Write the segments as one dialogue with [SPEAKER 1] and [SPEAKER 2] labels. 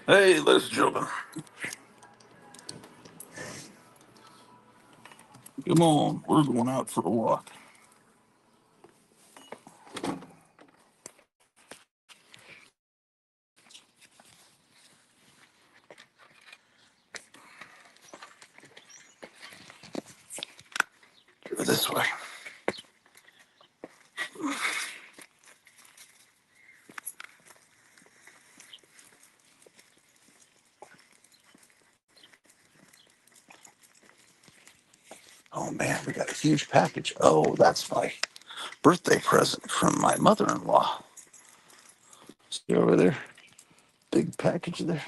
[SPEAKER 1] Hey, ladies and gentlemen, come on, we're going out for a walk. Go this way. Oh man, we got a huge package. Oh, that's my birthday present from my mother-in-law. See over there? Big package there.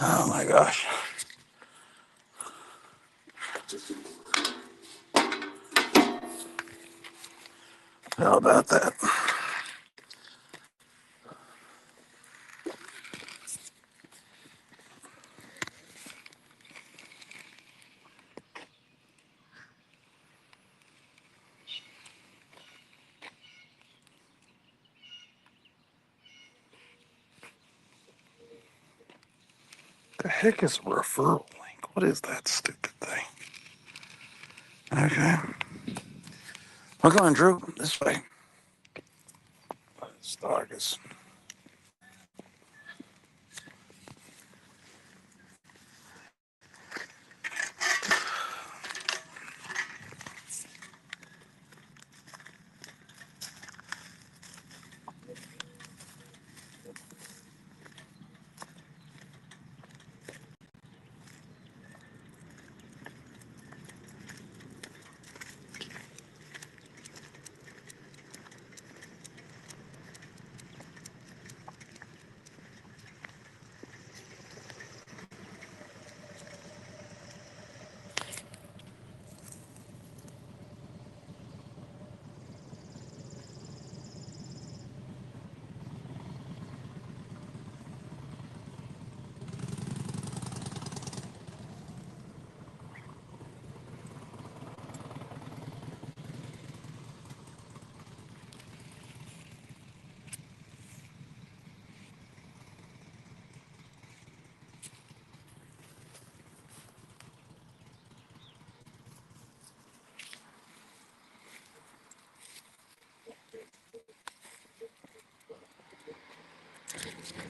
[SPEAKER 1] Oh my gosh. How about that? The heck is a referral link? What is that stupid thing? Okay. Well, come on, Drew. This way. This dog is.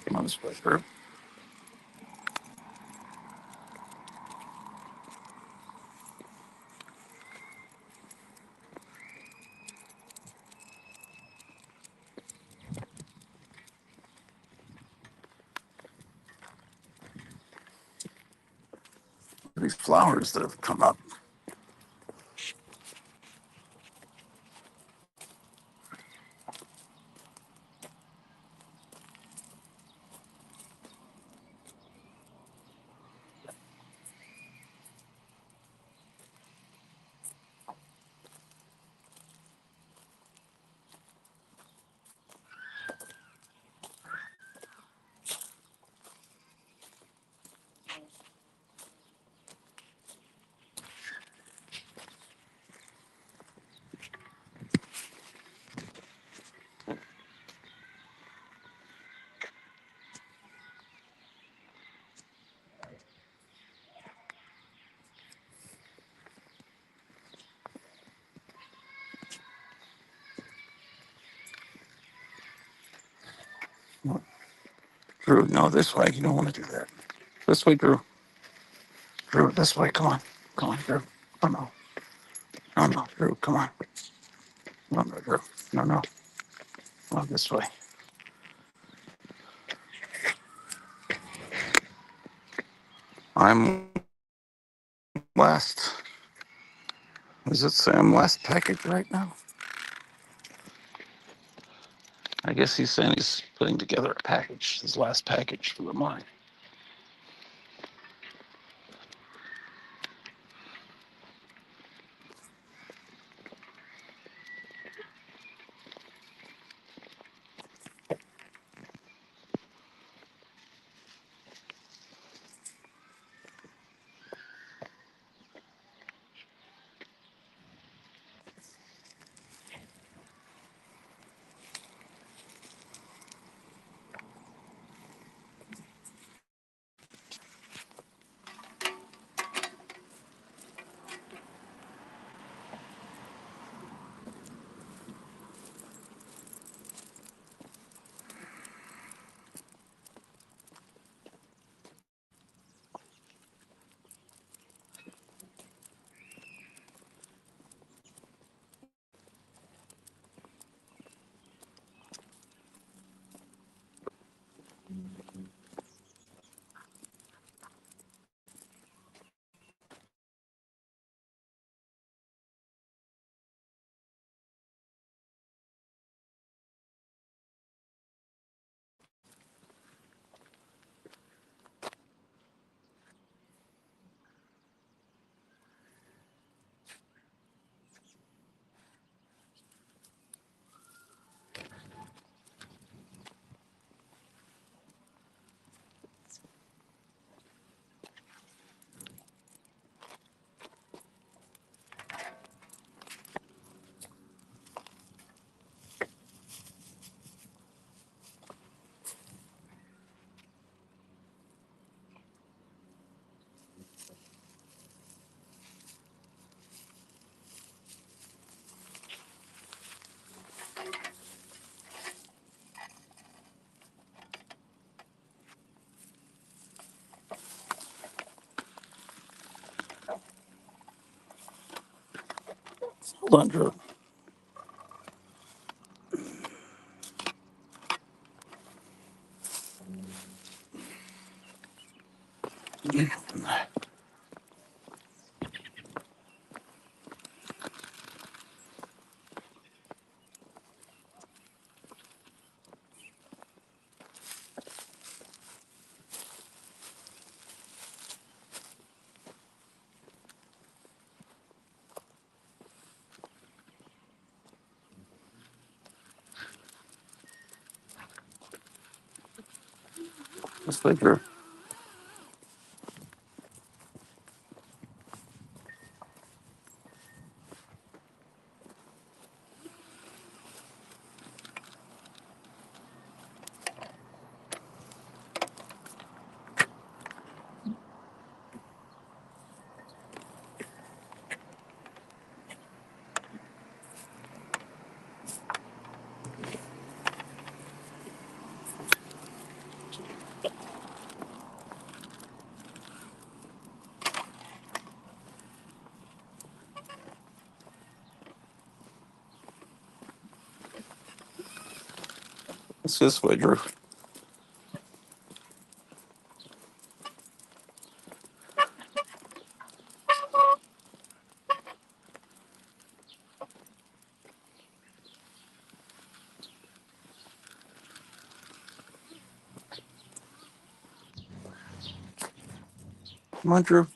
[SPEAKER 1] Come on this way, Drew. These flowers that have come up. Drew, no, this way. You don't want to do that. This way, Drew. Drew, this way. Come on. Come on, Drew. Oh, no. Oh, no, Drew. Come on. No, no, Drew. No, no. Come on, this way. I'm last. Does it say I'm last package right now? I guess he's saying he's putting together a package, his last package for the month. Hold on, Drew. This way, Drew. It's this way, Drew. Come on, Drew.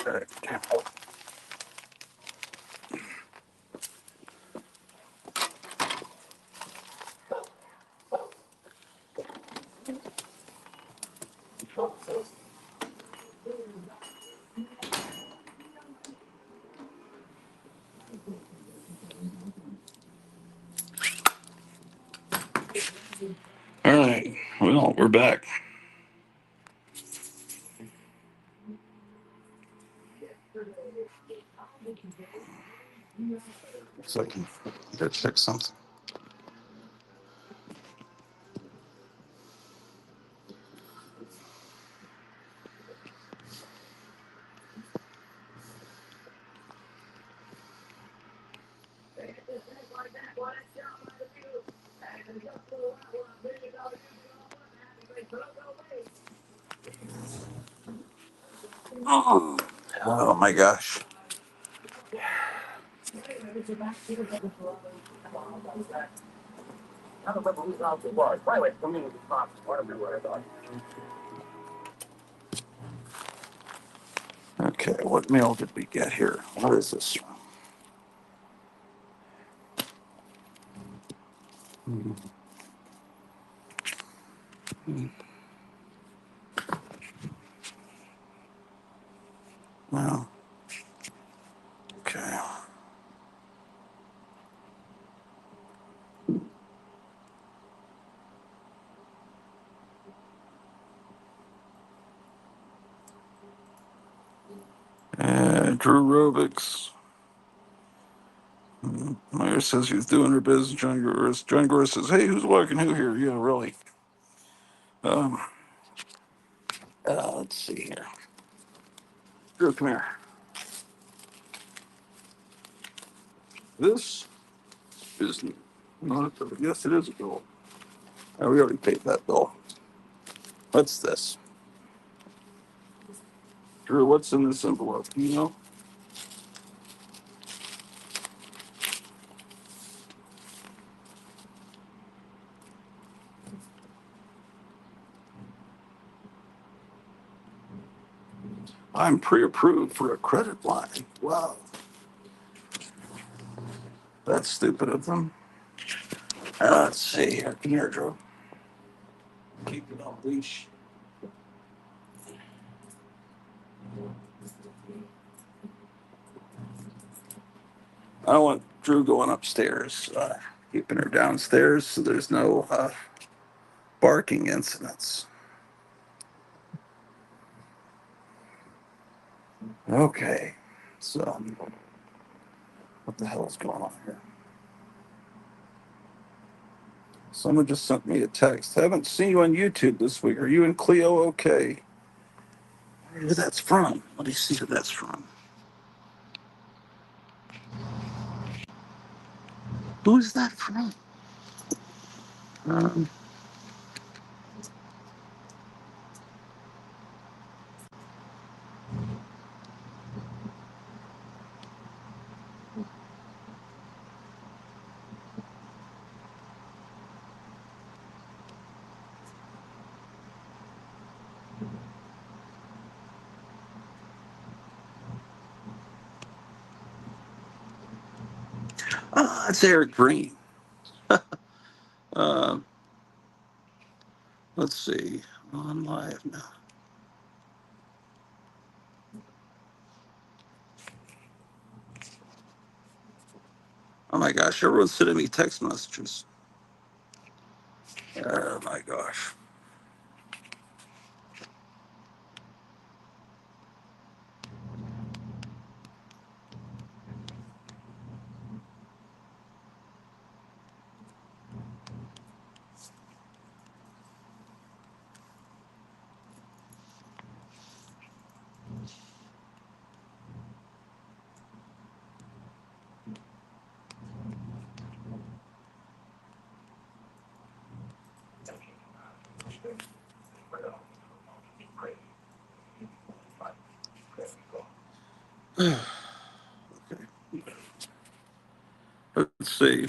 [SPEAKER 1] Right. All right. Well, we're back. Looks like you gotta check something. Oh my gosh. Okay, what mail did we get here? What is this? Well, okay. Drew Robics. Meyer says he's doing her business. John Goris says, "Hey, who's walking who here?" Yeah, really. Um, let's see here. Drew, come here. This is not a bill. Yes, it is a bill. Oh, we already paid that bill. What's this? Drew, what's in this envelope? Do you know? I'm pre-approved for a credit line. Wow, that's stupid of them. Let's see here. Come here, Drew. Keep it on leash. I don't want Drew going upstairs. Keeping her downstairs so there's no barking incidents. Okay, so what the hell's going on here? Someone just sent me a text. Haven't seen you on YouTube this week. Are you and Cleo okay? Who that's from? Let me see who that's from. Who is that from? Um, it's Eric Green. Uh, let's see. On live now. Oh my gosh, everyone's sending me text messages. Oh my gosh. Let's see.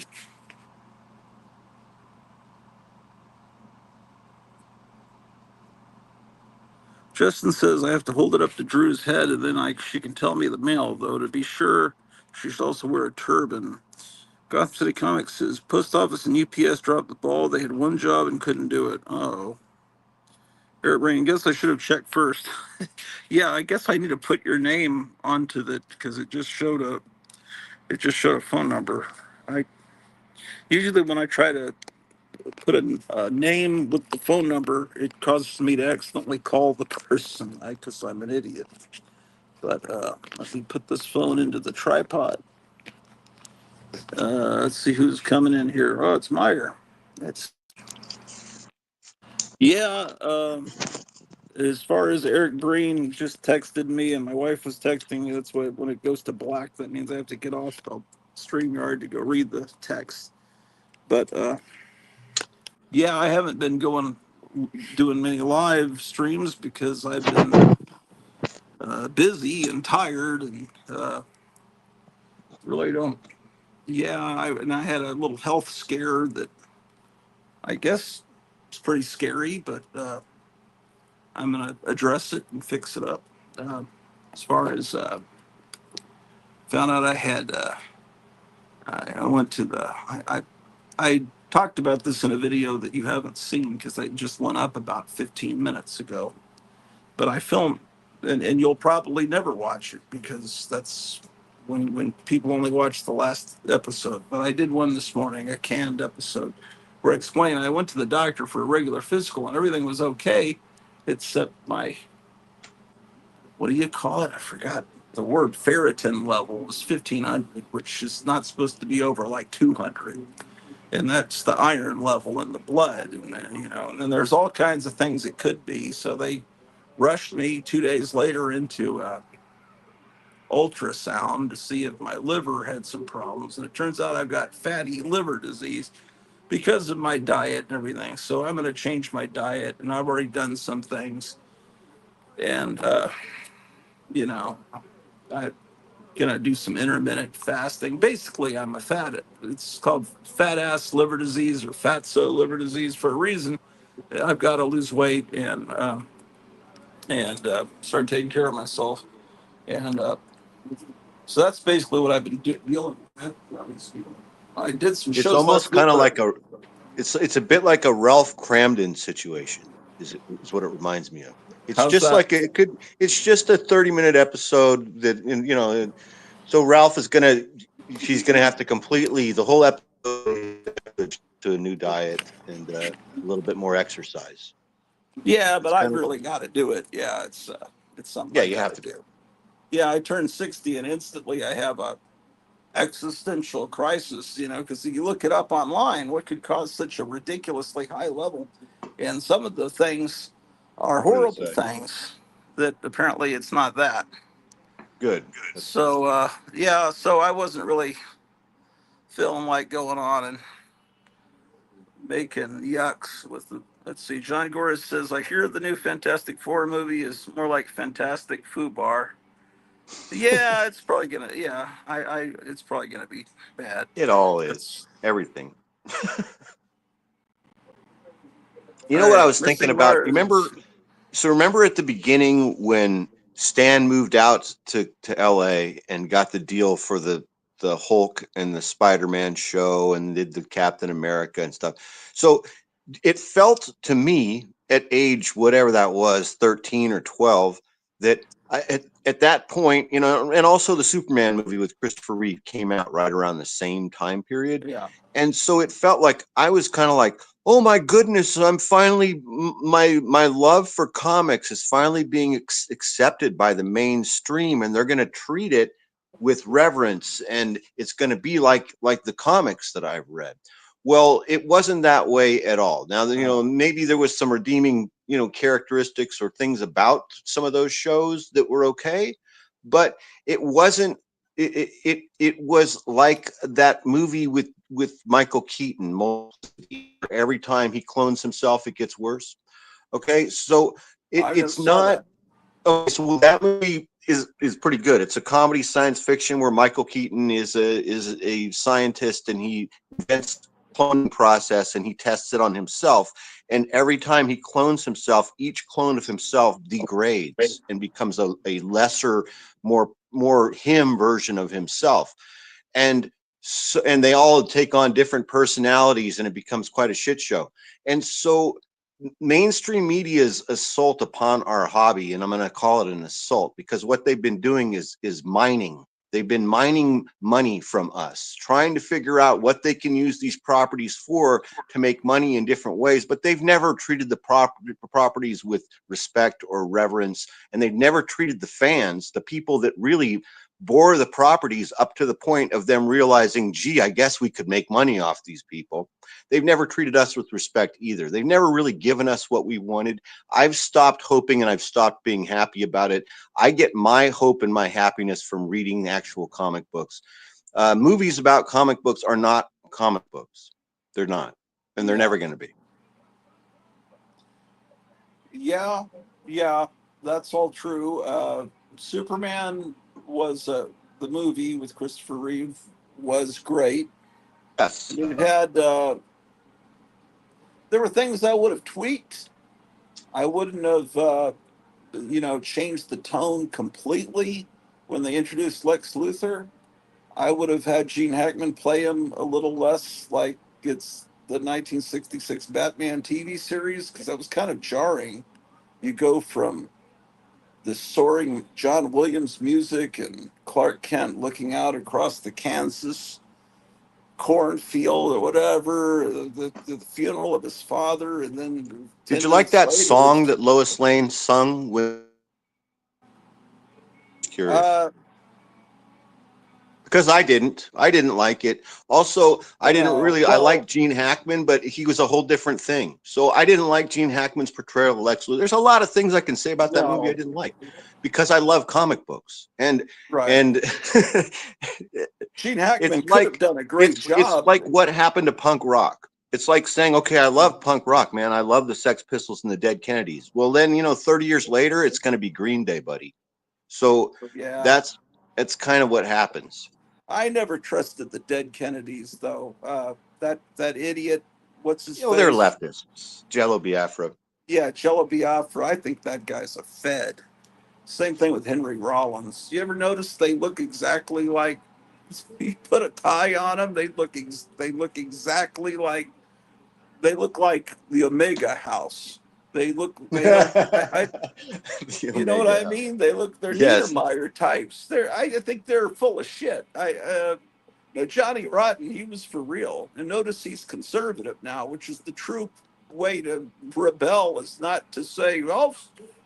[SPEAKER 1] Justin says I have to hold it up to Drew's head, and then she can tell me the mail. Though to be sure, she should also wear a turban. Gotham City Comics says post office and UPS dropped the ball. They had one job and couldn't do it. Oh, Eric Rain. Guess I should have checked first. Yeah, I guess I need to put your name onto the because it just showed a phone number. I usually when I try to put a name with the phone number, it causes me to accidentally call the person because I'm an idiot. But let me put this phone into the tripod. Let's see who's coming in here. Oh, it's Meyer. It's yeah. As far as Eric Green just texted me, and my wife was texting me. That's why when it goes to black, that means I have to get off the StreamYard to go read the text. But yeah, I haven't been doing many live streams because I've been busy and tired, and really don't. Yeah, and I had a little health scare that I guess it's pretty scary, but I'm gonna address it and fix it up. Uh, as far as found out, I went to I talked about this in a video that you haven't seen because I just went up about 15 minutes ago. But I filmed, and you'll probably never watch it because that's when people only watch the last episode. But I did one this morning, a canned episode, where I explained I went to the doctor for a regular physical and everything was okay, except my, what do you call it? I forgot the word, ferritin level was 1500, which is not supposed to be over like 200. And that's the iron level in the blood. And then, and then there's all kinds of things it could be. So they rushed me 2 days later into ultrasound to see if my liver had some problems. And it turns out I've got fatty liver disease because of my diet and everything. So I'm going to change my diet, and I've already done some things. And, you know, I'm going to do some intermittent fasting. Basically, I'm a it's called fat ass liver disease or fatso liver disease for a reason. I've got to lose weight and start taking care of myself. And so that's basically what I've been dealing with. I did some
[SPEAKER 2] It's
[SPEAKER 1] shows
[SPEAKER 2] almost
[SPEAKER 1] last week,
[SPEAKER 2] kind of
[SPEAKER 1] but
[SPEAKER 2] like it's a bit like a Ralph Cramden situation. Is what it reminds me of. It's
[SPEAKER 1] how's
[SPEAKER 2] just
[SPEAKER 1] that?
[SPEAKER 2] like it's just a 30-minute episode that, and, so Ralph she's gonna have to completely the whole episode to a new diet and a little bit more exercise.
[SPEAKER 1] Yeah, but
[SPEAKER 2] It's
[SPEAKER 1] I've
[SPEAKER 2] kind of,
[SPEAKER 1] really got to do it. Yeah, it's something
[SPEAKER 2] yeah,
[SPEAKER 1] I
[SPEAKER 2] you
[SPEAKER 1] got
[SPEAKER 2] have
[SPEAKER 1] to
[SPEAKER 2] to.
[SPEAKER 1] do. Yeah, I turned 60 and instantly I have a existential crisis. Because you look it up online, what could cause such a ridiculously high level, and some of the things are
[SPEAKER 2] What do they
[SPEAKER 1] horrible
[SPEAKER 2] say?
[SPEAKER 1] things that apparently it's not that.
[SPEAKER 2] Good. That's good.
[SPEAKER 1] So yeah, so I wasn't really feeling like going on and making yucks with the. Let's see. John Gores says, I hear the new Fantastic Four movie is more like Fantastic Foobar. Yeah, it's probably gonna. Yeah, it's probably gonna be bad.
[SPEAKER 2] It all
[SPEAKER 1] But
[SPEAKER 2] is everything. You
[SPEAKER 1] all
[SPEAKER 2] know what I
[SPEAKER 1] right,
[SPEAKER 2] was thinking
[SPEAKER 1] missing
[SPEAKER 2] about? You
[SPEAKER 1] Mars.
[SPEAKER 2] remember? So remember at the beginning when Stan moved out to LA and got the deal for the Hulk and the Spider-Man show and did the Captain America and stuff. So it felt to me at age whatever that was, 13 or 12, that at that point, and also the Superman movie with Christopher Reeve came out right around the same time period.
[SPEAKER 1] Yeah.
[SPEAKER 2] And so it felt like I was kind of like, oh my goodness, I'm finally my love for comics is finally being accepted by the mainstream, and they're going to treat it with reverence, and it's going to be like the comics that I've read. Well, it wasn't that way at all. Now, maybe there was some redeeming, characteristics or things about some of those shows that were okay, but it wasn't. It was like that movie with Michael Keaton. Every time he clones himself, it gets worse. Okay, so
[SPEAKER 1] I never
[SPEAKER 2] it's
[SPEAKER 1] saw
[SPEAKER 2] not.
[SPEAKER 1] that.
[SPEAKER 2] Okay, so that movie is pretty good. It's a comedy science fiction where Michael Keaton is a scientist and he invents cloning process and he tests it on himself. And every time he clones himself, each clone of himself degrades and becomes a lesser, more him version of himself. And so, and they all take on different personalities, and it becomes quite a shit show. And so mainstream media's assault upon our hobby, and I'm going to call it an assault, because what they've been doing is mining. They've been mining money from us, trying to figure out what they can use these properties for to make money in different ways. But they've never treated the properties with respect or reverence, and they've never treated the fans, the people that really bore the properties, up to the point of them realizing, gee, I guess we could make money off these people. They've never treated us with respect either. They've never really given us what we wanted. I've stopped hoping, and I've stopped being happy about it. I get my hope and my happiness from reading actual comic books. Movies about comic books are not comic books. They're not, and they're
[SPEAKER 1] Yeah.
[SPEAKER 2] never going to be.
[SPEAKER 1] Yeah, yeah, that's all true. Superman was the movie with Christopher Reeve was great.
[SPEAKER 2] Yes.
[SPEAKER 1] It had there were things I would have tweaked. I wouldn't have changed the tone completely when they introduced Lex Luthor. I would have had Gene Hackman play him a little less like it's the 1966 Batman TV series, because that was kind of jarring. You go from the soaring John Williams music and Clark Kent looking out across the Kansas cornfield or whatever, the funeral of his father, and then
[SPEAKER 2] Did
[SPEAKER 1] 10
[SPEAKER 2] you like
[SPEAKER 1] minutes
[SPEAKER 2] that
[SPEAKER 1] later,
[SPEAKER 2] song that Lois Lane sung with? Curious.
[SPEAKER 1] uh,
[SPEAKER 2] Because I didn't like it. Also, I didn't
[SPEAKER 1] no,
[SPEAKER 2] really, I
[SPEAKER 1] well,
[SPEAKER 2] liked Gene Hackman, but he was a whole different thing. So I didn't like Gene Hackman's portrayal of Lex Luthor. There's a lot of things I can say about that movie I
[SPEAKER 1] no,
[SPEAKER 2] didn't like, because I love comic books.
[SPEAKER 1] right.
[SPEAKER 2] And
[SPEAKER 1] Gene
[SPEAKER 2] it's
[SPEAKER 1] Hackman could have
[SPEAKER 2] like,
[SPEAKER 1] done a great
[SPEAKER 2] it's
[SPEAKER 1] job.
[SPEAKER 2] like what happened to punk rock. It's like saying, okay, I love punk rock, man. I love the Sex Pistols and the Dead Kennedys. Well, then, 30 years later, it's going to be Green Day, buddy. So
[SPEAKER 1] Yeah,
[SPEAKER 2] that's that's kind of what happens.
[SPEAKER 1] I never trusted the dead Kennedys though. That idiot, what's his
[SPEAKER 2] They're
[SPEAKER 1] face?
[SPEAKER 2] leftists. Jello Biafra.
[SPEAKER 1] Yeah, Jello Biafra. I think that guy's a Fed. Same thing with Henry Rollins. You ever notice they look exactly like? You put a tie on them, they look exactly like they look like the Omega House. They don't.
[SPEAKER 2] The
[SPEAKER 1] You know what I
[SPEAKER 2] Omega.
[SPEAKER 1] mean? They're
[SPEAKER 2] Yes.
[SPEAKER 1] Niedermeyer types. I think they're full of shit. Johnny Rotten, he was for real. And notice he's conservative now, which is the true way to rebel, is not to say, well,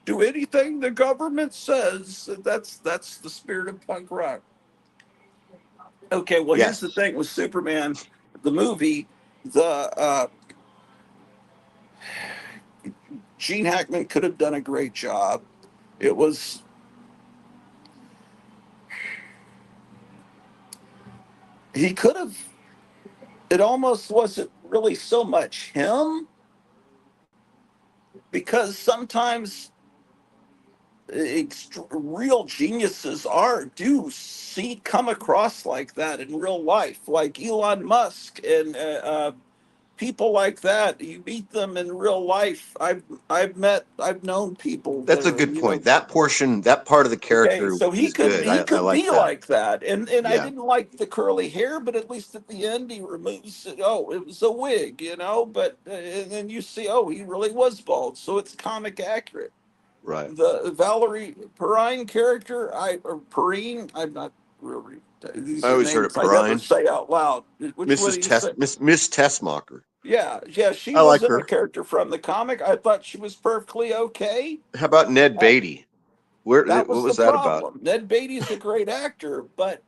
[SPEAKER 1] do anything the government says. That's the spirit of punk rock. Okay, well, here's the
[SPEAKER 2] Yes.
[SPEAKER 1] thing with Superman, the movie, the Gene Hackman could have done a great job. It was he could have. It almost wasn't really so much him, because sometimes real geniuses do see come across like that in real life, like Elon Musk and people like that. You meet them in real life. I've known people that
[SPEAKER 2] That's a
[SPEAKER 1] are,
[SPEAKER 2] good point. That portion, that part of the
[SPEAKER 1] okay,
[SPEAKER 2] character
[SPEAKER 1] so
[SPEAKER 2] is good.
[SPEAKER 1] he
[SPEAKER 2] I
[SPEAKER 1] could
[SPEAKER 2] like
[SPEAKER 1] be
[SPEAKER 2] that.
[SPEAKER 1] like that, and I
[SPEAKER 2] Yeah.
[SPEAKER 1] didn't like the curly hair, but at least at the end he removes it. Oh, it was a wig, but and then you see, oh, he really was bald, so it's comic accurate.
[SPEAKER 2] Right.
[SPEAKER 1] The Valerie Perrine character, or Perrine, I'm not really. These
[SPEAKER 2] I
[SPEAKER 1] are
[SPEAKER 2] always heard it
[SPEAKER 1] names I never
[SPEAKER 2] Perrine.
[SPEAKER 1] say out loud. Which one do you say?
[SPEAKER 2] Miss Tessmacher.
[SPEAKER 1] Yeah, yeah, she
[SPEAKER 2] I like
[SPEAKER 1] wasn't a
[SPEAKER 2] her.
[SPEAKER 1] character from the comic. I thought she was perfectly okay.
[SPEAKER 2] How about Ned
[SPEAKER 1] Uh,
[SPEAKER 2] Beatty? Where
[SPEAKER 1] that
[SPEAKER 2] what
[SPEAKER 1] was the
[SPEAKER 2] was that about?
[SPEAKER 1] problem. Ned Beatty's a great actor, but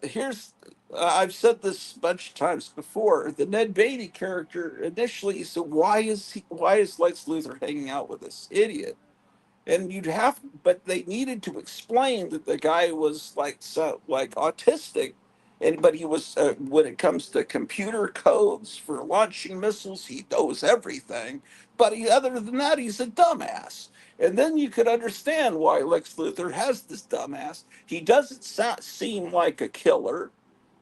[SPEAKER 1] here's I've said this a bunch of times before. The Ned Beatty character initially, so why is Lex Luthor hanging out with this idiot? And but they needed to explain that the guy was like autistic, and but he was when it comes to computer codes for launching missiles, he knows everything. But other than that, he's a dumbass. And then you could understand why Lex Luthor has this dumbass. He doesn't seem like a killer.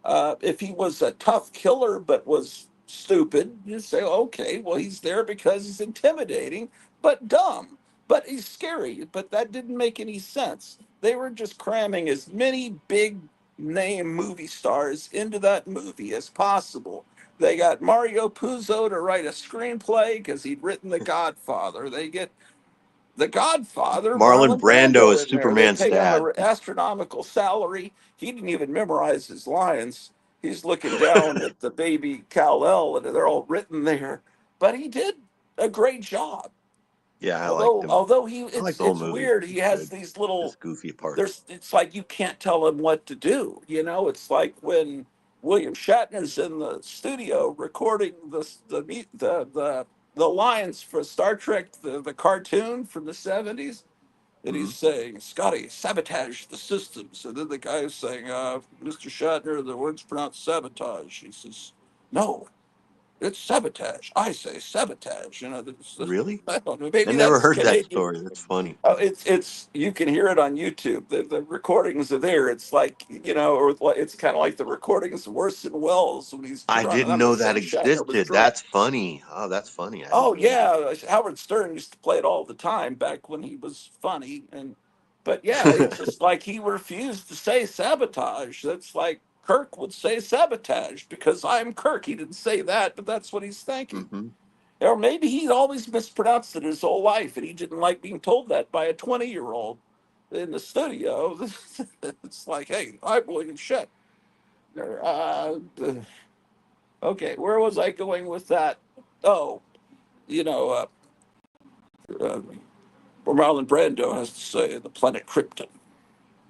[SPEAKER 1] If he was a tough killer, but was stupid. You say, okay, well, he's there because he's intimidating, but dumb, but he's scary. But that didn't make any sense. They were just cramming as many big name movie stars into that movie as possible. They got Mario Puzo to write a screenplay because he'd written The Godfather. They get The Godfather,
[SPEAKER 2] Marlon
[SPEAKER 1] Marlon
[SPEAKER 2] Brando
[SPEAKER 1] Brando
[SPEAKER 2] is
[SPEAKER 1] in there. They
[SPEAKER 2] Superman's
[SPEAKER 1] pay him
[SPEAKER 2] dad.
[SPEAKER 1] an astronomical salary. He didn't even memorize his lines. He's looking down at the baby Kal-El, and they're all written there. But he did a great job.
[SPEAKER 2] Yeah, I liked
[SPEAKER 1] Although,
[SPEAKER 2] him.
[SPEAKER 1] although
[SPEAKER 2] I like the whole
[SPEAKER 1] it's
[SPEAKER 2] movie.
[SPEAKER 1] weird. He
[SPEAKER 2] It's
[SPEAKER 1] has
[SPEAKER 2] good.
[SPEAKER 1] these little.
[SPEAKER 2] Just goofy parts.
[SPEAKER 1] There's, it's like you can't tell him what to do. You know, it's like when William Shatner's in the studio recording the lines for Star Trek, the cartoon from the '70s, and
[SPEAKER 2] Hmm.
[SPEAKER 1] he's saying, "Scotty, sabotage the systems." And then the guy is saying, "Mr. Shatner, the word's pronounced sabotage." He says, "No, it's sabotage. I say sabotage." You know,
[SPEAKER 2] Really?
[SPEAKER 1] I don't know.
[SPEAKER 2] I
[SPEAKER 1] Maybe
[SPEAKER 2] never
[SPEAKER 1] that's
[SPEAKER 2] heard that
[SPEAKER 1] Canadian.
[SPEAKER 2] story. That's funny.
[SPEAKER 1] Oh, it's you can hear it on YouTube. The recordings are there. It's like, or it's kind of like the recordings of Orson Welles when he's
[SPEAKER 2] I
[SPEAKER 1] drunk.
[SPEAKER 2] didn't
[SPEAKER 1] I'm not
[SPEAKER 2] know that
[SPEAKER 1] saying Shatner was
[SPEAKER 2] existed.
[SPEAKER 1] drunk.
[SPEAKER 2] That's funny. Oh, that's funny. I
[SPEAKER 1] Oh
[SPEAKER 2] didn't know that.
[SPEAKER 1] yeah, Howard Stern used to play it all the time back when he was funny. But yeah, it's just like he refused to say sabotage. That's like Kirk would say sabotage because I'm Kirk. He didn't say that, but that's what he's thinking.
[SPEAKER 2] Hmm.
[SPEAKER 1] Or maybe he always mispronounced it his whole life, and he didn't like being told that by a 20-year-old in the studio. It's like, hey, I'm William Shatner. Okay, where was I going with that? Oh, you know, uh, Marlon Brando has to say the planet Krypton.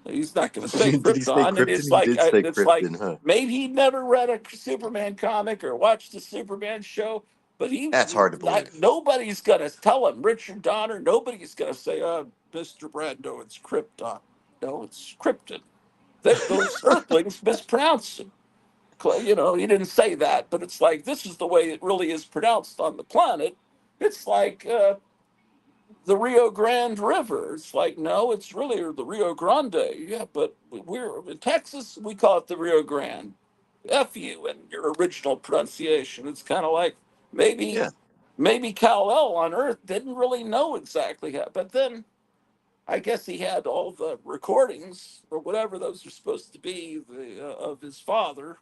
[SPEAKER 1] He's not going to say
[SPEAKER 2] Did he say
[SPEAKER 1] Krypton, and
[SPEAKER 2] Krypton? He did say
[SPEAKER 1] it's like
[SPEAKER 2] Krypton, huh?
[SPEAKER 1] maybe he never read a Superman comic or watched a Superman show, but
[SPEAKER 2] That's hard to believe.
[SPEAKER 1] nobody's going to tell him, Richard Donner. Nobody's going to say, Mr. Brando, it's Krypton. No, it's Krypton. Those Earthlings mispronounce it. He didn't say that, but it's like this is the way it really is pronounced on the planet. It's like the Rio Grande River. It's like, no, it's really the Rio Grande. Yeah, but we're in Texas, we call it the Rio Grande. F you and your original pronunciation. It's kind of like maybe
[SPEAKER 2] Yeah.
[SPEAKER 1] maybe Kal-El on Earth didn't really know exactly how, but then I guess he had all the recordings or whatever those are supposed to be of his father,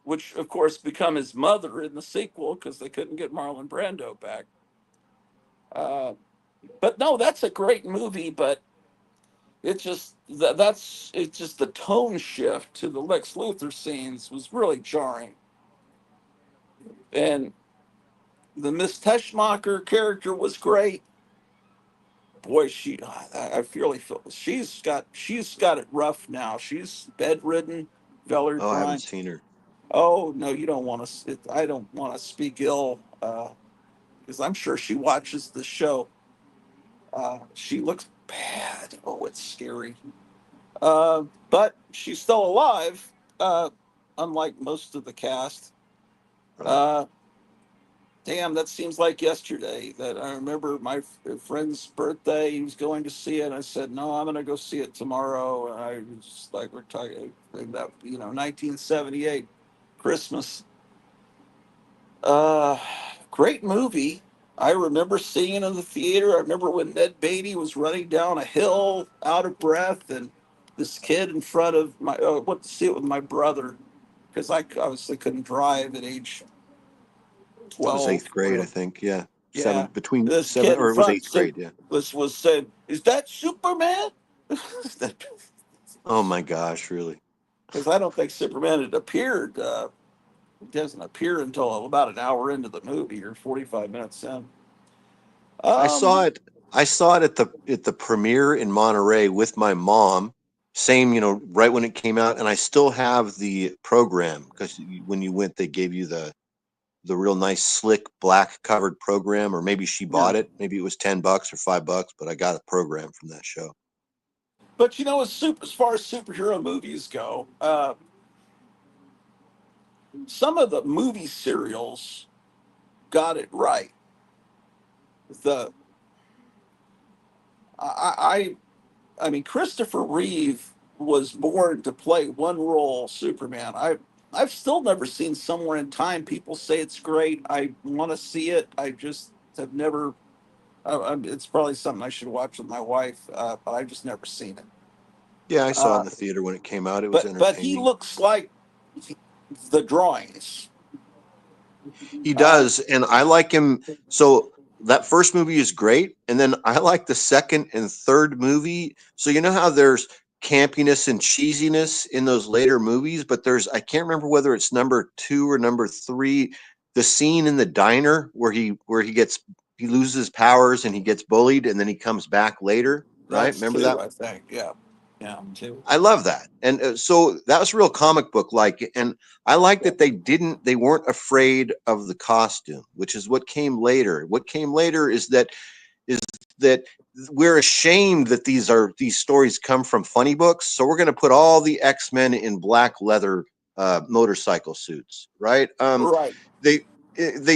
[SPEAKER 1] which of course become his mother in the sequel because they couldn't get Marlon Brando back. Uh, but no, that's a great movie, but it's just the tone shift to the Lex Luthor scenes was really jarring, and the Miss Teschmacher character was great. Boy, I really feel she's got it rough now. She's bedridden,
[SPEAKER 2] Oh, I haven't
[SPEAKER 1] Valerie.
[SPEAKER 2] seen her.
[SPEAKER 1] Oh no, you don't want to. I don't want to speak ill because I'm sure she watches the show. She looks bad. Oh, it's scary. But she's still alive, uh, unlike most of the cast.
[SPEAKER 2] Right.
[SPEAKER 1] Uh, Damn, that seems like yesterday. That I remember my friend's birthday. He was going to see it. I said, "No, I'm going to go see it tomorrow." And I was like, "We're talking that 1978 Christmas." Uh, Great movie. I remember seeing it in the theater. I remember when Ned Beatty was running down a hill out of breath, and this kid in front of my went to see it with my brother because I obviously couldn't drive at age
[SPEAKER 2] That was
[SPEAKER 1] 12.
[SPEAKER 2] eighth grade, I think. Yeah.
[SPEAKER 1] Yeah,
[SPEAKER 2] Between
[SPEAKER 1] this
[SPEAKER 2] seven,
[SPEAKER 1] kid in
[SPEAKER 2] or it was
[SPEAKER 1] front
[SPEAKER 2] eighth grade. Yeah.
[SPEAKER 1] was saying, "Is that Superman?"
[SPEAKER 2] Oh my gosh, really?
[SPEAKER 1] Because I don't think Superman had appeared. It doesn't appear until about an hour into the movie or 45 minutes in.
[SPEAKER 2] I saw
[SPEAKER 1] Um,
[SPEAKER 2] it. I saw it at the premiere in Monterey with my mom. Same, right when it came out, and I still have the program because when you went, they gave you the real nice, slick, black covered program, or maybe she
[SPEAKER 1] yeah.
[SPEAKER 2] bought it. Maybe it was $10 or $5, but I got a program from that show.
[SPEAKER 1] But as far as superhero movies go, some of the movie serials got it right. The I mean, Christopher Reeve was born to play one role Superman. I've still never seen Somewhere in Time. People say it's great. I want to see it. I just have never. It's probably something I should watch with my wife, but I've just never seen it.
[SPEAKER 2] Yeah, I saw it in
[SPEAKER 1] Uh,
[SPEAKER 2] the theater when it came out. It was
[SPEAKER 1] but he
[SPEAKER 2] entertaining.
[SPEAKER 1] looks like the drawings.
[SPEAKER 2] He
[SPEAKER 1] Uh,
[SPEAKER 2] does, and I like him. So that first movie is great, and then I like the second and third movie. So you know how there's campiness and cheesiness in those later movies, but there's I can't remember whether it's number two or number three. The scene in the diner where he gets he loses his powers and he gets bullied, and then he comes back later. Right?
[SPEAKER 1] that's
[SPEAKER 2] Remember
[SPEAKER 1] two,
[SPEAKER 2] that?
[SPEAKER 1] I think. Yeah, yeah, two.
[SPEAKER 2] I love that. And so that was real comic book like. And I like
[SPEAKER 1] Yeah.
[SPEAKER 2] that they weren't afraid of the costume, which is what came later. What came later is that we're ashamed that these stories come from funny books. So we're going to put all the X-Men in black leather motorcycle suits, right?
[SPEAKER 1] Right.
[SPEAKER 2] They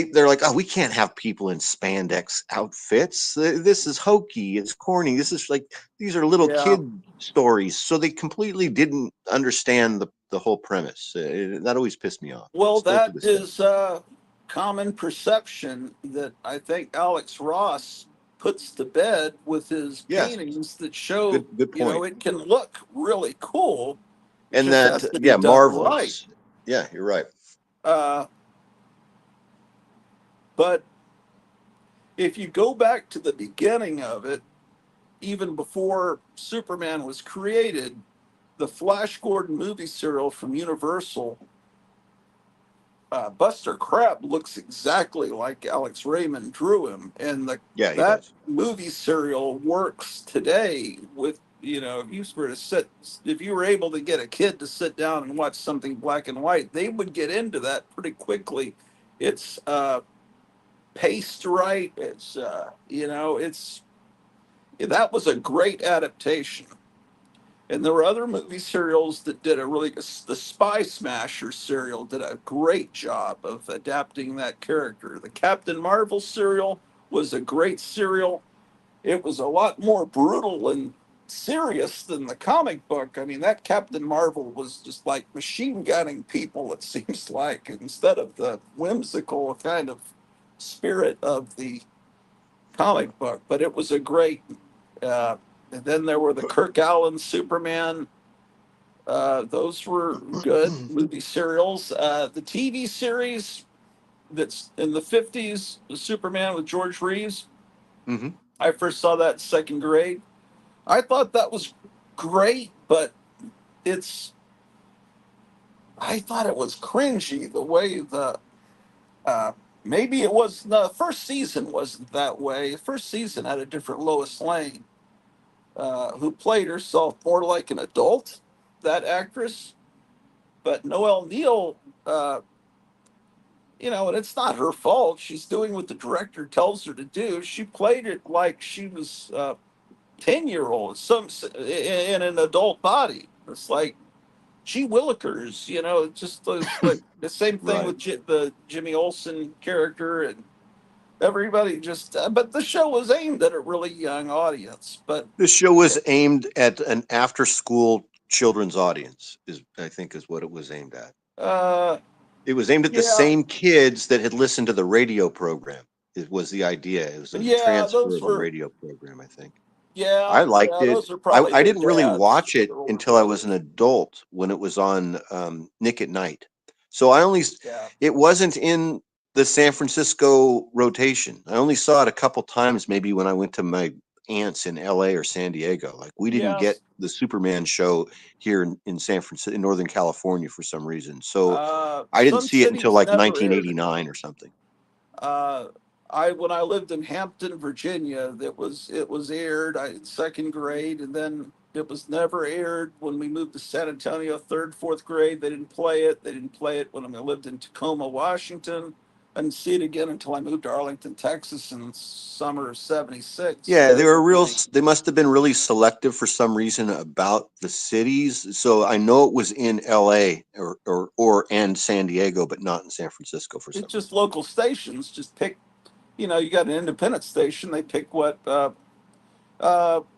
[SPEAKER 2] they're like, oh, we can't have people in spandex outfits. This is hokey. It's corny. This is like these are little
[SPEAKER 1] Yeah.
[SPEAKER 2] kid stories. So they completely didn't understand the whole premise. That always pissed me off.
[SPEAKER 1] Well,
[SPEAKER 2] Still to
[SPEAKER 1] that
[SPEAKER 2] this day.
[SPEAKER 1] is common perception that I think Alex Ross puts to bed with his
[SPEAKER 2] Yes,
[SPEAKER 1] paintings that show,
[SPEAKER 2] good
[SPEAKER 1] you know,
[SPEAKER 2] point.
[SPEAKER 1] it can look really cool. It
[SPEAKER 2] And
[SPEAKER 1] just
[SPEAKER 2] that
[SPEAKER 1] has to be
[SPEAKER 2] yeah,
[SPEAKER 1] done right.
[SPEAKER 2] marvelous. Yeah, you're right.
[SPEAKER 1] Uh, but if you go back to the beginning of it, even before Superman was created, the Flash Gordon movie serial from Universal, Buster Crabbe looks exactly like Alex Raymond drew him, and
[SPEAKER 2] Yeah, he
[SPEAKER 1] that
[SPEAKER 2] does.
[SPEAKER 1] movie serial works today. With if you were to if you were able to get a kid to sit down and watch something black and white, they would get into that pretty quickly. It's paced right. It's it's that was a great adaptation. And there were other movie serials that did a really the Spy Smasher serial did a great job of adapting that character. The Captain Marvel serial was a great serial. It was a lot more brutal and serious than the comic book. I mean, that Captain Marvel was just like machine gunning people, it seems like, instead of the whimsical kind of spirit of the comic book. But it was a great. Uh, and then there were the Kirk Allen Superman. Those were good movie serials. The TV series that's in the 50s, the Superman with George Reeves.
[SPEAKER 2] Hmm.
[SPEAKER 1] I first saw that in second grade. I thought that was great, but it's I thought it was cringy the way uh, maybe it was the first season wasn't that way. The first season had a different Lois Lane, who played herself more like an adult, that actress. But Noelle Neal, uh, and it's not her fault. She's doing what the director tells her to do. She played it like she was 10-year-old, in an adult body. It's like Gee Willikers, just like the same thing
[SPEAKER 2] Right.
[SPEAKER 1] with the Jimmy Olsen character and everybody just. But the show was aimed at a really young audience. But
[SPEAKER 2] This show was aimed at an after-school children's audience, is I think is what it was aimed at.
[SPEAKER 1] uh,
[SPEAKER 2] It was aimed at the
[SPEAKER 1] yeah,
[SPEAKER 2] same kids that had listened to the radio program. It was the idea. It was a
[SPEAKER 1] yeah,
[SPEAKER 2] transfer
[SPEAKER 1] those
[SPEAKER 2] of a
[SPEAKER 1] were
[SPEAKER 2] radio program, I think.
[SPEAKER 1] yeah,
[SPEAKER 2] I liked
[SPEAKER 1] yeah,
[SPEAKER 2] it.
[SPEAKER 1] those are probably
[SPEAKER 2] I
[SPEAKER 1] the
[SPEAKER 2] didn't really
[SPEAKER 1] dads,
[SPEAKER 2] watch it
[SPEAKER 1] the older
[SPEAKER 2] until I was an
[SPEAKER 1] brothers.
[SPEAKER 2] adult when it was on Nick at Night. So I only
[SPEAKER 1] Yeah.
[SPEAKER 2] it wasn't in the San Francisco rotation. I only saw it a couple times, maybe when I went to my aunts in L.A. or San Diego. Like we didn't get
[SPEAKER 1] Yes.
[SPEAKER 2] the Superman show here in San Francisco, in Northern California for some reason. So I didn't
[SPEAKER 1] Some
[SPEAKER 2] see it until
[SPEAKER 1] cities
[SPEAKER 2] like
[SPEAKER 1] never aired it.
[SPEAKER 2] 1989 or something.
[SPEAKER 1] Uh, I when I lived in Hampton, Virginia, it was aired in second grade, and then it was never aired when we moved to San Antonio, third, fourth grade. They didn't play it. They didn't play it when I lived in Tacoma, Washington. I didn't see it again until I moved to Arlington, Texas, in summer of '76.
[SPEAKER 2] Yeah,
[SPEAKER 1] But
[SPEAKER 2] they
[SPEAKER 1] it
[SPEAKER 2] were
[SPEAKER 1] was
[SPEAKER 2] real.
[SPEAKER 1] like,
[SPEAKER 2] They must have been really selective for some reason about the cities. So I know it was in L.A. or and San Diego, but not in San Francisco for
[SPEAKER 1] it's
[SPEAKER 2] some
[SPEAKER 1] just
[SPEAKER 2] reason.
[SPEAKER 1] local stations just pick. You got an independent station. They pick what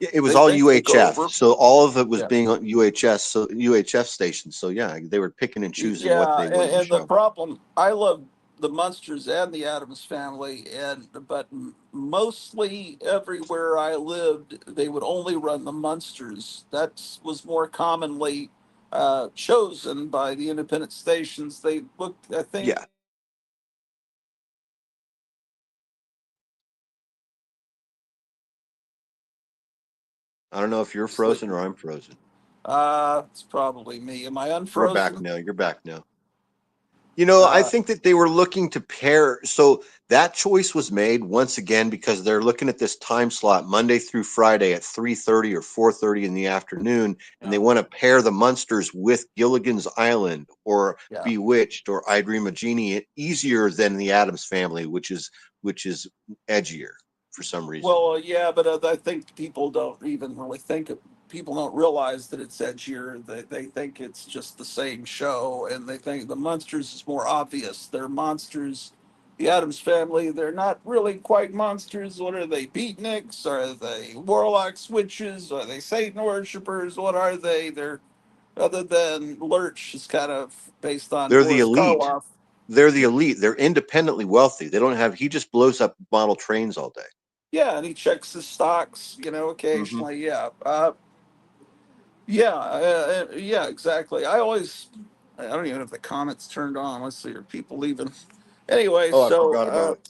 [SPEAKER 2] Yeah, it was
[SPEAKER 1] They
[SPEAKER 2] all
[SPEAKER 1] think took
[SPEAKER 2] UHF,
[SPEAKER 1] over.
[SPEAKER 2] so all of it was
[SPEAKER 1] Yeah.
[SPEAKER 2] being on UHS, so UHF stations. So yeah, they were picking and choosing what
[SPEAKER 1] Yeah,
[SPEAKER 2] they wanted to
[SPEAKER 1] and the
[SPEAKER 2] show.
[SPEAKER 1] problem, I love the Munsters and the Addams Family, and but mostly everywhere I lived, they would only run the Munsters. That was more commonly chosen by the independent stations. They looked, I think,
[SPEAKER 2] Yeah, I don't know if you're frozen or I'm frozen.
[SPEAKER 1] it's probably me. Am I
[SPEAKER 2] We're back
[SPEAKER 1] unfrozen?
[SPEAKER 2] now. You're back now. You know, I
[SPEAKER 1] Uh,
[SPEAKER 2] think that they were looking to pair. So that choice was made once again because they're looking at this time slot Monday through Friday at 3:30 or 4:30 in the afternoon, and they
[SPEAKER 1] yeah,
[SPEAKER 2] want to pair the Munsters with Gilligan's Island or
[SPEAKER 1] yeah.
[SPEAKER 2] Bewitched or I Dream of Jeannie easier than the Adams Family, which is edgier for some reason.
[SPEAKER 1] Well, yeah, but I think people don't even really think it. People don't realize that it's edgier. They think it's just the same show, and they think the monsters is more obvious. They're monsters. The Adams Family, they're not really quite monsters. What are they? Beatniks? Are they warlocks, witches? Are they Satan worshippers? What are they? They're other than Lurch is kind of based on
[SPEAKER 2] They're the
[SPEAKER 1] Boris
[SPEAKER 2] elite.
[SPEAKER 1] Karloff.
[SPEAKER 2] They're the elite. They're independently wealthy. They don't have. He just blows up model trains all day.
[SPEAKER 1] Yeah, and he checks his stocks,
[SPEAKER 2] Hmm.
[SPEAKER 1] occasionally. Yeah. Yeah, exactly. I don't even have the comments turned on. Let's see, are people leaving? Anyway,
[SPEAKER 2] Oh, I
[SPEAKER 1] so,
[SPEAKER 2] forgot about it.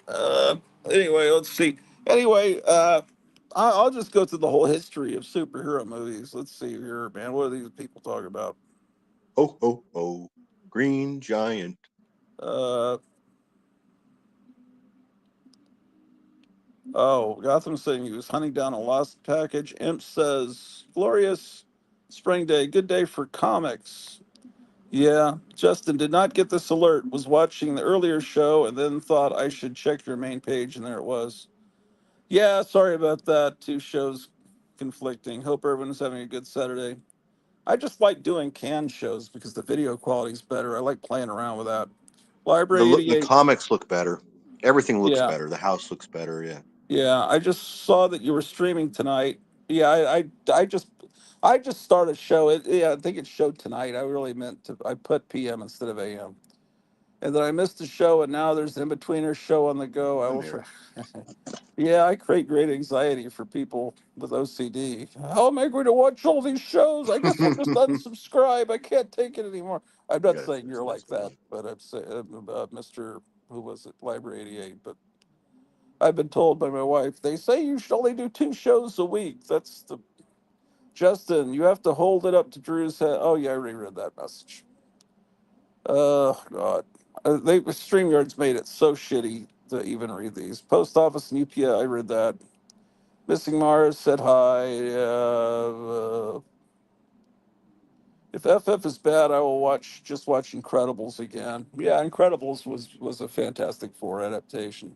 [SPEAKER 1] uh, anyway, let's see. Anyway, I'll just go through the whole history of superhero movies. Let's see here, man. What are these people talking about?
[SPEAKER 2] Ho ho ho! Green Giant.
[SPEAKER 1] Uh, oh, Gotham saying he was hunting down a lost package. Imp says, glorious spring day. Good day for comics. Yeah, Justin did not get this alert, was watching the earlier show, and then thought I should check your main page, and there it was. Yeah, sorry about that. Two shows conflicting. Hope everyone's having a good Saturday. I just like doing canned shows because the video quality is better. I like playing around with that.
[SPEAKER 2] The
[SPEAKER 1] Library
[SPEAKER 2] look, the
[SPEAKER 1] 88.
[SPEAKER 2] comics look better. Everything looks
[SPEAKER 1] Yeah,
[SPEAKER 2] better. The house looks better. Yeah.
[SPEAKER 1] yeah. I just saw that you were streaming tonight. Yeah, I just started a show. Yeah, I think it showed tonight. I really meant to. I put PM instead of AM. And then I missed the show, and now there's an in-betweener show on the go. I
[SPEAKER 2] I'm
[SPEAKER 1] will.
[SPEAKER 2] here.
[SPEAKER 1] Yeah, I create great anxiety for people with OCD. How am I going to watch all these shows? I guess I'll just unsubscribe. I can't take it anymore. I'm not
[SPEAKER 2] Yes,
[SPEAKER 1] saying
[SPEAKER 2] that's
[SPEAKER 1] you're like
[SPEAKER 2] messed
[SPEAKER 1] that,
[SPEAKER 2] up.
[SPEAKER 1] but I'm saying Mr. Who was it, Library 88. But I've been told by my wife they say you should only do 2 shows a week. That's the Justin. You have to hold it up to Drew's head. Oh yeah, I reread that message. God. StreamYard's made it so shitty to even read these. Post Office and UPI, I read that. Missing Mars said hi. If FF is bad, I will watch Incredibles again. Yeah, Incredibles was a Fantastic Four adaptation.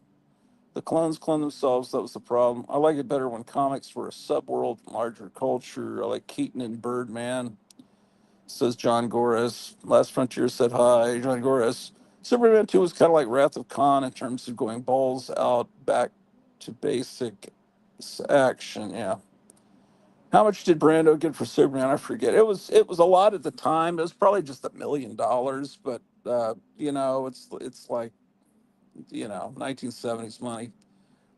[SPEAKER 1] The clones clone themselves. That was the problem. I like it better when comics were a subworld, larger culture. I like Keaton and Birdman. Says John Gores. Last Frontier said hi. John Gores. Superman 2 was kind of like Wrath of Khan in terms of going balls out back to basic action. Yeah. How much did Brando get for Superman? I forget. It was a lot at the time. It was probably just $1 million, but it's like 1970s money.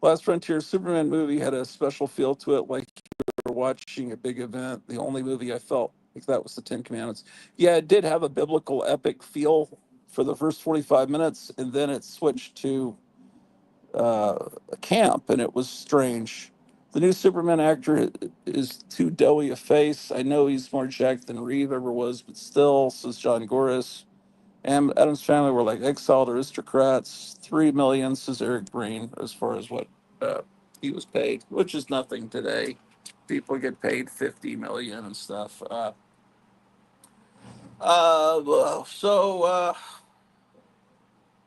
[SPEAKER 1] Last Frontier Superman movie had a special feel to it, like you were watching a big event. The only movie I felt like that was the Ten Commandments. Yeah, it did have a biblical epic feel for the first 45 minutes, and then it switched to a camp, and it was strange. The new Superman actor is too doughy a face. I know he's more jacked than Reeve ever was, but still, says John Gores. And Adam's family were like exiled aristocrats. 3 million, says Eric Green, as far as what uh, he was paid, which is nothing today. People get paid 50 million and stuff.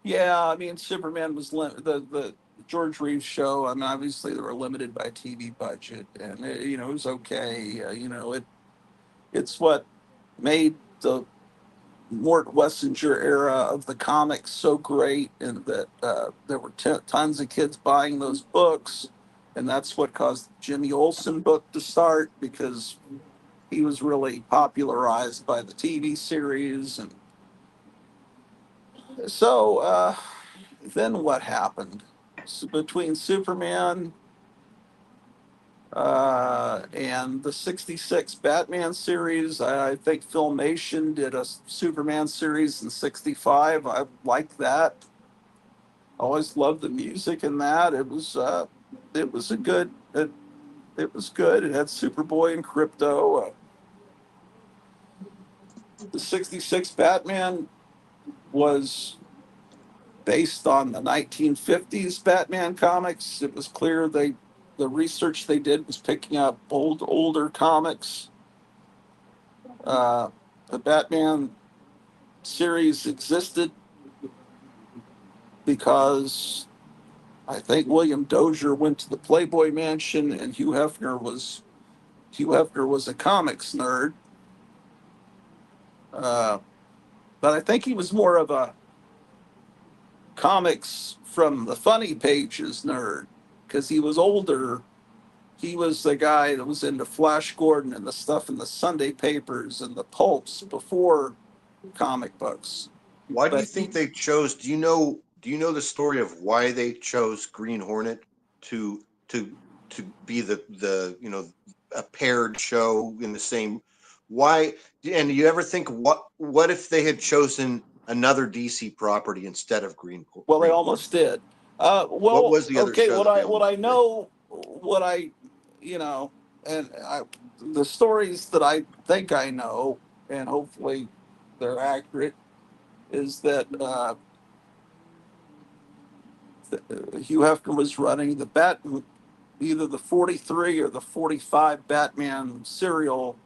[SPEAKER 1] Yeah, I mean, Superman was the George Reeves show. I mean, obviously they were limited by TV budget, and it was okay. It's what made the Mort Wessinger era of the comics so great, and that there were tons of kids buying those books. and that's what caused Jimmy Olsen book to start, because he was really popularized by the TV series. And so then what happened? So between Superman and the 66 Batman series, I think Filmation did a Superman series in 65. I liked that. I always loved the music in that. It was a good, it was good. It had Superboy and Crypto. The 66 Batman was based on the 1950s Batman comics. It was clear the research they did was picking up older comics. Uh, the Batman series existed because I think William Dozier went to the Playboy Mansion, and Hugh Hefner was a comics nerd. Uh, but I think he was more of a comics from the funny pages nerd, because he was older. He was the guy that was into Flash Gordon and the stuff in the Sunday papers and the pulps before comic books.
[SPEAKER 2] Why do you
[SPEAKER 1] But
[SPEAKER 2] think they chose? Do you know the story of why they chose Green Hornet to to to be the a paired show in the same? Why? And do you ever think what if they had chosen another DC property instead of
[SPEAKER 1] well, they
[SPEAKER 2] Green Hornet?
[SPEAKER 1] almost did.
[SPEAKER 2] What
[SPEAKER 1] Well,
[SPEAKER 2] was the other
[SPEAKER 1] okay.
[SPEAKER 2] show that they
[SPEAKER 1] What
[SPEAKER 2] almost
[SPEAKER 1] I
[SPEAKER 2] did?
[SPEAKER 1] know, what I, you know, and the stories that I think I know, and hopefully they're accurate, is that Hugh Hefner was running either the 43 or the 45 Batman serial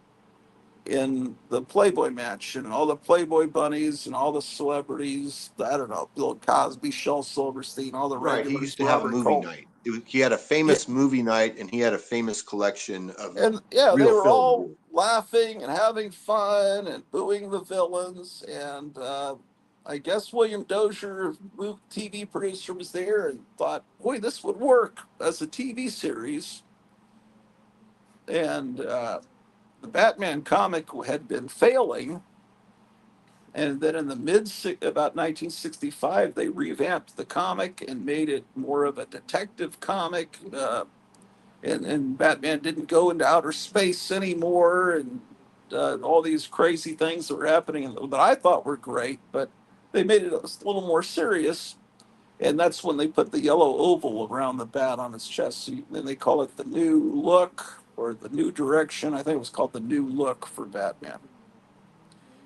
[SPEAKER 1] in the Playboy Mansion, and all the Playboy bunnies and all the celebrities. I don't know, Bill Cosby, Shel Silverstein, all the
[SPEAKER 2] Right. He
[SPEAKER 1] regulars,
[SPEAKER 2] used to have a
[SPEAKER 1] Robert
[SPEAKER 2] movie
[SPEAKER 1] Cole.
[SPEAKER 2] night. He had a
[SPEAKER 1] Yeah,
[SPEAKER 2] famous movie night, and he had a famous collection of
[SPEAKER 1] and yeah, they
[SPEAKER 2] real
[SPEAKER 1] were
[SPEAKER 2] film
[SPEAKER 1] all
[SPEAKER 2] reel.
[SPEAKER 1] laughing and having fun and booing the villains. And I guess William Dozier, TV producer, was there and thought, boy, this would work as a TV series. And the Batman comic had been failing. And then in the about 1965, they revamped the comic and made it more of a detective comic. And Batman didn't go into outer space anymore, and all these crazy things that were happening that I thought were great, but they made it a little more serious. And that's when they put the yellow oval around the bat on its chest. So then they call it the new look or the new direction. I think it was called the new look for Batman.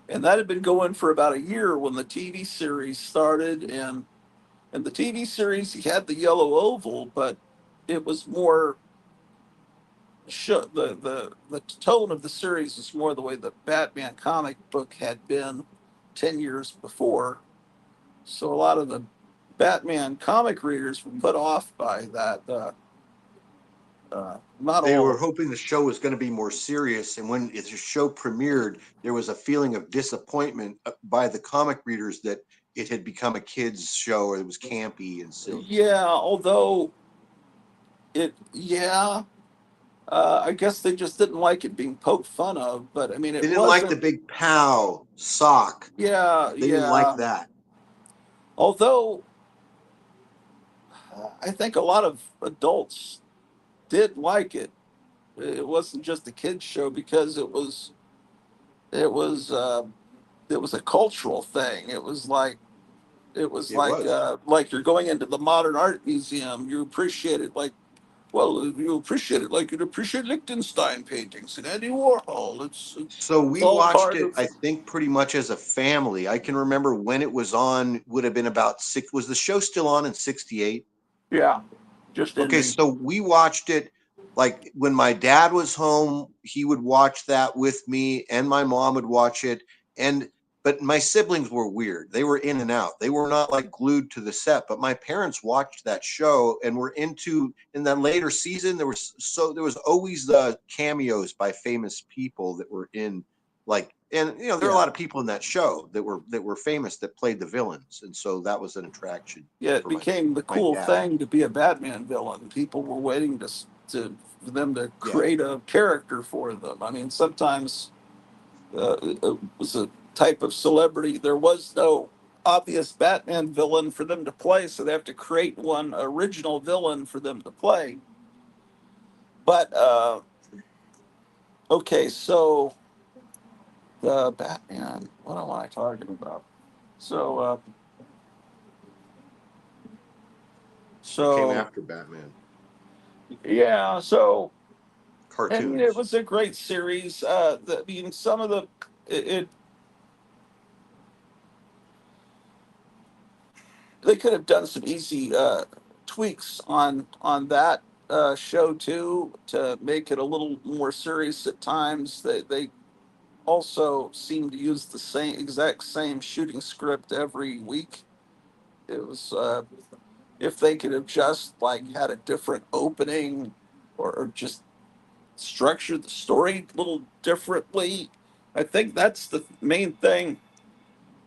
[SPEAKER 1] And that had been going for about a year when the TV series started. And in the TV series, he had the yellow oval, but it was more the tone of the series is more the way the Batman comic book had been 10 years before. So a lot of the Batman comic readers were put off by that. Not
[SPEAKER 2] They
[SPEAKER 1] all
[SPEAKER 2] were
[SPEAKER 1] of them.
[SPEAKER 2] hoping the show was going to be more serious, and when the show premiered, there was a feeling of disappointment by the comic readers that it had become a kids show, or it was campy and silly.
[SPEAKER 1] Yeah, although yeah, I guess they just didn't like it being poked fun of. But I mean,
[SPEAKER 2] They
[SPEAKER 1] it
[SPEAKER 2] didn't like the
[SPEAKER 1] wasn't.
[SPEAKER 2] big pow sock.
[SPEAKER 1] Yeah,
[SPEAKER 2] They didn't like
[SPEAKER 1] yeah.
[SPEAKER 2] that.
[SPEAKER 1] Although I think a lot of adults did like it. It wasn't just a kids show because it was uh, it was a cultural thing.
[SPEAKER 2] It was.
[SPEAKER 1] Like you're going into the modern art museum. You appreciate it like, well, you appreciate it like you'd appreciate Liechtenstein paintings and Andy Warhol.
[SPEAKER 2] So
[SPEAKER 1] It's
[SPEAKER 2] we
[SPEAKER 1] all
[SPEAKER 2] watched
[SPEAKER 1] part
[SPEAKER 2] it,
[SPEAKER 1] of.
[SPEAKER 2] I think, pretty much as a family. I can remember when it was on, would have been about six. Was the show still on in 68?
[SPEAKER 1] Yeah, just
[SPEAKER 2] Okay,
[SPEAKER 1] ending.
[SPEAKER 2] so we watched it like when my dad was home, he would watch that with me, and my mom would watch it. And but my siblings were weird. They were in and out. They were not like glued to the set, but my parents watched that show and were into in that later season. There was always the cameos by famous people that were in like And there are a
[SPEAKER 1] Yeah.
[SPEAKER 2] lot of people in that show that were famous that played the villains, and so that was an attraction
[SPEAKER 1] Yeah, it
[SPEAKER 2] for my
[SPEAKER 1] became the
[SPEAKER 2] my
[SPEAKER 1] cool
[SPEAKER 2] dad.
[SPEAKER 1] thing to be a Batman villain. People were waiting to for them to
[SPEAKER 2] Yeah,
[SPEAKER 1] create a character for them. I mean, sometimes it was a type of celebrity. There was no obvious Batman villain for them to play, so they have to create one original villain for them to play. But okay, so the Batman. What am I talking about? So
[SPEAKER 2] what came
[SPEAKER 1] so
[SPEAKER 2] after Batman?
[SPEAKER 1] yeah, so I mean, it
[SPEAKER 2] Cartoons.
[SPEAKER 1] was a great series. I mean, some of the it they could have done some easy tweaks on that show too to make it a little more serious at times. They also seem to use the same exact same shooting script every week. It was if they could have just like had a different opening or just structured the story a little differently. I think that's the main thing.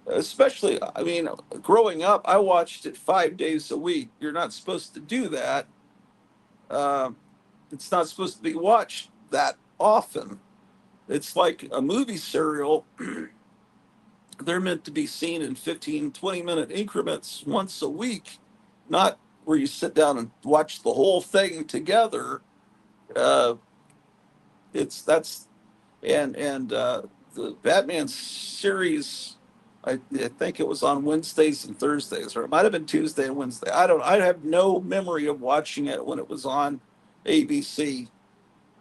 [SPEAKER 1] Especially, I mean, growing up, I watched it 5 days a week. You're not supposed to do that. Um, it's not supposed to be watched that often. It's like a movie serial. They're meant to be seen in 15, 20-minute increments once a week, not where you sit down and watch the whole thing together. Uh, it's that's and the Batman series. I think it was on Wednesdays and Thursdays, or it might have been Tuesday and Wednesday. I don't. I have no memory of watching it when it was on ABC.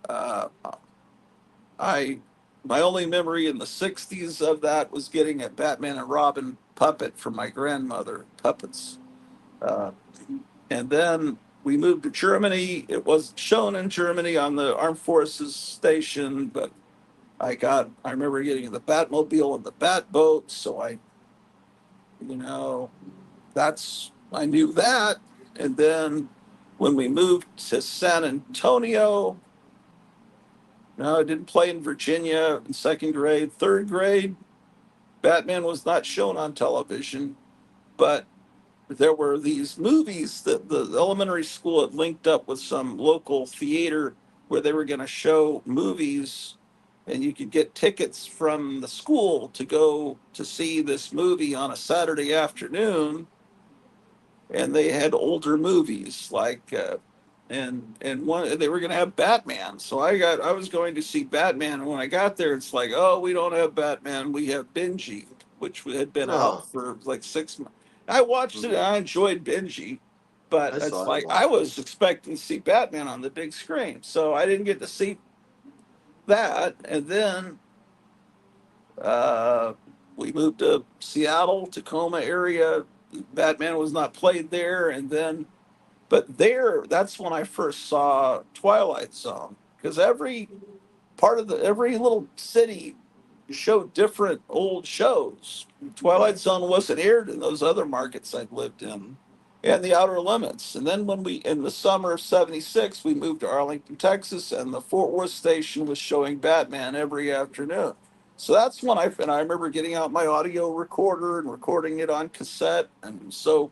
[SPEAKER 1] Uh, I my only memory in the '60s of that was getting a Batman and Robin puppet from my grandmother. Puppets, uh, and then we moved to Germany. It was shown in Germany on the Armed Forces station, but I remember getting the Batmobile and the Batboat. So you know, I knew that. And then when we moved to San Antonio, no, I didn't play in Virginia in second grade. Third grade, Batman was not shown on television, but there were these movies that the elementary school had linked up with some local theater where they were going to show movies and you could get tickets from the school to go to see this movie on a Saturday afternoon, and they had older movies like and one they were going to have Batman. So I was going to see Batman, and when I got there it's like, "Oh, we don't have Batman, we have Benji," which had been out
[SPEAKER 2] Oh,
[SPEAKER 1] for like 6 months. I watched it and
[SPEAKER 2] mhm.
[SPEAKER 1] I enjoyed Benji, but
[SPEAKER 2] I
[SPEAKER 1] it's
[SPEAKER 2] saw it
[SPEAKER 1] like I
[SPEAKER 2] once.
[SPEAKER 1] was expecting to see Batman on the big screen, so I didn't get to see that. And then uh, we moved to Seattle, Tacoma area. Batman was not played there, and then but there, that's when I first saw Twilight Zone because every little city showed different old shows. Twilight
[SPEAKER 2] Right.
[SPEAKER 1] Zone wasn't aired in those other markets I'd lived in, and the Outer Limits. And then when we in the summer of '76 we moved to Arlington, Texas, and the Fort Worth station was showing Batman every afternoon. So that's when I remember getting out my audio recorder and recording it on cassette, and so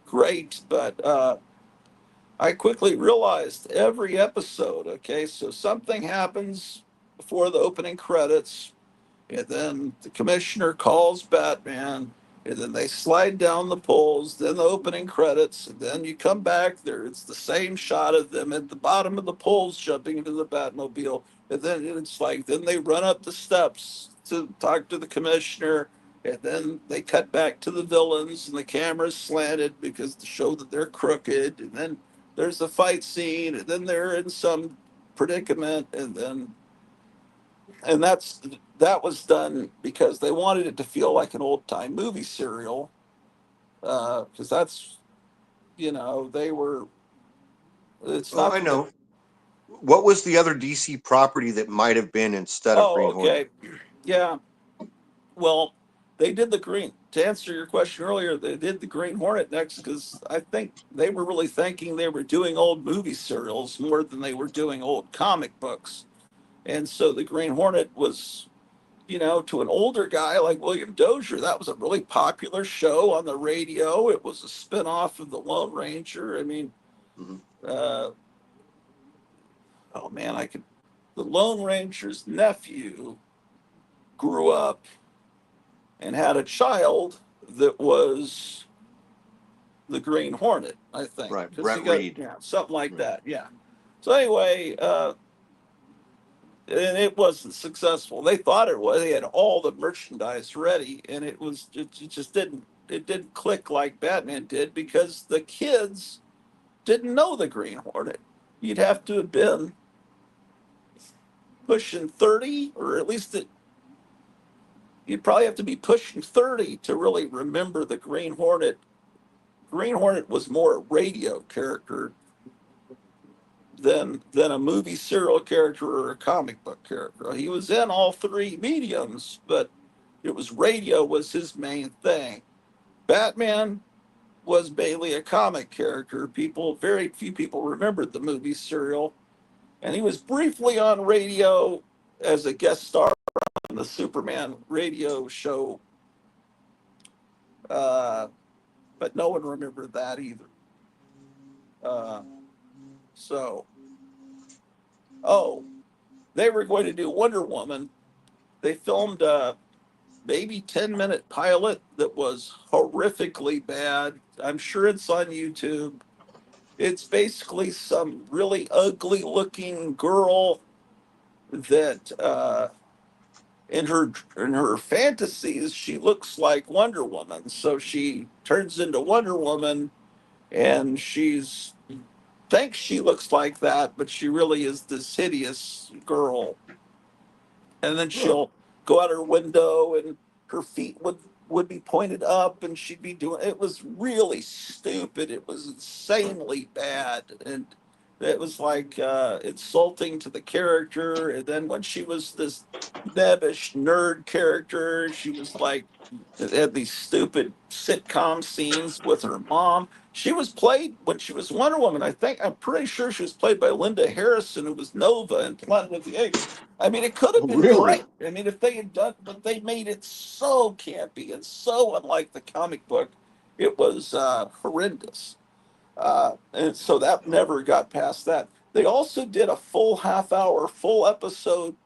[SPEAKER 1] great. But I quickly realized every episode, okay, so something happens before the opening credits, and then the commissioner calls Batman, and then they slide down the poles, then the opening credits, and then you come back there. It's the same shot of them at the bottom of the poles jumping into the Batmobile. And then it's like, then they run up the steps to talk to the commissioner, and then they cut back to the villains, and the camera's slanted because to show that they're crooked. And then there's a fight scene, and then they're in some predicament, and that was done because they wanted it to feel like an old time movie serial. Because that's they were. It's
[SPEAKER 2] Oh,
[SPEAKER 1] not
[SPEAKER 2] I
[SPEAKER 1] that.
[SPEAKER 2] know. What was the other DC property that might have been instead of
[SPEAKER 1] Oh,
[SPEAKER 2] Green Hornet?
[SPEAKER 1] okay, yeah. Well, they did the green. To answer your question earlier, they did the Green Hornet next because I think they were really thinking they were doing old movie serials more than they were doing old comic books, and so the Green Hornet was to an older guy like William Dozier, that was a really popular show on the radio. It was a spinoff of the Lone Ranger. I mean,
[SPEAKER 2] Hmm.
[SPEAKER 1] uh, oh man, I could. The Lone Ranger's nephew grew up and had a child that was the Green Hornet, I think,
[SPEAKER 2] Right,
[SPEAKER 1] because he
[SPEAKER 2] Brett
[SPEAKER 1] got,
[SPEAKER 2] Reed.
[SPEAKER 1] yeah, something like
[SPEAKER 2] Right.
[SPEAKER 1] that. Yeah. So anyway, and it wasn't successful. They thought it was. They had all the merchandise ready, and it just didn't click like Batman did because the kids didn't know the Green Hornet. You'd have to have been pushing 30, or at least you'd probably have to be pushing 30 to really remember the Green Hornet. Green Hornet was more a radio character than a movie serial character or a comic book character. He was in all three mediums, but it was radio was his main thing. Batman was mainly a comic character. Very few people remembered the movie serial, and he was briefly on radio as a guest star on the Superman radio show, uh, but no one remembered that either. Uh, so, oh, they were going to do Wonder Woman. They filmed a maybe 10-minute pilot that was horrifically bad. I'm sure it's on YouTube. It's basically some really ugly looking girl that in her fantasies she looks like Wonder Woman. So she turns into Wonder Woman and she's thinks she looks like that, but she really is this hideous girl. And then
[SPEAKER 2] Huh.
[SPEAKER 1] she'll go out her window and her feet would be pointed up and she'd be doing it was really stupid. It was insanely bad, and it was like insulting to the character. And then when she was this nebbish nerd character, she was like it had these stupid sitcom scenes with her mom. She was played when she was Wonder Woman. I'm pretty sure she was played by Linda Harrison, who was Nova in Planet of the Apes. I mean, it could have
[SPEAKER 2] Oh,
[SPEAKER 1] been great.
[SPEAKER 2] really?
[SPEAKER 1] I mean, if they had done, but they made it so campy and so unlike the comic book, it was horrendous. And so that never got past that. They also did a full half hour, full episode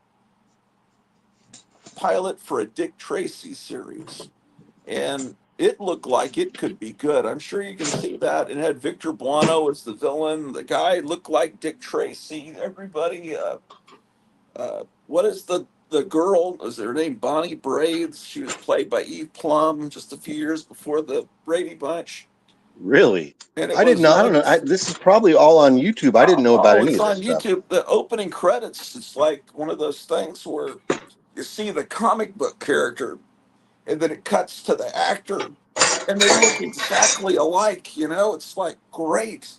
[SPEAKER 1] pilot for a Dick Tracy series, and it looked like it could be good. I'm sure you can see that. It had Victor Buono as the villain. The guy looked like Dick Tracy. Everybody. What is the girl? Is her name Bonnie Braids? She was played by Eve Plum just a few years before the Brady Bunch,
[SPEAKER 2] Really?
[SPEAKER 1] and it
[SPEAKER 2] I didn't
[SPEAKER 1] was
[SPEAKER 2] know. I don't know. This is probably all on YouTube. I didn't know about any
[SPEAKER 1] it's
[SPEAKER 2] of this
[SPEAKER 1] on
[SPEAKER 2] stuff.
[SPEAKER 1] YouTube. The opening credits. It's like one of those things where you see the comic book character, and then it cuts to the actor, and they look exactly alike. It's like great.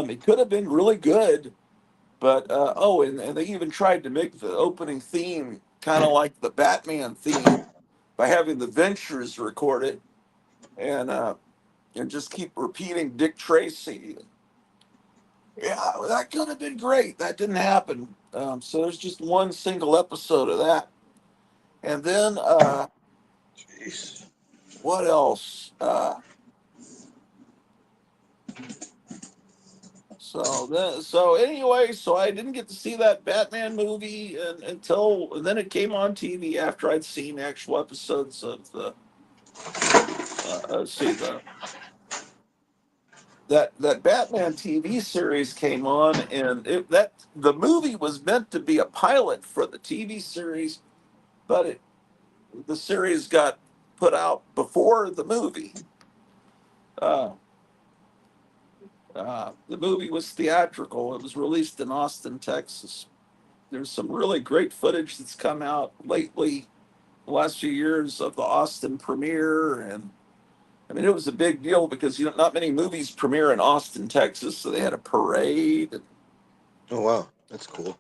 [SPEAKER 1] It could have been really good. But and they even tried to make the opening theme kind of like the Batman theme by having the Ventures record it and just keep repeating Dick Tracy. Yeah, that could have been great. That didn't happen. So there's just one single episode of that. And then
[SPEAKER 2] Jeez.
[SPEAKER 1] what else? So anyway, so I didn't get to see that Batman movie until and then it came on TV after I'd seen actual episodes of the see that Batman TV series came on, and that the movie was meant to be a pilot for the TV series, but the series got put out before the movie. Uh, the movie was theatrical. It was released in Austin, Texas. There's some really great footage that's come out lately, the last few years of the Austin premiere, and I mean it was a big deal because not many movies premiere in Austin, Texas, so they had a parade.
[SPEAKER 2] Oh, wow. That's cool.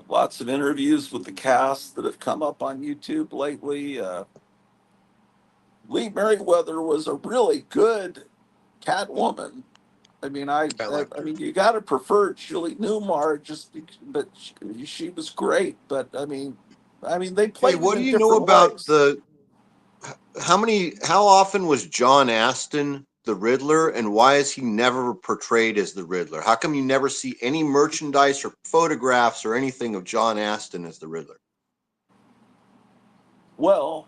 [SPEAKER 1] Lots of interviews with the cast that have come up on YouTube lately. Lee Merriweather was a really good Catwoman. I mean,
[SPEAKER 2] I liked
[SPEAKER 1] I
[SPEAKER 2] her.
[SPEAKER 1] mean, you got to prefer Julie Newmar but she was great. But I mean, I mean, they
[SPEAKER 2] Hey,
[SPEAKER 1] played it
[SPEAKER 2] what do
[SPEAKER 1] in
[SPEAKER 2] you know
[SPEAKER 1] different
[SPEAKER 2] about
[SPEAKER 1] ways.
[SPEAKER 2] how often was John Aston the Riddler, and why is he never portrayed as the Riddler? How come you never see any merchandise or photographs or anything of John Aston as the Riddler?
[SPEAKER 1] Well,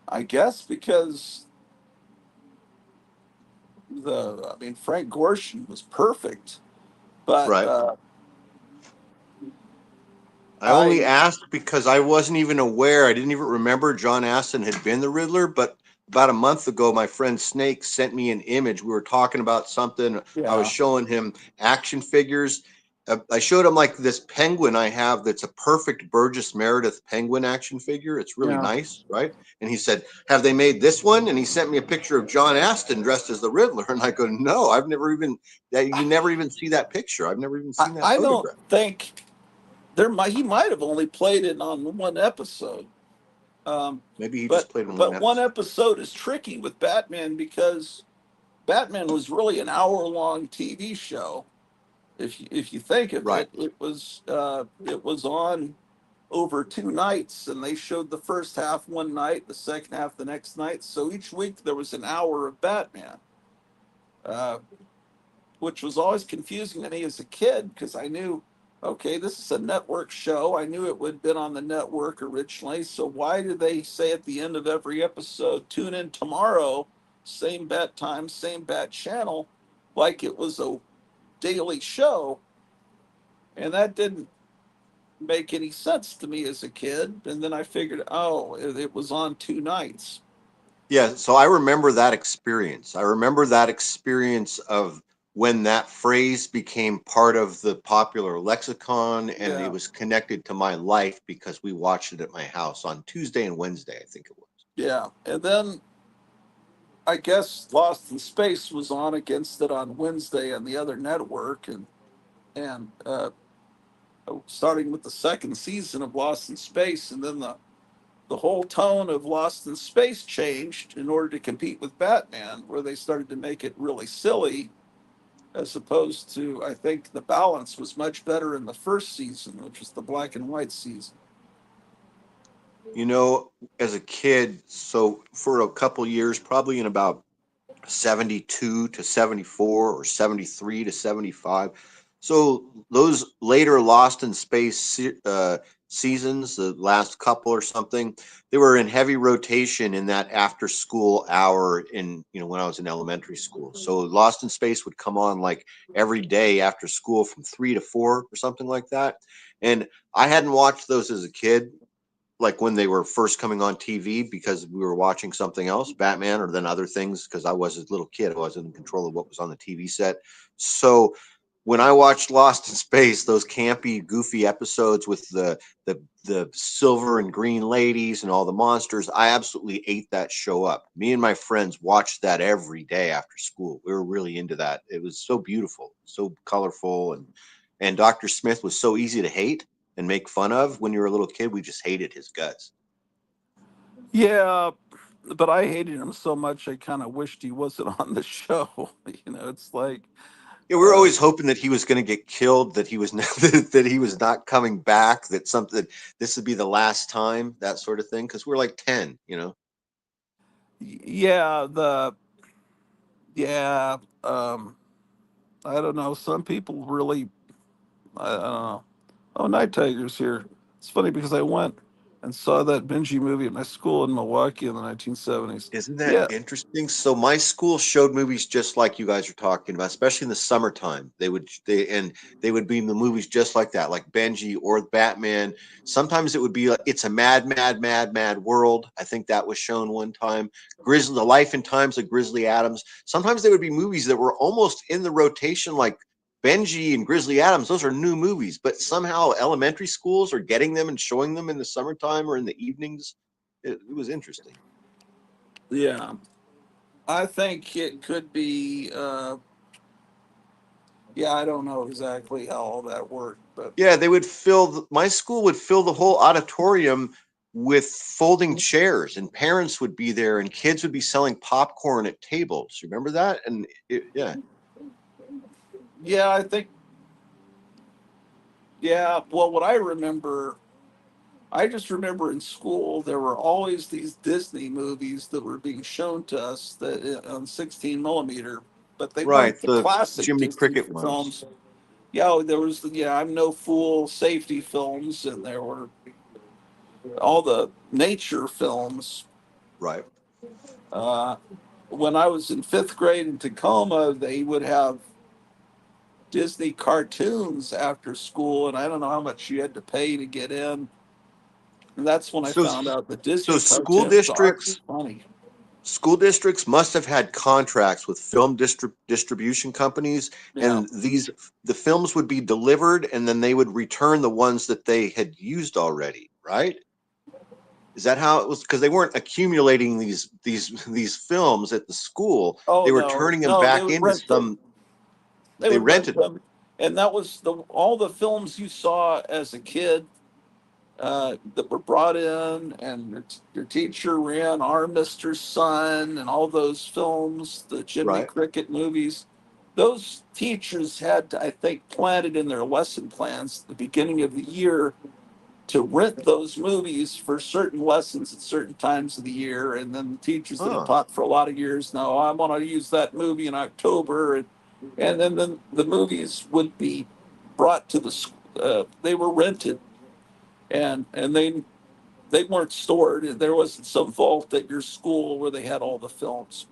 [SPEAKER 1] I guess because I mean, Frank Gorshin was perfect, but
[SPEAKER 2] Right. I only
[SPEAKER 1] I,
[SPEAKER 2] asked because I wasn't even aware. I didn't even remember John Aston had been the Riddler. But about a month ago, my friend Snake sent me an image. We were talking about something. I was
[SPEAKER 1] yeah,
[SPEAKER 2] showing him action figures. I showed him like this penguin I have that's a perfect Burgess Meredith penguin action figure. It's really
[SPEAKER 1] yeah.
[SPEAKER 2] nice, right? And he said, "Have they made this one?" And he sent me a picture of John Aston dressed as the Riddler. And I go, "No, I've never even that. You never even see that picture. I've never even seen that
[SPEAKER 1] I don't
[SPEAKER 2] photograph."
[SPEAKER 1] think he might have only played it on one episode. Um,
[SPEAKER 2] Maybe he
[SPEAKER 1] but
[SPEAKER 2] just played in one
[SPEAKER 1] one
[SPEAKER 2] episode.
[SPEAKER 1] episode is tricky with Batman because Batman was really an hour-long TV show. If you think of
[SPEAKER 2] Right.
[SPEAKER 1] it, it was on over 2 nights, and they showed the first half one night, the second half the next night. So each week there was an hour of Batman, uh, which was always confusing to me as a kid because I knew, okay, this is a network show. I knew it would have been on the network originally. So why did they say at the end of every episode, tune in tomorrow, same bat time, same bat channel, like it was a daily show? And that didn't make any sense to me as a kid. And then I figured, oh, it was on 2 nights.
[SPEAKER 2] Yeah, so I remember that experience. I remember that experience of when that phrase became part of the popular lexicon and it
[SPEAKER 1] Yeah,
[SPEAKER 2] was connected to my life because we watched it at my house on Tuesday and Wednesday, I think it was.
[SPEAKER 1] yeah. And then I guess Lost in Space was on against it on Wednesday on the other network, and starting with the second season of Lost in Space, and then the whole tone of Lost in Space changed in order to compete with Batman, where they started to make it really silly, as opposed to I think the balance was much better in the first season, which was the black and white season.
[SPEAKER 2] You know, as a kid, so for a couple years, probably in about 72 to 74 or 73 to 75. So those later Lost in Space seasons, the last couple or something, they were in heavy rotation in that after school hour in, when I was in elementary school. So Lost in Space would come on like every day after school from 3 to 4 or something like that. And I hadn't watched those as a kid, like when they were first coming on TV because we were watching something else, Batman, or then other things because I was a little kid. I wasn't in control of what was on the TV set. So when I watched Lost in Space, those campy, goofy episodes with the silver and green ladies and all the monsters, I absolutely ate that show up. Me and my friends watched that every day after school. We were really into that. It was so beautiful, so colorful, and Dr. Smith was so easy to hate and make fun of. When you were a little kid, we just hated his guts.
[SPEAKER 1] Yeah, but I hated him so much I kind of wished he wasn't on the show. It's like,
[SPEAKER 2] Yeah, we were
[SPEAKER 1] uh,
[SPEAKER 2] always hoping that he was going to get killed, that he was not, that he was not coming back, that something this would be the last time, that sort of thing. Because we're like 10.
[SPEAKER 1] yeah, yeah, I don't know. Some people really, I don't know. Oh, Night Tiger's here. It's funny because I went and saw that Benji movie at my school in Milwaukee in the 1970s.
[SPEAKER 2] Isn't that
[SPEAKER 1] Yeah,
[SPEAKER 2] interesting? So my school showed movies just like you guys are talking about, especially in the summertime. They would be in the movies just like that, like Benji or Batman. Sometimes it would be like It's a Mad, Mad, Mad, Mad World. I think that was shown one time. The Life and Times of Grizzly Adams. Sometimes there would be movies that were almost in the rotation, like Benji and Grizzly Adams. Those are new movies, but somehow elementary schools are getting them and showing them in the summertime or in the evenings. It was interesting.
[SPEAKER 1] yeah. I think it could be. Yeah, I don't know exactly how all that worked, but
[SPEAKER 2] Yeah, they would my school would fill the whole auditorium with folding chairs, and parents would be there, and kids would be selling popcorn at tables. You remember that? Yeah,
[SPEAKER 1] yeah, I think Yeah, well, what I remember, I just remember in school there were always these Disney movies that were being shown to us that on 16 millimeter, but they
[SPEAKER 2] Right,
[SPEAKER 1] weren't the
[SPEAKER 2] the
[SPEAKER 1] classic
[SPEAKER 2] Jiminy
[SPEAKER 1] Disney
[SPEAKER 2] Cricket ones.
[SPEAKER 1] films. Yeah, there was yeah, I'm No Fool safety films, and there were all the nature films.
[SPEAKER 2] Right.
[SPEAKER 1] Uh, when I was in fifth grade in Tacoma, they would have Disney cartoons after school, and I don't know how much you had to pay to get in. And that's when I
[SPEAKER 2] So,
[SPEAKER 1] found out the
[SPEAKER 2] so
[SPEAKER 1] Disney cartoons are funny.
[SPEAKER 2] school districts must have had contracts with film distribution companies,
[SPEAKER 1] Yeah.
[SPEAKER 2] and the films would be delivered, and then they would return the ones that they had used already, right? Is that how it was? Because they weren't accumulating these films at the school.
[SPEAKER 1] Oh
[SPEAKER 2] They were
[SPEAKER 1] no,
[SPEAKER 2] turning them
[SPEAKER 1] no, they
[SPEAKER 2] back
[SPEAKER 1] would
[SPEAKER 2] into
[SPEAKER 1] rent them.
[SPEAKER 2] some.
[SPEAKER 1] They
[SPEAKER 2] They
[SPEAKER 1] would rent
[SPEAKER 2] rented them.
[SPEAKER 1] them, and that was the all the films you saw as a kid that were brought in, and your teacher ran Our Mister Sun and all those films, the Jiminy
[SPEAKER 2] Right.
[SPEAKER 1] Cricket movies. Those teachers had, to, I think, planted in their lesson plans at the beginning of the year to rent those movies for certain lessons at certain times of the year. And then the teachers that have
[SPEAKER 2] Huh.
[SPEAKER 1] taught for a lot of years know, I want to use that movie in October. And then the movies would be brought to the, they were rented and they weren't stored. There wasn't some vault at your school where they had all the films.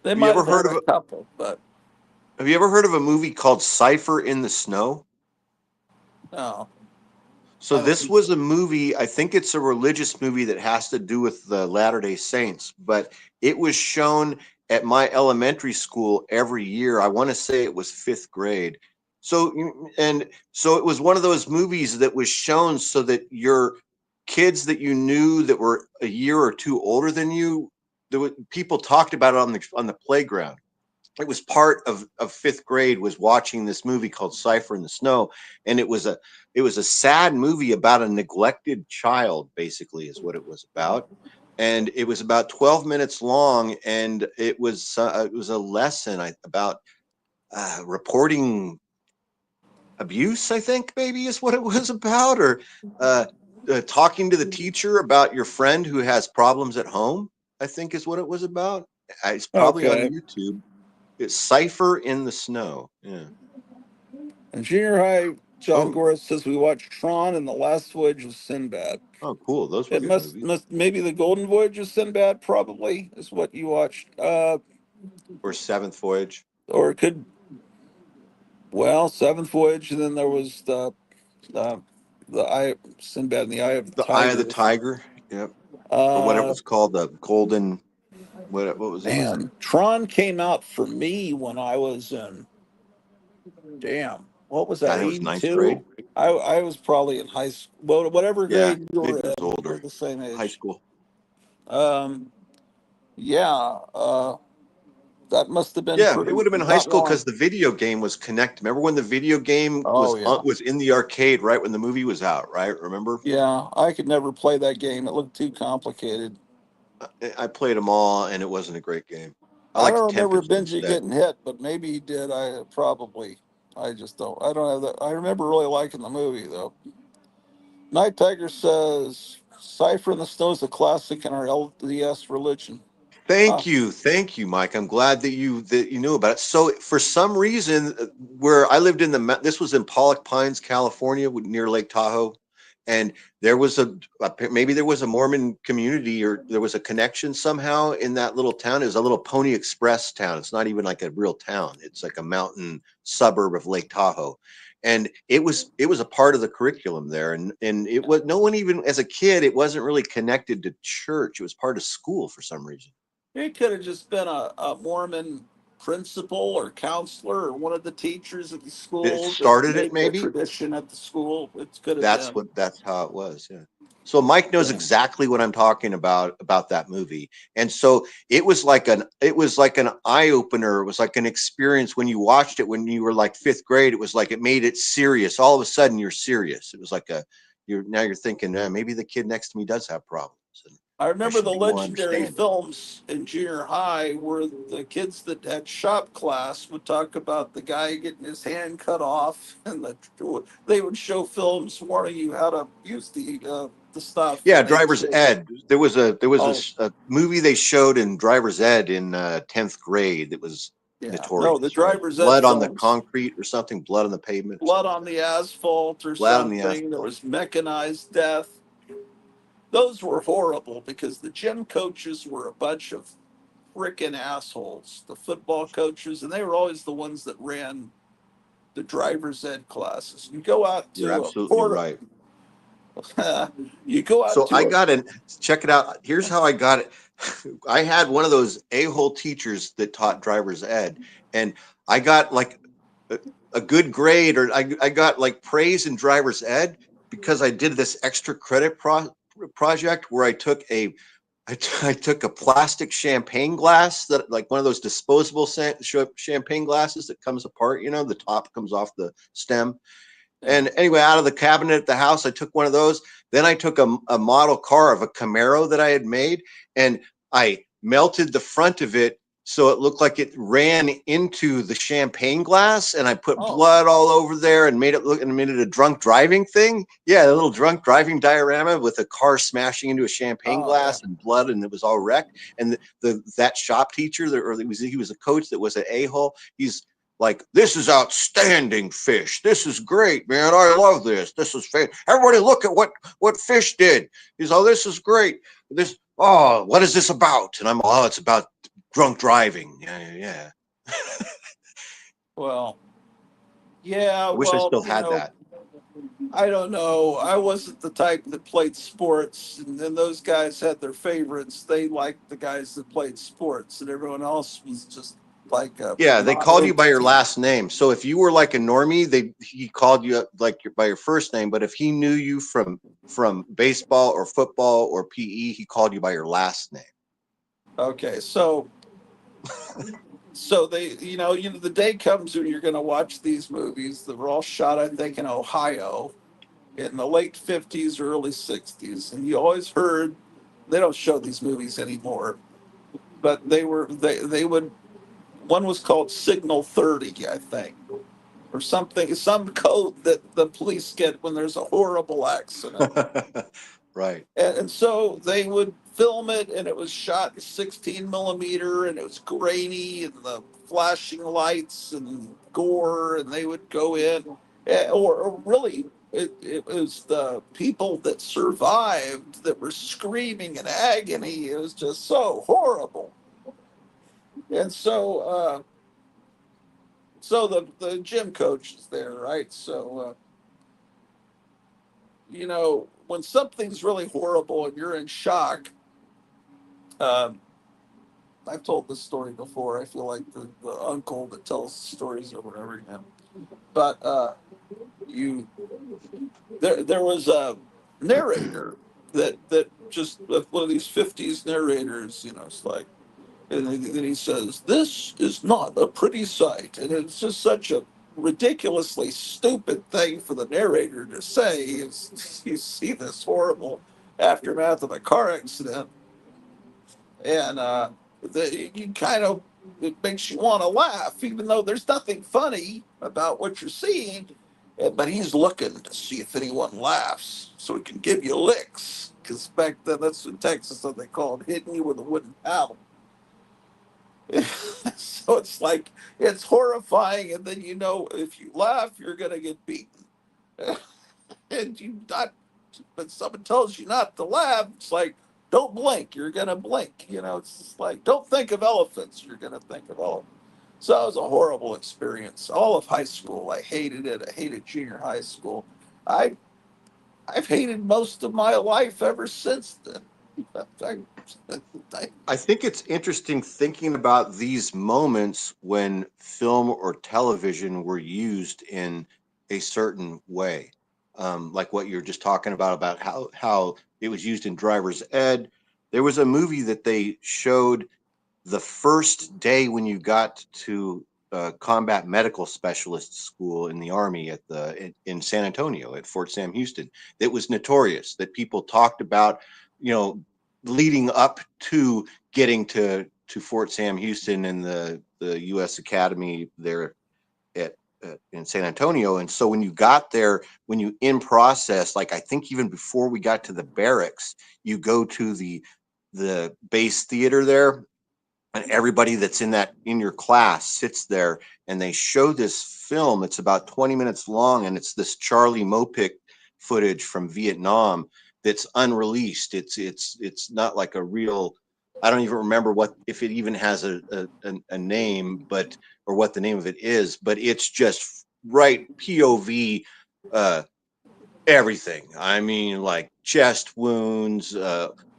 [SPEAKER 1] They
[SPEAKER 2] Have you
[SPEAKER 1] might
[SPEAKER 2] ever
[SPEAKER 1] have had
[SPEAKER 2] heard of
[SPEAKER 1] a couple, but
[SPEAKER 2] Have you ever heard of a movie called Cipher in the Snow?
[SPEAKER 1] no,
[SPEAKER 2] So
[SPEAKER 1] I don't
[SPEAKER 2] this
[SPEAKER 1] think so.
[SPEAKER 2] was a movie, I think it's a religious movie that has to do with the Latter-day Saints, but it was shown at my elementary school every year. I want to say it was fifth grade. So it was one of those movies that was shown so that your kids that you knew that were a year or two older than you, people talked about it on the playground. It was part of fifth grade was watching this movie called Cipher in the Snow, and it was a sad movie about a neglected child, basically, is what it was about. And it was about 12 minutes long, and it was a lesson about reporting abuse, I think maybe is what it was about, or uh, talking to the teacher about your friend who has problems at home, I think is what it was about. It's probably on
[SPEAKER 1] Okay.
[SPEAKER 2] YouTube. It's Cipher in the Snow. Yeah.
[SPEAKER 1] In junior high, John
[SPEAKER 2] Oh,
[SPEAKER 1] Goris says we watched Tron and the Last Voyage of Sinbad.
[SPEAKER 2] oh, cool. Those were
[SPEAKER 1] It
[SPEAKER 2] good
[SPEAKER 1] must
[SPEAKER 2] movies.
[SPEAKER 1] must maybe the Golden Voyage of Sinbad probably is what you watched.
[SPEAKER 2] Or Seventh Voyage,
[SPEAKER 1] Or it could well Seventh Voyage, and then there was uh, the Eye Sinbad and the Eye of the
[SPEAKER 2] The Eye of the
[SPEAKER 1] Tiger.
[SPEAKER 2] Tiger. Yep. Or whatever it
[SPEAKER 1] Uh,
[SPEAKER 2] was called, the Golden. What was it?
[SPEAKER 1] man, Tron came out for me when I was in damn. What was that?
[SPEAKER 2] God, it was ninth grade.
[SPEAKER 1] 82. I was probably in high school. Well, whatever
[SPEAKER 2] Yeah,
[SPEAKER 1] grade you were
[SPEAKER 2] maybe it
[SPEAKER 1] in,
[SPEAKER 2] was
[SPEAKER 1] we're
[SPEAKER 2] older.
[SPEAKER 1] the same
[SPEAKER 2] High
[SPEAKER 1] age.
[SPEAKER 2] school.
[SPEAKER 1] Um, yeah, that must have been
[SPEAKER 2] Yeah, it
[SPEAKER 1] pretty
[SPEAKER 2] would have been high
[SPEAKER 1] not
[SPEAKER 2] school
[SPEAKER 1] long.
[SPEAKER 2] because the video game was Connect. Remember when the video game
[SPEAKER 1] Oh yeah,
[SPEAKER 2] was in the arcade right when the movie was out, right? Remember?
[SPEAKER 1] yeah. I could never play that game. It looked too complicated.
[SPEAKER 2] I played them all, and it wasn't a great game. I
[SPEAKER 1] I
[SPEAKER 2] liked
[SPEAKER 1] don't remember
[SPEAKER 2] Tempest
[SPEAKER 1] Benji
[SPEAKER 2] instead.
[SPEAKER 1] getting hit, but maybe he did. I probably. I just don't. I don't have that. I remember really liking the movie though. Night Tiger says, "Cipher in the Snow is a classic in our LDS religion." Huh.
[SPEAKER 2] Thank you, Mike. I'm glad that you knew about it. So, for some reason, where I lived this was in Pollock Pines, California, near Lake Tahoe, and there was maybe there was a Mormon community, or there was a connection somehow in that little town. It was a little Pony Express town. It's not even like a real town. It's like a mountain suburb of Lake Tahoe, and it was a part of the curriculum there, and it was no one, even as a kid, it wasn't really connected to church. It was part of school for some reason.
[SPEAKER 1] It could have just been a Mormon principal or counselor or one of the teachers at the
[SPEAKER 2] It
[SPEAKER 1] school that
[SPEAKER 2] started it,
[SPEAKER 1] made it a
[SPEAKER 2] maybe.
[SPEAKER 1] tradition at the school. It could have been.
[SPEAKER 2] That's how it was. Yeah. So Mike knows
[SPEAKER 1] Yeah.
[SPEAKER 2] exactly what I'm talking about that movie. And so it was like an eye opener. It was like an experience when you watched it when you were like fifth grade. It was like it made it serious. All of a sudden you're serious. It was like you're thinking, maybe the kid next to me does have problems.
[SPEAKER 1] I
[SPEAKER 2] I
[SPEAKER 1] remember
[SPEAKER 2] should
[SPEAKER 1] the
[SPEAKER 2] be more
[SPEAKER 1] legendary
[SPEAKER 2] understanding.
[SPEAKER 1] films in junior high where the kids that had shop class would talk about the guy getting his hand cut off, and they would show films warning you how to use the stuff,
[SPEAKER 2] Yeah,
[SPEAKER 1] and they'd
[SPEAKER 2] driver's
[SPEAKER 1] say,
[SPEAKER 2] ed.
[SPEAKER 1] "Oh,
[SPEAKER 2] A movie they showed in driver's ed in 10th grade that was
[SPEAKER 1] yeah, no, the
[SPEAKER 2] notorious, right?
[SPEAKER 1] driver's ed
[SPEAKER 2] Blood on the
[SPEAKER 1] films,
[SPEAKER 2] concrete or something, blood on the pavement or
[SPEAKER 1] blood
[SPEAKER 2] something like
[SPEAKER 1] on
[SPEAKER 2] that.
[SPEAKER 1] the asphalt or
[SPEAKER 2] Blood on the
[SPEAKER 1] something. There
[SPEAKER 2] asphalt.
[SPEAKER 1] was mechanized death. Those were horrible because the gym coaches were a bunch of freaking assholes. The football coaches, and they were always the ones that ran the driver's ed classes. You go out
[SPEAKER 2] You're
[SPEAKER 1] to a
[SPEAKER 2] absolutely
[SPEAKER 1] port,
[SPEAKER 2] right.
[SPEAKER 1] you go out
[SPEAKER 2] So
[SPEAKER 1] to
[SPEAKER 2] I
[SPEAKER 1] a,
[SPEAKER 2] got an check it out. Here's how I got it. I had one of those a-hole teachers that taught driver's ed, and I got like a, a good grade, or I got like praise in driver's ed because I did this extra credit project where I took a plastic champagne glass, that like one of those disposable champagne glasses that comes apart, the top comes off the stem.
[SPEAKER 1] yeah.
[SPEAKER 2] And anyway, out of the cabinet at the house, I took one of those. Then I took a model car of a Camaro that I had made, and I melted the front of it so it looked like it ran into the champagne glass. And I put
[SPEAKER 1] Oh,
[SPEAKER 2] blood all over there and made it a drunk driving thing. Yeah, a little drunk driving diorama with a car smashing into a champagne
[SPEAKER 1] oh yeah.
[SPEAKER 2] glass and blood, and it was all wrecked. And that shop teacher, or he was a coach that was an a-hole. He's like, this is outstanding fish. This is great, man. I love this. This is fish. Everybody look at what fish did. He's, oh, this is great. This, oh, what is this about? And I'm, oh, it's about drunk driving. Yeah, yeah.
[SPEAKER 1] Well, yeah.
[SPEAKER 2] I wish I
[SPEAKER 1] Well,
[SPEAKER 2] still had that.
[SPEAKER 1] I don't know. I wasn't the type that played sports, and then those guys had their favorites. They liked the guys that played sports, and everyone else was just like a
[SPEAKER 2] Yeah, they called you by your
[SPEAKER 1] non-entity.
[SPEAKER 2] last name. So if you were like a normie, he called you like by your first name. But if he knew you from baseball or football or PE, he called you by your last name.
[SPEAKER 1] Okay, so they, the day comes when you're going to watch these movies that were all shot, I think, in Ohio in the late 50s, early 60s, and you always heard they don't show these movies anymore, but they would. One was called Signal 30, I think, or something, some code that the police get when there's a horrible accident.
[SPEAKER 2] Right.
[SPEAKER 1] And so they would film it, and it was shot in 16 millimeter, and it was grainy, and the flashing lights and gore, and they would go in, or really, it was the people that survived that were screaming in agony. It was just so horrible. And so the gym coach is there, right? So when something's really horrible and you're in shock, um, I've told this story before. I feel like the uncle that tells stories over and over again. But you there was a narrator that just one of these 50s narrators, it's like, and then he says, "This is not a pretty sight," and it's just such a ridiculously stupid thing for the narrator to say. Is you see this horrible aftermath of a car accident, and you kind of, it makes you want to laugh, even though there's nothing funny about what you're seeing. But he's looking to see if anyone laughs, so he can give you licks. Because back then, that's in Texas what they called hitting you with a wooden paddle. So it's like it's horrifying, and then if you laugh, you're gonna get beaten, and you not. But someone tells you not to laugh. It's like, don't blink. You're gonna blink. It's just like, don't think of elephants. You're gonna think of elephants. So it was a horrible experience. All of high school, I hated it. I hated junior high school. I I've hated most of my life ever since then. I, I,
[SPEAKER 2] I think it's interesting thinking about these moments when film or television were used in a certain way, like what you're just talking about how it was used in driver's ed. There was a movie that they showed the first day when you got to combat medical specialist school in the army in San Antonio at Fort Sam Houston. That was notorious, that people talked about, you know, leading up to getting to Fort Sam Houston and the U.S. Academy there at in San Antonio. And so when you got there, when you in process, like I think even before we got to the barracks, you go to the base theater there, and everybody that's in your class sits there, and they show this film. It's about 20 minutes long, and it's this Charlie Mopic footage from Vietnam that's unreleased. It's not like a real. I don't even remember what if it even has a name, but or what the name of it is. But it's just right POV. Uh, Everything. I mean, like chest wounds,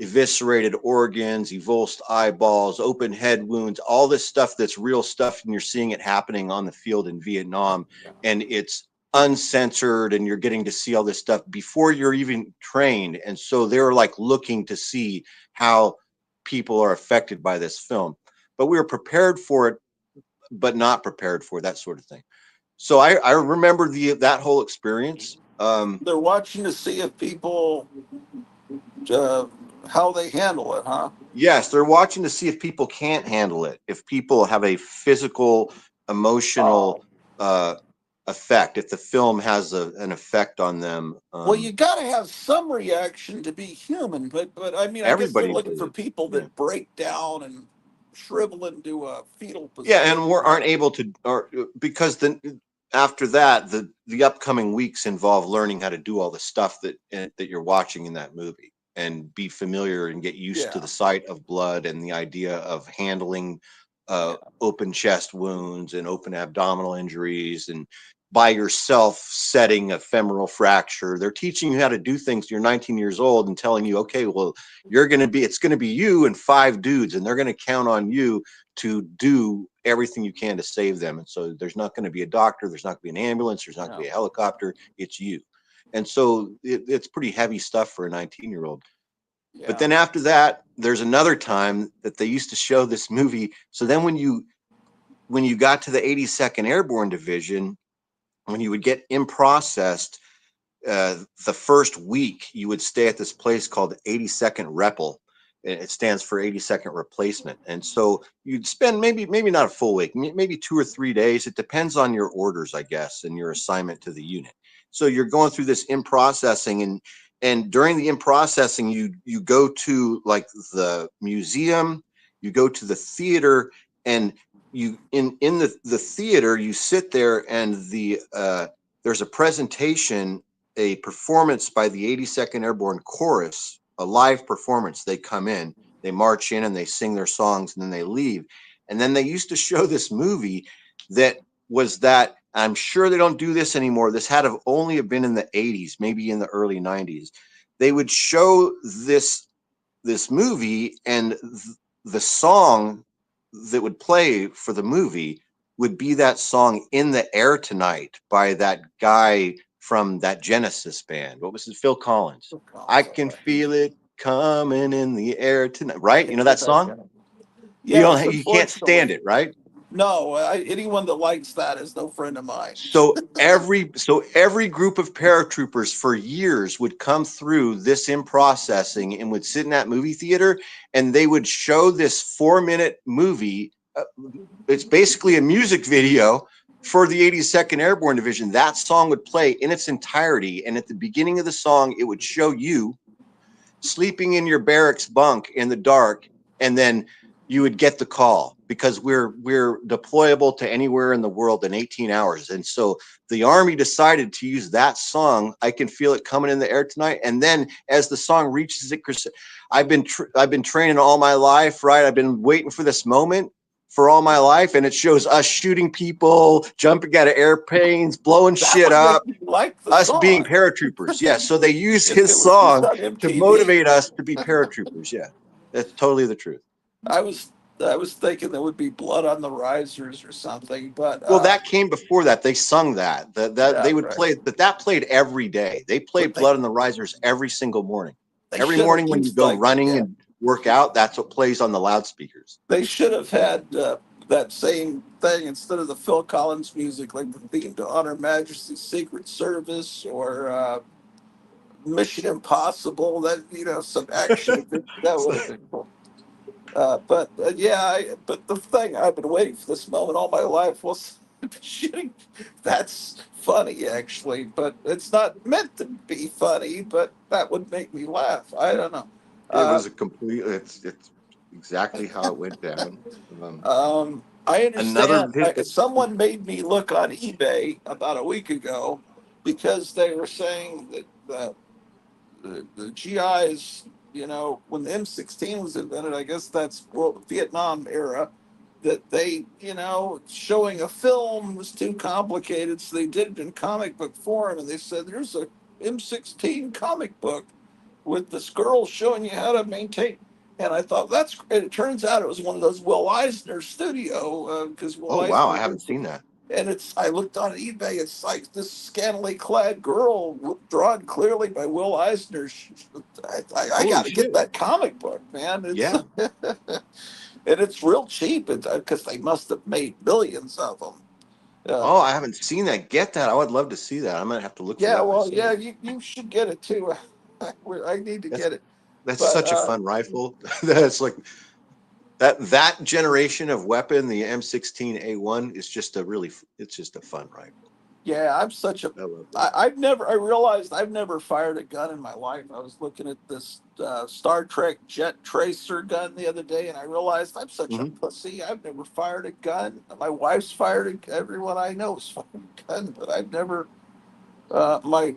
[SPEAKER 2] eviscerated organs, evulsed eyeballs, open head wounds, all this stuff that's real stuff, and you're seeing it happening on the field in Vietnam, and it's uncensored, and you're getting to see all this stuff before you're even trained. And so they're like looking to see how people are affected by this film. But we were prepared for it, but not prepared for that sort of thing. So I remember that whole experience.
[SPEAKER 1] They're watching to see if people uh, how they handle it, huh?
[SPEAKER 2] Yes, they're watching to see if people can't handle it, if people have a physical, emotional
[SPEAKER 1] Oh,
[SPEAKER 2] uh, effect, if the film has an effect on them.
[SPEAKER 1] well, you got to have some reaction to be human, but I mean, I guess they're
[SPEAKER 2] Everybody
[SPEAKER 1] looking for
[SPEAKER 2] did.
[SPEAKER 1] people
[SPEAKER 2] Yeah.
[SPEAKER 1] that break down and shrivel into a fetal
[SPEAKER 2] Yeah,
[SPEAKER 1] position.
[SPEAKER 2] and we aren't able to, or because then after that, the upcoming weeks involve learning how to do all the stuff that you're watching in that movie, and be familiar and get used to
[SPEAKER 1] Yeah,
[SPEAKER 2] the sight of blood and the idea of handling
[SPEAKER 1] yeah,
[SPEAKER 2] open chest wounds and open abdominal injuries, and by yourself setting a femoral fracture. They're teaching you how to do things. You're 19 years old and telling you, okay, well, it's going to be you and five dudes, and they're going to count on you to do everything you can to save them. And so there's not going to be a doctor, there's not going to be an ambulance, there's not going to
[SPEAKER 1] yeah,
[SPEAKER 2] be a helicopter. It's you. And so it's pretty heavy stuff for a 19-year-old. But
[SPEAKER 1] yeah.
[SPEAKER 2] then after that, there's another time that they used to show this movie. So then when you got to the 82nd Airborne Division, when you would get in processed, the first week you would stay at this place called 82nd Reppel. It stands for 82nd replacement. And so you'd spend maybe not a full week, maybe 2 or 3 days. It depends on your orders, I guess, and your assignment to the unit. So you're going through this in processing, and during the in processing, you go to like the museum, you go to the theater, and you in the theater you sit there, and there's a presentation, a performance by the 82nd Airborne Chorus, a live performance. They come in, they march in, and they sing their songs, and then they leave. And then they used to show this movie that was that. I'm sure they don't do this anymore. This had have only been in the 80s, maybe in the early 90s. They would show this movie, and the song that would play for the movie would be that song "In the Air Tonight" by that guy from that Genesis band. What was it? Phil Collins. I can feel it coming in the air tonight. Right? You know that song?
[SPEAKER 1] Yes,
[SPEAKER 2] You can't stand
[SPEAKER 1] unfortunately.
[SPEAKER 2] it, right?
[SPEAKER 1] No, anyone that likes that is no friend of mine.
[SPEAKER 2] So every group of paratroopers for years would come through this in processing and would sit in that movie theater, and they would show this 4-minute movie. It's basically a music video for the 82nd Airborne Division. That song would play in its entirety, and at the beginning of the song, it would show you sleeping in your barracks bunk in the dark, and then you would get the call, because we're deployable to anywhere in the world in 18 hours. And so the Army decided to use that song, "I Can Feel It Coming in the Air Tonight." And then as the song reaches it, I've been training all my life, right? I've been waiting for this moment for all my life, and it shows us shooting people, jumping out of airplanes, blowing
[SPEAKER 1] That
[SPEAKER 2] shit
[SPEAKER 1] would make
[SPEAKER 2] up,
[SPEAKER 1] me like the
[SPEAKER 2] us being
[SPEAKER 1] song
[SPEAKER 2] paratroopers. Yeah. So they use
[SPEAKER 1] if it
[SPEAKER 2] his
[SPEAKER 1] was just
[SPEAKER 2] song
[SPEAKER 1] on
[SPEAKER 2] to
[SPEAKER 1] MTV.
[SPEAKER 2] motivate us to be paratroopers. Yeah. That's totally the truth.
[SPEAKER 1] I was I was thinking there would be blood on the risers or something, but
[SPEAKER 2] Well, that came before that. They sung that
[SPEAKER 1] yeah,
[SPEAKER 2] they would
[SPEAKER 1] right.
[SPEAKER 2] play, but that played every day. They
[SPEAKER 1] But
[SPEAKER 2] played Blood on the Risers every single morning.
[SPEAKER 1] they
[SPEAKER 2] Every
[SPEAKER 1] should have
[SPEAKER 2] morning when you
[SPEAKER 1] used
[SPEAKER 2] go
[SPEAKER 1] like
[SPEAKER 2] running
[SPEAKER 1] yeah,
[SPEAKER 2] and work out, that's what plays on the loudspeakers.
[SPEAKER 1] they should have had that same thing instead of the Phil Collins music, like the theme to Honor Majesty's Secret Service or Mission Impossible, that, some action that would have been cool. But yeah, but the thing I've been waiting for this moment all my life was shooting. That's funny actually, but it's not meant to be funny. But that would make me laugh. I don't know.
[SPEAKER 2] It
[SPEAKER 1] Uh,
[SPEAKER 2] was a complete. It's exactly how it went down. Um,
[SPEAKER 1] I
[SPEAKER 2] another
[SPEAKER 1] understand.
[SPEAKER 2] hit.
[SPEAKER 1] Someone made me look on eBay about a week ago because they were saying that the GIs, when the M16 was invented, I guess that's Vietnam era, that they, showing a film was too complicated, so they did it in comic book form, and they said, "There's a M16 comic book with this girl showing you how to maintain." And I thought that's great. It turns out it was one of those Will Eisner studio because Will
[SPEAKER 2] Oh wow, I
[SPEAKER 1] Eisner
[SPEAKER 2] haven't
[SPEAKER 1] did
[SPEAKER 2] seen that.
[SPEAKER 1] and I looked on eBay. It's like this scantily clad girl drawn clearly by Will Eisner. I
[SPEAKER 2] Holy
[SPEAKER 1] got to get
[SPEAKER 2] shit!
[SPEAKER 1] that comic book, man. It's
[SPEAKER 2] Yeah.
[SPEAKER 1] and it's real cheap because they must have made millions of them. Uh,
[SPEAKER 2] Oh, I haven't seen that. Get that. I would love to see that. I'm gonna have to look for
[SPEAKER 1] yeah,
[SPEAKER 2] that
[SPEAKER 1] well,
[SPEAKER 2] myself.
[SPEAKER 1] yeah, you should get it too. I need to
[SPEAKER 2] That's
[SPEAKER 1] get it,
[SPEAKER 2] that's
[SPEAKER 1] but
[SPEAKER 2] such a fun rifle. That's like that generation of weapon, the M16A1, is just a really. It's just a fun rifle.
[SPEAKER 1] yeah, I'm such a.
[SPEAKER 2] I love that.
[SPEAKER 1] I realized I've never fired a gun in my life. I was looking at this Star Trek jet tracer gun the other day, and I realized I'm such a
[SPEAKER 2] Hmm.
[SPEAKER 1] pussy. I've never fired a gun. My wife's fired a, everyone I know has fired a gun, but I've never. My,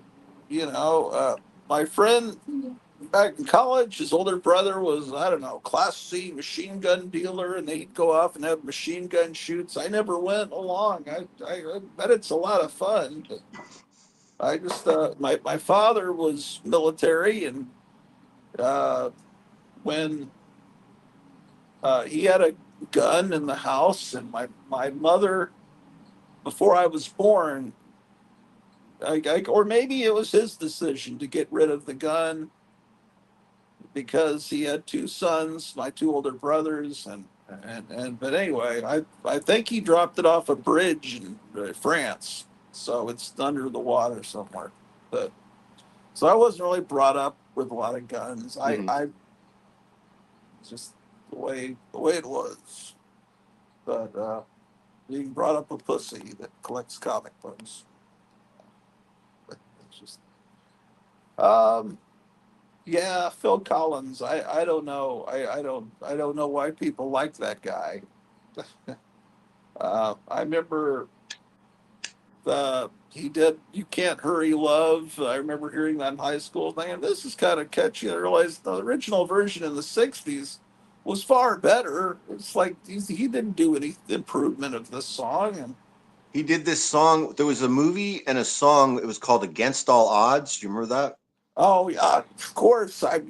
[SPEAKER 1] you know, my friend back in college, his older brother was, I don't know, Class C machine gun dealer, and they'd go off and have machine gun shoots. I never went along. I bet it's a lot of fun, but I just, my father was military, and uh, when he had a gun in the house, and my mother, before I was born, or maybe it was his decision to get rid of the gun because he had two sons, my two older brothers, and but anyway, I think he dropped it off a bridge in France, so it's under the water somewhere. But so I wasn't really brought up with a lot of guns.
[SPEAKER 2] Hmm.
[SPEAKER 1] I just the way it was. But being brought up a pussy that collects comic books. But it's just um yeah, Phil Collins. I don't know. I don't know why people like that guy. I remember he did "You Can't Hurry Love." I remember hearing that in high school, thinking this is kind of catchy. I realized the original version in the '60s was far better. It's like he didn't do any improvement of this song, and
[SPEAKER 2] He did this song. There was a movie and a song. It was called "Against All Odds." Do you remember that?
[SPEAKER 1] oh yeah, of course I.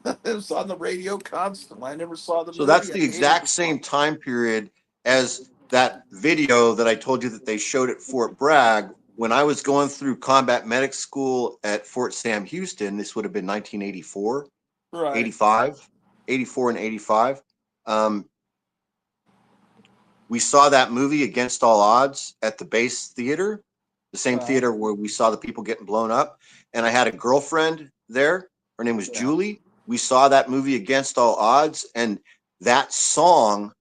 [SPEAKER 1] It was on the radio constantly. I never saw the
[SPEAKER 2] So that's
[SPEAKER 1] movie. I
[SPEAKER 2] the
[SPEAKER 1] hated
[SPEAKER 2] exact
[SPEAKER 1] the song.
[SPEAKER 2] same time period as that video that I told you that they showed at Fort Bragg when I was going through combat medic school at Fort Sam Houston. This would have been 1984,
[SPEAKER 1] Right.
[SPEAKER 2] 85, 84 and 85. Um, we saw that movie Against All Odds at the base theater, the same
[SPEAKER 1] Uh,
[SPEAKER 2] theater where we saw the people getting blown up. And I had a girlfriend there. Her name was
[SPEAKER 1] yeah.
[SPEAKER 2] Julie. We saw that movie Against All Odds, and that song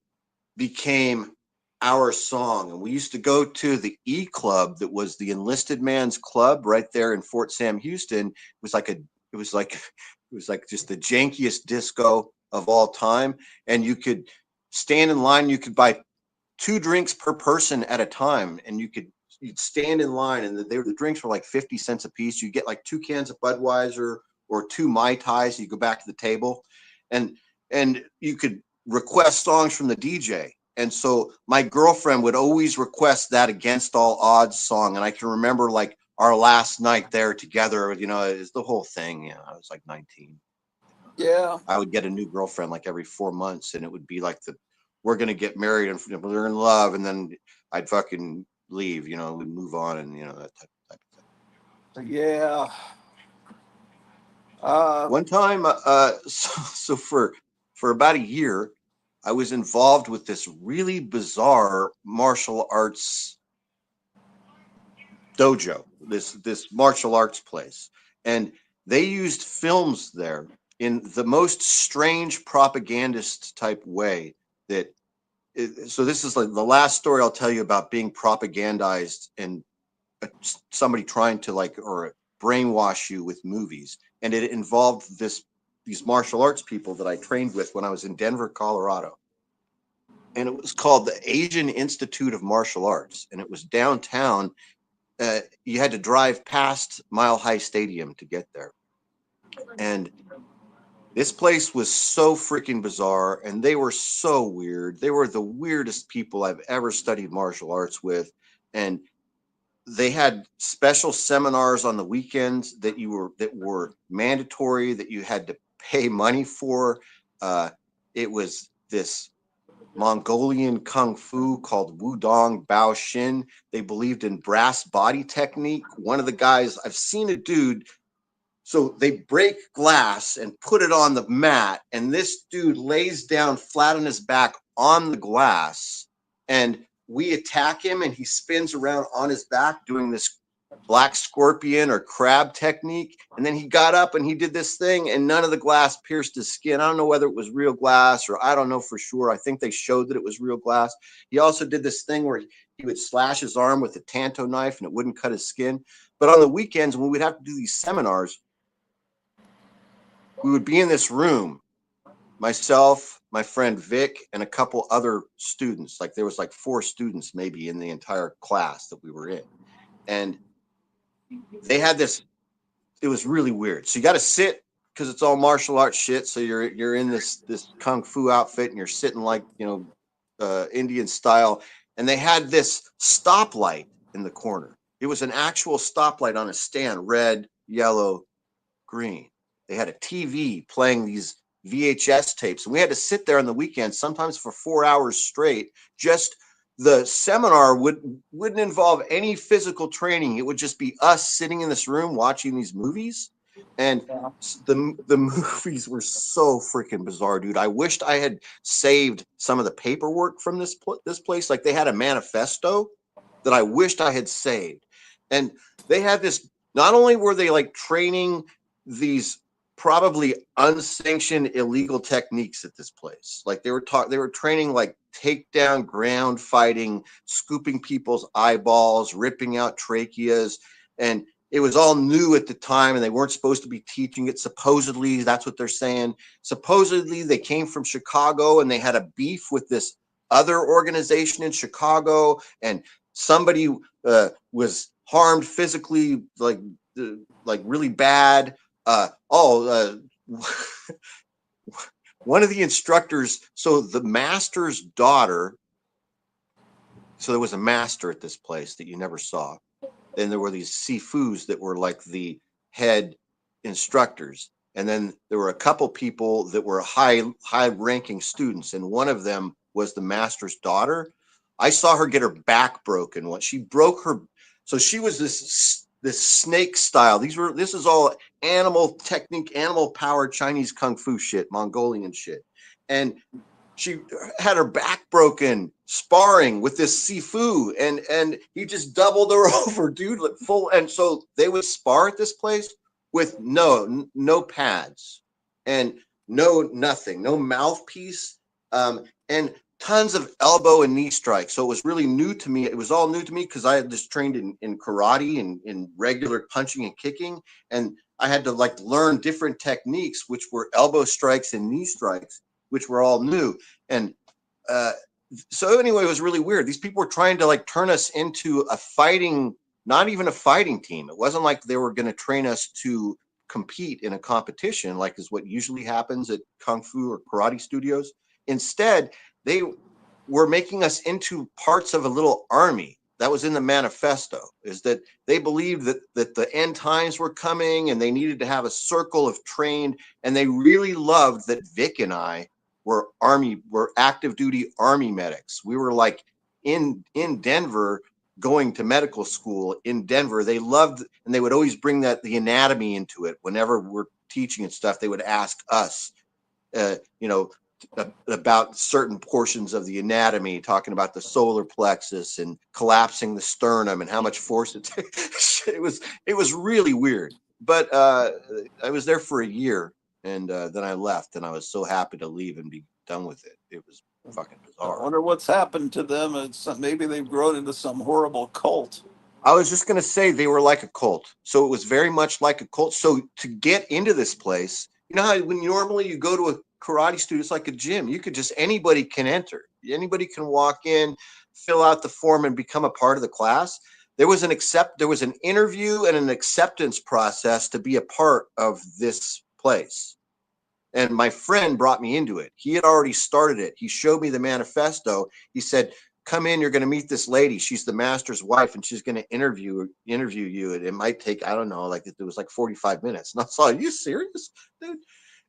[SPEAKER 2] became our song. And we used to go to the E Club, that was the enlisted man's club right there in Fort Sam Houston. It was like just the jankiest disco of all time. And you could stand in line, you could buy 2 drinks per person at a time, and you'd stand in line, and the drinks were like 50 cents a piece. You get like 2 cans of Budweiser or 2 Mai Tais. You go back to the table, and you could request songs from the DJ. And so my girlfriend would always request that Against All Odds song, and I can remember like our last night there together. Is the whole thing. I was like 19.
[SPEAKER 1] Yeah.
[SPEAKER 2] I would get a new girlfriend like every 4 months, and it would be like we're gonna get married and we're in love, and then I'd fucking leave. We'd move on, and that type of thing.
[SPEAKER 1] Yeah. Uh,
[SPEAKER 2] One time, so for about a year, I was involved with this really bizarre martial arts dojo, this martial arts place, and they used films there in the most strange propagandist type way that so this is like the last story I'll tell you about being propagandized and somebody trying to like or brainwash you with movies, and it involved these martial arts people that I trained with when I was in Denver, Colorado, and it was called the Asian Institute of Martial Arts, and it was downtown. You had to drive past Mile High Stadium to get there, and this place was so freaking bizarre, and they were so weird. They were the weirdest people I've ever studied martial arts with, and they had special seminars on the weekends that were mandatory, that you had to pay money for. It was this Mongolian kung fu called Wudong Bao Shin. They believed in brass body technique. One of the guys, I've seen a dude, so they break glass and put it on the mat, and this dude lays down flat on his back on the glass, and we attack him, and he spins around on his back doing this black scorpion or crab technique. And then he got up and he did this thing, and none of the glass pierced his skin. I don't know whether it was real glass, or I don't know for sure. I think they showed that it was real glass. He also did this thing where he would slash his arm with a tanto knife and it wouldn't cut his skin. But on the weekends, when we'd have to do these seminars, we would be in this room, myself, my friend Vic, and a couple other students. Like there was like 4 students maybe in the entire class that we were in. And they had this, it was really weird. So you got to sit because it's all martial arts shit. So you're in this kung fu outfit, and you're sitting like, Indian style. And they had this stoplight in the corner. It was an actual stoplight on a stand, red, yellow, green. They had a TV playing these VHS tapes, and we had to sit there on the weekends, sometimes for 4 hours straight. Just the seminar wouldn't involve any physical training. It would just be us sitting in this room watching these movies, and the movies were so freaking bizarre, dude. I wished I had saved some of the paperwork from this place. Like they had a manifesto that I wished I had saved, and they had this. Not only were they like training these probably unsanctioned illegal techniques at this place. Like they were training like takedown ground fighting, scooping people's eyeballs, ripping out tracheas, and it was all new at the time, and they weren't supposed to be teaching it. Supposedly, that's what they're saying. Supposedly, they came from Chicago, and they had a beef with this other organization in Chicago, and somebody was harmed physically, like really bad. One of the instructors, so the master's daughter, so there was a master at this place that you never saw. Then there were these sifus that were like the head instructors. And then there were a couple people that were high ranking students. And one of them was the master's daughter. I saw her get her back broken once. She broke her. So she was this snake style. This is all animal technique, animal power, Chinese kung fu shit, Mongolian shit. And she had her back broken sparring with this sifu, and he just doubled her over, dude, like full. And so they would spar at this place with no pads and nothing, no mouthpiece, and tons of elbow and knee strikes. So it was really new to me. It was all new to me because I had just trained in karate and in regular punching and kicking, and I had to like learn different techniques, which were elbow strikes and knee strikes, which were all new. And so anyway, it was really weird. These people were trying to like turn us into a fighting, not even a fighting team. It wasn't like they were going to train us to compete in a competition, like is what usually happens at kung fu or karate studios. Instead, they were making us into parts of a little army. That was in the manifesto, is that they believed that the end times were coming, and they needed to have a circle of trained, and they really loved that Vic and I were active duty army medics. We were like in Denver, going to medical school in Denver. They loved, and they would always bring the anatomy into it. Whenever we're teaching and stuff, they would ask us, about certain portions of the anatomy, talking about the solar plexus and collapsing the sternum and how much force it takes. It was really weird. but I was there for a year, and then I left, and I was so happy to leave and be done with it. It was fucking
[SPEAKER 1] I
[SPEAKER 2] bizarre.
[SPEAKER 1] wonder what's happened to them. It's maybe they've grown into some horrible cult.
[SPEAKER 2] I was just going to say they were like a cult. So it was very much like a cult. So to get into this place, you know how when normally you go to a karate studio, it's like a gym. You could just, anybody can enter. Anybody can walk in, fill out the form and become a part of the class. There was an interview and an acceptance process to be a part of this place. And my friend brought me into it. He had already started it. He showed me the manifesto. He said, "Come in. You're going to meet this lady. She's the master's wife, and she's going to interview you. And it might take, I don't know, like it was like 45 minutes." And I thought, "Are you serious, dude?"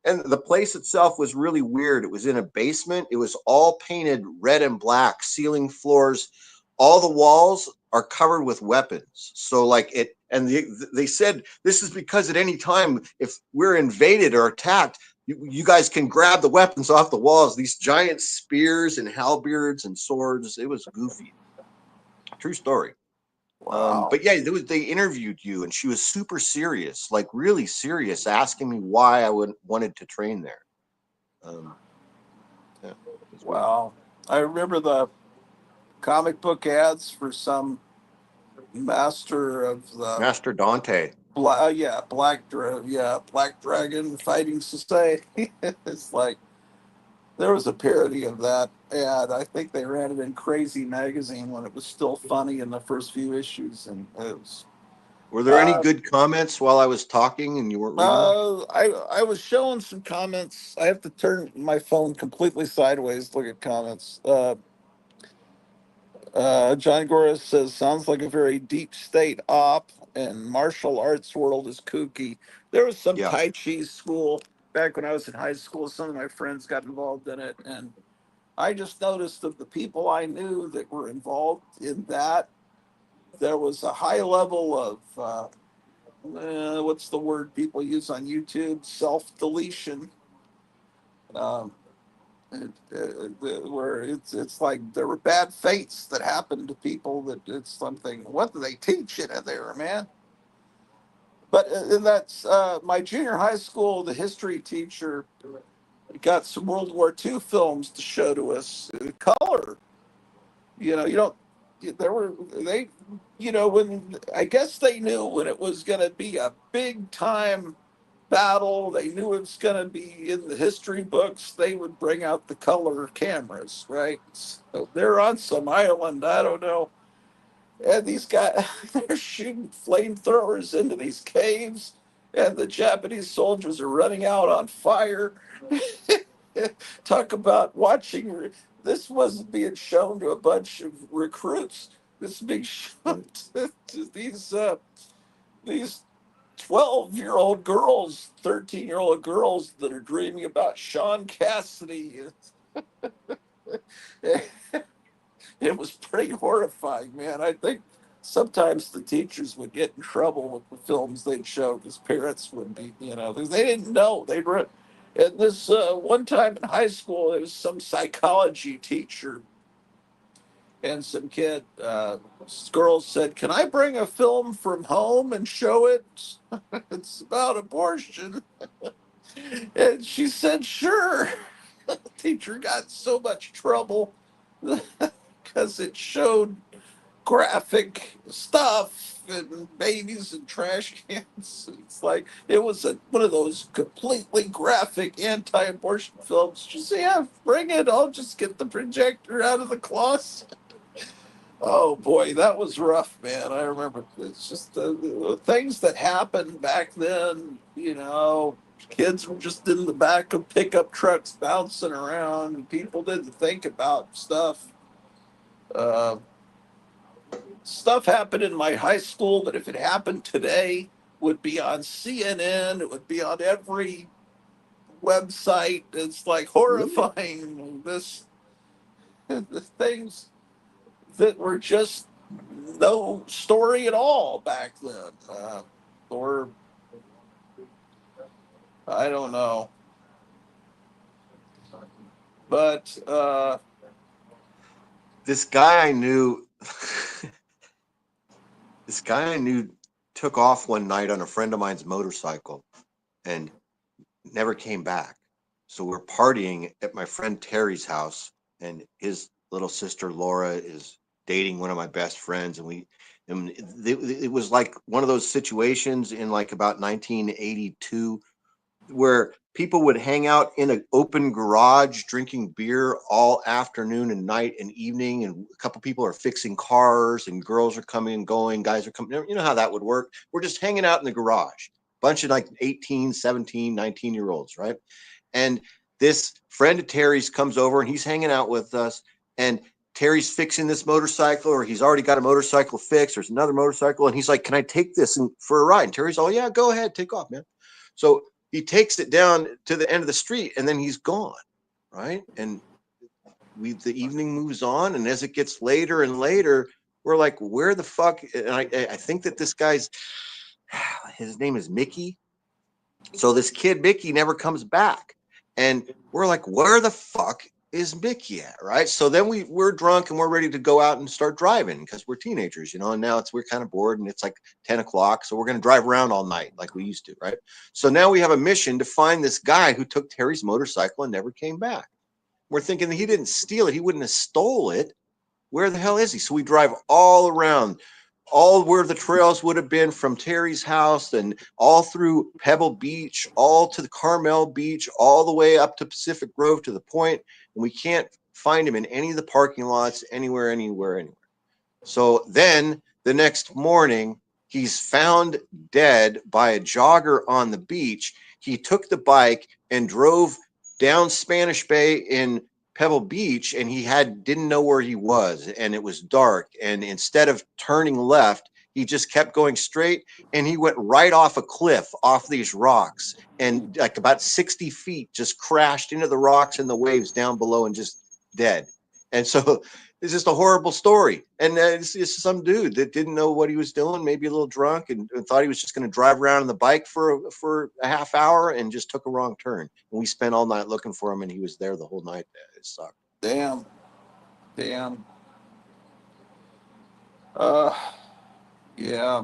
[SPEAKER 2] And the place itself was really weird. It was in a basement. It was all painted red and black, ceiling, floors. All the walls are covered with weapons. So like it, and they said this is because at any time if we're invaded or attacked, you guys can grab the weapons off the walls. These giant spears and halberds and swords. It was goofy. True story.
[SPEAKER 1] Wow.
[SPEAKER 2] But yeah, they interviewed you, and she was super serious, like really serious, asking me why I wanted to train there. Um, yeah, it's weird.
[SPEAKER 1] Wow. I remember the comic book ads for some master of the
[SPEAKER 2] Master Dante.
[SPEAKER 1] Black Dragon Fighting Society. It's like there was a parody of that ad. I think they ran it in Crazy Magazine when it was still funny in the first few issues, and it was.
[SPEAKER 2] Were there any
[SPEAKER 1] Uh,
[SPEAKER 2] good comments while I was talking and you weren't reading them?
[SPEAKER 1] I was showing some comments. I have to turn my phone completely sideways to look at comments. John Goris says, sounds like a very deep state op, and martial arts world is kooky. There was some
[SPEAKER 2] Yeah.
[SPEAKER 1] Tai Chi school back when I was in high school. Some of my friends got involved in it, and I just noticed of the people I knew that were involved in that, there was a high level of what's the word people use on YouTube? Self deletion. Um, where it's like there were bad fates that happened to people that it's something. What do they teach you there, man? But and that's my junior high school. The history teacher got some World War II films to show to us, color. You don't. There were they, when I guess they knew when it was going to be a big time battle. They knew it was going to be in the history books. They would bring out the color cameras, right? So they're on some island, I don't know. And these guys, they're shooting flamethrowers into these caves, and the Japanese soldiers are running out on fire. Talk about watching. This wasn't being shown to a bunch of recruits. This is being shown to these 12-year-old girls, 13-year-old girls that are dreaming about Sean Cassidy. It was pretty horrifying, man. I think sometimes the teachers would get in trouble with the films they'd show because parents would be, because they didn't know. They'd read. And this one time in high school, there was some psychology teacher and some girls said, "Can I bring a film from home and show it? It's about abortion." And she said, "Sure." The teacher got in so much trouble because it showed graphic stuff and babies and trash cans. It's like it was one of those completely graphic anti-abortion films. She said, "Yeah, bring it. I'll just get the projector out of the closet." Oh boy, that was rough, man. I remember it's just the things that happened back then. Kids were just in the back of pickup trucks bouncing around. And people didn't think about stuff. Uh, Stuff happened in my high school that if it happened today would be on CNN. It would be on every website. It's like
[SPEAKER 2] Really?
[SPEAKER 1] horrifying. The things that were just no story at all back then. Or I don't know. But
[SPEAKER 2] This guy I knew, this guy I knew took off one night on a friend of mine's motorcycle and never came back. So we're partying at my friend Terry's house, and his little sister Laura is dating one of my best friends, and it was like one of those situations in like about 1982 where people would hang out in an open garage drinking beer all afternoon and night and evening, and a couple people are fixing cars and girls are coming and going, guys are coming, you know how that would work. We're just hanging out in the garage, bunch of like 18, 17, 19 year olds, right? And this friend of Terry's comes over and he's hanging out with us, and Terry's fixing this motorcycle, or he's already got a motorcycle fixed. There's another motorcycle, and he's like, "Can I take this for a ride?" And Terry's, "Oh yeah, go ahead, take off, man." So he takes it down to the end of the street, and then he's gone, right? And the evening moves on, and as it gets later and later, we're like, "Where the fuck?" And I think that this guy's, his name is Mickey. So this kid Mickey never comes back, and we're like, "Where the fuck is Mickey at?" Right? So then we're drunk and we're ready to go out and start driving because we're teenagers, you know. And now we're kind of bored, and it's like 10 o'clock, so we're gonna drive around all night like we used to, right? So now we have a mission to find this guy who took Terry's motorcycle and never came back. We're thinking that he didn't steal it; he wouldn't have stole it. Where the hell is he? So we drive all around, all where the trails would have been from Terry's house, and all through Pebble Beach, all to the Carmel Beach, all the way up to Pacific Grove to the point, and we can't find him in any of the parking lots, anywhere. So then the next morning, he's found dead by a jogger on the beach. He took the bike and drove down Spanish Bay in Pebble Beach, and he didn't know where he was, and it was dark. And instead of turning left, he just kept going straight, and he went right off a cliff, off these rocks, and like about 60 feet, just crashed into the rocks and the waves down below and just dead. And so it's just a horrible story. And it's some dude that didn't know what he was doing, maybe a little drunk, and thought he was just going to drive around on the bike for a half hour, and just took a wrong turn. And we spent all night looking for him, and he was there the whole night. It sucked.
[SPEAKER 1] Damn. Uh, yeah.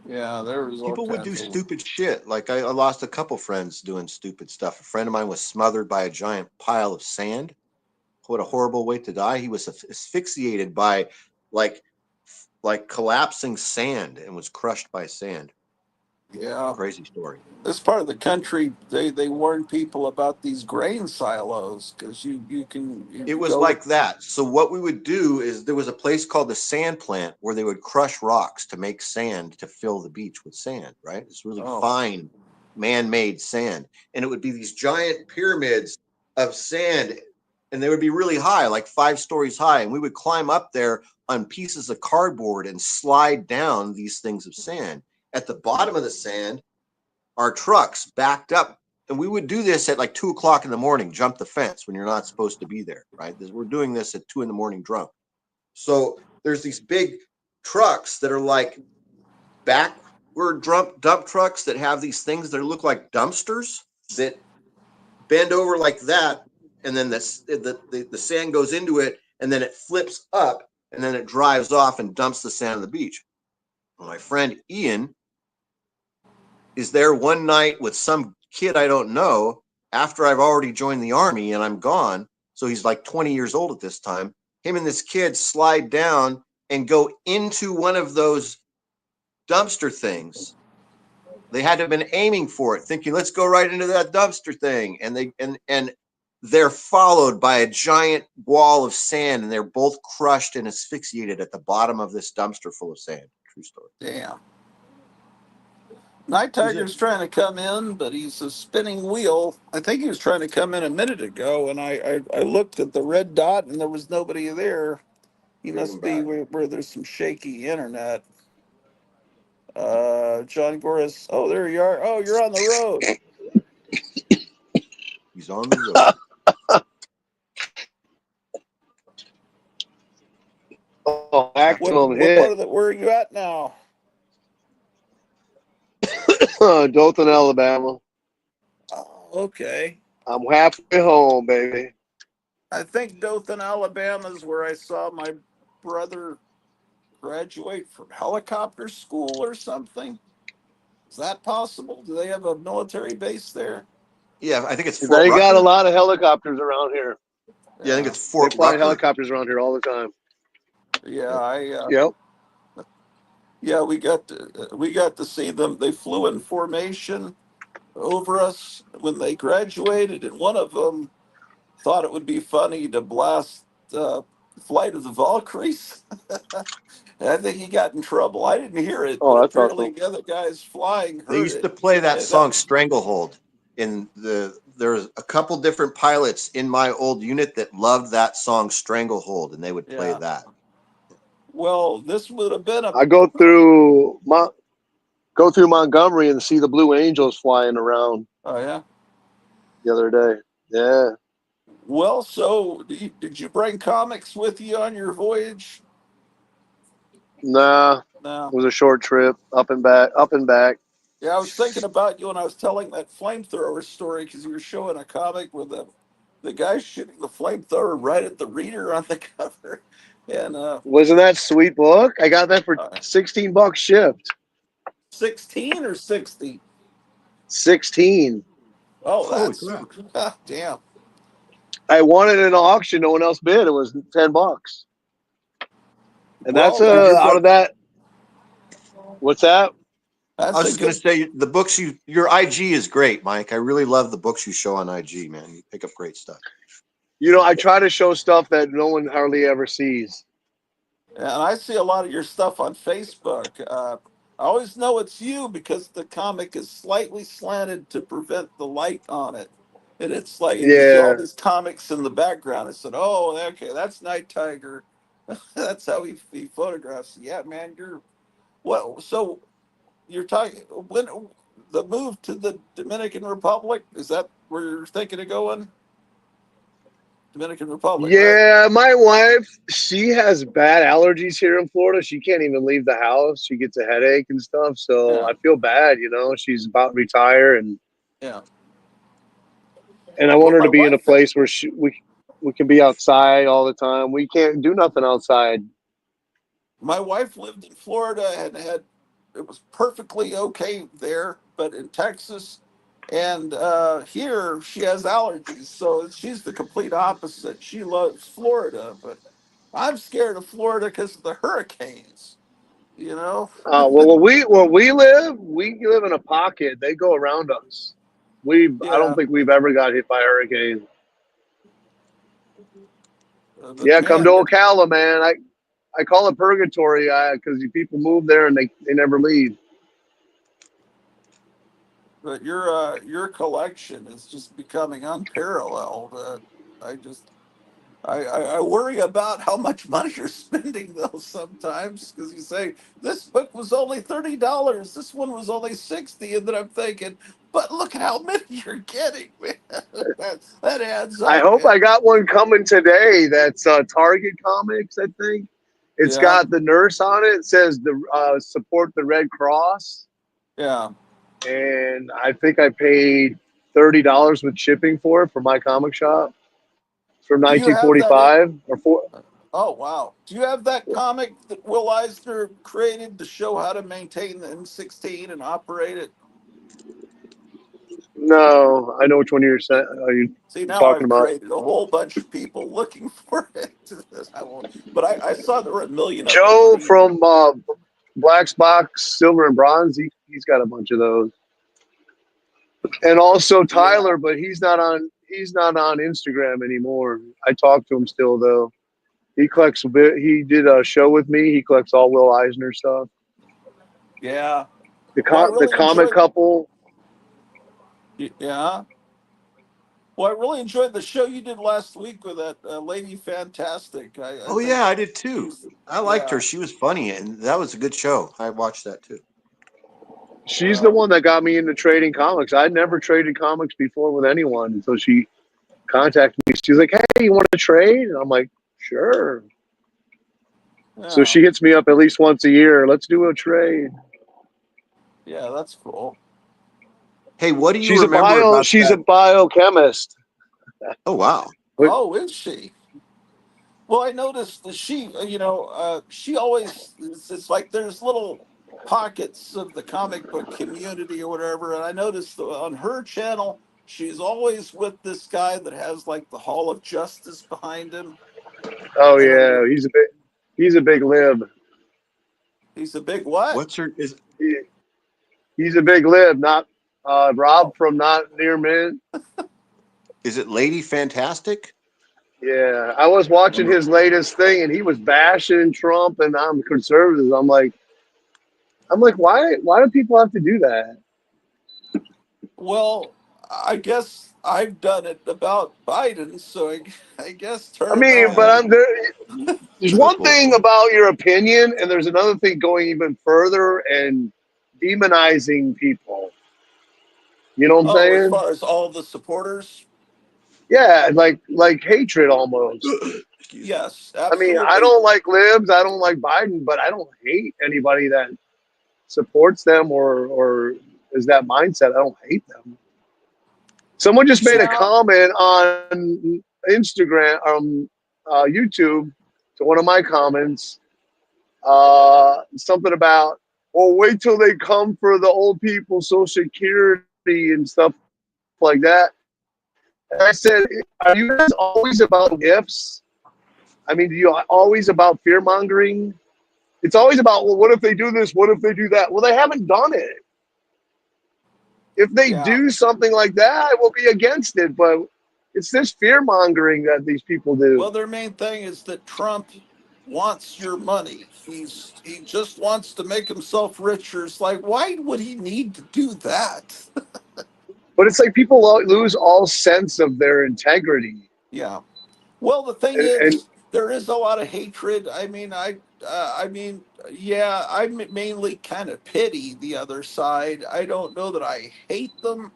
[SPEAKER 1] Yeah, there was all
[SPEAKER 2] People would do
[SPEAKER 1] kinds of.
[SPEAKER 2] stupid shit. Like I lost a couple friends doing stupid stuff. A friend of mine was smothered by a giant pile of sand. What a horrible way to die. He was asphyxiated by like collapsing sand and was crushed by sand.
[SPEAKER 1] Yeah.
[SPEAKER 2] Crazy story.
[SPEAKER 1] This part of the country, they warn people about these grain silos because you
[SPEAKER 2] It was
[SPEAKER 1] go.
[SPEAKER 2] like that. So what we would do is there was a place called the sand plant where they would crush rocks to make sand to fill the beach with sand, right? It's really
[SPEAKER 1] Oh,
[SPEAKER 2] fine man-made sand. And it would be these giant pyramids of sand, and they would be really high, like 5 stories high. And we would climb up there on pieces of cardboard and slide down these things of sand. At the bottom of the sand, our trucks backed up, and we would do this at like 2 o'clock in the morning, jump the fence when you're not supposed to be there, right? We're doing this at 2 in the morning drunk. So there's these big trucks that are like backward dump trucks that have these things that look like dumpsters that bend over like that, and then the sand goes into it, and then it flips up, and then it drives off and dumps the sand on the beach. My friend Ian is there one night with some kid I don't know after I've already joined the army and I'm gone. So he's like 20 years old at this time. Him and this kid slide down and go into one of those dumpster things. They had to have been aiming for it, thinking, let's go right into that dumpster thing. And they're followed by a giant wall of sand, and they're both crushed and asphyxiated at the bottom of this dumpster full of sand. True story.
[SPEAKER 1] damn. Night Tiger's trying to come in, but he's a spinning wheel. I think he was trying to come in a minute ago, and I looked at the red dot, and there was nobody there. He
[SPEAKER 2] Bring him
[SPEAKER 1] must be
[SPEAKER 2] back.
[SPEAKER 1] where there's some shaky internet. John Goris. Oh, there you are. Oh, you're on the road.
[SPEAKER 2] He's on the road.
[SPEAKER 3] Oh, maximum
[SPEAKER 1] What part
[SPEAKER 3] hit.
[SPEAKER 1] of the? Where are you at now?
[SPEAKER 3] Dothan, Alabama.
[SPEAKER 1] Oh, okay.
[SPEAKER 3] I'm halfway home, baby.
[SPEAKER 1] I think Dothan, Alabama is where I saw my brother graduate from helicopter school or something? Is that possible? Do they have a military base there?
[SPEAKER 2] Yeah, I think it's Fort
[SPEAKER 3] They got a
[SPEAKER 2] Rucker.
[SPEAKER 3] lot of helicopters around here.
[SPEAKER 2] Yeah, I think
[SPEAKER 1] Yeah,
[SPEAKER 2] it's
[SPEAKER 3] They
[SPEAKER 2] Fort
[SPEAKER 3] fly
[SPEAKER 2] Rucker.
[SPEAKER 3] helicopters around here all the time.
[SPEAKER 1] yeah.
[SPEAKER 3] Yep.
[SPEAKER 1] Yeah, we got to see them. They flew in formation over us when they graduated, and one of them thought it would be funny to blast uh, "Flight of the Valkyries." And I think he got in trouble. I didn't hear it, but
[SPEAKER 3] Oh, that's
[SPEAKER 1] apparently
[SPEAKER 3] awesome.
[SPEAKER 1] the other guys flying
[SPEAKER 2] They
[SPEAKER 1] heard
[SPEAKER 2] used
[SPEAKER 1] it.
[SPEAKER 2] to play that
[SPEAKER 1] And that,
[SPEAKER 2] song Stranglehold. There's a couple different pilots in my old unit that loved that song Stranglehold, and they would play
[SPEAKER 1] yeah.
[SPEAKER 2] that.
[SPEAKER 1] Well, this would have been a.
[SPEAKER 3] I go through Montgomery and see the Blue Angels flying around
[SPEAKER 1] Oh yeah.
[SPEAKER 3] the other day. Yeah.
[SPEAKER 1] Well, so did you bring comics with you on your voyage?
[SPEAKER 3] Nah,
[SPEAKER 1] No.
[SPEAKER 3] it was a short trip, up and back, up and back.
[SPEAKER 1] Yeah, I was thinking about you when I was telling that flamethrower story because you were showing a comic with the guy shooting the flamethrower right at the reader on the cover, and
[SPEAKER 3] Wasn't that sweet book? I got that for
[SPEAKER 1] uh,
[SPEAKER 3] $16 shipped.
[SPEAKER 1] 16 or 60.
[SPEAKER 3] 16.
[SPEAKER 1] Oh,
[SPEAKER 2] Holy
[SPEAKER 1] that's
[SPEAKER 2] crap!
[SPEAKER 1] damn.
[SPEAKER 3] I won it in an auction. No one else bid. It was $10. And that's
[SPEAKER 1] Well,
[SPEAKER 2] So your
[SPEAKER 3] out
[SPEAKER 2] book,
[SPEAKER 3] of that. What's that?
[SPEAKER 2] I
[SPEAKER 1] that's
[SPEAKER 2] was
[SPEAKER 1] a
[SPEAKER 2] just gonna
[SPEAKER 1] good.
[SPEAKER 2] say the books your IG is great, Mike. I really love the books you show on IG, man. You pick up great stuff.
[SPEAKER 3] I try to show stuff that no one hardly ever sees.
[SPEAKER 1] And I see a lot of your stuff on Facebook. I always know it's you because the comic is slightly slanted to prevent the light on it. And it's like, and you see all
[SPEAKER 3] Yeah.
[SPEAKER 1] these comics in the background. I said, oh, okay, that's Night Tiger. That's how he photographs. Yeah, man, you're what? So you're talking when the move to the Dominican Republic, is that where you're thinking of going? Dominican Republic, right?
[SPEAKER 3] Yeah, my wife, she has bad allergies here in Florida. She can't even leave the house. She gets a headache and stuff. So
[SPEAKER 1] Yeah,
[SPEAKER 3] I feel bad, She's about to retire
[SPEAKER 1] yeah.
[SPEAKER 3] and I
[SPEAKER 1] Well,
[SPEAKER 3] want her
[SPEAKER 1] my
[SPEAKER 3] to be in a
[SPEAKER 1] wife
[SPEAKER 3] place where we can be outside all the time. We can't do nothing outside.
[SPEAKER 1] My wife lived in Florida and had it was perfectly okay there, but in Texas and here she has allergies, so she's the complete opposite. She loves Florida, but I'm scared of Florida because of the hurricanes. You know?
[SPEAKER 3] Well, we live in a pocket. They go around us. I don't
[SPEAKER 1] Yeah,
[SPEAKER 3] think we've ever got hit by a hurricane.
[SPEAKER 1] but
[SPEAKER 3] Yeah, come to
[SPEAKER 1] man,
[SPEAKER 3] Ocala, man. I call it purgatory because people move there and they never leave.
[SPEAKER 1] but your collection is just becoming unparalleled. I just I worry about how much money you're spending though sometimes because you say this book was only $30, this one was only 60, and then I'm thinking, but look at how many you're getting, man. That adds
[SPEAKER 3] I
[SPEAKER 1] up,
[SPEAKER 3] hope
[SPEAKER 1] man.
[SPEAKER 3] I got one coming today. That's Target Comics, I think. It's
[SPEAKER 1] Yeah,
[SPEAKER 3] got the nurse on it. It says the support the Red Cross,
[SPEAKER 1] yeah.
[SPEAKER 3] and I think I paid $30 with shipping for it for my comic shop. It's from
[SPEAKER 1] Do you have that?
[SPEAKER 3] 1945 or four.
[SPEAKER 1] Oh wow. Do you have that comic that Will Eisner created to show how to maintain the M16 and operate it?
[SPEAKER 3] No, I know which one
[SPEAKER 1] See,
[SPEAKER 3] you're
[SPEAKER 1] now
[SPEAKER 3] talking
[SPEAKER 1] I've
[SPEAKER 3] about.
[SPEAKER 1] created a whole bunch of people looking for it. I won't, but I saw there were a million of them on
[SPEAKER 3] Joe
[SPEAKER 1] eBay.
[SPEAKER 3] from Black's Box Silver and Bronze. He's got a bunch of those, and also
[SPEAKER 1] Yeah,
[SPEAKER 3] Tyler, but he's not on Instagram anymore. I talk to him still though. He collects a bit. He did a show with me. He collects all Will Eisner stuff.
[SPEAKER 1] yeah.
[SPEAKER 3] The
[SPEAKER 1] Well, I
[SPEAKER 3] the
[SPEAKER 1] really
[SPEAKER 3] comic
[SPEAKER 1] enjoyed.
[SPEAKER 3] couple.
[SPEAKER 1] Yeah. Well, I really enjoyed the show you did last week with that lady. Fantastic. I
[SPEAKER 2] Oh
[SPEAKER 1] think
[SPEAKER 2] yeah, I did too.
[SPEAKER 1] she's.
[SPEAKER 2] I liked her.
[SPEAKER 1] Yeah.
[SPEAKER 2] She was funny, and that was a good show. I watched that too.
[SPEAKER 3] She's the
[SPEAKER 1] Uh,
[SPEAKER 3] one that got me into trading comics. I'd never traded comics before with anyone until she contacted me. She's like, "Hey, you want to trade?" And I'm like, "Sure." So
[SPEAKER 1] yeah.
[SPEAKER 3] she hits me up at least once a year. Let's do a trade.
[SPEAKER 1] Yeah. That's cool.
[SPEAKER 2] Hey, what do you
[SPEAKER 3] She's a
[SPEAKER 2] remember
[SPEAKER 3] bio.
[SPEAKER 2] about
[SPEAKER 3] She's a
[SPEAKER 2] that?
[SPEAKER 3] biochemist.
[SPEAKER 2] Oh wow.
[SPEAKER 3] But
[SPEAKER 1] Oh, is she? Well, I noticed that she always, it's like there's little pockets of the comic book community or whatever. And I noticed that on her channel, she's always with this guy that has like the Hall of Justice behind him.
[SPEAKER 3] Oh
[SPEAKER 1] I don't know.
[SPEAKER 3] yeah, he's a big lib.
[SPEAKER 1] He's a big what?
[SPEAKER 2] What's her is
[SPEAKER 3] He, he's a big lib. Not Rob
[SPEAKER 1] Oh,
[SPEAKER 3] from Not Near Mint.
[SPEAKER 2] is it Lady Fantastic?
[SPEAKER 3] Yeah, I was watching his latest thing, and he was bashing Trump and I'm conservatives. I'm like, why do people have to do that?
[SPEAKER 1] well, I guess I've done it about Biden, so I guess
[SPEAKER 3] I
[SPEAKER 1] turn him
[SPEAKER 3] mean,
[SPEAKER 1] out.
[SPEAKER 3] but I'm there. There's
[SPEAKER 2] Good
[SPEAKER 3] one
[SPEAKER 2] boy.
[SPEAKER 3] thing about your opinion, and there's another thing going even further and demonizing people. You know what I'm
[SPEAKER 1] Oh, as
[SPEAKER 3] saying?
[SPEAKER 1] far as all the supporters,
[SPEAKER 3] Yeah, like hatred almost.
[SPEAKER 2] Excuse me.
[SPEAKER 1] yes,
[SPEAKER 3] I mean, I
[SPEAKER 1] absolutely.
[SPEAKER 3] don't like libs, I don't like Biden, but I don't hate anybody that supports them or is that mindset. I don't hate them. Someone just made a
[SPEAKER 1] Yeah.
[SPEAKER 3] comment on Instagram, YouTube, to one of my comments. Something about, well, wait till they come for the old people, Social Security and stuff like that. And I said, are you guys always about ifs? I mean, you always about fear mongering? It's always about, well, what if they do this? What if they do that? Well, they haven't done it. If they
[SPEAKER 1] Yeah.
[SPEAKER 3] do something like that, I will be against it. But it's this fear mongering that these people do.
[SPEAKER 1] Well, their main thing is that Trump wants your money. He just wants to make himself richer. It's like, why would he need to do that?
[SPEAKER 3] But it's like people lose all sense of their integrity.
[SPEAKER 1] Yeah. Well, the thing
[SPEAKER 3] And
[SPEAKER 1] is, there is a lot of hatred. I mean, yeah, I mainly kind of pity the other side. I don't know that I hate them,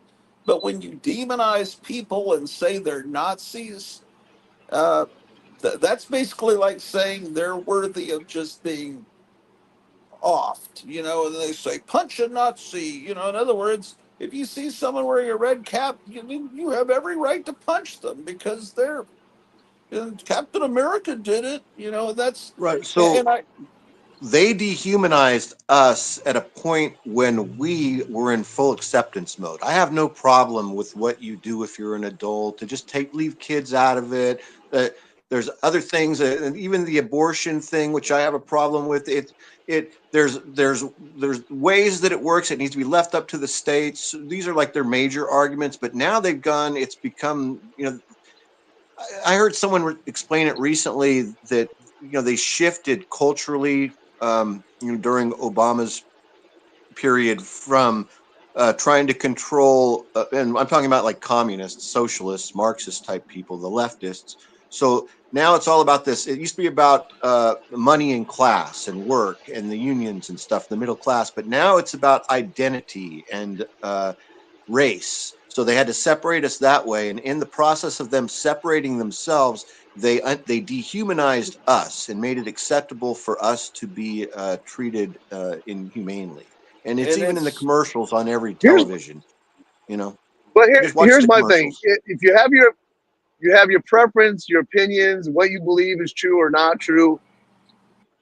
[SPEAKER 1] but when you demonize people and say they're Nazis, uh, that's basically like saying they're worthy of just being offed, and they say, punch a Nazi. In other words, if you see someone wearing a red cap, you have every right to punch them because and Captain America did it, that's,
[SPEAKER 2] Right.
[SPEAKER 1] and
[SPEAKER 2] So
[SPEAKER 1] I,
[SPEAKER 2] they dehumanized us at a point when we were in full acceptance mode. I have no problem with what you do if you're an adult to just leave kids out of it. There's other things, and even the abortion thing, which I have a problem with. There's ways that it works. It needs to be left up to the states. These are like their major arguments, but now it's become, I heard someone explain it recently that they shifted culturally, during Obama's period from trying to control, and I'm talking about like communists, socialists, Marxist type people, the leftists. So now it's all about this. It used to be about money and class and work and the unions and stuff, the middle class, but now it's about identity and race. So they had to separate us that way, and in the process of them separating themselves, they dehumanized us and made it acceptable for us to be treated inhumanely. And it's
[SPEAKER 1] and
[SPEAKER 2] even in the
[SPEAKER 1] it's,
[SPEAKER 2] commercials on every
[SPEAKER 3] here's
[SPEAKER 2] television. You know,
[SPEAKER 3] but
[SPEAKER 2] just watch
[SPEAKER 3] here's
[SPEAKER 2] the
[SPEAKER 3] my thing.
[SPEAKER 2] commercials.
[SPEAKER 3] If you have your preference, your opinions, what you believe is true or not true,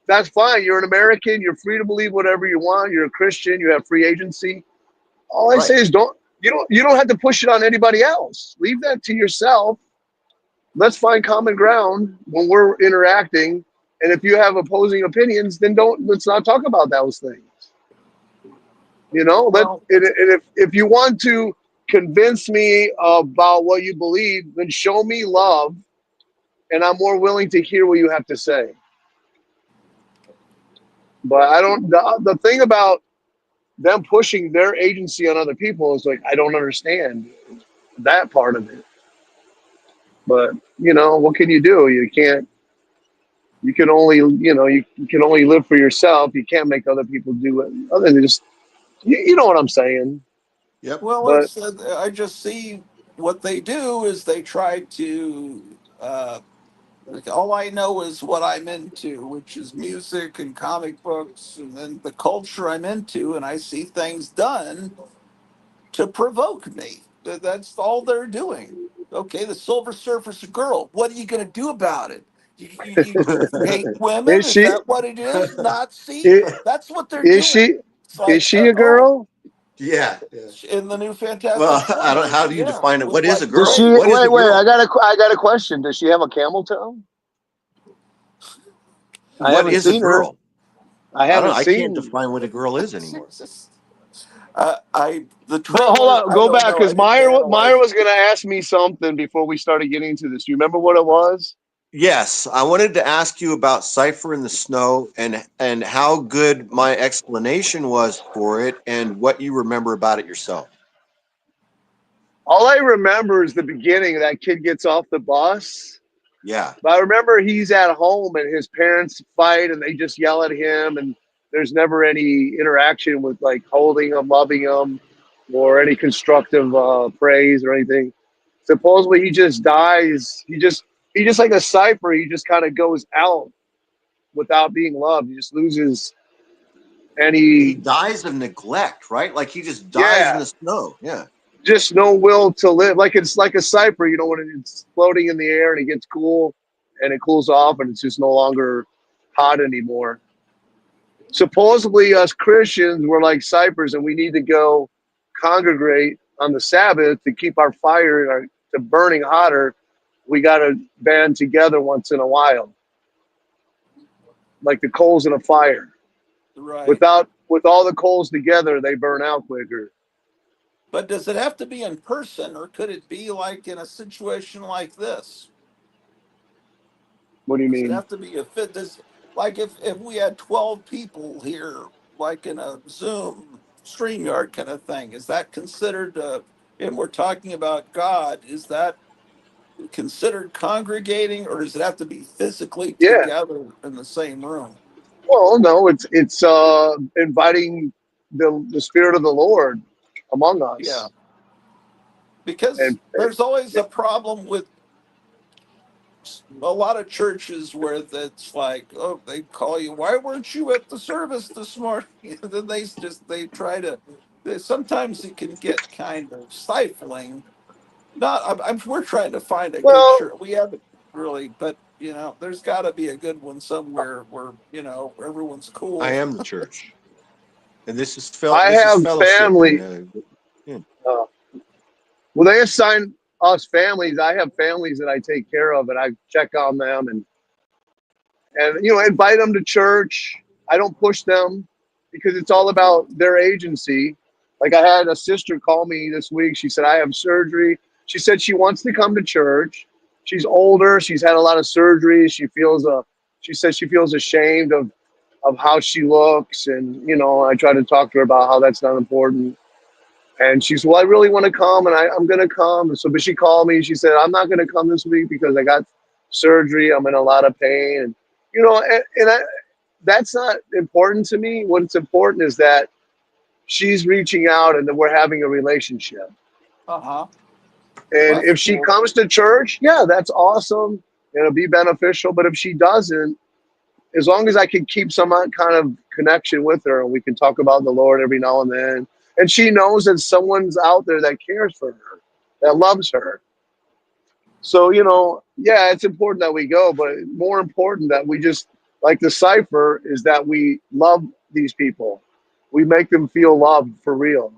[SPEAKER 3] that's fine. You're an American. You're free to believe whatever you want. You're a Christian. You have free agency. All I say
[SPEAKER 2] Right.
[SPEAKER 3] is you don't have to push it on anybody else. Leave that to yourself. Let's find common ground when we're interacting. And if you have opposing opinions, then let's not talk about those things.
[SPEAKER 1] well,
[SPEAKER 3] And if you want to convince me about what you believe, then show me love, and I'm more willing to hear what you have to say. But I don't. The thing about them pushing their agency on other people is like I don't understand that part of it. But what can you do? You can't. You can only you can only live for yourself. You can't make other people do it. Other than just you know what I'm saying.
[SPEAKER 2] Yep.
[SPEAKER 1] well,
[SPEAKER 3] But
[SPEAKER 1] it's, I just see what they do is they try to, like, all I know is what I'm into, which is music and comic books, and then the culture I'm into, and I see things done to provoke me. That's all they're doing. Okay, the Silver Surfer's a girl. What are you going to do about it? You hate women?
[SPEAKER 3] Is
[SPEAKER 1] Is
[SPEAKER 3] she?
[SPEAKER 1] that what it is? Nazi?
[SPEAKER 3] i-
[SPEAKER 1] That's what they're
[SPEAKER 3] Is
[SPEAKER 1] doing.
[SPEAKER 3] she?
[SPEAKER 1] It's
[SPEAKER 3] Is
[SPEAKER 1] like,
[SPEAKER 3] she a
[SPEAKER 1] oh,
[SPEAKER 3] girl?
[SPEAKER 2] Yeah. Yeah.
[SPEAKER 1] in the new
[SPEAKER 2] Well,
[SPEAKER 1] Fantastic Four
[SPEAKER 2] I don't. How
[SPEAKER 1] movie,
[SPEAKER 2] do you
[SPEAKER 1] yeah,
[SPEAKER 2] define it?
[SPEAKER 1] with
[SPEAKER 2] What is a
[SPEAKER 1] like
[SPEAKER 3] Does
[SPEAKER 2] girl?
[SPEAKER 3] she?
[SPEAKER 1] Ray.
[SPEAKER 2] What is a
[SPEAKER 3] Wait.
[SPEAKER 2] girl?
[SPEAKER 3] I got a question. Does she have a camel toe? I
[SPEAKER 2] What
[SPEAKER 3] haven't
[SPEAKER 2] is a
[SPEAKER 3] seen her.
[SPEAKER 2] girl?
[SPEAKER 3] I
[SPEAKER 2] I don't.
[SPEAKER 3] haven't
[SPEAKER 2] I can't
[SPEAKER 3] seen.
[SPEAKER 2] define what a girl is anymore.
[SPEAKER 1] Jesus. I the
[SPEAKER 3] But hold
[SPEAKER 1] trailer.
[SPEAKER 3] on,
[SPEAKER 1] I
[SPEAKER 3] go
[SPEAKER 1] don't
[SPEAKER 3] back
[SPEAKER 1] know.
[SPEAKER 3] because
[SPEAKER 1] I didn't
[SPEAKER 3] Meyer
[SPEAKER 1] analyze.
[SPEAKER 3] was going to ask me something before we started getting into this. You remember what it was?
[SPEAKER 2] Yes, I wanted to ask you about Cipher in the Snow and how good my explanation was for it and what you remember about it yourself.
[SPEAKER 3] All I remember is the beginning. That kid gets off the bus.
[SPEAKER 2] Yeah.
[SPEAKER 3] But I remember he's at home and his parents fight and they just yell at him and there's never any interaction with like holding him, loving him, or any constructive praise or anything. Supposedly he just dies. He just like a cipher. He just kind of goes out without being loved. He just loses
[SPEAKER 2] He
[SPEAKER 3] any,
[SPEAKER 2] dies of neglect, right? Like he just dies in
[SPEAKER 3] yeah,
[SPEAKER 2] the snow. Yeah.
[SPEAKER 3] just no will to live. Like it's like a cipher, you know, when it's floating in the air and it gets cool and it cools off and it's just no longer hot anymore. Supposedly, us Christians were like ciphers and we need to go congregate on the Sabbath to keep our fire and to burning hotter. We got to band together once in a while, like the coals in a fire.
[SPEAKER 1] Right.
[SPEAKER 3] With all the coals together, they burn out quicker.
[SPEAKER 1] But does it have to be in person, or could it be like in a situation like this?
[SPEAKER 3] What do you
[SPEAKER 1] Does it
[SPEAKER 3] mean?
[SPEAKER 1] have to be a fit? Does like if we had 12 people here, like in a Zoom StreamYard kind of thing, is that considered? And we're talking about God. Is that considered congregating, or does it have to be physically
[SPEAKER 3] Yeah.
[SPEAKER 1] together in the same room?
[SPEAKER 3] Well, no, it's inviting the spirit of the Lord among
[SPEAKER 1] Yeah,
[SPEAKER 3] us,
[SPEAKER 1] because
[SPEAKER 3] and
[SPEAKER 1] there's always a problem with a lot of churches where it's like, oh, they call you, why weren't you at the service this morning? Then they try to. Sometimes it can get kind of stifling. Not, we're trying to find a good
[SPEAKER 3] well,
[SPEAKER 1] church. We haven't really, but there's got to be a good one somewhere where everyone's
[SPEAKER 2] I
[SPEAKER 1] cool.
[SPEAKER 2] am the church. And
[SPEAKER 3] I
[SPEAKER 2] this is
[SPEAKER 3] have
[SPEAKER 2] fellowship
[SPEAKER 3] family.
[SPEAKER 2] and yeah.
[SPEAKER 3] Uh, well, they assign us families. I have families that I take care of, and I check on them and invite them to church. I don't push them because it's all about their agency. Like I had a sister call me this week. She said I have surgery. She said she wants to come to church. She's older. She's had a lot of surgeries. She says she feels ashamed of how she looks, and I try to talk to her about how that's not important. And she said, "Well, I really want to come, and I'm going to come." So, but she called me. She said, "I'm not going to come this week because I got surgery. I'm in a lot of pain." And that's not important to me. What's important is that she's reaching out and that we're having a relationship.
[SPEAKER 1] Uh huh.
[SPEAKER 3] And
[SPEAKER 1] That's
[SPEAKER 3] if she
[SPEAKER 1] cool.
[SPEAKER 3] comes to church, yeah, that's awesome. It'll be beneficial. But if she doesn't, as long as I can keep some kind of connection with her and we can talk about the Lord every now and then, and she knows that someone's out there that cares for her, that loves her. So, yeah, it's important that we go, but more important that we just, like the cipher, is that we love these people. We make them feel loved for real.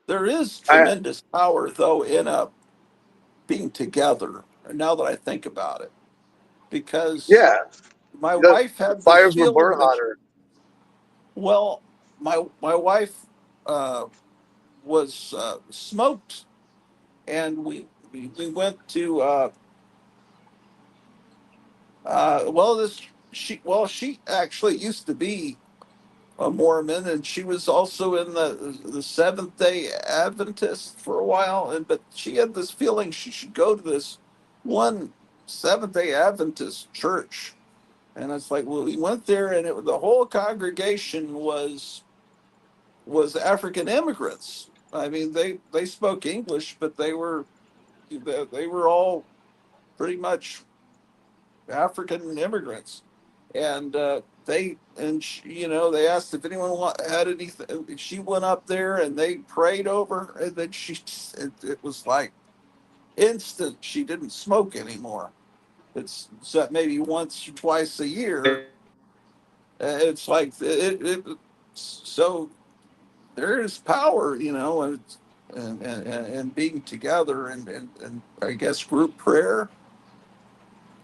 [SPEAKER 1] There is
[SPEAKER 3] I,
[SPEAKER 1] tremendous power, though, in being together. Now that I think about it, because
[SPEAKER 3] yeah,
[SPEAKER 1] my
[SPEAKER 3] the
[SPEAKER 1] wife had this
[SPEAKER 3] fires will burn
[SPEAKER 1] feeling that,
[SPEAKER 3] hotter.
[SPEAKER 1] well, my wife uh, was smoked, and we went to well, this she actually used to be a Mormon, and she was also in the Seventh Day Adventist for a while. And but she had this feeling she should go to this one Seventh Day Adventist church, and it's like, well, we went there, and the whole congregation was African immigrants. I mean, they spoke English, but they were all pretty much African immigrants, and they asked if anyone had anything. She went up there and they prayed over her, and then it was like instant. She didn't smoke anymore. it's set maybe once or twice a year. It's like so there is power, and being together and I guess group prayer.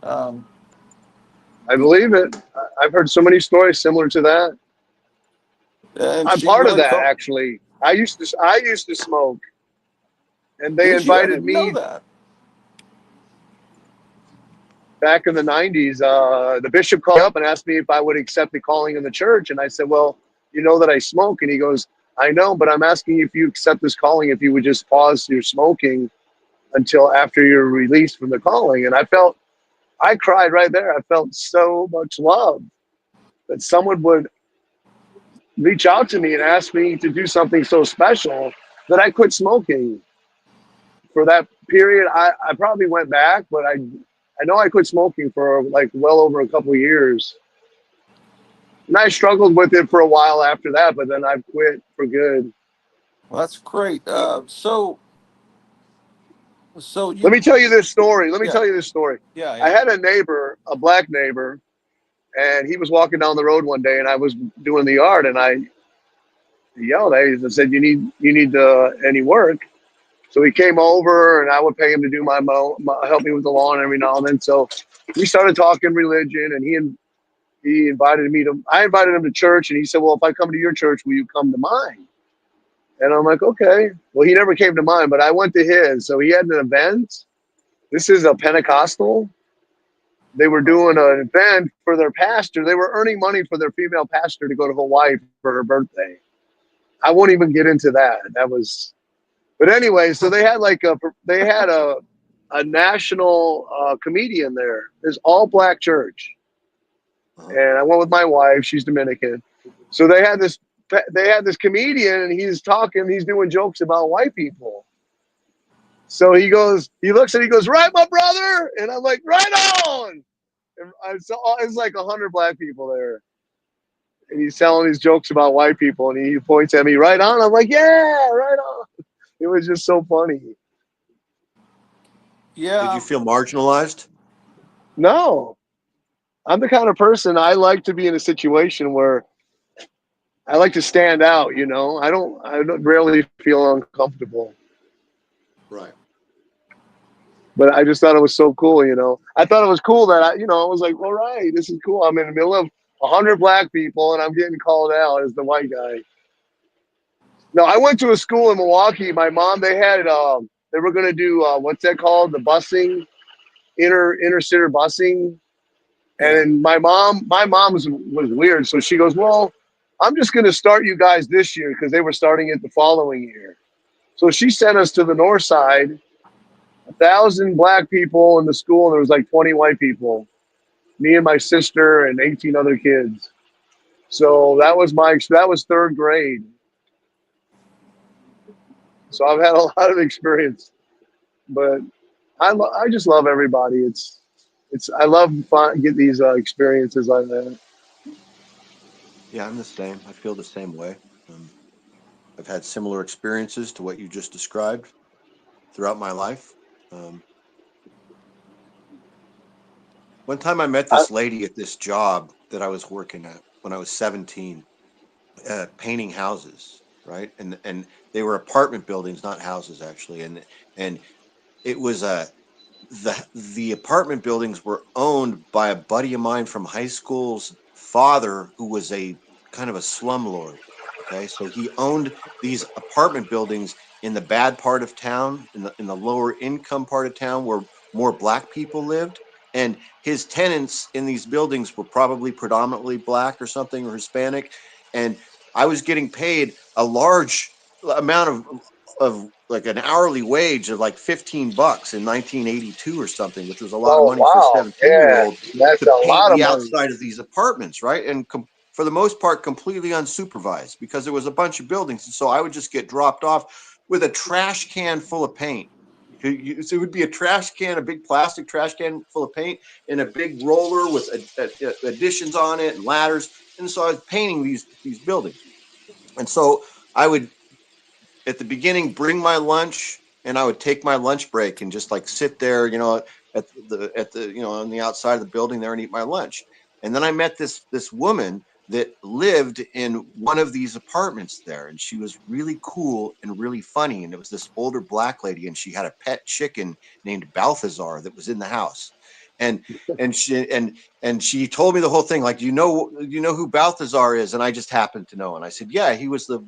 [SPEAKER 1] Um,
[SPEAKER 3] I believe it. I've heard so many stories similar to that.
[SPEAKER 1] and
[SPEAKER 3] I'm
[SPEAKER 1] she
[SPEAKER 3] part of
[SPEAKER 1] really
[SPEAKER 3] that
[SPEAKER 1] felt.
[SPEAKER 3] actually. I used to smoke, and they
[SPEAKER 1] Did you? I
[SPEAKER 3] invited
[SPEAKER 1] didn't know
[SPEAKER 3] me
[SPEAKER 1] that.
[SPEAKER 3] back in the 90s. The bishop called up and asked me if I would accept the calling in the church, and I said, "Well, you know that I smoke," and he goes, "I know, but I'm asking if you accept this calling, if you would just pause your smoking until after you're released from the calling." And I cried right there. I felt so much love that someone would reach out to me and ask me to do something so special that I quit smoking. For that period, I probably went back, but I know I quit smoking for like well over a couple of years. And I struggled with it for a while after that, but then I quit for good.
[SPEAKER 1] Well, that's great. So
[SPEAKER 3] Let me
[SPEAKER 1] you,
[SPEAKER 3] tell you this story. Let me
[SPEAKER 1] yeah,
[SPEAKER 3] tell you this story.
[SPEAKER 1] yeah,
[SPEAKER 3] I
[SPEAKER 1] yeah.
[SPEAKER 3] had a neighbor, a black neighbor, and he was walking down the road one day, and I was doing the yard, and I yelled at him and said, "You need any work?" So he came over, and I would pay him to do help me with the lawn every now and then. So we started talking religion, and he invited me to. I invited him to church, and he said, "Well, if I come to your church, will you come to mine?" And I'm like, "Okay." Well, he never came to mine, but I went to his. So he had an event. This is a Pentecostal. They were
[SPEAKER 1] Oh,
[SPEAKER 3] doing an event for their pastor. They were earning money for their female pastor to go to Hawaii for her birthday. I won't even get into that. That was, but anyway. So they had a national comedian there. This all black church,
[SPEAKER 2] Uh-huh.
[SPEAKER 3] and I went with my wife. She's Dominican. So they had this comedian, and he's talking. He's doing jokes about white people. So he looks and he goes, "Right, my brother," and I'm like, "Right on." And it's like 100 black people there, and he's telling these jokes about white people, and he points at me, "Right on." I'm like, "Yeah, right on." It was just so funny.
[SPEAKER 2] Did you
[SPEAKER 1] yeah.
[SPEAKER 2] feel marginalized?
[SPEAKER 3] No, I'm the kind of person I like to be in a situation where I like to stand out. I don't rarely feel uncomfortable,
[SPEAKER 2] Right.
[SPEAKER 3] but I just thought it was so cool. I thought it was cool that I was like, all right, this is cool. I'm in the middle of 100 black people, and I'm getting called out as the white guy. No, I went to a school in Milwaukee. My mom, they were going to do what's that called? The busing, inter city busing.
[SPEAKER 1] Yeah.
[SPEAKER 3] And my mom was weird. So she goes, "Well, I'm just going to start you guys this year," because they were starting it the following year. So she sent us to the north side, 1,000 black people in the school, and there was like 20 white people. Me and my sister and 18 other kids. So that was third grade. So I've had a lot of experience, but I just love everybody. I love get these experiences like that.
[SPEAKER 2] Yeah, I'm the same. I feel the same way. Um, I've had similar experiences to what you just described throughout my life. Um, One time I met
[SPEAKER 3] I,
[SPEAKER 2] this lady at this job that I was working at when I was 17, painting houses, right? And they were apartment buildings, not houses actually. And it was the apartment buildings were owned by a buddy of mine from high school's father, who was a kind of a slumlord. Okay, so he owned these apartment buildings in the bad part of town, in the lower income part of town where more black people lived, and his tenants in these buildings were probably predominantly black or something, or Hispanic. And I was getting paid a large amount of like an hourly wage of like $15 in 1982 or something, which was a lot of
[SPEAKER 3] oh
[SPEAKER 2] money for a
[SPEAKER 3] wow,
[SPEAKER 2] 17-year-old
[SPEAKER 3] yeah, that's
[SPEAKER 2] to
[SPEAKER 3] a
[SPEAKER 2] paint
[SPEAKER 3] lot of
[SPEAKER 2] the
[SPEAKER 3] money.
[SPEAKER 2] outside of these apartments, right? And for the most part, completely unsupervised because there was a bunch of buildings. And so I would just get dropped off with a trash can full of paint. So it would be a trash can, a big plastic trash can full of paint, and a big roller with additions on it and ladders. And so I was painting these buildings. And so I would, at the beginning, bring my lunch, and I would take my lunch break and just like sit there, at the on the outside of the building there and eat my lunch. And then I met this woman that lived in one of these apartments there, and she was really cool and really funny. And it was this older black lady, and she had a pet chicken named Balthazar that was in the house. And she told me the whole thing. Like, you know who Balthazar is? And I just happened to know. And I said, yeah, he was the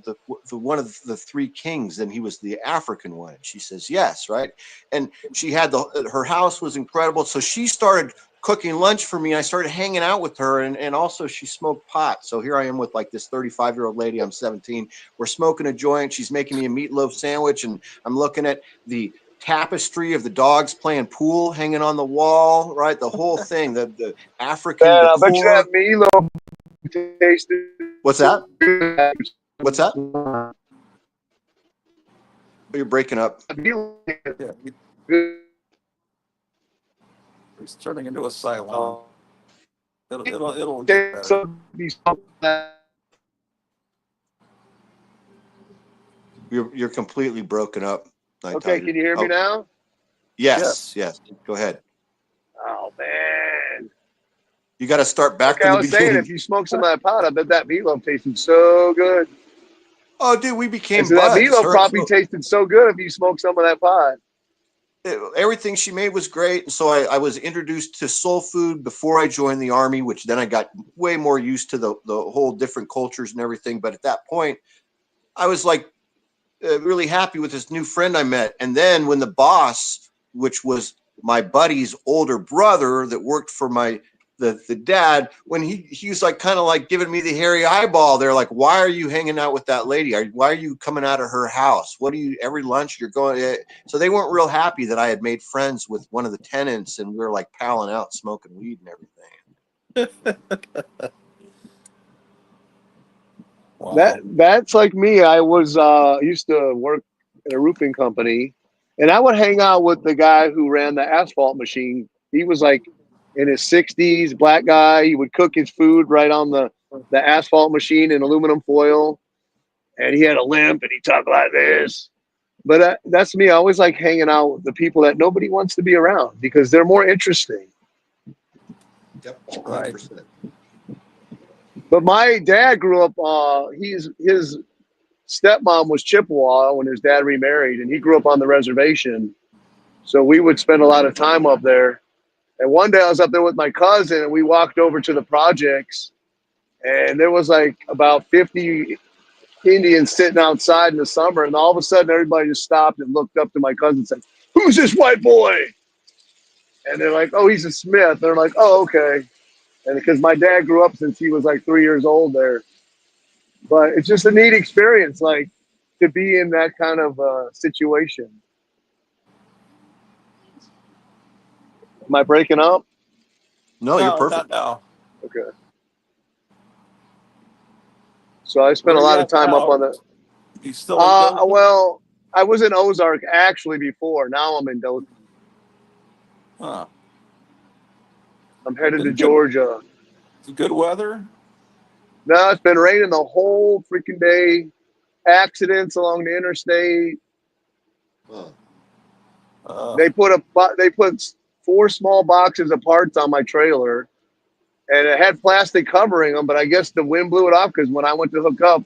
[SPEAKER 2] one of the three kings, and he was the African one. And she says, yes, right. And she had her house was incredible. So she started cooking lunch for me. I started hanging out with her, and also she smoked pot. So here I am with like this 35-year-old lady. I'm 17. We're smoking a joint. She's making me a meatloaf sandwich, and I'm looking at the tapestry of the dogs playing pool hanging on the wall, right? The whole thing, the African
[SPEAKER 3] Man, I bet you
[SPEAKER 2] decor.
[SPEAKER 3] that meatloaf tasted.
[SPEAKER 2] What's that?
[SPEAKER 3] Good.
[SPEAKER 2] What's that? You're breaking up.
[SPEAKER 1] Yeah, it's turning into a Cylon. It'll get better.
[SPEAKER 2] You're completely broken up.
[SPEAKER 3] Okay, can you hear me now?
[SPEAKER 2] Yes. Go ahead.
[SPEAKER 3] Oh man.
[SPEAKER 2] You got to start back
[SPEAKER 3] Okay,
[SPEAKER 2] from
[SPEAKER 3] I
[SPEAKER 2] the
[SPEAKER 3] was saying,
[SPEAKER 2] beginning.
[SPEAKER 3] if you smoke some of that pot, I bet that meatloaf tasted so good.
[SPEAKER 2] Oh, dude, we
[SPEAKER 3] And
[SPEAKER 2] became
[SPEAKER 3] so that
[SPEAKER 2] buds.
[SPEAKER 3] meatloaf probably tasted so good if you smoked some of that pot.
[SPEAKER 2] Everything she made was great. And so I was introduced to soul food before I joined the Army, which then I got way more used to the whole different cultures and everything. But at that point, I was like really happy with this new friend I met. And then when the boss, which was my buddy's older brother that worked for the dad, when he was like kind of like giving me the hairy eyeball, they're like, why are you hanging out with that lady? Why are you coming out of her house? What do you, every lunch you're going? So they weren't real happy that I had made friends with one of the tenants, and we were like palling out, smoking weed and everything.
[SPEAKER 1] Wow.
[SPEAKER 3] That's like me. I was used to work at a roofing company, and I would hang out with the guy who ran the asphalt machine. He was like in his 60s, black guy. He would cook his food right on the asphalt machine in aluminum foil, and he had a limp, and he talked like this. But that's me. I always like hanging out with the people that nobody wants to be around because they're more interesting.
[SPEAKER 2] Yep,
[SPEAKER 1] Right.
[SPEAKER 2] 100%.
[SPEAKER 3] But my dad grew up. His stepmom was Chippewa when his dad remarried, and he grew up on the reservation. So we would spend a lot of time up there. And one day I was up there with my cousin, and we walked over to the projects, and there was like about 50 Indians sitting outside in the summer, and all of a sudden everybody just stopped and looked up to my cousin and said, "Who's this white boy?" And they're like, "Oh, he's a Smith." They're like, "Oh, okay." And because my dad grew up since he was like 3 years old there. But it's just a neat experience, like to be in that kind of situation. Am I breaking up?
[SPEAKER 2] No, you're
[SPEAKER 1] No,
[SPEAKER 2] perfect.
[SPEAKER 1] not now.
[SPEAKER 3] Okay. So I spent
[SPEAKER 1] Where
[SPEAKER 3] a
[SPEAKER 1] are you
[SPEAKER 3] lot of
[SPEAKER 1] at
[SPEAKER 3] time up
[SPEAKER 1] now?
[SPEAKER 3] on the.
[SPEAKER 1] You still in Dothan?
[SPEAKER 3] Well, I was in Ozark actually before. Now I'm in Dothan.
[SPEAKER 1] Huh.
[SPEAKER 3] I'm headed to
[SPEAKER 1] Been good.
[SPEAKER 3] Georgia.
[SPEAKER 1] Good weather.
[SPEAKER 3] No, it's been raining the whole freaking day. Accidents along the interstate.
[SPEAKER 1] Uh,
[SPEAKER 3] They put 4 small boxes of parts on my trailer, and it had plastic covering them. But I guess the wind blew it off because when I went to hook up,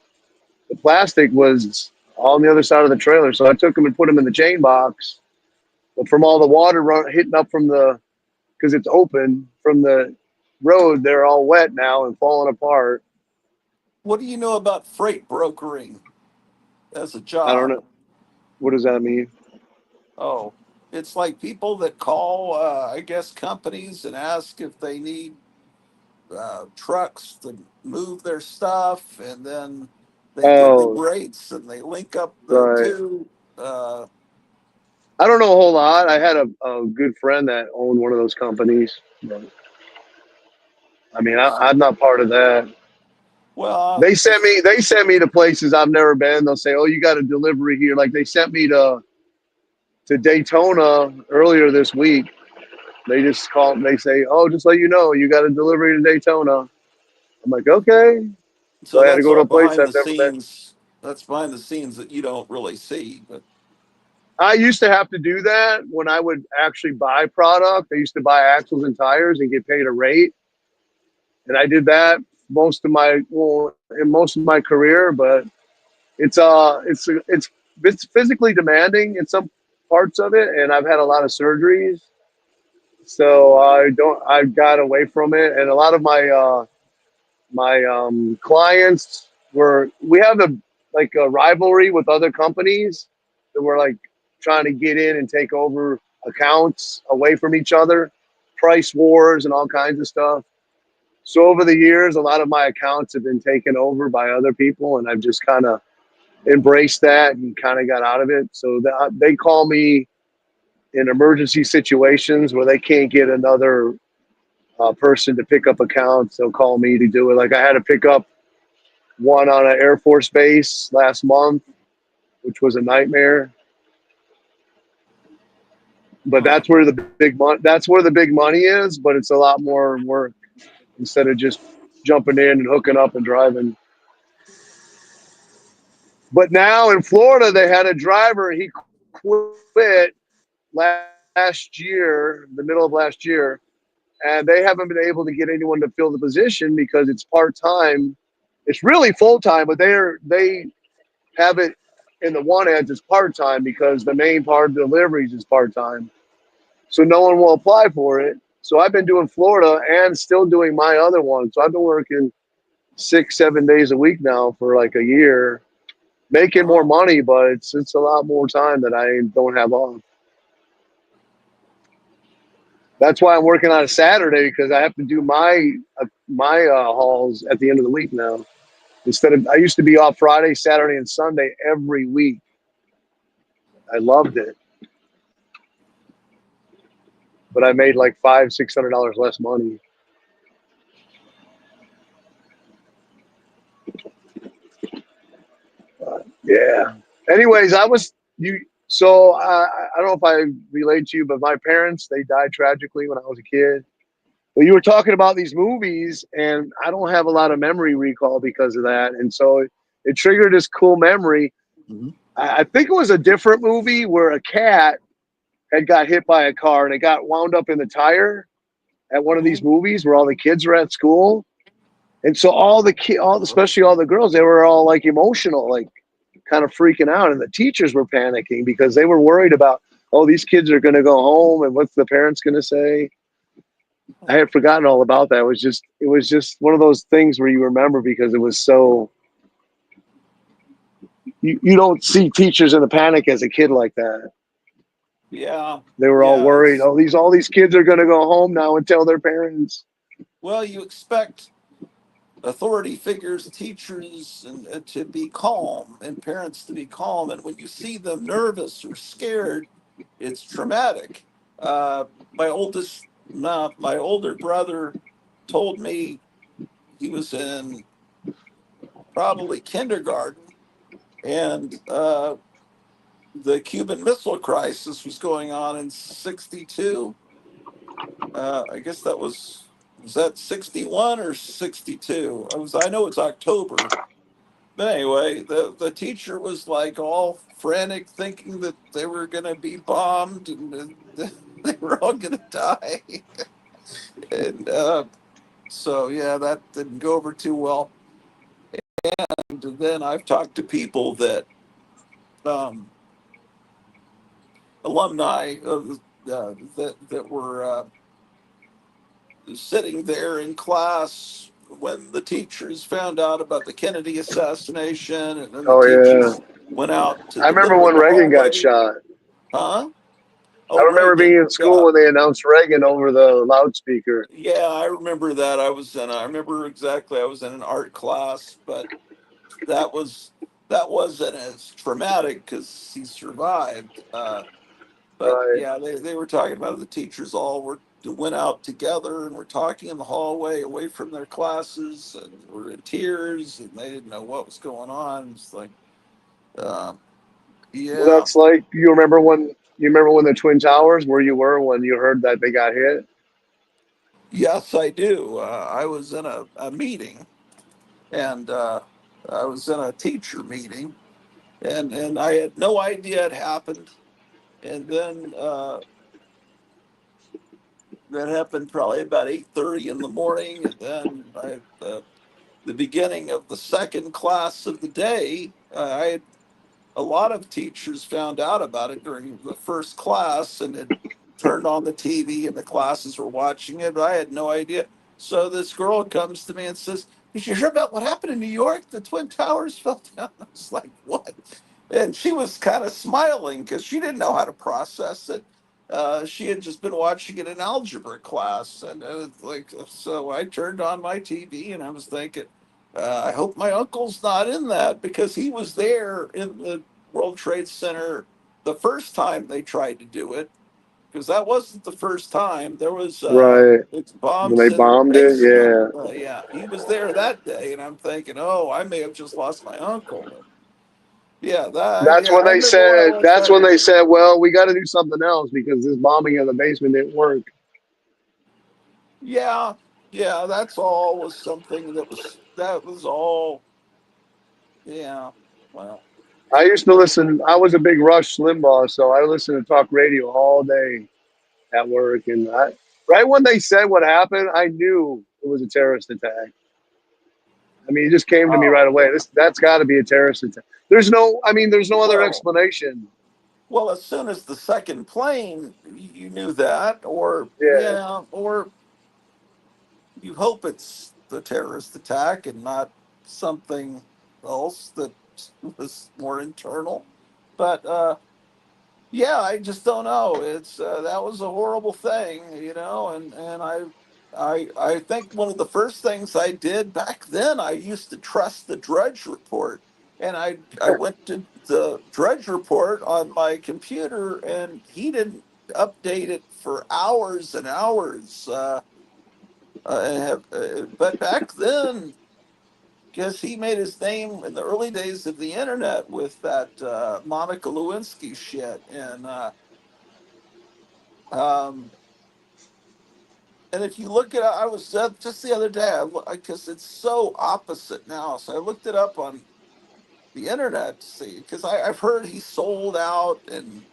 [SPEAKER 3] the plastic was on the other side of the trailer. So I took them and put them in the chain box. But from all the water hitting up from because it's open from the road, they're all wet now and falling apart.
[SPEAKER 1] what do you know about freight brokering as a
[SPEAKER 3] I don't
[SPEAKER 1] job?
[SPEAKER 3] know. What does that mean?
[SPEAKER 1] Oh, it's like people that call, I guess, companies and ask if they need trucks to move their stuff, and then they give the
[SPEAKER 3] Oh,
[SPEAKER 1] rates and they link up the
[SPEAKER 3] right.
[SPEAKER 1] two. Uh,
[SPEAKER 3] I don't know a whole lot. I had a good friend that owned one of those companies. But, I mean, I'm not part of that.
[SPEAKER 1] well,
[SPEAKER 3] They sent me to places I've never been. They'll say, "Oh, you got a delivery here." Like they sent me to Daytona earlier this week. They just called. They say, "Oh, just let you know, you got a delivery to Daytona." I'm like, "Okay." So
[SPEAKER 1] so
[SPEAKER 3] I had to
[SPEAKER 1] that's
[SPEAKER 3] go to
[SPEAKER 1] all
[SPEAKER 3] a place
[SPEAKER 1] behind
[SPEAKER 3] I've
[SPEAKER 1] the
[SPEAKER 3] never been.
[SPEAKER 1] scenes. That's behind the scenes that you don't really see, but
[SPEAKER 3] I used to have to do that when I would actually buy product. I used to buy axles and tires and get paid a rate, and I did that in most of my career. But it's physically demanding in some parts of it, and I've had a lot of surgeries, so I got away from it, and a lot of my clients we have a rivalry with other companies that were like trying to get in and take over accounts away from each other, price wars and all kinds of stuff. So over the years, a lot of my accounts have been taken over by other people, and I've just kind of embraced that and kind of got out of it. So they call me in emergency situations where they can't get another person to pick up accounts. They'll call me to do it. Like I had to pick up one on an Air Force base last month, which was a nightmare. But that's where the big money is. But it's a lot more work instead of just jumping in and hooking up and driving. But now in Florida, they had a driver. He quit last year, the middle of last year, and they haven't been able to get anyone to fill the position because it's part time. It's really full time, but they have it in the one ads as part time because the main part of the deliveries is part time. So no one will apply for it. So I've been doing Florida and still doing my other one. So I've been working 6, 7 days a week now for like a year, making more
[SPEAKER 1] Oh,
[SPEAKER 3] money, but it's a lot more time that I don't have off. That's why I'm working on a Saturday because I have to do my hauls at the end of the week now. Instead of I used to be off Friday, Saturday, and Sunday every week. I loved it, but I made like $500-600 less money. Yeah. Anyways, I was you. So I don't know if I relate to you, but my parents they died tragically when I was a kid. Well, you were talking about these movies, and I don't have a lot of memory recall because of that, and so it triggered this cool memory.
[SPEAKER 1] mhm.
[SPEAKER 3] I think it was a different movie where a cat had got hit by a car and it got wound up in the tire at one of these
[SPEAKER 1] Oh,
[SPEAKER 3] movies where all the kids were at school, and so especially all the girls, they were all like emotional, like kind of freaking out, and the teachers were panicking because they were worried about, oh, these kids are going to go home and what's the parents going to say. I had forgotten all about that. It was just one of those things where you remember because it was so you don't see teachers in a panic as a kid like that.
[SPEAKER 1] yeah,
[SPEAKER 3] They were all
[SPEAKER 1] yeah.
[SPEAKER 3] worried.
[SPEAKER 1] It's
[SPEAKER 3] Oh, all these kids are going to go home now and tell their parents.
[SPEAKER 1] well, you expect authority figures, teachers, and to be calm, and parents to be calm. And when you see them nervous or scared, it's traumatic. Uh, my older brother told me he was in probably kindergarten, and the Cuban Missile Crisis was going on in '62. I guess was that '61 or '62. I know it's October. But anyway, the teacher was like all frantic, thinking that they were going to be bombed and they were all going to die. And so, yeah, that didn't go over too well. And then I've talked to people um, alumni that were sitting there in class when the teachers found out about the Kennedy assassination, and then the
[SPEAKER 3] Oh yeah,
[SPEAKER 1] teachers went out to
[SPEAKER 3] I remember
[SPEAKER 1] deliver in
[SPEAKER 3] when
[SPEAKER 1] the
[SPEAKER 3] Reagan got
[SPEAKER 1] hallway.
[SPEAKER 3] shot.
[SPEAKER 1] Huh?
[SPEAKER 3] I
[SPEAKER 1] Oh,
[SPEAKER 3] remember being
[SPEAKER 1] Reagan.
[SPEAKER 3] in school
[SPEAKER 1] Yeah.
[SPEAKER 3] when they announced Reagan over the loudspeaker.
[SPEAKER 1] Yeah, I remember that. I remember exactly. I was in an art class, but that was that wasn't as traumatic because he survived. But
[SPEAKER 3] Right.
[SPEAKER 1] yeah, they were talking about it. The teachers all went out together and were talking in the hallway away from their classes and were in tears and they didn't know what was going on. It's like, uh,
[SPEAKER 3] Well,
[SPEAKER 1] yeah,
[SPEAKER 3] that's like you remember when the Twin Towers where you were when you heard that they got hit.
[SPEAKER 1] yes, I do. I was in a meeting and I was in a teacher meeting and I had no idea it happened. And then that happened probably about 8:30 in the morning, and then the beginning of the second class of the day, I had a lot of teachers found out about it during the first class and had turned on the TV and the classes were watching it. But I had no idea. So this girl comes to me and says, "Did you hear about what happened in New York? The Twin Towers fell down." I was like, "What?" And she was kind of smiling because she didn't know how to process it. She had just been watching it in algebra class, and like, so I turned on my TV and I was thinking, I hope my uncle's not in that because he was there in the World Trade Center the first time they tried to do it. Because that wasn't the first time. There was
[SPEAKER 3] Right.
[SPEAKER 1] it's
[SPEAKER 3] When
[SPEAKER 1] bombs
[SPEAKER 3] they
[SPEAKER 1] in the
[SPEAKER 3] bombed it,
[SPEAKER 1] basement.
[SPEAKER 3] yeah.
[SPEAKER 1] Yeah, he was there that day, and I'm thinking, oh, I may have just lost my uncle. Yeah, that.
[SPEAKER 3] That's
[SPEAKER 1] Yeah,
[SPEAKER 3] when
[SPEAKER 1] I
[SPEAKER 3] they
[SPEAKER 1] remember when I
[SPEAKER 3] said.
[SPEAKER 1] watched
[SPEAKER 3] That's
[SPEAKER 1] that.
[SPEAKER 3] when they said, "Well, we got to do something else because this bombing in the basement didn't work."
[SPEAKER 1] Yeah, yeah, that's all was something that was all. Yeah, well,
[SPEAKER 3] I used to listen. I was a big Rush Limbaugh, so I listened to talk radio all day at work. And right when they said what happened, I knew it was a terrorist attack. I mean, it just came to me right
[SPEAKER 1] oh,
[SPEAKER 3] away. That's got to be a terrorist attack. There's no. I mean, there's no other
[SPEAKER 1] well,
[SPEAKER 3] explanation.
[SPEAKER 1] well. As soon as the second plane, you knew that, or
[SPEAKER 3] Yeah,
[SPEAKER 1] yeah, or you hope it's the terrorist attack and not something else that was more internal. But yeah, I just don't know. It's that was a horrible thing, and I think one of the first things I did back then, I used to trust the Drudge Report, and I went to the Drudge Report on my computer, and he didn't update it for hours and hours. But back then, guess he made his name in the early days of the internet with that Monica Lewinsky shit, um, and if you look at, I was just the other day, because it's so opposite now. So I looked it up on the internet to see, because I've heard he sold out and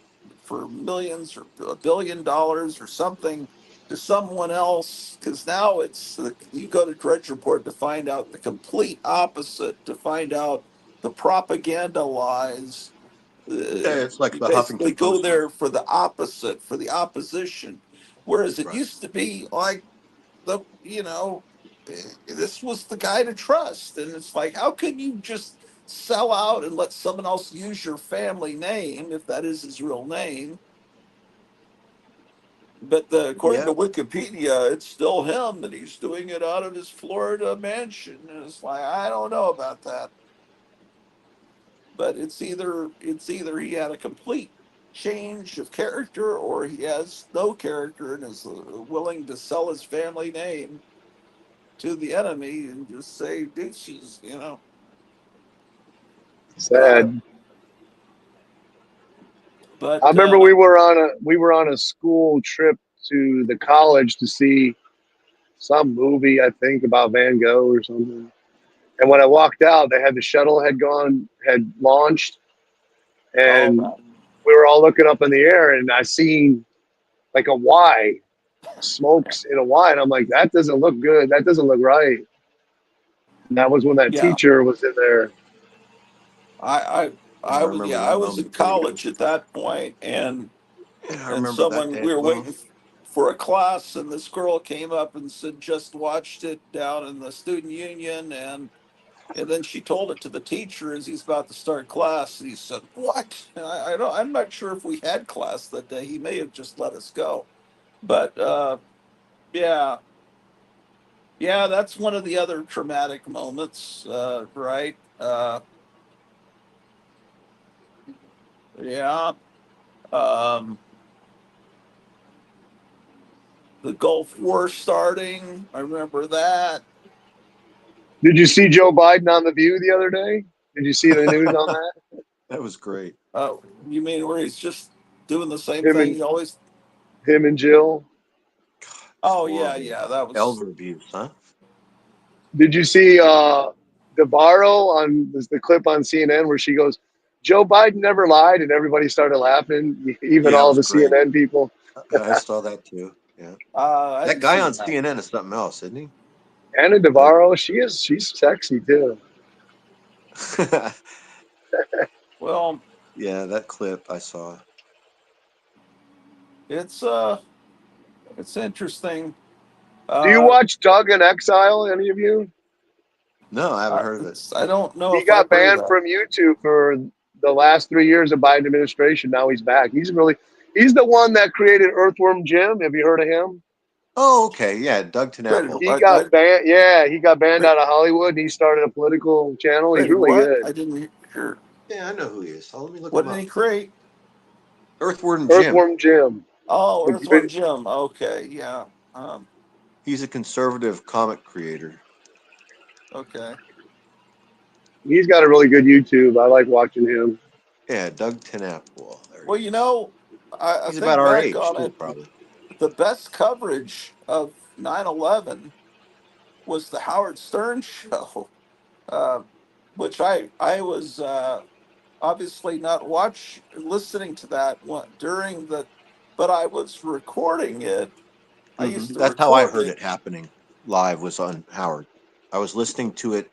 [SPEAKER 1] for millions or $1 billion or something to someone else. Because now you go to Drudge Report to find out the complete opposite, to find out the propaganda lies.
[SPEAKER 2] Yeah, it's like
[SPEAKER 1] You
[SPEAKER 2] the
[SPEAKER 1] basically
[SPEAKER 2] Huffington
[SPEAKER 1] go
[SPEAKER 2] Post.
[SPEAKER 1] there for the opposite, for the opposition. Whereas it
[SPEAKER 2] Right.
[SPEAKER 1] used to be like the you know this was the guy to trust, and it's like, how can you just sell out and let someone else use your family name if that is his real name? But according
[SPEAKER 2] Yeah.
[SPEAKER 1] to Wikipedia, it's still him, and he's doing it out of his Florida mansion, and it's like, I don't know about that. But it's either he had a complete change of character, or he has no character and is willing to sell his family name to the enemy and just say douches. Uh,
[SPEAKER 3] sad. I
[SPEAKER 1] but
[SPEAKER 3] remember we were on a school trip to the college to see some movie, I think, about Van Gogh or something. And when I walked out, they had the shuttle had launched,
[SPEAKER 1] oh
[SPEAKER 3] and
[SPEAKER 1] man,
[SPEAKER 3] we were all looking up in the air, and I seen like a Y, smokes in a Y, and I'm like, that doesn't look good. That doesn't look right. And that was when that
[SPEAKER 1] yeah,
[SPEAKER 3] teacher was in there.
[SPEAKER 1] I I
[SPEAKER 2] Yeah, I
[SPEAKER 1] I was,
[SPEAKER 2] remember
[SPEAKER 1] yeah,
[SPEAKER 2] that
[SPEAKER 1] I was in
[SPEAKER 2] moment too.
[SPEAKER 1] college at that point, and
[SPEAKER 2] Yeah, I
[SPEAKER 1] and
[SPEAKER 2] remember that
[SPEAKER 1] someone
[SPEAKER 2] day
[SPEAKER 1] we
[SPEAKER 2] as
[SPEAKER 1] were
[SPEAKER 2] well.
[SPEAKER 1] waiting for a class, and this girl came up and said just watched it down in the student union, and then she told it to the teacher as he's about to start class, and he said, "What?" And I don't, I'm not sure if we had class that day. He may have just let us go, but yeah, yeah, that's one of the other traumatic moments, right? Yeah, um, the Gulf War starting. I remember that.
[SPEAKER 3] Did you see Joe Biden on The View the other day? Did you see the news on that?
[SPEAKER 2] That was great.
[SPEAKER 1] Uh, you mean where he's just doing the same
[SPEAKER 3] Him
[SPEAKER 1] thing
[SPEAKER 3] and
[SPEAKER 1] he always?
[SPEAKER 3] him and Jill.
[SPEAKER 2] It's
[SPEAKER 1] Oh yeah,
[SPEAKER 2] horrible.
[SPEAKER 1] yeah, that was.
[SPEAKER 2] Elder abuse, huh?
[SPEAKER 3] Did you see Navarro on the clip on CNN where she goes, Joe Biden never lied, and everybody started laughing, even
[SPEAKER 2] Yeah, it
[SPEAKER 3] all
[SPEAKER 2] was
[SPEAKER 3] the
[SPEAKER 2] great.
[SPEAKER 3] CNN people.
[SPEAKER 2] I saw that too. Yeah,
[SPEAKER 1] I
[SPEAKER 2] that
[SPEAKER 1] haven't
[SPEAKER 2] guy
[SPEAKER 1] seen
[SPEAKER 2] on
[SPEAKER 1] that.
[SPEAKER 2] CNN is something else, isn't
[SPEAKER 3] Anna
[SPEAKER 2] he?
[SPEAKER 3] Navarro, she's sexy too.
[SPEAKER 1] Well,
[SPEAKER 2] Yeah, that clip I saw.
[SPEAKER 1] it's interesting.
[SPEAKER 3] Do you
[SPEAKER 1] Uh,
[SPEAKER 3] watch Doug in Exile? Any of you?
[SPEAKER 2] No, I haven't heard of it.
[SPEAKER 1] I don't know
[SPEAKER 3] He
[SPEAKER 1] if I've
[SPEAKER 3] got
[SPEAKER 1] heard of
[SPEAKER 3] banned
[SPEAKER 1] that.
[SPEAKER 3] from YouTube for the last 3 years of Biden administration. Now he's back. He's the one that created Earthworm Jim. Have you heard of him?
[SPEAKER 2] Oh, okay. Yeah, Doug
[SPEAKER 1] Credit,
[SPEAKER 2] Tenapple.
[SPEAKER 3] He got banned. Yeah, he got banned
[SPEAKER 1] wait,
[SPEAKER 3] out of Hollywood, and he started a political channel. He's
[SPEAKER 1] created
[SPEAKER 3] really
[SPEAKER 1] what?
[SPEAKER 3] good.
[SPEAKER 1] I didn't hear.
[SPEAKER 2] Yeah, I know who he is. So let me look
[SPEAKER 1] What
[SPEAKER 2] him
[SPEAKER 1] did he
[SPEAKER 2] up.
[SPEAKER 1] create?
[SPEAKER 2] Earthworm Jim.
[SPEAKER 3] Earthworm Jim.
[SPEAKER 1] Oh,
[SPEAKER 3] The-
[SPEAKER 1] Earthworm Jim. Okay, yeah.
[SPEAKER 2] He's a conservative comic creator.
[SPEAKER 1] Okay.
[SPEAKER 3] He's got a really good YouTube. I like watching him.
[SPEAKER 2] Yeah, Doug Tenapple. There he
[SPEAKER 1] Well,
[SPEAKER 2] is.
[SPEAKER 1] I
[SPEAKER 2] He's about
[SPEAKER 1] think
[SPEAKER 2] our
[SPEAKER 1] back
[SPEAKER 2] age
[SPEAKER 1] on
[SPEAKER 2] too,
[SPEAKER 1] it.
[SPEAKER 2] probably.
[SPEAKER 1] The best coverage of 9/11 was the Howard Stern show, uh, which I was obviously not listening to that during the, but I was recording it. I used to
[SPEAKER 2] That's how I
[SPEAKER 1] record
[SPEAKER 2] heard
[SPEAKER 1] it.
[SPEAKER 2] it happening live was on Howard. I was listening to it.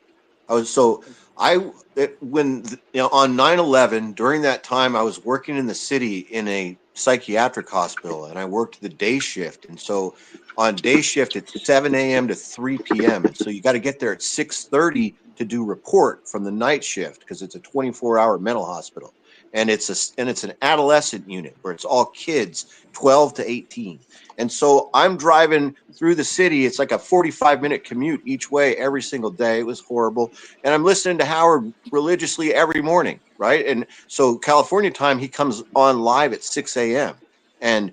[SPEAKER 2] I was so I it, when on 9/11 during that time I was working in the city in a psychiatric hospital and I worked the day shift and so on day shift it's 7 a.m. to 3 p.m. and so you got to get there at 6:30 to do report from the night shift because it's a 24-hour mental hospital and it's an adolescent unit where it's all kids 12 to 18. And so I'm driving through the city. It's like a 45-minute commute each way every single day. It was horrible. And I'm listening to Howard religiously every morning, right? And so California time, he comes on live at 6 a.m. And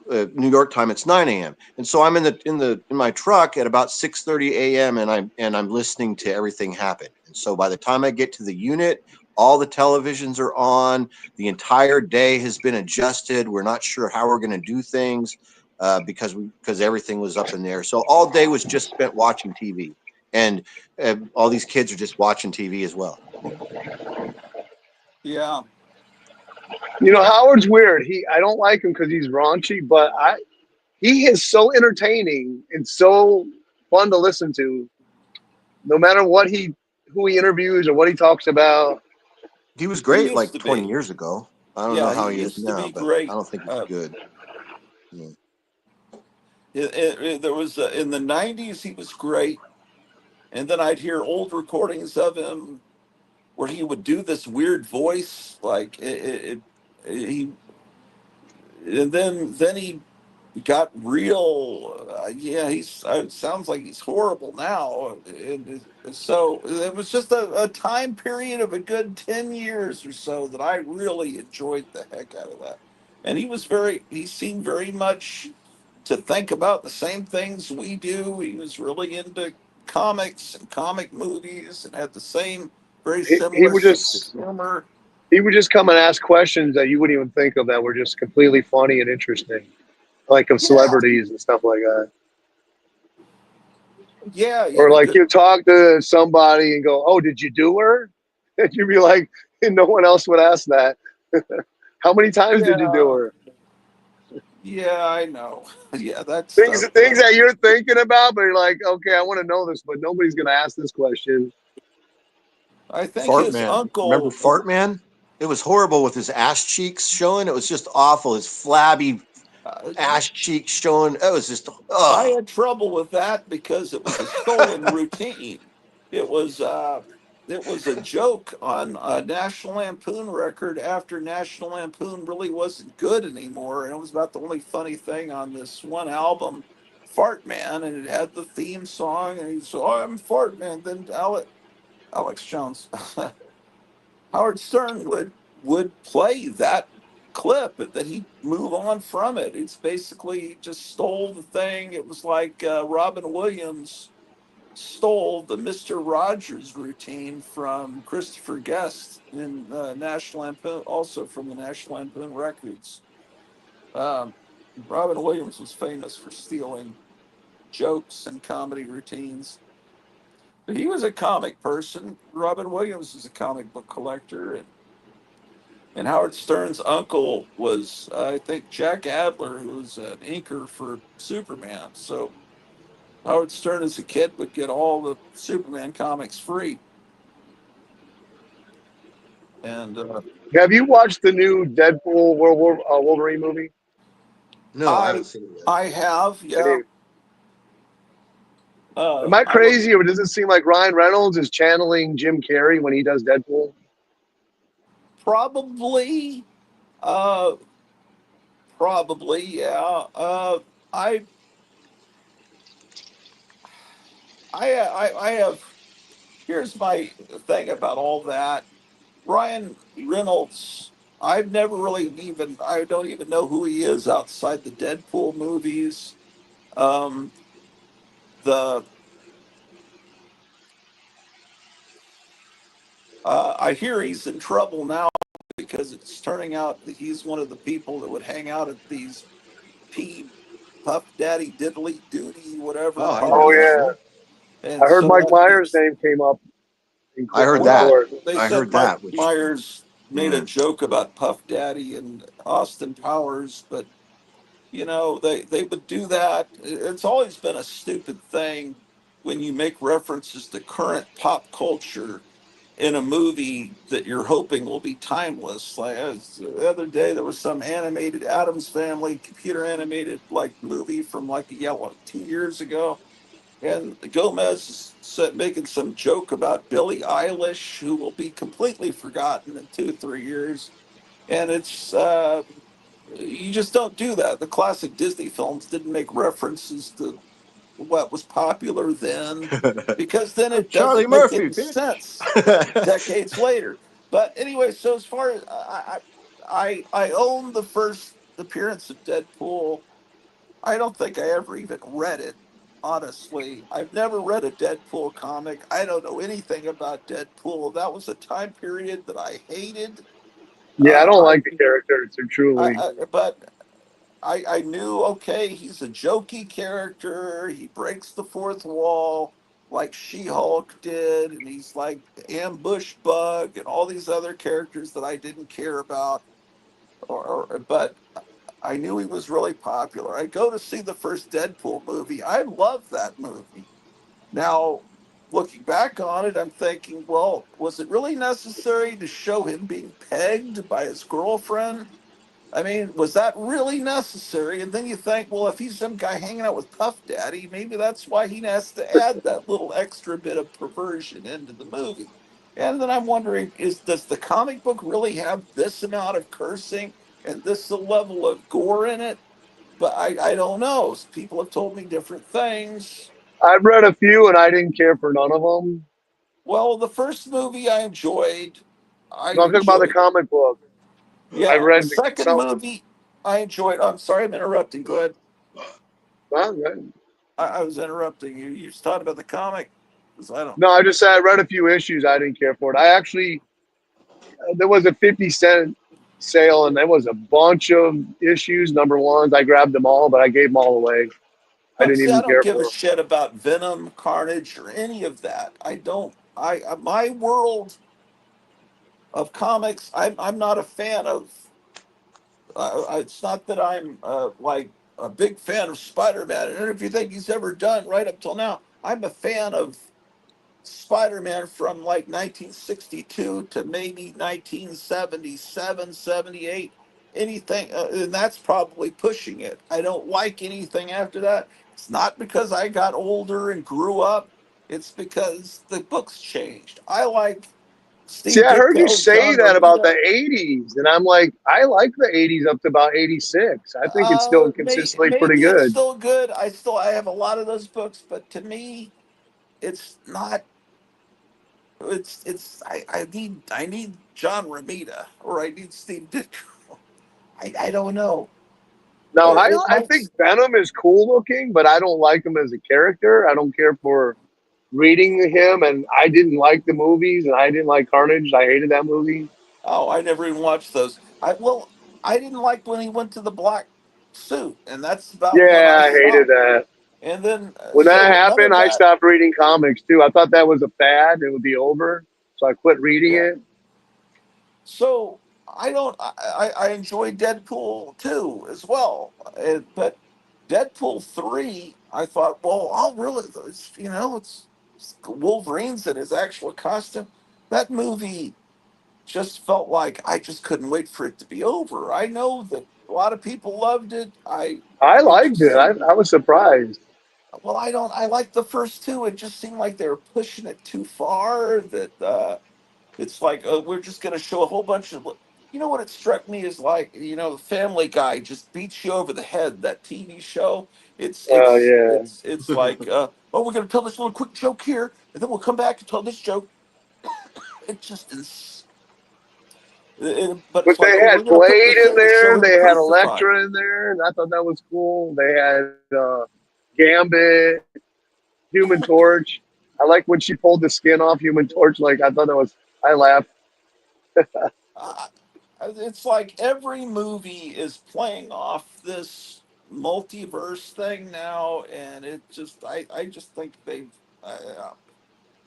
[SPEAKER 2] New York time, it's 9 a.m. And so I'm in my truck at about 6:30 a.m. and I'm listening to everything happen. And so by the time I get to the unit, all the televisions are on. The entire day has been adjusted. We're not sure how we're going to do things because everything was up in there. So all day was just spent watching TV, and all these kids are just watching TV as well.
[SPEAKER 1] Yeah,
[SPEAKER 3] Howard's weird. I don't like him because he's raunchy, but he is so entertaining and so fun to listen to. No matter who he interviews or what he talks about.
[SPEAKER 2] He was
[SPEAKER 1] he
[SPEAKER 2] great
[SPEAKER 1] used
[SPEAKER 2] like
[SPEAKER 1] to
[SPEAKER 2] 20
[SPEAKER 1] be.
[SPEAKER 2] years ago. I don't know
[SPEAKER 1] Yeah,
[SPEAKER 2] how
[SPEAKER 1] he
[SPEAKER 2] he is
[SPEAKER 1] used to
[SPEAKER 2] now,
[SPEAKER 1] be
[SPEAKER 2] but I
[SPEAKER 1] great.
[SPEAKER 2] don't think he's
[SPEAKER 1] Uh,
[SPEAKER 2] good. Yeah.
[SPEAKER 1] there was in the '90s he was great, and then I'd hear old recordings of him where he would do this weird voice, like he, and then he got real. Yeah, it sounds like he's horrible now. So it was just a time period of a good 10 years or so that I really enjoyed the heck out of that. And he seemed very much to think about the same things we do. He was really into comics and comic movies and had the same very
[SPEAKER 3] He
[SPEAKER 1] similar
[SPEAKER 3] would
[SPEAKER 1] sense of
[SPEAKER 3] just
[SPEAKER 1] humor.
[SPEAKER 3] he would just come and ask questions that you wouldn't even think of that were just completely funny and interesting, like of
[SPEAKER 1] Yeah,
[SPEAKER 3] celebrities and stuff like that.
[SPEAKER 1] yeah,
[SPEAKER 3] Or like you talk to somebody and go, "Oh, did you do her?" And you'd be like, and no one else would ask that. How many times did you do
[SPEAKER 1] yeah,
[SPEAKER 3] her?
[SPEAKER 1] yeah. I know. Yeah, that
[SPEAKER 3] Things
[SPEAKER 1] stuff.
[SPEAKER 3] things that you're thinking about, but you're like, okay, I want to know this, but nobody's gonna ask this question.
[SPEAKER 1] I think
[SPEAKER 2] Fart
[SPEAKER 1] his
[SPEAKER 2] Man. Remember
[SPEAKER 1] uncle.
[SPEAKER 2] Fart Man? It was horrible with his ass cheeks showing. It was just awful. His flabby
[SPEAKER 1] Uh,
[SPEAKER 2] ass cheeks showing. It was just,
[SPEAKER 1] I
[SPEAKER 2] ugh.
[SPEAKER 1] had trouble with that because it was a stolen routine. It was it was a joke on a National Lampoon record after National Lampoon really wasn't good anymore, and it was about the only funny thing on this one album, Fart Man, and it had the theme song, and he said, "Oh, I'm Fart Man." Then Alex Jones, Howard Stern would play that clip, and then he'd move on from it. It's basically he just stole the thing. It was like Robin Williams stole the Mister Rogers routine from Christopher Guest in National Lampoon, also from the National Lampoon records. Um, Robin Williams was famous for stealing jokes and comedy routines. But he was a comic person. Robin Williams was a comic book collector, and And Howard Stern's uncle was, I think, Jack Adler, who was an inker for Superman. So Howard Stern, as a kid, would get all the Superman comics free. And
[SPEAKER 3] Have you watched the new Deadpool Wolverine movie?
[SPEAKER 2] No, I haven't
[SPEAKER 1] I,
[SPEAKER 2] seen it yet.
[SPEAKER 1] I have,
[SPEAKER 3] I
[SPEAKER 1] yeah.
[SPEAKER 3] mean, am I
[SPEAKER 1] I look
[SPEAKER 3] crazy, or does it seem like Ryan Reynolds is channeling Jim Carrey when he does Deadpool?
[SPEAKER 1] probably, uh, probably, yeah. I, I have. Here's my thing about all that. Ryan Reynolds, I've never really even, I don't even know who he is outside the Deadpool movies. Um, the I hear he's in trouble now because it's turning out that he's one of the people that would hang out at these P Puff Daddy Diddly Duty whatever
[SPEAKER 2] Oh, I didn't know
[SPEAKER 3] Oh
[SPEAKER 2] that.
[SPEAKER 1] parties,
[SPEAKER 3] yeah,
[SPEAKER 2] Really?
[SPEAKER 3] I
[SPEAKER 1] and
[SPEAKER 3] heard
[SPEAKER 1] so
[SPEAKER 3] Mike
[SPEAKER 1] that
[SPEAKER 3] Myers'
[SPEAKER 1] gets
[SPEAKER 3] name came up
[SPEAKER 2] I heard
[SPEAKER 3] in
[SPEAKER 2] that.
[SPEAKER 1] well.
[SPEAKER 3] court.
[SPEAKER 1] They
[SPEAKER 2] I
[SPEAKER 1] said
[SPEAKER 2] heard
[SPEAKER 1] Mike
[SPEAKER 2] that, which
[SPEAKER 1] Myers made a
[SPEAKER 2] mm,
[SPEAKER 1] joke about Puff Daddy and Austin Powers, but they would do that. It's always been a stupid thing when you make references to current pop culture in a movie that you're hoping will be timeless. Like the other day, there was some animated Adams Family computer animated like movie from like 2 years ago, and Gomez is making some joke about Billie Eilish, who will be completely forgotten in 2 3 years, and it's you just don't do that. The classic Disney films didn't make references to what was popular then because then
[SPEAKER 2] I'm
[SPEAKER 1] it
[SPEAKER 2] Charlie
[SPEAKER 1] doesn't make
[SPEAKER 2] Murphy,
[SPEAKER 1] any
[SPEAKER 2] bitch.
[SPEAKER 1] sense decades later. But anyway, so as far as I own the first appearance of Deadpool. I don't think I ever even read it. Honestly, I've never read a Deadpool comic. I don't know anything about Deadpool. That was a time period that I hated.
[SPEAKER 3] Yeah, I don't
[SPEAKER 1] I,
[SPEAKER 3] like the character to truly.
[SPEAKER 1] but I knew, okay, he's a jokey character. He breaks the fourth wall like She Hulk did, and he's like Ambush Bug and all these other characters that I didn't care about. But I knew he was really popular. I go to see the first Deadpool movie. I love that movie. Now, looking back on it, I'm thinking, well, was it really necessary to show him being pegged by his girlfriend? I mean, was that really necessary? And then you think, well, if he's some guy hanging out with Puff Daddy, maybe that's why he has to add that little extra bit of perversion into the movie. And then I'm wondering, does the comic book really have this amount of cursing and this level of gore in it? But I don't know. People have told me different things.
[SPEAKER 3] I've read a few and I didn't care for none of them.
[SPEAKER 1] Well, the first movie I enjoyed. I
[SPEAKER 3] No, I'm talking about the
[SPEAKER 1] enjoyed.
[SPEAKER 3] comic book. I've
[SPEAKER 1] Yeah, the
[SPEAKER 3] read
[SPEAKER 1] second
[SPEAKER 3] some.
[SPEAKER 1] movie I enjoyed. I'm sorry, I'm interrupting. Go ahead.
[SPEAKER 3] Well,
[SPEAKER 1] I was interrupting you. You was talking about the comic. 'Cause I don't.
[SPEAKER 3] no, I just said I read a few issues. I didn't care for it. I actually there was a 50 cent sale and there was a bunch of issues, number ones. I grabbed them all, but I gave them all away. I didn't
[SPEAKER 1] See, I
[SPEAKER 3] even
[SPEAKER 1] don't
[SPEAKER 3] care
[SPEAKER 1] give a
[SPEAKER 3] for them.
[SPEAKER 1] shit about Venom, Carnage, or any of that. I don't. My world of comics. I'm not a fan of. It's not that I'm like a big fan of Spider-Man and everything he's ever done right up till now. I'm a fan of Spider-Man from like 1962 to maybe 1977, 78, anything, and that's probably pushing it. I don't like anything after that. It's not because I got older and grew up. It's because the books changed. I like
[SPEAKER 3] See,
[SPEAKER 1] Steve
[SPEAKER 3] I heard you
[SPEAKER 1] Ditko,
[SPEAKER 3] say
[SPEAKER 1] John
[SPEAKER 3] that about the
[SPEAKER 1] Romita.
[SPEAKER 3] 80s, and I'm like, I like the 80s up to about 86. I think it's still consistently pretty
[SPEAKER 1] Maybe it's
[SPEAKER 3] good.
[SPEAKER 1] still good. I have a lot of those books, but to me, it's not. I need John Romita or I need Steve Ditko. I don't know.
[SPEAKER 3] Now,
[SPEAKER 1] It
[SPEAKER 3] I
[SPEAKER 1] makes
[SPEAKER 3] think Venom is cool looking, but I don't like him as a character. I don't care for reading him, and I didn't like the movies, and I didn't like Carnage. I hated that movie.
[SPEAKER 1] Oh, I never even watched those. I didn't like when he went to the black suit, and that's about when
[SPEAKER 3] Yeah,
[SPEAKER 1] I
[SPEAKER 3] I hated
[SPEAKER 1] stopped.
[SPEAKER 3] that.
[SPEAKER 1] And then
[SPEAKER 3] When that
[SPEAKER 1] so none
[SPEAKER 3] happened,
[SPEAKER 1] of
[SPEAKER 3] I
[SPEAKER 1] that.
[SPEAKER 3] stopped reading comics too. I thought that was a fad; it would be over, so I quit reading
[SPEAKER 1] Yeah.
[SPEAKER 3] it.
[SPEAKER 1] So I don't. I enjoy Deadpool 2 as well, but Deadpool 3, I thought, well, I'll really, it's Wolverine's in his actual costume. That movie just felt like I just couldn't wait for it to be over. I know that a lot of people loved it.
[SPEAKER 3] I
[SPEAKER 1] It
[SPEAKER 3] liked
[SPEAKER 1] just
[SPEAKER 3] it.
[SPEAKER 1] seemed,
[SPEAKER 3] I was surprised.
[SPEAKER 1] well, I don't. I like the first two. It just seemed like they were pushing it too far. That it's like we're just going to show a whole bunch of. You know what it struck me is like, Family Guy just beats you over the head. That TV show. It's
[SPEAKER 3] Oh
[SPEAKER 1] it's
[SPEAKER 3] yeah.
[SPEAKER 1] it's it's like oh, we're going to tell this little quick joke here, and then we'll come back and tell this joke. It just is. But
[SPEAKER 3] But
[SPEAKER 1] it's like,
[SPEAKER 3] they
[SPEAKER 1] oh, we're
[SPEAKER 3] had
[SPEAKER 1] going to put
[SPEAKER 3] Blade
[SPEAKER 1] this
[SPEAKER 3] in
[SPEAKER 1] in to show
[SPEAKER 3] there.
[SPEAKER 1] him
[SPEAKER 3] They had
[SPEAKER 1] crucified.
[SPEAKER 3] Elektra in there, and I thought that was cool. They had Gambit, Human Torch. I like when she pulled the skin off Human Torch. Like I thought that was. I laughed.
[SPEAKER 1] Uh, it's like every movie is playing off this multiverse thing now, and I just think they're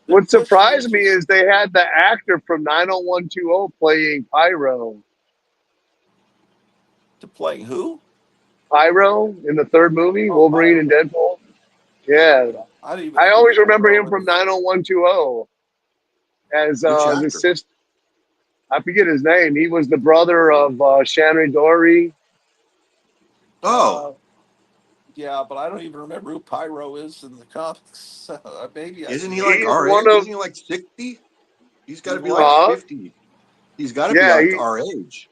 [SPEAKER 3] What
[SPEAKER 1] pushing it
[SPEAKER 3] surprised me
[SPEAKER 1] just
[SPEAKER 3] is they had the actor from 90120 playing Pyro.
[SPEAKER 1] to play who?
[SPEAKER 3] Pyro in the third movie,
[SPEAKER 1] Oh,
[SPEAKER 3] Wolverine and
[SPEAKER 1] Pyro.
[SPEAKER 3] Deadpool. Yeah,
[SPEAKER 1] I didn't even
[SPEAKER 3] I
[SPEAKER 1] know who
[SPEAKER 3] always remember
[SPEAKER 1] Pyro
[SPEAKER 3] him from
[SPEAKER 1] is.
[SPEAKER 3] 90120 as
[SPEAKER 2] Which
[SPEAKER 3] the
[SPEAKER 2] actor?
[SPEAKER 3] sister. I forget his name. He was the brother of Shannon Doherty.
[SPEAKER 2] Oh,
[SPEAKER 1] Uh, yeah, but I don't even remember who Pyro is in the comics. Maybe I
[SPEAKER 2] isn't
[SPEAKER 1] should
[SPEAKER 2] he
[SPEAKER 1] look
[SPEAKER 2] like
[SPEAKER 3] He's
[SPEAKER 1] him
[SPEAKER 2] our
[SPEAKER 1] up.
[SPEAKER 3] one
[SPEAKER 2] age?
[SPEAKER 3] of
[SPEAKER 2] Isn't he like 60? He's got to
[SPEAKER 1] He's
[SPEAKER 2] be like
[SPEAKER 1] what?
[SPEAKER 2] 50. He's got to be
[SPEAKER 3] yeah,
[SPEAKER 2] like our age.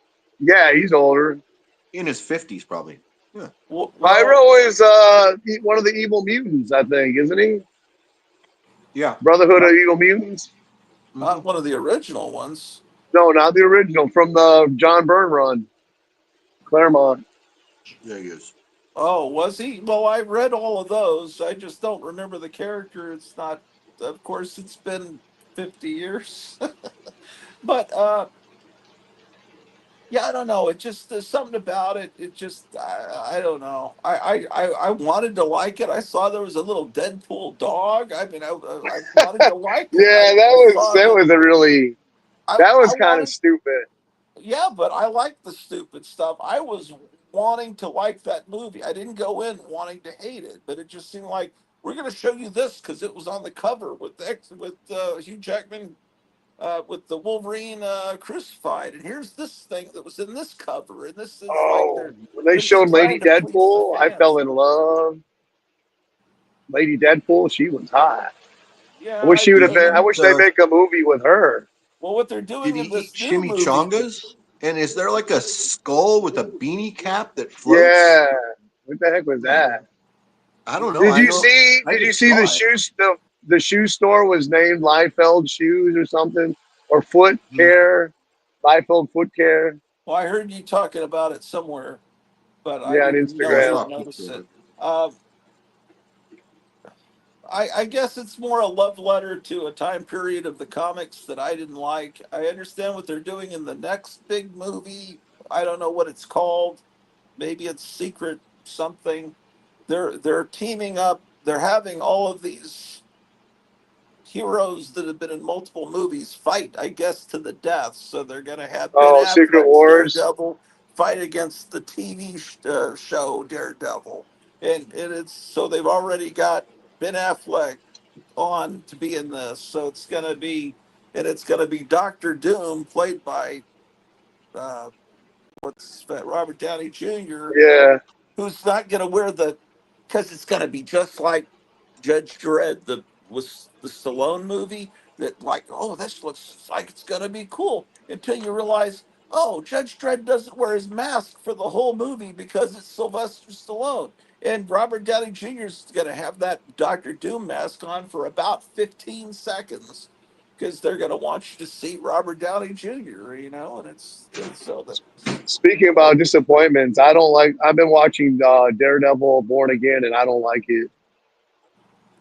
[SPEAKER 3] he's older.
[SPEAKER 2] In his 50s, probably. Yeah.
[SPEAKER 1] Well,
[SPEAKER 3] Pyro is one of the evil mutants, I think, isn't he?
[SPEAKER 2] Yeah.
[SPEAKER 3] Brotherhood of
[SPEAKER 1] not
[SPEAKER 3] Evil Mutants.
[SPEAKER 2] Hmm.
[SPEAKER 1] not one of the original ones.
[SPEAKER 3] No, not the original from the John Byrne run, Claremont.
[SPEAKER 2] Yeah, he is.
[SPEAKER 1] Oh, was he? Well, I read all of those. I just don't remember the character. It's not, of course, it's been 50 years. But yeah, I don't know. It just there's something about it. It just I don't know. I wanted to like it. I saw there was a little Deadpool dog. I mean, I wanted to like it.
[SPEAKER 3] Yeah,
[SPEAKER 1] I saw
[SPEAKER 3] that
[SPEAKER 1] the
[SPEAKER 3] was a really that
[SPEAKER 1] I
[SPEAKER 3] was kind of
[SPEAKER 1] wanted,
[SPEAKER 3] stupid.
[SPEAKER 1] yeah, but I like the stupid stuff. I was wanting to like that movie. I didn't go in wanting to hate it, but it just seemed like we're going to show you this because it was on the cover with Hugh Jackman with the Wolverine crucified, and here's this thing that was in this cover, and this is like
[SPEAKER 3] Oh, when they
[SPEAKER 1] they're just
[SPEAKER 3] showed
[SPEAKER 1] trying
[SPEAKER 3] Lady
[SPEAKER 1] to please the
[SPEAKER 3] Deadpool, I fell
[SPEAKER 1] fans.
[SPEAKER 3] in love. Lady Deadpool, she was hot. I
[SPEAKER 1] Yeah,
[SPEAKER 3] wish
[SPEAKER 1] I
[SPEAKER 3] she would
[SPEAKER 2] Did
[SPEAKER 3] have
[SPEAKER 2] he
[SPEAKER 1] get
[SPEAKER 3] been. I
[SPEAKER 1] it.
[SPEAKER 2] eat
[SPEAKER 3] wish they make a movie with her.
[SPEAKER 1] Well, what they're
[SPEAKER 2] did
[SPEAKER 1] doing
[SPEAKER 2] he
[SPEAKER 1] in
[SPEAKER 2] eat
[SPEAKER 1] this new movie.
[SPEAKER 2] chimichangas? And is there like a skull with a beanie cap that floats?
[SPEAKER 3] Yeah, what the heck was that?
[SPEAKER 2] I don't know.
[SPEAKER 3] Did
[SPEAKER 2] I
[SPEAKER 3] you
[SPEAKER 2] know.
[SPEAKER 3] see?
[SPEAKER 2] I
[SPEAKER 3] Did you
[SPEAKER 2] just
[SPEAKER 3] see the
[SPEAKER 2] saw it.
[SPEAKER 3] shoe stuff? The shoe store was named Liefeld Shoes or something, or Foot
[SPEAKER 2] Hmm.
[SPEAKER 3] Care, Liefeld Foot Care.
[SPEAKER 1] Well, I heard you talking about it somewhere, but I
[SPEAKER 3] Yeah, on
[SPEAKER 1] didn't
[SPEAKER 2] Yeah, I
[SPEAKER 1] know
[SPEAKER 3] Instagram.
[SPEAKER 2] saw
[SPEAKER 1] or
[SPEAKER 2] a picture
[SPEAKER 1] notice
[SPEAKER 2] of
[SPEAKER 1] it.
[SPEAKER 2] it.
[SPEAKER 1] Um, I guess it's more a love letter to a time period of the comics that I didn't like. I understand what they're doing in the next big movie. I don't know what it's called. Maybe it's Secret something. They're teaming up. They're having all of these heroes that have been in multiple movies fight, I guess, to the death. So they're going to have Ben
[SPEAKER 3] Oh, Secret
[SPEAKER 1] Affleck's
[SPEAKER 3] Wars.
[SPEAKER 1] Daredevil fight against the TV show Daredevil, and it's so they've already got Ben Affleck on to be in this. So it's going to be Doctor Doom played by uh, what's that, Robert Downey Jr.,
[SPEAKER 3] Yeah.
[SPEAKER 1] who's not going to wear the, because it's going to be just like Judge Dredd, the was the Stallone movie. That like, oh, this looks like it's going to be cool until you realize, oh, Judge Dredd doesn't wear his mask for the whole movie because it's Sylvester Stallone. And Robert Downey Jr. is going to have that Doctor Doom mask on for about 15 seconds because they're going to want you to see Robert Downey Jr., and it's so that.
[SPEAKER 3] Speaking about disappointments, I don't like. I've been watching Daredevil Born Again, and I don't like it.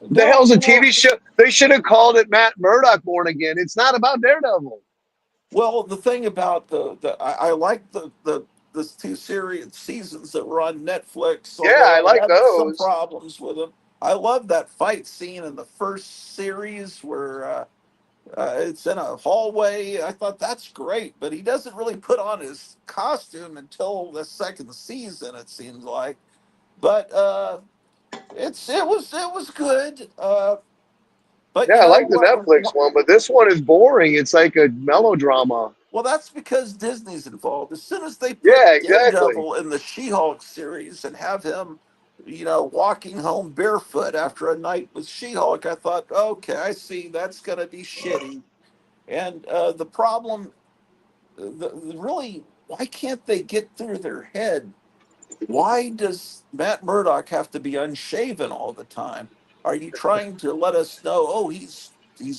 [SPEAKER 3] The
[SPEAKER 1] No,
[SPEAKER 3] hell's a TV show? They should have called it Matt Murdock Born Again. It's not about Daredevil.
[SPEAKER 1] well, the thing about I like the two series seasons that were on Netflix,
[SPEAKER 3] Yeah,
[SPEAKER 1] although
[SPEAKER 3] I
[SPEAKER 1] I
[SPEAKER 3] like
[SPEAKER 1] had some
[SPEAKER 3] those.
[SPEAKER 1] problems with them. I love that fight scene in the first series where It's in a hallway. I thought that's great, but he doesn't really put on his costume until the second season. It seems like, but it was good. But
[SPEAKER 3] Yeah,
[SPEAKER 1] you
[SPEAKER 3] I
[SPEAKER 1] know
[SPEAKER 3] like the
[SPEAKER 1] what,
[SPEAKER 3] Netflix one, but this one is boring. It's like a melodrama.
[SPEAKER 1] well, that's because Disney's involved. As soon as they
[SPEAKER 3] Yeah,
[SPEAKER 1] put
[SPEAKER 3] exactly.
[SPEAKER 1] Daredevil in the She-Hulk series and have him, walking home barefoot after a night with She-Hulk, I thought, okay, I see that's going to be shitty. And the problem, really, why can't they get through their head? Why does Matt Murdock have to be unshaven all the time? Are you trying to let us know, oh, he's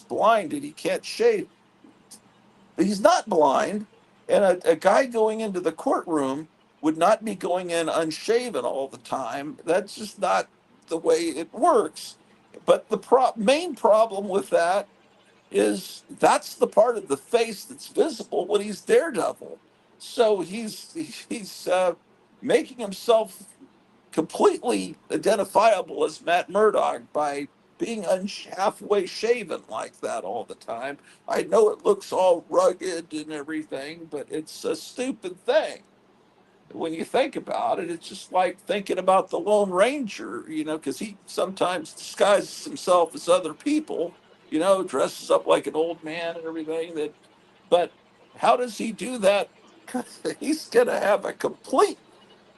[SPEAKER 1] blind and he can't shave? He's not blind, and a guy going into the courtroom would not be going in unshaven all the time. That's just not the way it works. But the main problem with that is that's the part of the face that's visible when he's Daredevil. So he's making himself completely identifiable as Matt Murdock by being halfway shaven like that all the time. I know it looks all rugged and everything, but it's a stupid thing. When you think about it, it's just like thinking about the Lone Ranger, because he sometimes disguises himself as other people, dresses up like an old man and everything. But how does he do that? He's gonna have a complete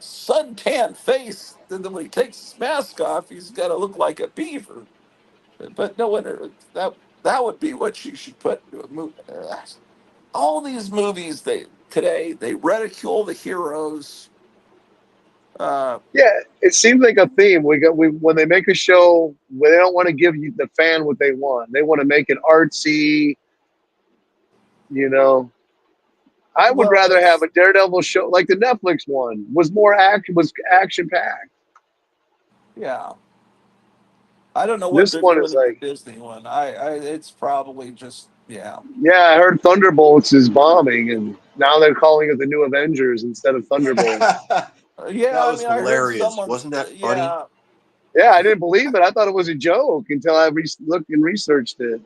[SPEAKER 1] suntan face. And then when he takes his mask off, he's got to look like a beaver. But no one that would be what you should put into a movie. All these movies they ridicule the heroes. Uh,
[SPEAKER 3] Yeah, it seems like a theme. We when they make a show where they don't want to give you the fan what they want. They want to make it artsy. You know, I would
[SPEAKER 1] well,
[SPEAKER 3] rather have a Daredevil show like the Netflix one was action packed.
[SPEAKER 1] yeah. I don't know what
[SPEAKER 3] This
[SPEAKER 1] they're
[SPEAKER 3] one
[SPEAKER 1] doing
[SPEAKER 3] is
[SPEAKER 1] in the
[SPEAKER 3] like,
[SPEAKER 1] Disney one. I it's probably just yeah.
[SPEAKER 3] yeah, I heard Thunderbolts is bombing, and now they're calling it the New Avengers instead of Thunderbolts.
[SPEAKER 2] That
[SPEAKER 1] Yeah, I
[SPEAKER 2] was
[SPEAKER 1] mean, I heard
[SPEAKER 2] hilarious.
[SPEAKER 1] someone.
[SPEAKER 2] Wasn't that funny?
[SPEAKER 1] Yeah,
[SPEAKER 3] Yeah, I didn't believe it. I thought it was a joke until I looked and researched it.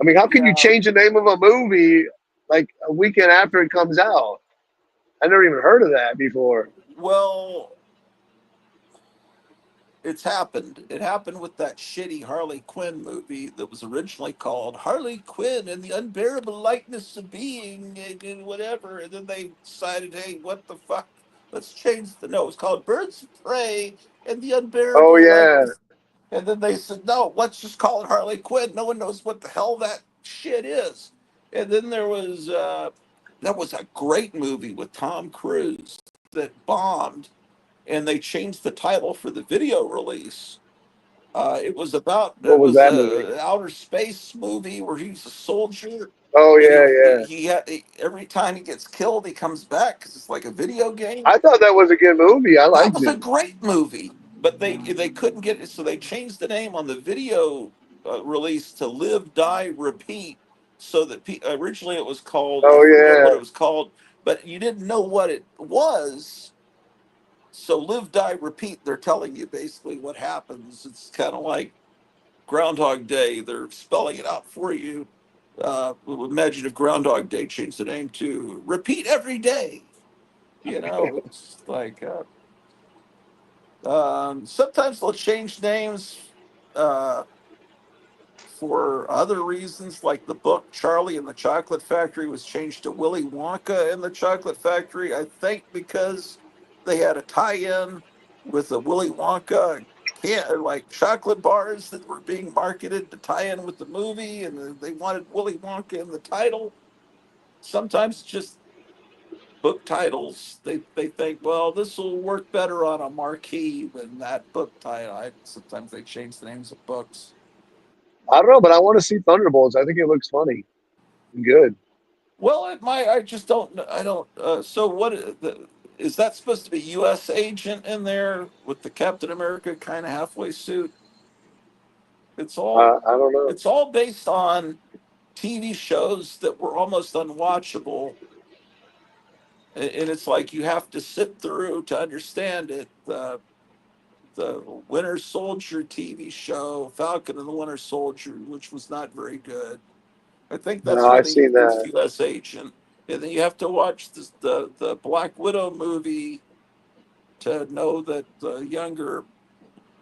[SPEAKER 3] I mean, how can you
[SPEAKER 1] yeah.
[SPEAKER 3] change the name of a movie like a weekend after it comes out? I never even heard of that before.
[SPEAKER 1] Well, it's happened. It happened with that shitty Harley Quinn movie that was originally called Harley Quinn and the Unbearable Lightness of Being and whatever. And then they decided, hey, what the fuck? Let's change the no. It's called Birds of Prey and the
[SPEAKER 3] Oh
[SPEAKER 1] Unbearable
[SPEAKER 3] yeah,
[SPEAKER 1] Lightness. And then they said, no, let's just call it Harley Quinn. No one knows what the hell that shit is. And then that was a great movie with Tom Cruise that bombed, and they changed the title for the video release.
[SPEAKER 3] what
[SPEAKER 1] It
[SPEAKER 3] was
[SPEAKER 1] was
[SPEAKER 3] that movie?
[SPEAKER 1] a outer space movie where he's a soldier,
[SPEAKER 3] Oh
[SPEAKER 1] and
[SPEAKER 3] yeah, yeah.
[SPEAKER 1] every time he gets killed, he comes back because it's like a video game.
[SPEAKER 3] I thought that was a good movie. I
[SPEAKER 1] That
[SPEAKER 3] liked
[SPEAKER 1] was a
[SPEAKER 3] it.
[SPEAKER 1] great movie, but they couldn't get it, so they changed the name on the video release to Live, Die, Repeat. So that originally it was called, I
[SPEAKER 3] Oh
[SPEAKER 1] forget what it
[SPEAKER 3] yeah.
[SPEAKER 1] was called, but you didn't know what it was. So Live, Die, Repeat. They're telling you basically what happens. It's kind of like Groundhog Day. They're spelling it out for you. Imagine if Groundhog Day changed the name to Repeat Every Day. It's like sometimes they'll change names uh, for other reasons, like the book Charlie and the Chocolate Factory was changed to Willy Wonka and the Chocolate Factory, I think because they had a tie-in with the Willy Wonka like chocolate bars that were being marketed to tie in with the movie, and they wanted Willy Wonka in the title. Sometimes just book titles, they think, well, this will work better on a marquee than that book title. Sometimes they change the names of books.
[SPEAKER 3] I don't know, but I want to see Thunderbolts. I think it looks funny and good.
[SPEAKER 1] Well, it might. I just don't. I don't. So what is that supposed to be? U.S. agent in there with the Captain America kind of halfway suit. It's all.
[SPEAKER 3] I don't know.
[SPEAKER 1] It's all based on TV shows that were almost unwatchable, and it's like you have to sit through to understand it. The Winter Soldier TV show, Falcon and the Winter Soldier, which was not very good. I think
[SPEAKER 3] No,
[SPEAKER 1] that's where
[SPEAKER 3] I've
[SPEAKER 1] they
[SPEAKER 3] seen
[SPEAKER 1] used
[SPEAKER 3] that.
[SPEAKER 1] U.S. agent. And then you have to watch the Black Widow movie to know that the younger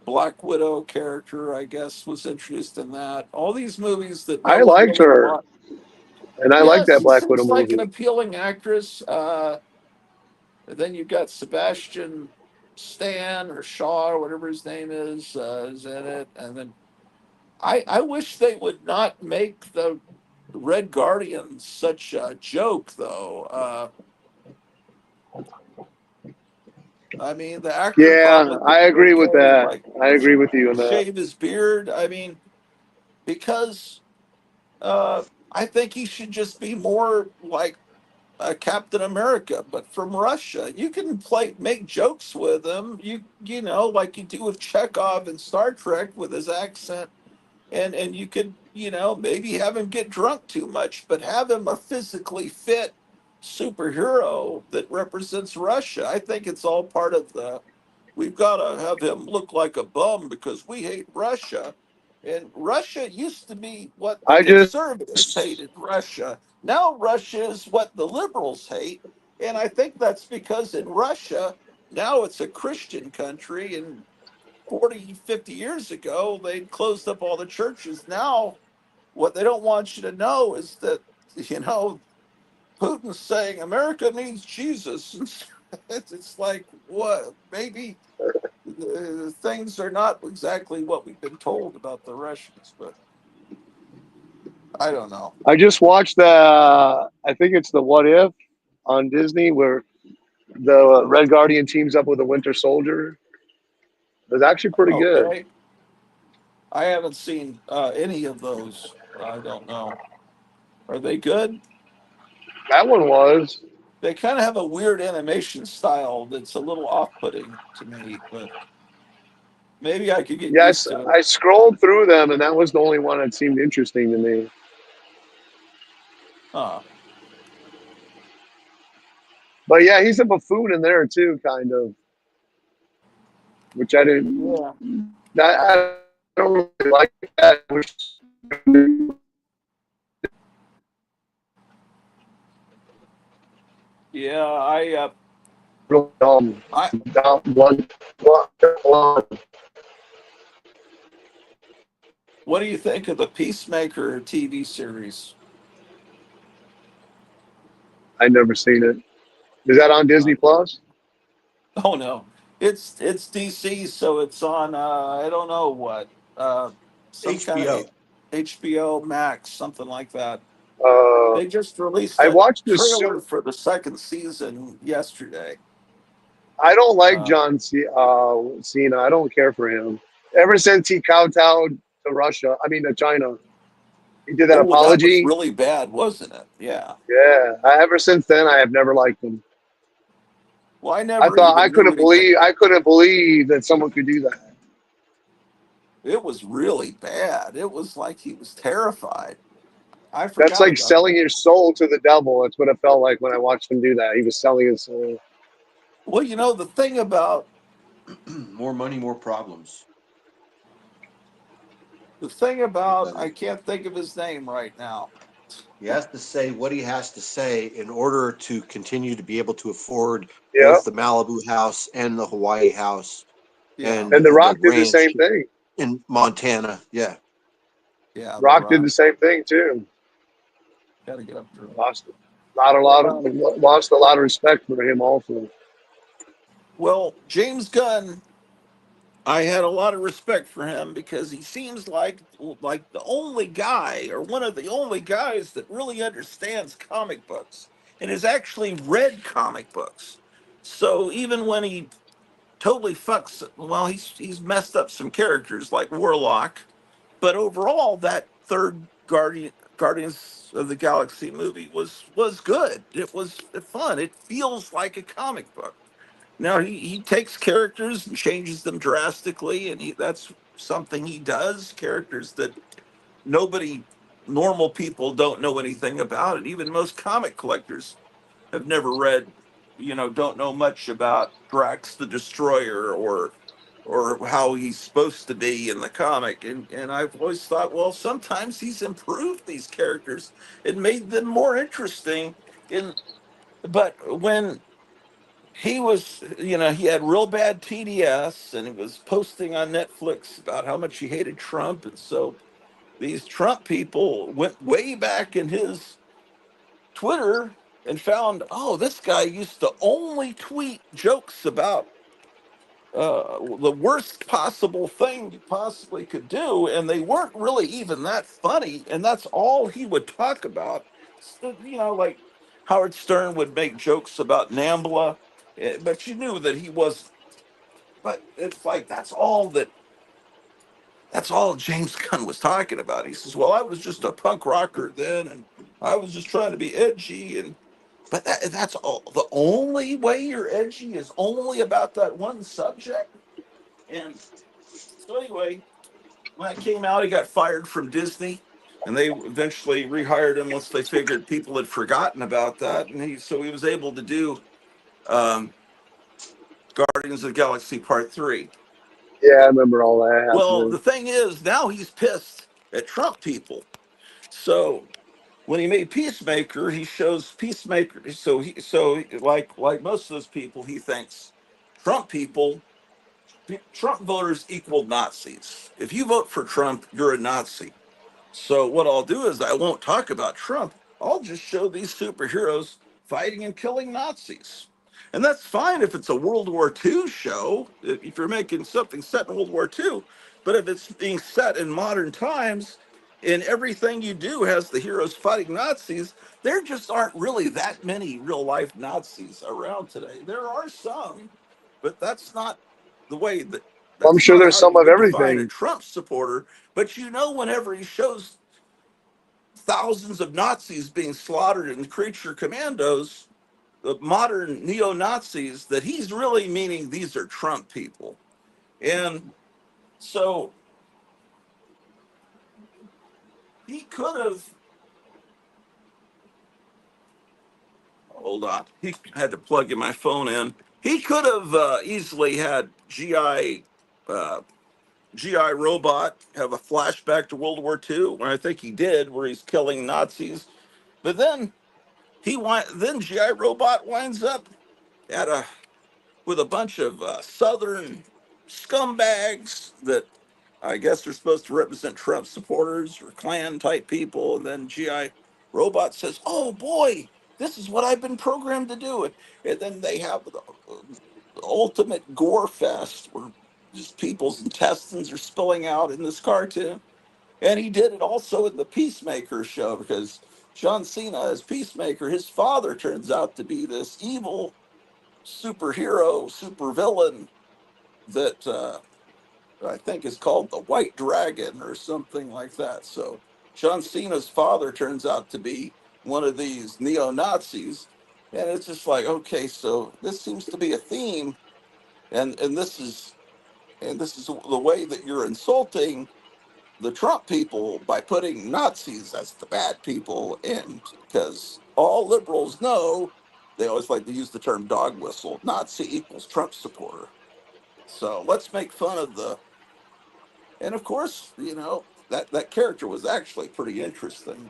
[SPEAKER 1] Black Widow character, I guess, was introduced in that. All these movies that no
[SPEAKER 3] I
[SPEAKER 1] one
[SPEAKER 3] liked
[SPEAKER 1] really
[SPEAKER 3] her,
[SPEAKER 1] watched.
[SPEAKER 3] and I liked
[SPEAKER 1] Yeah,
[SPEAKER 3] that
[SPEAKER 1] she
[SPEAKER 3] Black Widow
[SPEAKER 1] seems like an
[SPEAKER 3] movie.
[SPEAKER 1] appealing actress. And then you've got Sebastian Stan or Shaw or whatever his name is in it. And then I wish they would not make the Red Guardian such a joke, though. I mean, the actor
[SPEAKER 3] Yeah,
[SPEAKER 1] probably could
[SPEAKER 3] I
[SPEAKER 1] be
[SPEAKER 3] agree with
[SPEAKER 1] okay,
[SPEAKER 3] that.
[SPEAKER 1] like
[SPEAKER 3] I agree with you on that.
[SPEAKER 1] shave his beard. I mean, because uh, I think he should just be more like Captain America, but from Russia. You can make jokes with him. You know, like you do with Chekhov in Star Trek with his accent, and you could maybe have him get drunk too much, but have him a physically fit superhero that represents Russia. I think it's all part of the. We've got to have him look like a bum because we hate Russia. And Russia used to be what the
[SPEAKER 3] I
[SPEAKER 1] conservatives
[SPEAKER 3] just,
[SPEAKER 1] hated Russia. Now Russia is what the liberals hate. And I think that's because in Russia, now it's a Christian country. And 40, 50 years ago, they closed up all the churches. Now, what they don't want you to know is that, you know, Putin's saying America needs Jesus. It's like, what? Maybe things are not exactly what we've been told about the Russians, but I don't know.
[SPEAKER 3] I just watched the. I think it's the What If on Disney where the Red Guardian teams up with the Winter Soldier. It was actually pretty good.
[SPEAKER 1] Okay. I haven't seen any of those. I don't know. Are they good?
[SPEAKER 3] That one was.
[SPEAKER 1] They kind of have a weird animation style that's a little off putting to me, but maybe I could get
[SPEAKER 3] Yes,
[SPEAKER 1] used to it.
[SPEAKER 3] I scrolled through them, and that was the only one that seemed interesting to me.
[SPEAKER 1] Huh.
[SPEAKER 3] But yeah, he's a buffoon in there too, kind of, which I didn't.
[SPEAKER 1] Yeah.
[SPEAKER 3] I don't really like that. I wish
[SPEAKER 1] Yeah. I,
[SPEAKER 3] dumb one.
[SPEAKER 1] what do you think of the Peacemaker TV series?
[SPEAKER 3] I never seen it. Is that on Disney
[SPEAKER 1] Okay.
[SPEAKER 3] Plus?
[SPEAKER 1] Oh no, it's DC, so it's on. I don't know what. Some kind of
[SPEAKER 2] HBO.
[SPEAKER 1] HBO Max, something like that.
[SPEAKER 3] Uh,
[SPEAKER 1] They just released
[SPEAKER 3] I
[SPEAKER 1] a
[SPEAKER 3] watched the
[SPEAKER 1] trailer
[SPEAKER 3] suit.
[SPEAKER 1] for the second season yesterday.
[SPEAKER 3] I don't like
[SPEAKER 1] Uh,
[SPEAKER 3] Cena. I don't care for him. Ever since he kowtowed to Russia, I mean to China, he did that
[SPEAKER 1] oh, that was
[SPEAKER 3] apology.
[SPEAKER 1] really bad, wasn't it? Yeah.
[SPEAKER 3] Yeah. Ever since then, I have never liked him.
[SPEAKER 1] Well, I never even knew anything.
[SPEAKER 3] I couldn't believe that someone could do that.
[SPEAKER 1] It was really bad. It was like he was terrified. I
[SPEAKER 3] That's
[SPEAKER 1] forgot
[SPEAKER 3] like
[SPEAKER 1] about that.
[SPEAKER 3] selling your soul to the devil. That's what it felt like when I watched him do that. He was selling his soul.
[SPEAKER 1] Well, the thing about
[SPEAKER 2] More money, more problems.
[SPEAKER 1] I
[SPEAKER 2] Everybody.
[SPEAKER 1] can't think of his name right now.
[SPEAKER 2] He has to say what he has to say in order to continue to be able to afford
[SPEAKER 3] Yeah.
[SPEAKER 2] both the Malibu house and the Hawaii house
[SPEAKER 1] Yeah,
[SPEAKER 2] and
[SPEAKER 3] And The
[SPEAKER 2] the
[SPEAKER 3] Rock did the
[SPEAKER 2] ranch
[SPEAKER 3] same thing.
[SPEAKER 2] in Montana. Yeah.
[SPEAKER 1] yeah, The
[SPEAKER 3] Rock did
[SPEAKER 1] Rock.
[SPEAKER 3] the same thing too.
[SPEAKER 1] Got to get up there.
[SPEAKER 3] Lost lot of
[SPEAKER 1] Um,
[SPEAKER 3] lost a lot of respect for him also.
[SPEAKER 1] well, James Gunn, I had a lot of respect for him because he seems like the only guy or one of the only guys that really understands comic books and has actually read comic books. So even when he totally fucks, well, he's messed up some characters like Warlock, but overall, that third Guardians of the Galaxy movie was good. It was fun. It feels like a comic book. Now he takes characters and changes them drastically, and that's something he does. Characters that nobody, normal people, don't know anything about, and even most comic collectors have never read. Don't know much about Drax the Destroyer or or how he's supposed to be in the comic. And I've always thought, well, sometimes he's improved these characters and made them more interesting. In but when he was, he had real bad TDS, and he was posting on Netflix about how much he hated Trump, and so these Trump people went way back in his Twitter and found, oh, this guy used to only tweet jokes about the worst possible thing you possibly could do, and they weren't really even that funny, and that's all he would talk about. So, like Howard Stern would make jokes about Nambla, but you knew that he was. But it's like that's all James Gunn was talking about. He says, "Well, I was just a punk rocker then, and I was just trying to be edgy." And but that's all. The only way you're edgy is only about that one subject. And so anyway, when I came out, he got fired from Disney, and they eventually rehired him once they figured people had forgotten about that. And he was able to do um, Guardians of the Galaxy Part 3.
[SPEAKER 3] Yeah, I remember all that
[SPEAKER 1] Well, the
[SPEAKER 3] happening.
[SPEAKER 1] thing is, now he's pissed at Trump people. So when he made Peacemaker, he shows Peacemaker. So like most of those people, he thinks Trump people, Trump voters equal Nazis. If you vote for Trump, you're a Nazi. So what I'll do is I won't talk about Trump. I'll just show these superheroes fighting and killing Nazis. And that's fine if it's a World War II show, if you're making something set in World War II. But if it's being set in modern times and everything you do has the heroes fighting Nazis, there just aren't really that many real life Nazis around today. There are some, but that's not the way that
[SPEAKER 3] I'm
[SPEAKER 1] that's
[SPEAKER 3] sure
[SPEAKER 1] not
[SPEAKER 3] there's
[SPEAKER 1] how
[SPEAKER 3] some
[SPEAKER 1] you
[SPEAKER 3] of
[SPEAKER 1] would define a
[SPEAKER 3] everything.
[SPEAKER 1] Trump supporter. But whenever he shows thousands of Nazis being slaughtered in creature commandos, the modern neo Nazis, that he's really meaning these are Trump people. And so he could have, hold on, he had to plug in my phone in. He could have easily had Uh, GI Robot have a flashback to World War II, where I think he did, where he's killing Nazis. But then GI Robot winds up at a with a bunch of Southern scumbags that I guess are supposed to represent Trump supporters or Klan type people. And then GI Robot says, "Oh boy, this is what I've been programmed to do." And then they have the ultimate gore fest where just people's intestines are spilling out in this cartoon. And he did it also in the Peacemaker show because John Cena as Peacemaker, his father turns out to be this evil superhero, supervillain that I think is called the White Dragon or something like that. So John Cena's father turns out to be one of these neo Nazis, and it's just like, okay, so this seems to be a theme, and this is the way that you're insulting the Trump people by putting Nazis as the bad people, and because all liberals know. They always like to use the term dog whistle. Nazi equals Trump supporter. So let's make fun of and of course, that character was actually pretty interesting.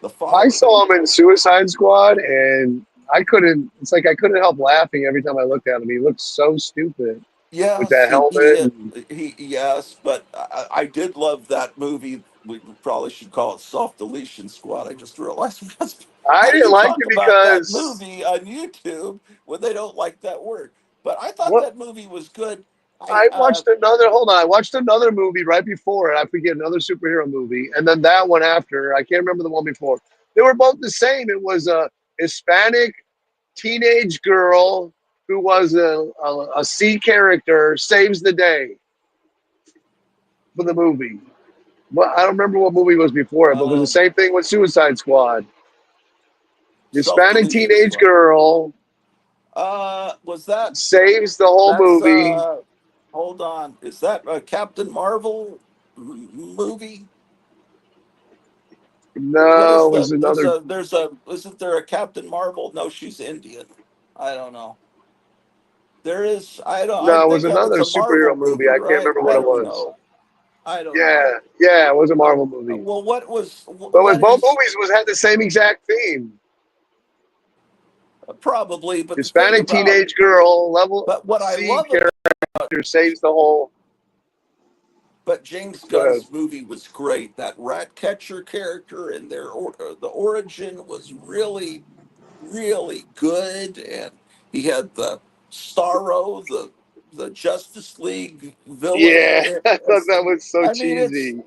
[SPEAKER 1] The
[SPEAKER 3] I
[SPEAKER 1] father.
[SPEAKER 3] saw him in Suicide Squad, and I couldn't. It's like I couldn't help laughing every time I looked at him. He looked so stupid with
[SPEAKER 1] Yes,
[SPEAKER 3] that helmet. And
[SPEAKER 1] yes, but I did love that movie. We probably should call it Self Deletion Squad. I just realized because
[SPEAKER 3] I
[SPEAKER 1] how do
[SPEAKER 3] didn't
[SPEAKER 1] you
[SPEAKER 3] like
[SPEAKER 1] talk
[SPEAKER 3] it
[SPEAKER 1] about that
[SPEAKER 3] because
[SPEAKER 1] movie on YouTube when they don't like that word? But I thought
[SPEAKER 3] what
[SPEAKER 1] that movie was good. I
[SPEAKER 3] I watched another. Hold on, I watched another movie right before it. I forget another superhero movie, and then that one after. I can't remember the one before. They were both the same. It was a Hispanic teenage girl who was a C character saves the day for the movie. Well, I don't remember what movie was before it, but it was the
[SPEAKER 1] um,
[SPEAKER 3] same thing with Suicide Squad.
[SPEAKER 1] Self
[SPEAKER 3] Hispanic
[SPEAKER 1] Deletion
[SPEAKER 3] teenage
[SPEAKER 1] Squad.
[SPEAKER 3] girl
[SPEAKER 1] Was that
[SPEAKER 3] saves the whole
[SPEAKER 1] That's
[SPEAKER 3] movie.
[SPEAKER 1] hold on. Is that a Captain Marvel movie? What
[SPEAKER 3] No,
[SPEAKER 1] is
[SPEAKER 3] it was
[SPEAKER 1] the
[SPEAKER 3] another.
[SPEAKER 1] there's a isn't there a Captain Marvel? No, she's Indian. I don't know. There is. I don't. I
[SPEAKER 3] No, it was
[SPEAKER 1] think that was
[SPEAKER 3] another
[SPEAKER 1] a Marvel
[SPEAKER 3] superhero movie.
[SPEAKER 1] movie,
[SPEAKER 3] I can't
[SPEAKER 1] right?
[SPEAKER 3] remember what
[SPEAKER 1] I
[SPEAKER 3] it
[SPEAKER 1] don't
[SPEAKER 3] was.
[SPEAKER 1] know. I don't know.
[SPEAKER 3] Yeah, yeah, it was a Marvel movie.
[SPEAKER 1] Well, what was
[SPEAKER 3] But it was,
[SPEAKER 1] what
[SPEAKER 3] both
[SPEAKER 1] is
[SPEAKER 3] movies had the same exact theme.
[SPEAKER 1] probably? But the thing
[SPEAKER 3] Hispanic
[SPEAKER 1] about
[SPEAKER 3] teenage girl, level
[SPEAKER 1] but what I
[SPEAKER 3] C
[SPEAKER 1] love about
[SPEAKER 3] character saves the whole.
[SPEAKER 1] but James
[SPEAKER 3] Go ahead.
[SPEAKER 1] Gunn's movie was great. That rat catcher character and the origin was really really good, and he had the Starro, the Justice League villain.
[SPEAKER 3] Yeah, I thought that was so
[SPEAKER 1] I mean,
[SPEAKER 3] cheesy.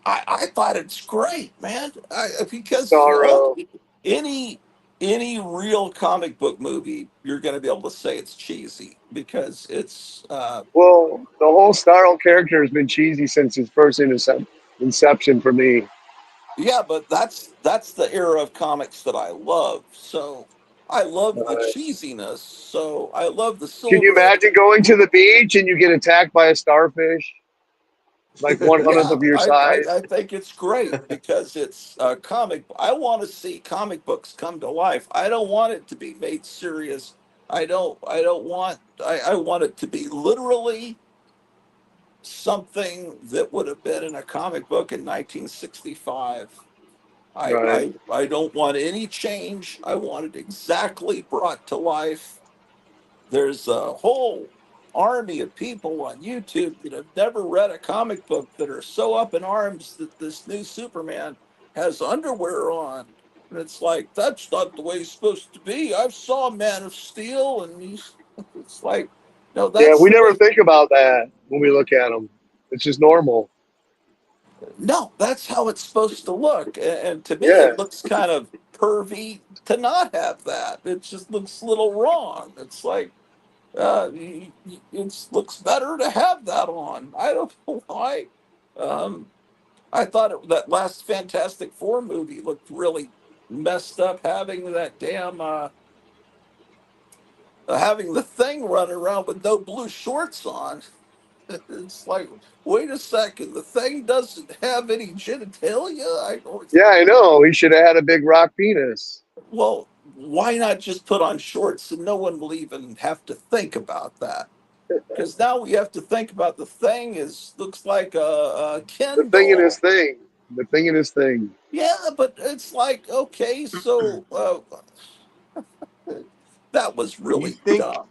[SPEAKER 1] I thought it's great, man. Because
[SPEAKER 3] Sorrow.
[SPEAKER 1] any any real comic book movie, you're going to be able to say it's cheesy because it's
[SPEAKER 3] Well, the whole Starro character has been cheesy since his first inception for me.
[SPEAKER 1] yeah, but that's the era of comics that I love. So I love the cheesiness. So I love the
[SPEAKER 3] Can you
[SPEAKER 1] silver edge.
[SPEAKER 3] imagine going to the beach and you get attacked by a starfish, like one hundredth
[SPEAKER 1] Yeah,
[SPEAKER 3] of your size?
[SPEAKER 1] I think it's great because it's a comic. I want to see comic books come to life. I don't want it to be made serious. I don't want. I want it to be literally something that would have been in a comic book in 1965.
[SPEAKER 3] Right.
[SPEAKER 1] I don't want any change. I want it exactly brought to life. There's a whole army of people on YouTube that have never read a comic book that are so up in arms that this new Superman has underwear on. And it's like, that's not the way he's supposed to be. I saw Man of Steel, and he's, it's like, no,
[SPEAKER 3] Yeah,
[SPEAKER 1] that's
[SPEAKER 3] we
[SPEAKER 1] the
[SPEAKER 3] never
[SPEAKER 1] way,
[SPEAKER 3] think about that when we look at them. It's just normal.
[SPEAKER 1] no, that's how it's supposed to look. And to me,
[SPEAKER 3] Yeah,
[SPEAKER 1] it looks kind of pervy to not have that. It just looks a little wrong. It's like, it looks better to have that on. I don't know why. Um, I thought that last Fantastic Four movie looked really messed up, having that damn having the thing run around with no blue shorts on. It's like, wait a second, the thing doesn't have any genitalia. I don't.
[SPEAKER 3] yeah, I know. He should have had a big rock penis.
[SPEAKER 1] Well, why not just put on shorts and no one will even have to think about that? Because now we have to think about the thing is looks like a
[SPEAKER 3] The
[SPEAKER 1] Ken
[SPEAKER 3] thing in his
[SPEAKER 1] doll.
[SPEAKER 3] thing. The thing in his thing.
[SPEAKER 1] Yeah, but it's like okay, so that was
[SPEAKER 2] You
[SPEAKER 1] really
[SPEAKER 2] think
[SPEAKER 1] dumb.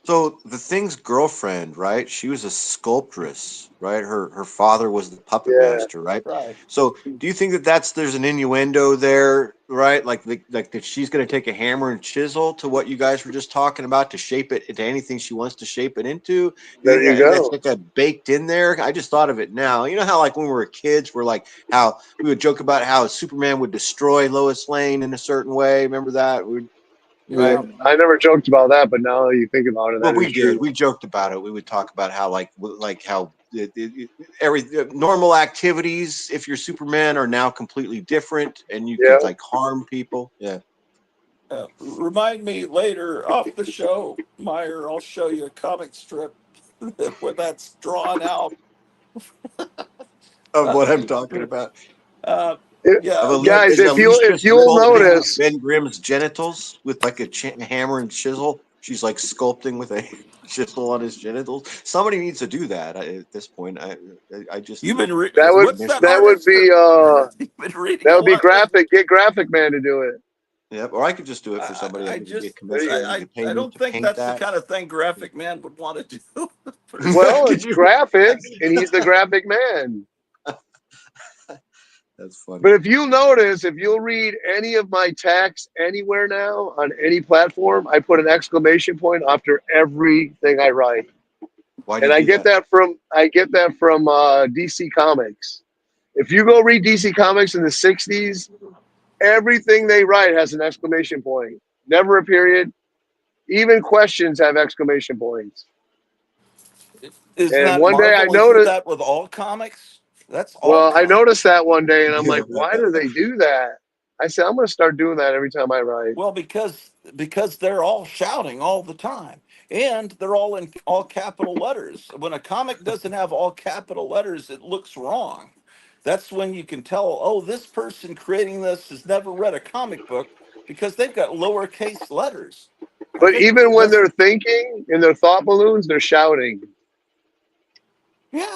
[SPEAKER 2] so? The Thing's girlfriend, right? She was a sculptress, right? Her father was the puppet
[SPEAKER 3] Yeah.
[SPEAKER 2] master, right?
[SPEAKER 1] Right.
[SPEAKER 2] So, do you think that there's an innuendo there, right? Like that she's going to take a hammer and chisel to what you guys were just talking about to shape it into anything she wants to shape it into? Do you
[SPEAKER 3] There
[SPEAKER 2] think
[SPEAKER 3] you
[SPEAKER 2] that's
[SPEAKER 3] go.
[SPEAKER 2] like a baked in there? I just thought of it now. You know how like when we were kids, we're like how we would joke about how Superman would destroy Lois Lane in a certain way. Remember that?
[SPEAKER 3] Yeah.
[SPEAKER 2] Right?
[SPEAKER 1] Yeah.
[SPEAKER 3] I never joked about that, but now that you think about it,
[SPEAKER 2] Well,
[SPEAKER 3] that
[SPEAKER 2] we
[SPEAKER 3] is
[SPEAKER 2] did.
[SPEAKER 3] true.
[SPEAKER 2] We joked about it. We would talk about how, like how every normal activities, if you're Superman, are now completely different, and you
[SPEAKER 3] Yeah.
[SPEAKER 2] could like harm people. Yeah.
[SPEAKER 1] Remind me later off the show, Meyer. I'll show you a comic strip where that's drawn out.
[SPEAKER 2] Of what
[SPEAKER 1] Uh,
[SPEAKER 2] I'm talking about.
[SPEAKER 1] uh,
[SPEAKER 3] It,
[SPEAKER 1] yeah.
[SPEAKER 3] guys,
[SPEAKER 2] Is
[SPEAKER 3] if
[SPEAKER 2] Alicia
[SPEAKER 3] you'll
[SPEAKER 2] sculpting
[SPEAKER 3] notice,
[SPEAKER 2] Ben Grimm's genitals with like a hammer and chisel? She's like sculpting with a chisel on his genitals. Somebody needs to do that at this point. I just
[SPEAKER 1] You've been
[SPEAKER 3] that would
[SPEAKER 1] what's that
[SPEAKER 3] that would
[SPEAKER 1] artist?
[SPEAKER 3] be
[SPEAKER 1] You've been reading
[SPEAKER 3] that
[SPEAKER 1] a
[SPEAKER 3] would be
[SPEAKER 1] lot lately.
[SPEAKER 3] graphic. Get Graphic Man to do it.
[SPEAKER 2] Yep. Or I could just do it for somebody. I
[SPEAKER 1] I
[SPEAKER 2] could get
[SPEAKER 1] just
[SPEAKER 3] There you
[SPEAKER 2] commission. You could pay
[SPEAKER 1] I
[SPEAKER 2] me
[SPEAKER 1] don't
[SPEAKER 2] to
[SPEAKER 1] think
[SPEAKER 2] paint
[SPEAKER 1] that's the
[SPEAKER 2] that.
[SPEAKER 1] kind of thing Graphic Man would want to do.
[SPEAKER 3] Well,
[SPEAKER 2] Could
[SPEAKER 3] it's
[SPEAKER 2] you?
[SPEAKER 3] graphic, and he's the graphic man.
[SPEAKER 2] That's funny.
[SPEAKER 3] But if you'll notice, if you'll read any of my texts anywhere now on any platform, I put an exclamation point after everything I write,
[SPEAKER 2] Why do
[SPEAKER 3] and
[SPEAKER 2] you do that?
[SPEAKER 3] I get that from DC Comics. If you go read DC Comics in the '60s, everything they write has an exclamation point, never a period. Even questions have exclamation points.
[SPEAKER 1] Isn't
[SPEAKER 3] And
[SPEAKER 1] that
[SPEAKER 3] one day I
[SPEAKER 1] Marvel? Isn't
[SPEAKER 3] noticed,
[SPEAKER 1] that with all comics? That's all
[SPEAKER 3] well, I noticed
[SPEAKER 1] comics.
[SPEAKER 3] that one day, and I'm like, why do they do that? I said, I'm going to start doing that every time I write.
[SPEAKER 1] Well, because they're all shouting all the time, and they're all in all capital letters. When a comic doesn't have all capital letters, it looks wrong. That's when you can tell, oh, this person creating this has never read a comic book because they've got lowercase letters.
[SPEAKER 3] But
[SPEAKER 1] think
[SPEAKER 3] even when
[SPEAKER 1] that's
[SPEAKER 3] they're thinking in their thought balloons, they're shouting.
[SPEAKER 1] yeah,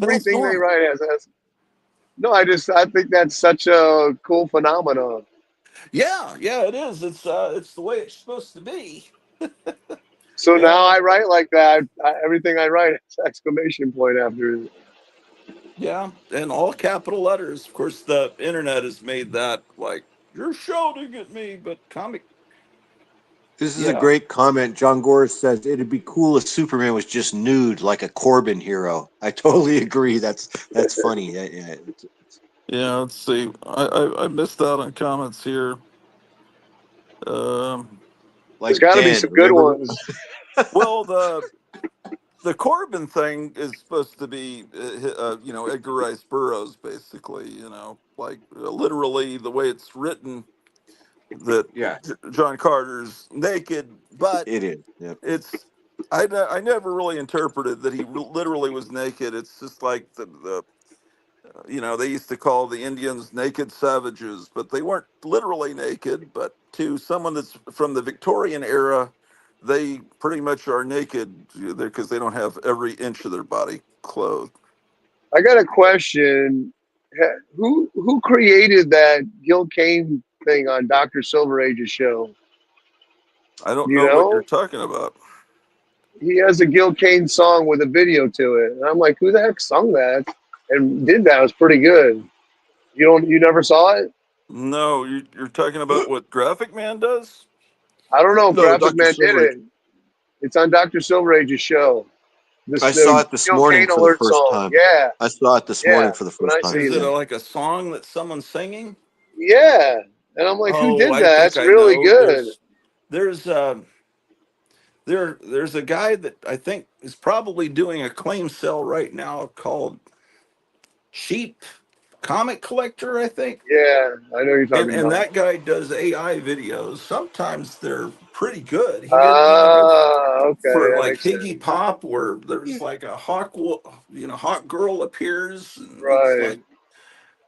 [SPEAKER 1] that's
[SPEAKER 3] Everything they
[SPEAKER 1] normal.
[SPEAKER 3] write has. No, I think that's such a cool phenomenon.
[SPEAKER 1] Yeah, yeah, it is. It's the way it's supposed to be.
[SPEAKER 3] So
[SPEAKER 1] You
[SPEAKER 3] now
[SPEAKER 1] know.
[SPEAKER 3] I write like that. Everything I write has exclamation point after it.
[SPEAKER 1] Yeah, and all capital letters. Of course, the internet has made that like you're shouting at me, but comic.
[SPEAKER 2] This is a
[SPEAKER 1] Yeah,
[SPEAKER 2] great comment. John Gore says it'd be cool if Superman was just nude like a Corbin hero. I totally agree. That's funny. Yeah,
[SPEAKER 1] yeah. Let's see. I missed out on comments here. Um,
[SPEAKER 3] There's
[SPEAKER 2] like
[SPEAKER 3] got to be some
[SPEAKER 2] Ben,
[SPEAKER 3] good
[SPEAKER 2] remember?
[SPEAKER 3] ones.
[SPEAKER 1] well, the Corbin thing is supposed to be, Edgar Rice Burroughs, basically. Like literally the way it's written that
[SPEAKER 2] Yeah,
[SPEAKER 1] John Carter's naked, but
[SPEAKER 2] it is. Yep.
[SPEAKER 1] it's I never really interpreted that he literally was naked. It's just like they used to call the Indians naked savages, but they weren't literally naked. But to someone that's from the Victorian era, they pretty much are naked because they don't have every inch of their body clothed.
[SPEAKER 3] I got a question. Who created that Gil Kane thing on Dr. Silver Age's show?
[SPEAKER 1] I don't
[SPEAKER 3] You
[SPEAKER 1] know what you're
[SPEAKER 3] know,
[SPEAKER 1] talking about.
[SPEAKER 3] he has a Gil Kane song with a video to it, and I'm like, who the heck sung that and did that? It was pretty good. You never saw it?
[SPEAKER 1] No, you're talking about what Graphic Man does.
[SPEAKER 3] I don't know if
[SPEAKER 2] No,
[SPEAKER 3] Graphic
[SPEAKER 2] Dr.
[SPEAKER 3] Man did
[SPEAKER 2] Silver.
[SPEAKER 3] it. It's on Dr. Silver Age's show.
[SPEAKER 2] I saw
[SPEAKER 3] The
[SPEAKER 2] it this
[SPEAKER 3] Gil
[SPEAKER 2] morning
[SPEAKER 3] Kane
[SPEAKER 2] for the
[SPEAKER 3] alert
[SPEAKER 2] first
[SPEAKER 3] song.
[SPEAKER 2] time.
[SPEAKER 3] Yeah,
[SPEAKER 2] I saw it this
[SPEAKER 3] yeah.
[SPEAKER 2] morning for the
[SPEAKER 3] That's when
[SPEAKER 2] first
[SPEAKER 3] I
[SPEAKER 2] time.
[SPEAKER 1] Is it
[SPEAKER 3] seen
[SPEAKER 2] Yeah.
[SPEAKER 3] it.
[SPEAKER 1] like a song that someone's singing?
[SPEAKER 3] Yeah, and I'm like, who
[SPEAKER 1] Oh,
[SPEAKER 3] did
[SPEAKER 1] I
[SPEAKER 3] that?
[SPEAKER 1] think
[SPEAKER 3] That's
[SPEAKER 1] I
[SPEAKER 3] really
[SPEAKER 1] know.
[SPEAKER 3] good.
[SPEAKER 1] There's a guy that I think is probably doing a claim sale right now called Sheep Comic Collector, I think.
[SPEAKER 3] Yeah, I know you're
[SPEAKER 1] And
[SPEAKER 3] talking
[SPEAKER 1] and
[SPEAKER 3] about.
[SPEAKER 1] that guy does AI videos. Sometimes they're pretty good. He did one
[SPEAKER 3] Ah, okay,
[SPEAKER 1] for
[SPEAKER 3] that
[SPEAKER 1] like
[SPEAKER 3] makes sense.
[SPEAKER 1] Higgy Pop where there's like a hawk girl appears and looks
[SPEAKER 3] Right.
[SPEAKER 1] like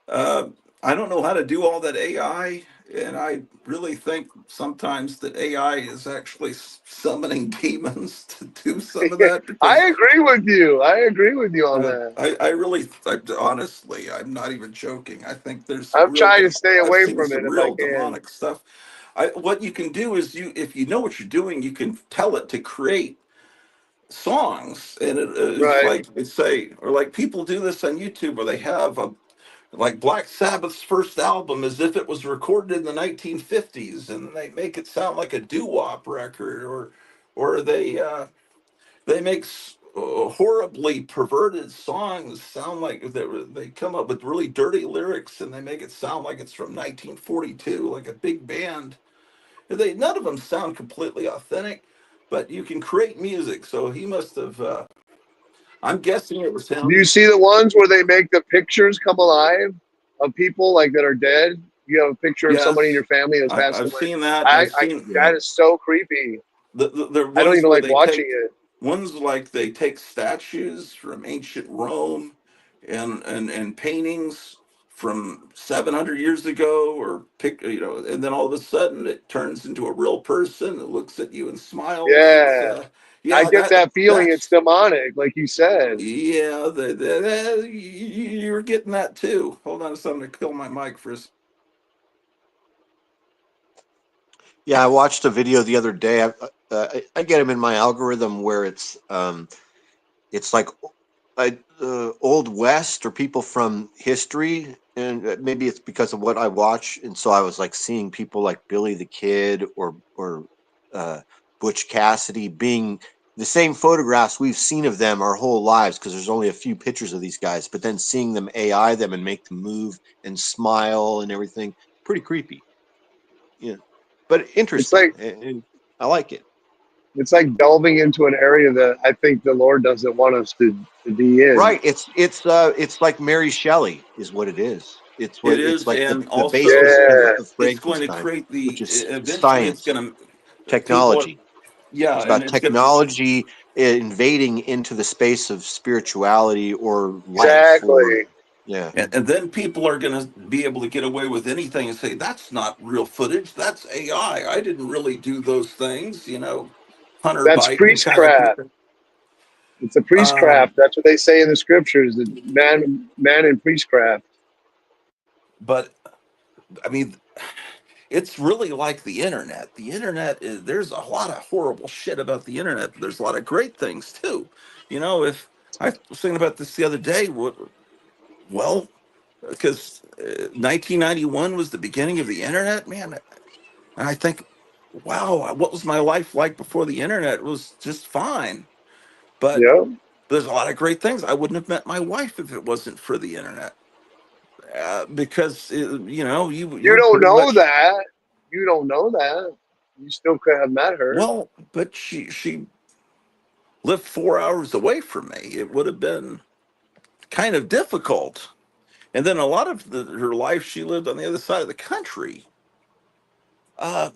[SPEAKER 1] uh, I don't know how to do all that AI, and I really think sometimes that AI is actually summoning demons to do some of that
[SPEAKER 3] I
[SPEAKER 1] because
[SPEAKER 3] agree with you. I agree with you on that.
[SPEAKER 1] honestly, I'm not even joking. I think there's some
[SPEAKER 3] I'm
[SPEAKER 1] real.
[SPEAKER 3] trying to stay
[SPEAKER 1] I've
[SPEAKER 3] away
[SPEAKER 1] seen
[SPEAKER 3] from it
[SPEAKER 1] some
[SPEAKER 3] if I
[SPEAKER 1] real
[SPEAKER 3] can.
[SPEAKER 1] demonic stuff. What you can do is if you know what you're doing, you can tell it to create songs, and it is
[SPEAKER 3] Right.
[SPEAKER 1] like they say, or like people do this on YouTube where they have a like Black Sabbath's first album as if it was recorded in the 1950s, and they make it sound like a doo-wop record, or they make horribly perverted songs sound like they come up with really dirty lyrics and they make it sound like it's from 1942, like a big band. None of them sound completely authentic, but you can create music. So he must have. I'm guessing it was
[SPEAKER 3] Do you
[SPEAKER 1] him.
[SPEAKER 3] see the ones where they make the pictures come alive of people like that are dead? You have a picture of somebody in
[SPEAKER 1] Yes,
[SPEAKER 3] your family that's passed
[SPEAKER 1] I've
[SPEAKER 3] away.
[SPEAKER 1] seen that, and I've
[SPEAKER 3] I
[SPEAKER 1] seen
[SPEAKER 2] Yeah.
[SPEAKER 3] that is so creepy.
[SPEAKER 1] the
[SPEAKER 3] I don't
[SPEAKER 1] ones
[SPEAKER 3] even
[SPEAKER 1] where
[SPEAKER 3] like
[SPEAKER 1] they
[SPEAKER 3] watching
[SPEAKER 1] take
[SPEAKER 3] it.
[SPEAKER 1] ones like they take statues from ancient Rome and paintings from 700 years ago, or and then all of a sudden it turns into a real person that looks at you and smiles. It's
[SPEAKER 3] Yeah. I
[SPEAKER 1] yeah,
[SPEAKER 3] get that feeling it's
[SPEAKER 1] that's
[SPEAKER 3] demonic, like you said.
[SPEAKER 1] yeah, you're getting that too. Hold on a second, I'm gonna kill my mic for a second.
[SPEAKER 2] Yeah, I watched a video the other day. I get them in my algorithm where it's like old west or people from history, and maybe it's because of what I watch. And so I was like seeing people like Billy the Kid or uh, Butch Cassidy being the same photographs we've seen of them our whole lives, because there's only a few pictures of these guys. But then seeing them AI them and make them move and smile and everything, pretty creepy. Yeah, but
[SPEAKER 3] It's
[SPEAKER 2] interesting,
[SPEAKER 3] like
[SPEAKER 2] and I like it.
[SPEAKER 3] it's like delving into an area that I think the Lord doesn't want us to be in.
[SPEAKER 2] Right. It's like Mary Shelley is what it is.
[SPEAKER 1] It
[SPEAKER 2] It's
[SPEAKER 1] is,
[SPEAKER 2] like
[SPEAKER 1] and
[SPEAKER 2] the basis
[SPEAKER 1] also
[SPEAKER 3] Yeah.
[SPEAKER 2] of
[SPEAKER 1] it's going to
[SPEAKER 2] Frankenstein,
[SPEAKER 1] create
[SPEAKER 2] which is
[SPEAKER 1] eventually it's
[SPEAKER 2] science,
[SPEAKER 1] going to people
[SPEAKER 2] technology.
[SPEAKER 1] yeah,
[SPEAKER 2] It's
[SPEAKER 1] and
[SPEAKER 2] about
[SPEAKER 1] it's going to
[SPEAKER 2] technology invading into the space of spirituality or life or
[SPEAKER 3] Exactly.
[SPEAKER 2] Yeah.
[SPEAKER 1] And then people are going to be able to get away with anything and say, that's not real footage. That's AI. I didn't really do those things. Hunter
[SPEAKER 3] That's
[SPEAKER 1] Biden kind of did
[SPEAKER 3] priestcraft.
[SPEAKER 1] it.
[SPEAKER 3] It's a
[SPEAKER 1] Um,
[SPEAKER 3] priestcraft. That's what they say in the scriptures. That man in priestcraft.
[SPEAKER 1] but I mean, it's really like the internet. The internet is, there's a lot of horrible shit about the internet, but there's a lot of great things too. If I was thinking about this the other day, well, because 1991 was the beginning of the internet, man. And I think, wow, what was my life like before the internet? It was just fine. But
[SPEAKER 3] Yeah.
[SPEAKER 1] there's a lot of great things. I wouldn't have met my wife if it wasn't for the internet. Because
[SPEAKER 3] You
[SPEAKER 1] you're
[SPEAKER 3] don't
[SPEAKER 1] pretty
[SPEAKER 3] know
[SPEAKER 1] much,
[SPEAKER 3] that. You don't know that. You still could have met her.
[SPEAKER 1] well, but she lived 4 hours away from me. It would have been kind of difficult. And then a lot of her life, she lived on the other side of the country. Uh,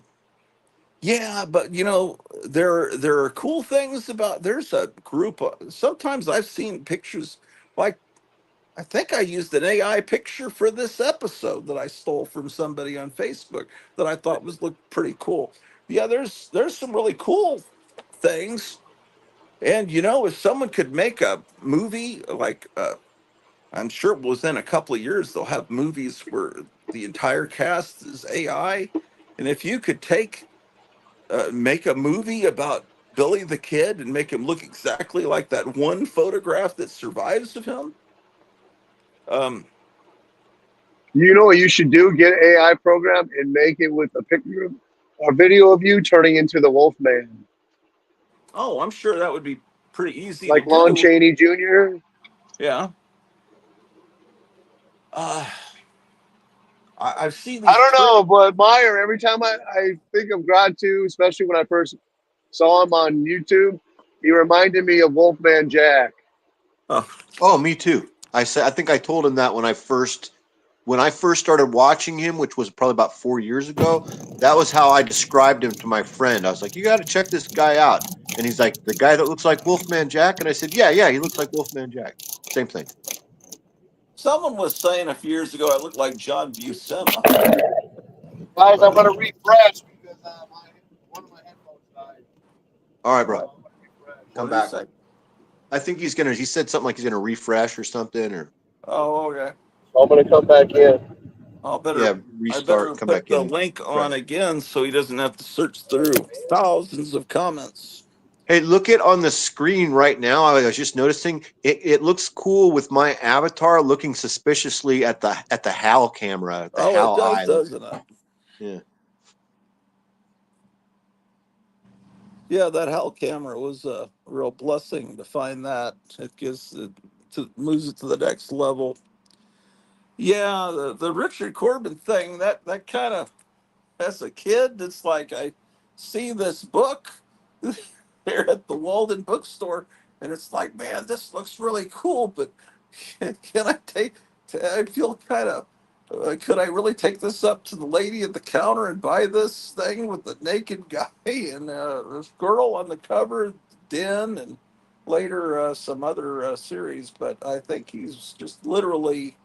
[SPEAKER 1] Yeah, but there are cool things about. There's a group. Sometimes I've seen pictures, like I think I used an AI picture for this episode that I stole from somebody on Facebook that I thought was looked pretty cool. Yeah, there's some really cool things, and if someone could make a movie like, I'm sure within a couple of years they'll have movies where the entire cast is AI, and if you could make a movie about Billy the Kid and make him look exactly like that one photograph that survives of him. Um,
[SPEAKER 3] You know what you should do? Get an AI program and make it with a picture, a video of you turning into the Wolfman,
[SPEAKER 1] oh, I'm sure that would be pretty easy to
[SPEAKER 3] like Lon
[SPEAKER 1] do.
[SPEAKER 3] Chaney Jr.
[SPEAKER 1] Yeah. Uh, I've seen
[SPEAKER 3] I
[SPEAKER 1] these
[SPEAKER 3] don't
[SPEAKER 1] trick.
[SPEAKER 3] know, but Meyer, every time I think of God too, especially when I first saw him on YouTube, he reminded me of Wolfman Jack.
[SPEAKER 1] Oh,
[SPEAKER 2] Oh, me too. I think I told him that when I first started watching him, which was probably about 4 years ago. That was how I described him to my friend. I was like, "You got to check this guy out." And he's like, "The guy that looks like Wolfman Jack." And I said, "Yeah, yeah, he looks like Wolfman Jack. Same thing."
[SPEAKER 1] someone was saying a few years ago I looked like John Buscema,
[SPEAKER 3] Guys, I'm
[SPEAKER 1] but
[SPEAKER 3] gonna refresh because one of my headphones died.
[SPEAKER 2] All right, bro,
[SPEAKER 1] what?
[SPEAKER 3] So I'm gonna refresh.
[SPEAKER 1] What
[SPEAKER 2] come
[SPEAKER 1] did he
[SPEAKER 2] back.
[SPEAKER 1] say?
[SPEAKER 2] I think he's gonna. He said something like he's gonna refresh or something, or
[SPEAKER 1] Oh, okay.
[SPEAKER 3] So I'm gonna come back in.
[SPEAKER 1] I'll better.
[SPEAKER 2] yeah,
[SPEAKER 1] I better
[SPEAKER 2] restart, come
[SPEAKER 1] put
[SPEAKER 2] back in
[SPEAKER 1] the
[SPEAKER 2] and
[SPEAKER 1] link on
[SPEAKER 2] refresh.
[SPEAKER 1] again so he doesn't have to search through thousands of comments.
[SPEAKER 2] Hey, look it on the screen right now. I was just noticing it looks cool with my avatar looking suspiciously at the HAL camera, the
[SPEAKER 1] Oh, it
[SPEAKER 2] HAL
[SPEAKER 1] does,
[SPEAKER 2] eye. Looks,
[SPEAKER 1] doesn't it?
[SPEAKER 2] yeah.
[SPEAKER 1] Yeah, that HAL camera was a real blessing to find that. It gives it moves it to the next level. Yeah, the Richard Corbin thing, that kind of, as a kid, it's like I see this book there at the Walden bookstore, and it's like, man, this looks really cool, but can I take? I feel kind of. Could I really take this up to the lady at the counter and buy this thing with the naked guy and this girl on the cover, Den, and later some other series? But I think he's just literally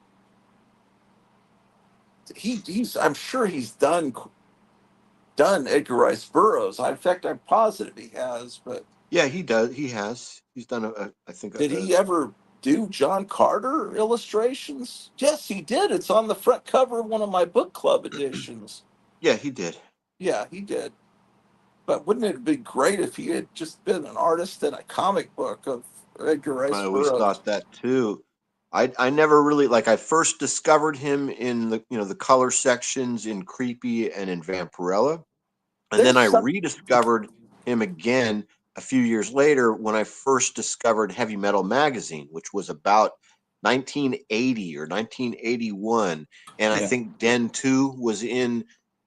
[SPEAKER 1] he's. I'm sure he's done Edgar Rice Burroughs. In fact, I'm positive he has. But
[SPEAKER 2] Yeah, he does. He has. He's done I think
[SPEAKER 1] did he ever do John Carter illustrations? Yes, he did. It's on the front cover of one of my book club editions.
[SPEAKER 2] yeah, he did.
[SPEAKER 1] Yeah, he did. But wouldn't it be great if he had just been an artist in a comic book of Edgar
[SPEAKER 2] I
[SPEAKER 1] Rice
[SPEAKER 2] always
[SPEAKER 1] Burroughs?
[SPEAKER 2] thought that too. I never really like I first discovered him in the color sections in Creepy and in Vampirella. And then
[SPEAKER 1] There's
[SPEAKER 2] I
[SPEAKER 1] some.
[SPEAKER 2] rediscovered him again a few years later when I first discovered Heavy Metal Magazine, which was about 1980 or 1981. And I
[SPEAKER 1] Yeah.
[SPEAKER 2] think Den 2 was in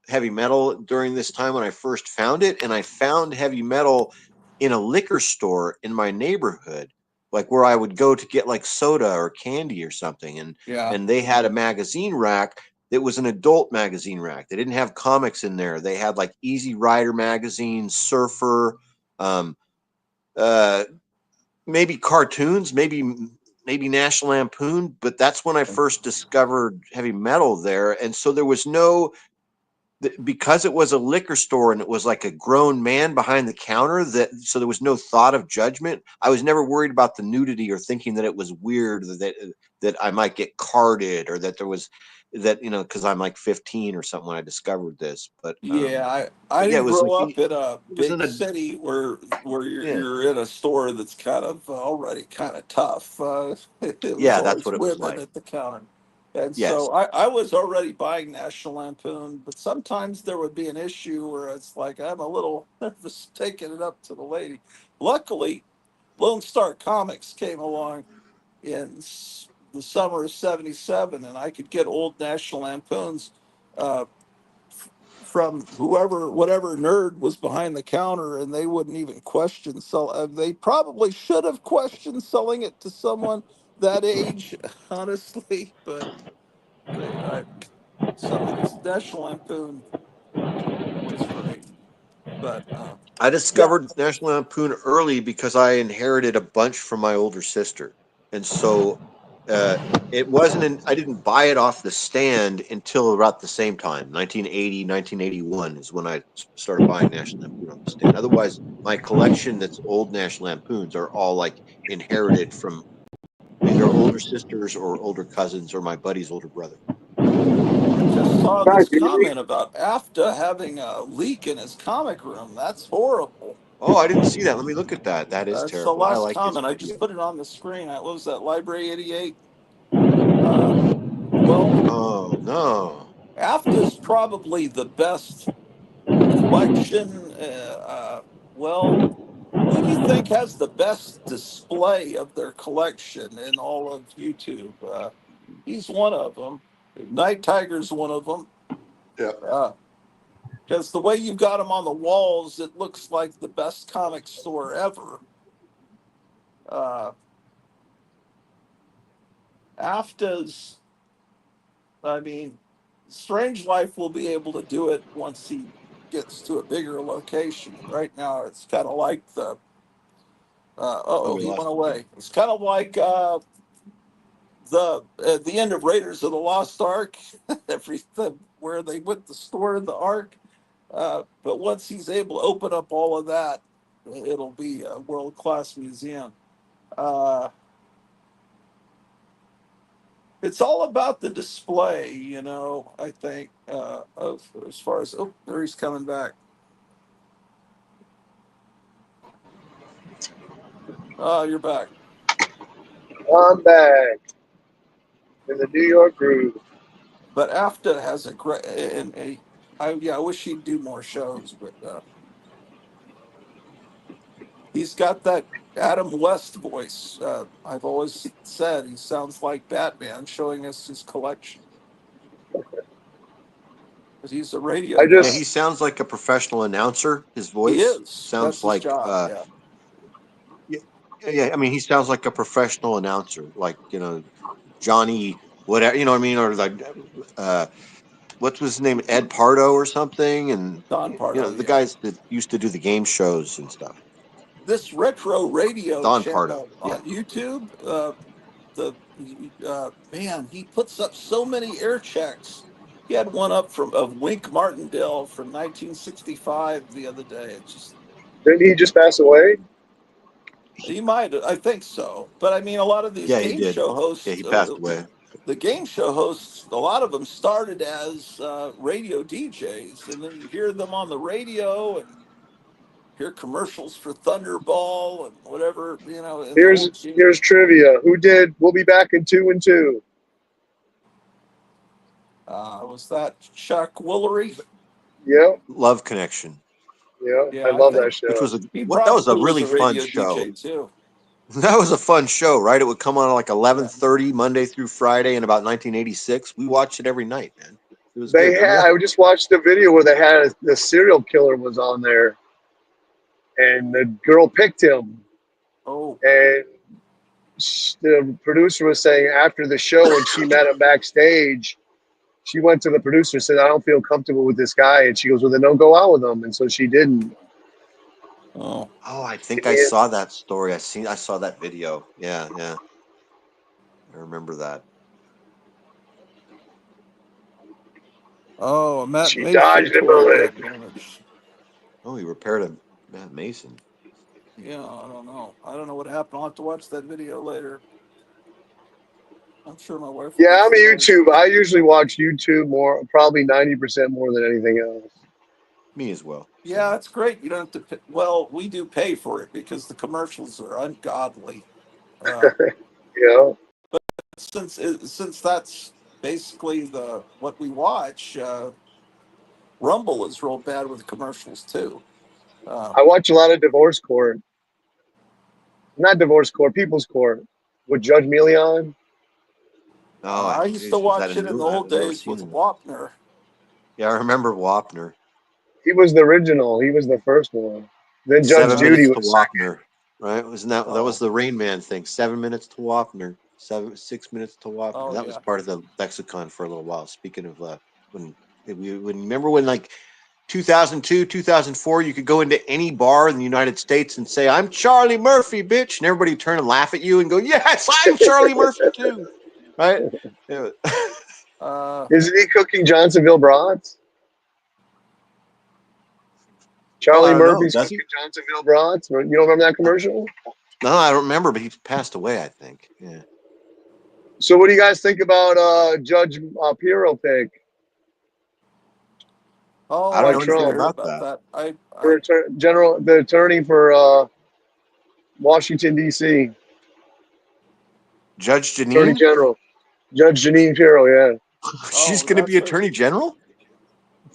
[SPEAKER 2] Heavy Metal during this time when I first found it. And I found Heavy Metal in a liquor store in my neighborhood, like where I would go to get like soda or candy or something. And
[SPEAKER 1] Yeah.
[SPEAKER 2] and they had a magazine rack that was an adult magazine rack. They didn't have comics in there. They had like Easy Rider magazine, Surfer, um, uh, maybe cartoons, maybe maybe National Lampoon, but that's when I first discovered heavy metal there. And so there was no, because it was a liquor store and it was like a grown man behind the counter, so there was no thought of judgment. I was never worried about the nudity or thinking that it was weird, that I might get carded, or that there was that, because I'm like 15 or something when I discovered this. But
[SPEAKER 4] I
[SPEAKER 2] yeah, it
[SPEAKER 4] didn't
[SPEAKER 2] was
[SPEAKER 4] grow
[SPEAKER 2] like
[SPEAKER 4] up in a
[SPEAKER 2] it was in
[SPEAKER 4] big
[SPEAKER 2] a
[SPEAKER 4] city where
[SPEAKER 2] yeah,
[SPEAKER 4] you're in a store that's kind of already kind of tough. It was
[SPEAKER 2] yeah, that's
[SPEAKER 4] always
[SPEAKER 2] what it was
[SPEAKER 4] women
[SPEAKER 2] like.
[SPEAKER 4] at the counter, and
[SPEAKER 2] Yes.
[SPEAKER 4] so I was already buying National Lampoon, but sometimes there would be an issue where it's like I'm a little nervous taking it up to the lady. Luckily, Lone Star Comics came along in the summer of '77, and I could get old National Lampoons. Uh, from whatever nerd was behind the counter, and they wouldn't even question sell. They probably should have questioned selling it to someone that age, honestly. But some of this National Lampoon was great. But
[SPEAKER 2] I
[SPEAKER 4] yeah,
[SPEAKER 2] discovered National Lampoon early because I inherited a bunch from my older sister, and so uh, it wasn't. I didn't buy it off the stand until about the same time, 1980, 1981 is when I started buying National Lampoon off the stand. Otherwise, my collection that's old National Lampoons are all like inherited from either older sisters or older cousins or my buddy's older brother.
[SPEAKER 4] I just saw
[SPEAKER 3] Guys,
[SPEAKER 4] this
[SPEAKER 3] can you hear me?
[SPEAKER 4] comment about AFTA having a leak in his comic room. That's horrible.
[SPEAKER 2] Oh, I didn't see that. Let me look at that. That is
[SPEAKER 4] That's the
[SPEAKER 2] terrible. I
[SPEAKER 4] last
[SPEAKER 2] like his
[SPEAKER 4] comment. I
[SPEAKER 2] video.
[SPEAKER 4] just put it on the screen. What was that? Library 88. Uh, well,
[SPEAKER 2] Oh no.
[SPEAKER 4] AFTA's probably the best collection. Well, who do you think has the best display of their collection in all of YouTube? He's one of them. Night Tiger's one of them.
[SPEAKER 2] Yeah.
[SPEAKER 4] Because the way you've got them on the walls, it looks like the best comic store ever. Uh, AFTA's, I mean, Strange Life will be able to do it once he gets to a bigger location. Right now, it's kind of like the
[SPEAKER 2] Oh,
[SPEAKER 4] oh,
[SPEAKER 2] we
[SPEAKER 4] he went
[SPEAKER 2] lost him there.
[SPEAKER 4] away. It's kind of like the end of Raiders of the Lost Ark, everything where they went to store the Ark. But once he's able to open up all of that, it'll be a world class museum. Uh, it's all about the display, I think, of as far as there he's coming back. Oh, you're back.
[SPEAKER 3] I'm back in the New York groove.
[SPEAKER 4] But AFTA has a great I wish he'd do more shows, but he's got that Adam West voice. I've always said he sounds like Batman showing us his collection. But he's a radio
[SPEAKER 3] I
[SPEAKER 2] Yeah,
[SPEAKER 4] guy.
[SPEAKER 2] he
[SPEAKER 3] just
[SPEAKER 2] sounds like a professional announcer. His
[SPEAKER 4] He
[SPEAKER 2] voice
[SPEAKER 4] is.
[SPEAKER 2] sounds
[SPEAKER 4] That's his
[SPEAKER 2] like
[SPEAKER 4] job. Yeah.
[SPEAKER 2] yeah, yeah, I mean, he sounds like a professional announcer, like, Johnny whatever, you know what I mean, or like uh what was his name, Ed Pardo or something, and
[SPEAKER 4] Don Pardo.
[SPEAKER 2] the
[SPEAKER 4] Yeah.
[SPEAKER 2] guys that used to do the game shows and stuff.
[SPEAKER 4] This retro radio
[SPEAKER 2] Don Pardo.
[SPEAKER 4] channel
[SPEAKER 2] Yeah.
[SPEAKER 4] on YouTube. The Man, he puts up so many air checks. He had one up from of Wink Martindale from 1965 the other day. It just
[SPEAKER 3] didn't he just pass away?
[SPEAKER 4] He might, I think so. But I mean, a lot of these
[SPEAKER 2] Yeah, he
[SPEAKER 4] game
[SPEAKER 2] did.
[SPEAKER 4] show
[SPEAKER 2] Yeah,
[SPEAKER 4] hosts,
[SPEAKER 2] he passed away.
[SPEAKER 4] the game show hosts, a lot of them started as radio DJs, and then you hear them on the radio and hear commercials for Thunderball and whatever, and
[SPEAKER 3] Here's
[SPEAKER 4] Full G.
[SPEAKER 3] here's trivia. Who did We'll Be Back in 2 and 2?
[SPEAKER 4] Was that Chuck Woolery?
[SPEAKER 3] Yep,
[SPEAKER 2] Love Connection,
[SPEAKER 3] yep. I
[SPEAKER 4] Yeah, I
[SPEAKER 3] love
[SPEAKER 4] think
[SPEAKER 3] that
[SPEAKER 2] which
[SPEAKER 3] show.
[SPEAKER 2] was a
[SPEAKER 4] he
[SPEAKER 2] what that was a
[SPEAKER 4] probably was
[SPEAKER 2] really
[SPEAKER 4] a
[SPEAKER 2] fun
[SPEAKER 4] radio
[SPEAKER 2] show.
[SPEAKER 4] DJ too.
[SPEAKER 2] That was a fun show, right? It would come on like
[SPEAKER 4] Yeah.
[SPEAKER 2] 11:30 Monday through Friday in about 1986. We watched it every night, man. It was
[SPEAKER 3] They
[SPEAKER 2] good.
[SPEAKER 3] had. I just watched a video where they had the serial killer was on there, and the girl picked him,
[SPEAKER 4] Oh,
[SPEAKER 3] and the producer was saying after the show when she met him backstage, she went to the producer and said, "I don't feel comfortable with this guy," and she goes, "Well, then don't go out with him," and so she didn't.
[SPEAKER 4] oh.
[SPEAKER 2] Oh, I think I
[SPEAKER 3] And
[SPEAKER 2] saw that story. I saw that video. Yeah, yeah. remember that.
[SPEAKER 4] Oh, Matt
[SPEAKER 3] She
[SPEAKER 4] Mason
[SPEAKER 3] dodged a
[SPEAKER 4] tore
[SPEAKER 3] bullet.
[SPEAKER 4] that damage.
[SPEAKER 2] Oh, he repaired a Matt Mason.
[SPEAKER 4] Yeah, I don't know. I don't know what happened. I'll have to watch that video later. I'm sure my wife will be
[SPEAKER 3] Yeah, I'm a
[SPEAKER 4] thrilled.
[SPEAKER 3] YouTube. I usually watch YouTube more, probably 90% more than anything else.
[SPEAKER 2] Me as well.
[SPEAKER 4] Yeah,
[SPEAKER 2] Same.
[SPEAKER 4] it's great. You don't have to pay. Well, we do pay for it because the commercials are ungodly. Uh,
[SPEAKER 3] You know?
[SPEAKER 4] since that's basically the what we watch, Rumble is real bad with commercials too. Uh,
[SPEAKER 3] I watch a lot of divorce court. Not divorce court, people's court with Judge Melion.
[SPEAKER 2] Oh,
[SPEAKER 4] I used to
[SPEAKER 2] geez, is that a
[SPEAKER 4] watch it in the
[SPEAKER 2] new?
[SPEAKER 4] old
[SPEAKER 2] I've never
[SPEAKER 4] days with
[SPEAKER 2] seen that.
[SPEAKER 4] Wapner.
[SPEAKER 2] Yeah, I remember Wapner.
[SPEAKER 3] He was the original. He was the first one. Then Judge
[SPEAKER 2] Seven
[SPEAKER 3] Judy
[SPEAKER 2] minutes to
[SPEAKER 3] was second.
[SPEAKER 2] Wapner. Right? Wasn't that was
[SPEAKER 4] Oh,
[SPEAKER 2] the Rain Man thing? 7 minutes to Wapner. 6 minutes to Wapner.
[SPEAKER 4] oh
[SPEAKER 2] That was
[SPEAKER 4] yeah.
[SPEAKER 2] part of the lexicon for a little while. Speaking of when remember when like 2002, 2004, you could go into any bar in the United States and say, "I'm Charlie Murphy, bitch," and everybody would turn and laugh at you and go, "Yes, I'm Charlie Murphy too." Right? Yeah.
[SPEAKER 4] Uh,
[SPEAKER 3] Isn't he cooking Johnsonville brats?
[SPEAKER 2] Oh, I
[SPEAKER 3] Charlie
[SPEAKER 2] don't know.
[SPEAKER 3] Murphy's
[SPEAKER 2] Does he?
[SPEAKER 3] cooking Johnsonville brats. You don't remember that commercial?
[SPEAKER 2] No, I don't remember, but he passed away, I think. Yeah.
[SPEAKER 3] So, what do you guys think about Judge Pirro pick
[SPEAKER 2] I
[SPEAKER 4] oh,
[SPEAKER 2] don't
[SPEAKER 3] by
[SPEAKER 4] I
[SPEAKER 2] know
[SPEAKER 4] didn't
[SPEAKER 2] anything
[SPEAKER 3] Trump
[SPEAKER 2] about
[SPEAKER 4] about
[SPEAKER 2] that.
[SPEAKER 4] that.
[SPEAKER 3] for the attorney for Washington D.C.
[SPEAKER 2] Judge
[SPEAKER 3] Attorney
[SPEAKER 2] Janine?
[SPEAKER 3] General Judge Janine Pirro, yeah,
[SPEAKER 2] She's
[SPEAKER 4] Oh,
[SPEAKER 2] going to be
[SPEAKER 4] that's a
[SPEAKER 2] attorney general?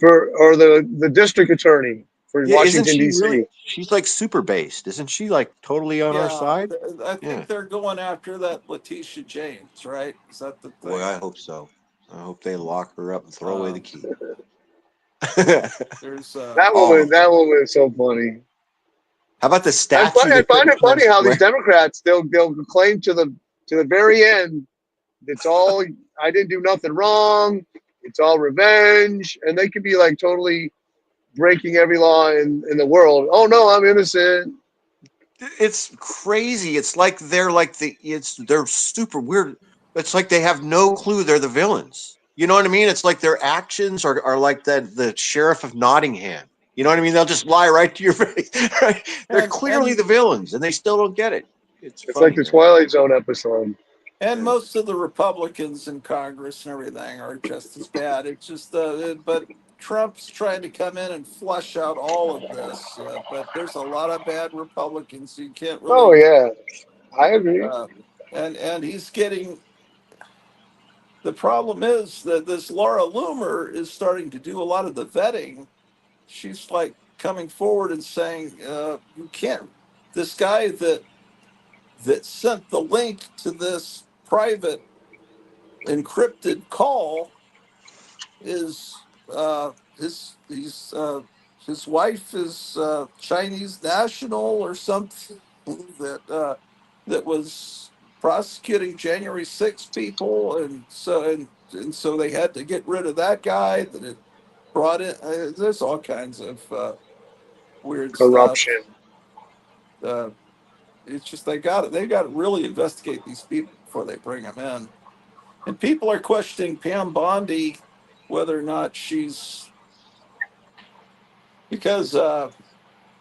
[SPEAKER 3] or the district attorney for
[SPEAKER 2] Yeah, isn't
[SPEAKER 3] Washington
[SPEAKER 2] she really?
[SPEAKER 3] D.C.
[SPEAKER 2] She's like super based. Isn't she like totally on our
[SPEAKER 4] yeah.
[SPEAKER 2] side?
[SPEAKER 4] I
[SPEAKER 2] Yeah.
[SPEAKER 4] think they're going after that Letitia James, right? Is that the
[SPEAKER 2] Boy,
[SPEAKER 4] thing?
[SPEAKER 2] I hope so. I hope they lock her up and throw away the
[SPEAKER 4] Um,
[SPEAKER 2] key.
[SPEAKER 4] there's
[SPEAKER 2] Oh,
[SPEAKER 3] That woman is so funny.
[SPEAKER 2] how about the statue
[SPEAKER 3] I
[SPEAKER 2] they put
[SPEAKER 3] find
[SPEAKER 2] in
[SPEAKER 3] it funny
[SPEAKER 2] Times
[SPEAKER 3] how these
[SPEAKER 2] Square?
[SPEAKER 3] Democrats they'll claim to the very end it's all I didn't do nothing wrong. It's all revenge, and they could be like totally breaking every law in the world. Oh no, I'm innocent.
[SPEAKER 2] It's crazy. It's like they're super weird. It's like they have no clue they're the villains. You know what I mean? It's like their actions are like the sheriff of Nottingham. You know what I mean? They'll just lie right to your face. Right? They're clearly
[SPEAKER 4] and
[SPEAKER 2] the villains, and they still don't get it. It's
[SPEAKER 3] It's like
[SPEAKER 2] funny,
[SPEAKER 3] the
[SPEAKER 2] man.
[SPEAKER 3] Twilight Zone episode.
[SPEAKER 4] and
[SPEAKER 2] Yeah.
[SPEAKER 4] most of the Republicans in Congress and everything are just as bad. It's just but Trump's trying to come in and flush out all of this. But there's a lot of bad Republicans. So you can't
[SPEAKER 3] Oh
[SPEAKER 4] really.
[SPEAKER 3] yeah, I agree.
[SPEAKER 4] Uh, and he's getting. The problem is that this Laura Loomer is starting to do a lot of the vetting. She's like coming forward and saying, "You can't." This guy that sent the link to this private encrypted call is his wife is Chinese national or something that was prosecuting January 6 people, and so they had to get rid of that guy that it brought in. There's all kinds of weird stuff.
[SPEAKER 3] Corruption.
[SPEAKER 4] Uh, it's just they got to really investigate these people before they bring them in. And people are questioning Pam Bondi whether or not she's because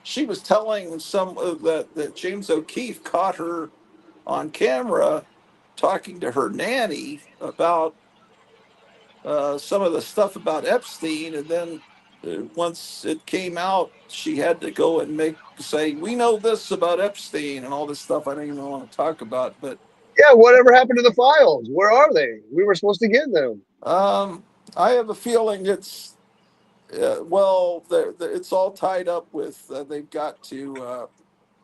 [SPEAKER 4] she was telling some of that James O'Keefe caught her on camera talking to her nanny about some of the stuff about Epstein, and then once it came out, she had to go and say we know this about Epstein and all this stuff I don't even want to talk about, but
[SPEAKER 3] Yeah, whatever happened to the files? Where are they? We were supposed to get them.
[SPEAKER 4] I have a feeling it's well, it's all tied up with they've got to.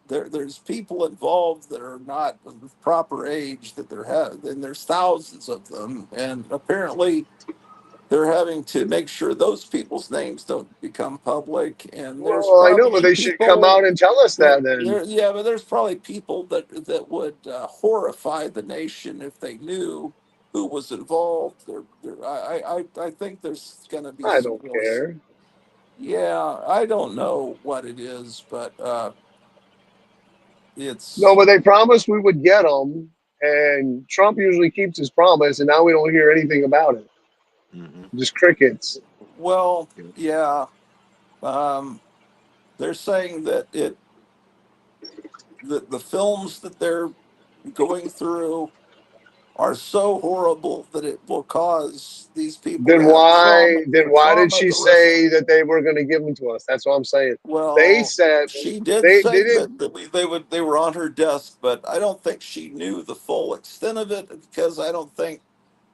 [SPEAKER 4] There's people involved that are not of the proper age that and there's thousands of them, and apparently they're having to make sure those people's names don't become public. And there's
[SPEAKER 3] Well, I know, but
[SPEAKER 4] probably
[SPEAKER 3] they should come
[SPEAKER 4] people
[SPEAKER 3] out and tell us that then.
[SPEAKER 4] yeah, but there's probably people that would horrify the nation if they knew who was involved. I think there's going to be
[SPEAKER 3] I
[SPEAKER 4] some
[SPEAKER 3] don't
[SPEAKER 4] real.
[SPEAKER 3] care.
[SPEAKER 4] Yeah, I don't know what it is, but
[SPEAKER 3] No,
[SPEAKER 4] it's
[SPEAKER 3] but they promised we would get them. And Trump usually keeps his promise, and now we don't hear anything about it.
[SPEAKER 2] Mm-hmm.
[SPEAKER 3] Just crickets.
[SPEAKER 4] Well,
[SPEAKER 2] Yeah.
[SPEAKER 4] yeah. Um, they're saying that the films that they're going through are so horrible that it will cause these people to
[SPEAKER 3] Then
[SPEAKER 4] have
[SPEAKER 3] why? Then why did
[SPEAKER 4] trauma
[SPEAKER 3] she
[SPEAKER 4] the rest.
[SPEAKER 3] say that they were going to give them to us? That's what I'm saying. They
[SPEAKER 4] Well,
[SPEAKER 3] said
[SPEAKER 4] she did
[SPEAKER 3] they
[SPEAKER 4] say
[SPEAKER 3] didn't.
[SPEAKER 4] that they were on her desk, but I don't think she knew the full extent of it because I don't think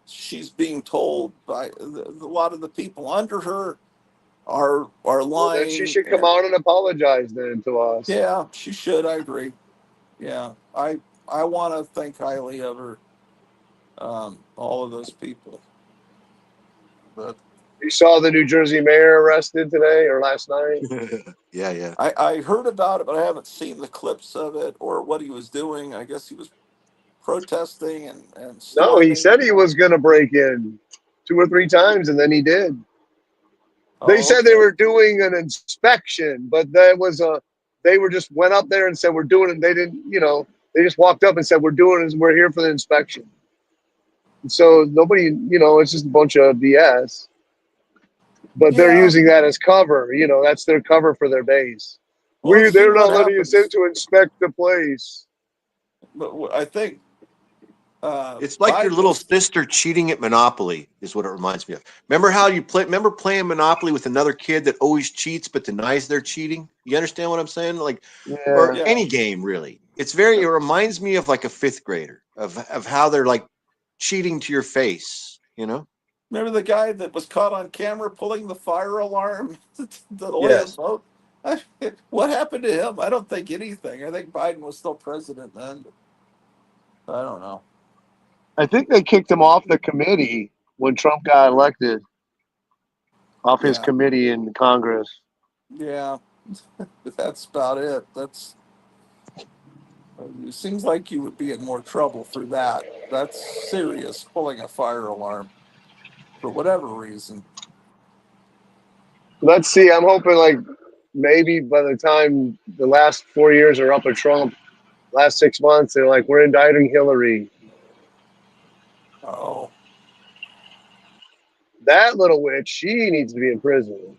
[SPEAKER 4] she's being told by a lot of the people under her are
[SPEAKER 3] Well, then she
[SPEAKER 4] lying.
[SPEAKER 3] should come
[SPEAKER 4] And
[SPEAKER 3] out and apologize then to us.
[SPEAKER 4] yeah, she should. I agree. Yeah, I want to think highly of her. All of those people, but
[SPEAKER 3] You saw the New Jersey mayor arrested today or last night?
[SPEAKER 2] Yeah, yeah.
[SPEAKER 4] I heard about it, but I haven't seen the clips of it or what he was doing. I guess he was protesting and
[SPEAKER 3] No, he
[SPEAKER 4] storming.
[SPEAKER 3] said he was going to break in 2 or 3 times, and then he did. They
[SPEAKER 4] Oh,
[SPEAKER 3] said they
[SPEAKER 4] okay.
[SPEAKER 3] were doing an inspection, but that was a. They were just went up there and said we're doing it. They didn't, they just walked up and said we're doing it. We're here for the inspection. And so nobody, it's just a bunch of BS. But they're
[SPEAKER 4] Yeah.
[SPEAKER 3] using that as cover. That's their cover for their base.
[SPEAKER 4] Well, let's see
[SPEAKER 3] They're
[SPEAKER 4] what
[SPEAKER 3] not letting us in
[SPEAKER 4] happens.
[SPEAKER 3] to inspect the place.
[SPEAKER 4] But I think
[SPEAKER 2] It's like your
[SPEAKER 4] Biden
[SPEAKER 2] little
[SPEAKER 4] was.
[SPEAKER 2] sister cheating at Monopoly is what it reminds me of. Remember how you play? Remember playing Monopoly with another kid that always cheats but denies they're cheating? You understand what I'm saying? Like, or
[SPEAKER 3] Yeah,
[SPEAKER 4] Yeah.
[SPEAKER 2] any game really. It reminds me of like a fifth grader of how they're like cheating to your face. You know?
[SPEAKER 4] Remember the guy that was caught on camera pulling the fire alarm to delay a
[SPEAKER 3] yes.
[SPEAKER 4] vote? What happened to him? I don't think anything. I think Biden was still president then. I don't know.
[SPEAKER 3] I think they kicked him off the committee when Trump got elected, off his
[SPEAKER 4] Yeah,
[SPEAKER 3] committee in Congress.
[SPEAKER 4] yeah. That's about it. That's. It seems like you would be in more trouble for that. That's serious, pulling a fire alarm for whatever reason.
[SPEAKER 3] Let's see. I'm hoping like maybe by the time the last 4 years are up with Trump, last 6 months, they're like, we're indicting Hillary.
[SPEAKER 4] Oh,
[SPEAKER 3] That little witch, she needs to be in prison.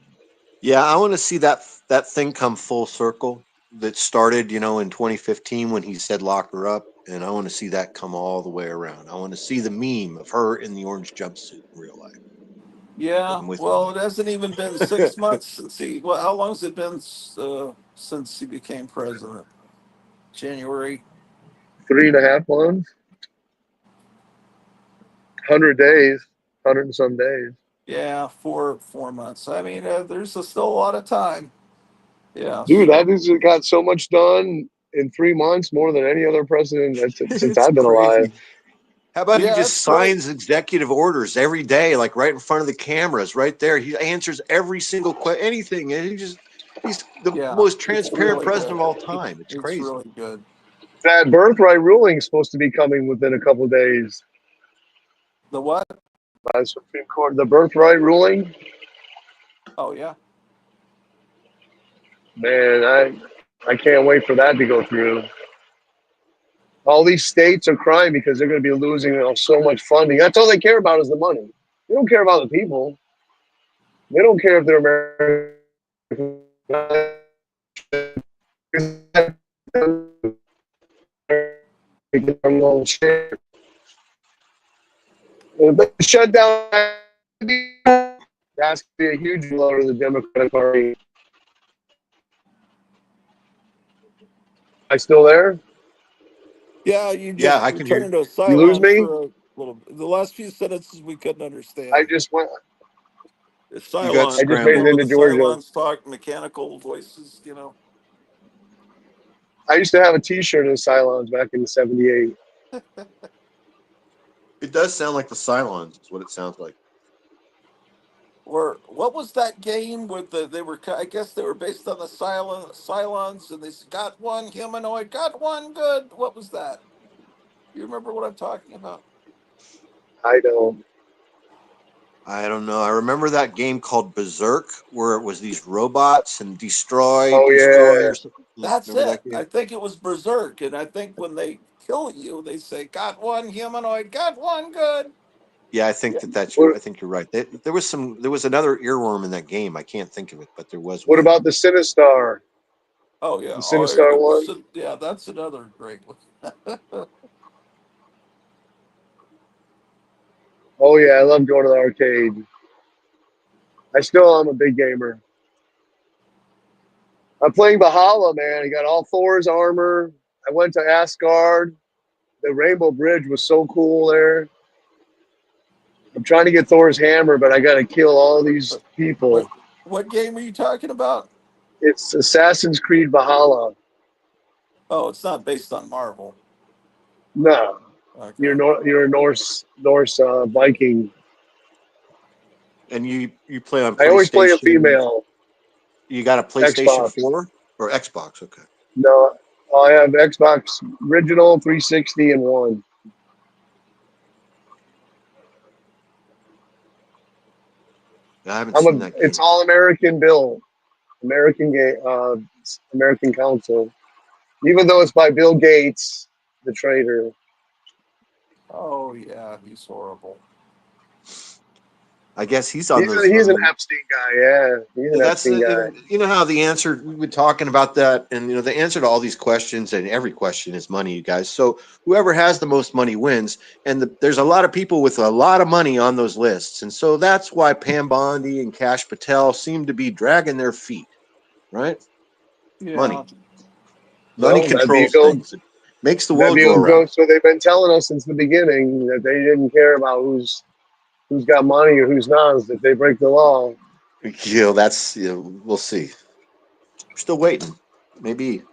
[SPEAKER 2] Yeah, I want to see that thing come full circle that started, in 2015 when he said lock her up, and I want to see that come all the way around. I want to see the meme of her in the orange jumpsuit in real life.
[SPEAKER 4] yeah.
[SPEAKER 2] I'm with you,
[SPEAKER 4] Well, it hasn't even been 6 months since he. Well, how long has it been since he became president? January.
[SPEAKER 3] 3.5 months, 100 days, 100 and some days.
[SPEAKER 4] Yeah, 4 months. I mean, there's still a lot of time. Yeah.
[SPEAKER 3] Dude, that
[SPEAKER 4] So
[SPEAKER 3] dude's got so much done in 3 months, more than any other president since
[SPEAKER 2] it's
[SPEAKER 3] I've been alive.
[SPEAKER 2] crazy. How about he
[SPEAKER 4] yeah,
[SPEAKER 2] just
[SPEAKER 4] that's great.
[SPEAKER 2] signs executive orders every day, like right in front of the cameras, right there. He answers every single question, anything, and he's the
[SPEAKER 4] Yeah,
[SPEAKER 2] most
[SPEAKER 4] it's
[SPEAKER 2] transparent
[SPEAKER 4] really
[SPEAKER 2] president
[SPEAKER 4] good.
[SPEAKER 2] of all time. It's
[SPEAKER 4] It's
[SPEAKER 2] crazy.
[SPEAKER 4] really good.
[SPEAKER 3] That birthright ruling is supposed to be coming within a couple of days
[SPEAKER 4] The what?
[SPEAKER 3] by the Supreme Court. The birthright ruling,
[SPEAKER 4] Oh yeah.
[SPEAKER 3] man, I can't wait for that to go through. All these states are crying because they're going to be losing so much funding. That's all they care about is the money. They don't care about the people. They don't care if they're American. If they shut down, that's going to be a huge blow to the Democratic Party. I still there?
[SPEAKER 4] Yeah, you
[SPEAKER 2] Yeah,
[SPEAKER 4] just
[SPEAKER 2] I
[SPEAKER 4] you
[SPEAKER 2] can hear
[SPEAKER 4] turned
[SPEAKER 2] you.
[SPEAKER 4] into a
[SPEAKER 3] You lose
[SPEAKER 4] silence
[SPEAKER 3] me?
[SPEAKER 4] for a little bit. The last few sentences we couldn't
[SPEAKER 3] I
[SPEAKER 4] understand.
[SPEAKER 3] just went.
[SPEAKER 4] It's
[SPEAKER 2] You got
[SPEAKER 3] I
[SPEAKER 4] Cylon.
[SPEAKER 3] just made it
[SPEAKER 2] scrambled.
[SPEAKER 4] Remember the
[SPEAKER 3] into Georgia.
[SPEAKER 4] Cylons talk mechanical voices?
[SPEAKER 3] I used to have a T-shirt of Cylons back in '78.
[SPEAKER 2] It does sound like the Cylons. Is what it sounds like.
[SPEAKER 4] Or what was that game with they were? I guess they were based on the Cylons, and they got one humanoid, got one good. What was that? You remember what I'm talking about?
[SPEAKER 3] I don't.
[SPEAKER 2] I don't know. I remember that game called Berserk, where it was these robots and
[SPEAKER 3] Oh
[SPEAKER 2] destroy,
[SPEAKER 3] yeah,
[SPEAKER 2] or something.
[SPEAKER 4] That's
[SPEAKER 2] Remember
[SPEAKER 4] it.
[SPEAKER 2] that game?
[SPEAKER 4] I think it was Berserk, and I think when they killing you. They say, got one humanoid, got one good.
[SPEAKER 2] Yeah, I think
[SPEAKER 4] Yeah.
[SPEAKER 2] that's
[SPEAKER 3] What,
[SPEAKER 2] I think you're right. There was another earworm in that game. I can't think of it, but there was
[SPEAKER 3] what
[SPEAKER 2] one.
[SPEAKER 3] about the Sinistar?
[SPEAKER 4] Oh, yeah.
[SPEAKER 3] The
[SPEAKER 4] Oh, yeah.
[SPEAKER 3] Sinistar one?
[SPEAKER 4] Yeah, that's another great one.
[SPEAKER 3] Oh yeah, I love going to the arcade. I still am a big gamer. I'm playing Valhalla, man. I got all Thor's armor. I went to Asgard. The Rainbow Bridge was so cool there. I'm trying to get Thor's hammer, but I got to kill all these
[SPEAKER 4] what,
[SPEAKER 3] people.
[SPEAKER 4] what game are you talking about?
[SPEAKER 3] It's Assassin's Creed Valhalla.
[SPEAKER 4] Oh, it's not based on Marvel.
[SPEAKER 3] No,
[SPEAKER 4] Okay.
[SPEAKER 3] you're a Norse Viking.
[SPEAKER 2] And you play on
[SPEAKER 3] I always play a
[SPEAKER 2] PlayStation.
[SPEAKER 3] female.
[SPEAKER 2] You got a PlayStation
[SPEAKER 3] Xbox.
[SPEAKER 2] 4 or Xbox? Okay.
[SPEAKER 3] No, I have Xbox original 360 and one.
[SPEAKER 2] I haven't seen that
[SPEAKER 3] It's
[SPEAKER 2] game.
[SPEAKER 3] all American built, American game, American console. Even though it's by Bill Gates, the trader.
[SPEAKER 2] Oh,
[SPEAKER 4] Yeah, he's horrible.
[SPEAKER 2] I guess he's on those.
[SPEAKER 3] He's an Epstein guy. Yeah, he's an
[SPEAKER 2] That's
[SPEAKER 3] Epstein guy.
[SPEAKER 2] how the answer, we were talking about that, and the answer to all these questions, and every question, is money, you guys. So whoever has the most money wins, and there's a lot of people with a lot of money on those lists, and so that's why Pam Bondi and Kash Patel seem to be dragging their feet, right?
[SPEAKER 4] Yeah.
[SPEAKER 2] Money
[SPEAKER 3] Well,
[SPEAKER 2] controls things. It makes the
[SPEAKER 3] that
[SPEAKER 2] world go
[SPEAKER 3] view
[SPEAKER 2] around.
[SPEAKER 3] goes. So they've been telling us since the beginning that they didn't care about who's got money or who's not. If they break the law,
[SPEAKER 2] That's, we'll see. We're still waiting. Maybe.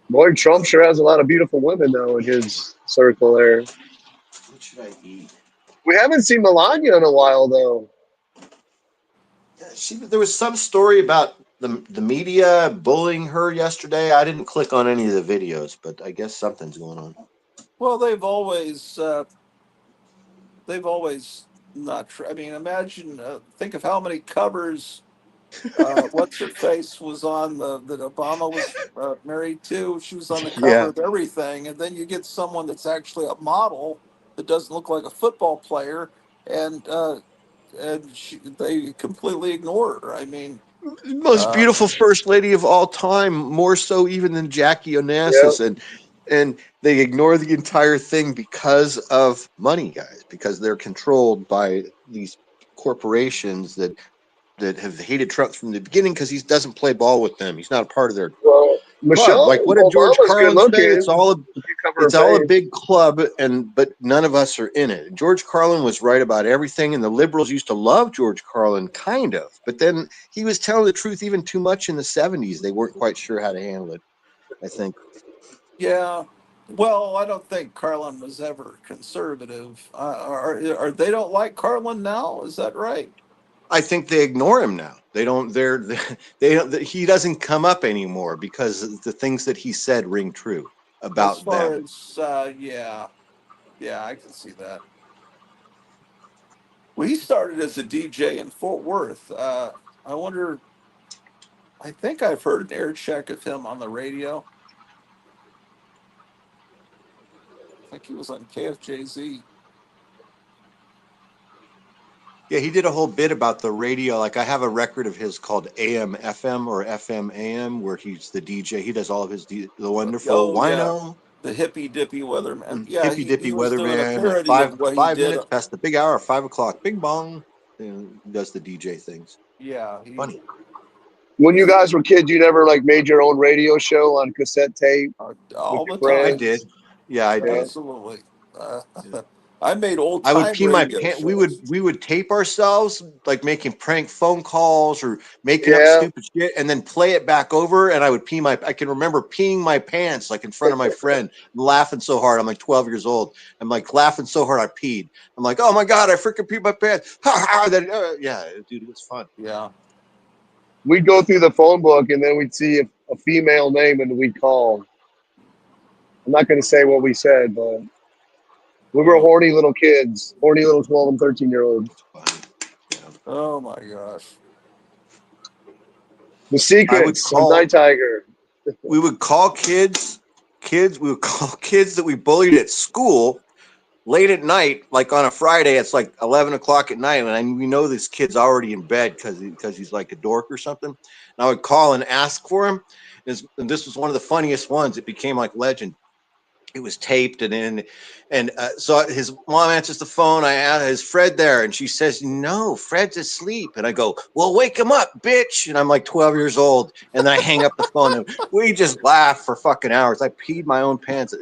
[SPEAKER 3] boy, Trump sure has a lot of beautiful women though in his circle there.
[SPEAKER 2] What should I eat?
[SPEAKER 3] We haven't seen Melania in a while though.
[SPEAKER 2] There was some story about the media bullying her yesterday. I didn't click on any of the videos, but I guess something's going on.
[SPEAKER 4] Well, they've always not. I mean, imagine, think of how many covers. What's her face was on that Obama was married to. She was on the cover
[SPEAKER 2] Yeah.
[SPEAKER 4] of everything, and then you get someone that's actually a model that doesn't look like a football player, and they completely ignore her. I mean,
[SPEAKER 2] Most
[SPEAKER 4] uh,
[SPEAKER 2] beautiful first lady of all time, more so even than Jackie
[SPEAKER 3] Yeah.
[SPEAKER 2] Onassis, and they ignore the entire thing because of money, guys, because they're controlled by these corporations that have hated Trump from the beginning because he doesn't play ball with them. He's not a part of their
[SPEAKER 3] Well,
[SPEAKER 2] club.
[SPEAKER 3] Michelle
[SPEAKER 2] Like, what did George
[SPEAKER 3] Obama's good
[SPEAKER 2] Carlin say?
[SPEAKER 3] looking. If you cover her
[SPEAKER 2] It's all a
[SPEAKER 3] face.
[SPEAKER 2] big club, but none of us are in it. George Carlin was right about everything, and the liberals used to love George Carlin, kind of. But then he was telling the truth even too much in the 70s. They weren't quite sure how to handle it, I think.
[SPEAKER 4] yeah. Well, I don't think Carlin was ever conservative. Are they don't like Carlin now? Is that right?
[SPEAKER 2] I think they ignore him now. They don't. They don't. He doesn't come up anymore because the things that he said ring true
[SPEAKER 4] As
[SPEAKER 2] about
[SPEAKER 4] far
[SPEAKER 2] them.
[SPEAKER 4] as yeah, yeah, I can see that. Well, he started as a DJ in Fort Worth. I wonder. I think I've heard an air check of him on the radio. I think he was on KFJZ.
[SPEAKER 2] Yeah, he did a whole bit about the radio. Like, I have a record of his called AM FM or FM AM, where he's the DJ. He does all of his the wonderful
[SPEAKER 4] Oh yeah,
[SPEAKER 2] wino,
[SPEAKER 4] the hippie dippy weatherman. Yeah,
[SPEAKER 2] hippy
[SPEAKER 4] he
[SPEAKER 2] dippy
[SPEAKER 4] was doing a
[SPEAKER 2] weatherman. At
[SPEAKER 4] parody of what he
[SPEAKER 2] five
[SPEAKER 4] did.
[SPEAKER 2] minutes past the big hour, 5 o'clock, bing bong. He does the DJ things.
[SPEAKER 4] Yeah, he
[SPEAKER 2] Funny.
[SPEAKER 3] When you
[SPEAKER 4] he's
[SPEAKER 3] guys were kids, you never like made your own radio show on cassette tape with
[SPEAKER 4] all
[SPEAKER 3] your
[SPEAKER 4] the
[SPEAKER 2] I
[SPEAKER 4] time.
[SPEAKER 2] did.
[SPEAKER 3] friends.
[SPEAKER 2] Yeah, I did.
[SPEAKER 4] Absolutely. Uh, I made old
[SPEAKER 2] I would
[SPEAKER 4] time
[SPEAKER 2] pee my
[SPEAKER 4] radio
[SPEAKER 2] pants.
[SPEAKER 4] shows.
[SPEAKER 2] We would tape ourselves, like making prank phone calls or making up
[SPEAKER 3] Yeah,
[SPEAKER 2] stupid shit, and then play it back over. And I would pee my. I can remember peeing my pants like in front of my friend, laughing so hard. I'm like 12 years old. I'm like laughing so hard I peed. I'm like, oh my god, I freaking peed my pants. Ha ha. Then, yeah, dude, it was fun.
[SPEAKER 4] Yeah.
[SPEAKER 3] we'd go through the phone book and then we'd see a female name and we'd call. I'm not going to say what we said, but we were
[SPEAKER 4] Oh,
[SPEAKER 3] horny little kids, horny little 12 and 13-year-olds.
[SPEAKER 2] Funny. Yeah.
[SPEAKER 4] oh my gosh.
[SPEAKER 3] The
[SPEAKER 2] I would
[SPEAKER 3] Secrets of
[SPEAKER 2] call.
[SPEAKER 3] Night Tiger.
[SPEAKER 2] we would call we would call kids that we bullied at school late at night, like on a Friday. It's like 11 o'clock at night, and we know this kid's already in bed because he's like a dork or something. And I would call and ask for him. And this was one of the funniest ones. It became like legend. It was taped so his mom answers the phone. I ask, is Fred there? And she says, no, Fred's asleep. And I go, well, wake him up, bitch. And I'm like 12 years old. And then I hang up the phone and we just laugh for fucking hours. I peed my own pants.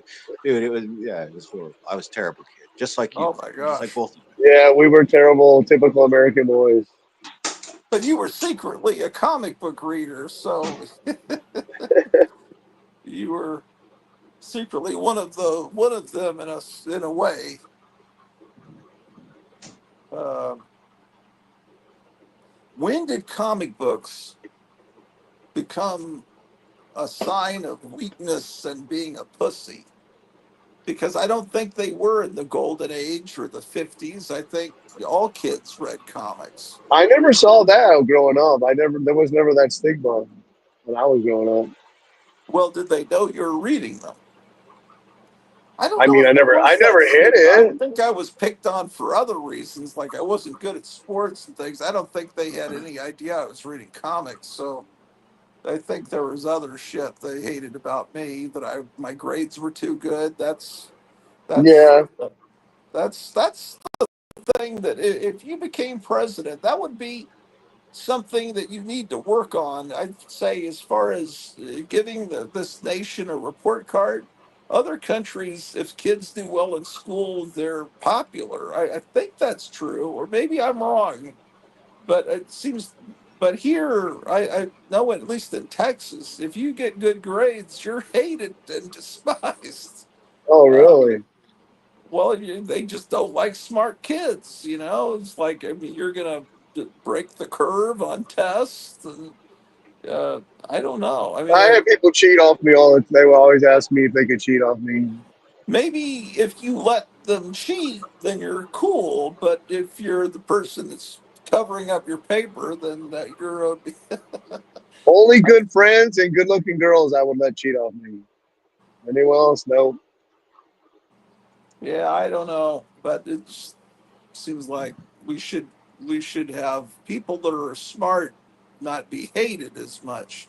[SPEAKER 2] Dude, it was horrible. I was a terrible kid, just like you,
[SPEAKER 4] Oh my
[SPEAKER 2] just like
[SPEAKER 4] gosh!
[SPEAKER 2] both of you.
[SPEAKER 3] Yeah, we were terrible, typical American boys.
[SPEAKER 4] But you were secretly a comic book reader, so you were secretly one of them in a way. Uh, when did comic books become a sign of weakness and being a pussy? Because I don't think they were in the golden age or the 50s. I think all kids read comics.
[SPEAKER 3] I never saw that growing up. There was never that stigma when I was growing up.
[SPEAKER 4] Well, did they know you were reading them? I don't
[SPEAKER 3] I
[SPEAKER 4] know
[SPEAKER 3] mean,
[SPEAKER 4] if there
[SPEAKER 3] I
[SPEAKER 4] was that
[SPEAKER 3] never hid
[SPEAKER 4] stigma. I
[SPEAKER 3] it.
[SPEAKER 4] think I was picked on for other reasons, like I wasn't good at sports and things. I don't think they had any idea I was reading comics, so I think there was other shit they hated about me, that my grades were too good. That's
[SPEAKER 3] Yeah,
[SPEAKER 4] that's the thing, that if you became president, that would be something that you need to work on. I'd say, as far as giving this nation a report card. Other countries, if kids do well in school, they're popular. I think that's true, or maybe I'm wrong, but it seems. But here, I know, at least in Texas, if you get good grades, you're hated and despised.
[SPEAKER 3] oh,
[SPEAKER 4] Um,
[SPEAKER 3] really?
[SPEAKER 4] well, they just don't like smart kids. It's like, I mean, you're gonna break the curve on tests, and I don't know. I mean,
[SPEAKER 3] I had people cheat off me they would always ask me if they could cheat off me.
[SPEAKER 4] maybe if you let them cheat, then you're cool. But if you're the person that's covering up your paper, then you're a.
[SPEAKER 3] Only good friends and good looking girls I would let cheat off me. Anyone else? No.
[SPEAKER 4] Yeah, I don't know, but it just seems like we should we should have people that are smart not be hated as much.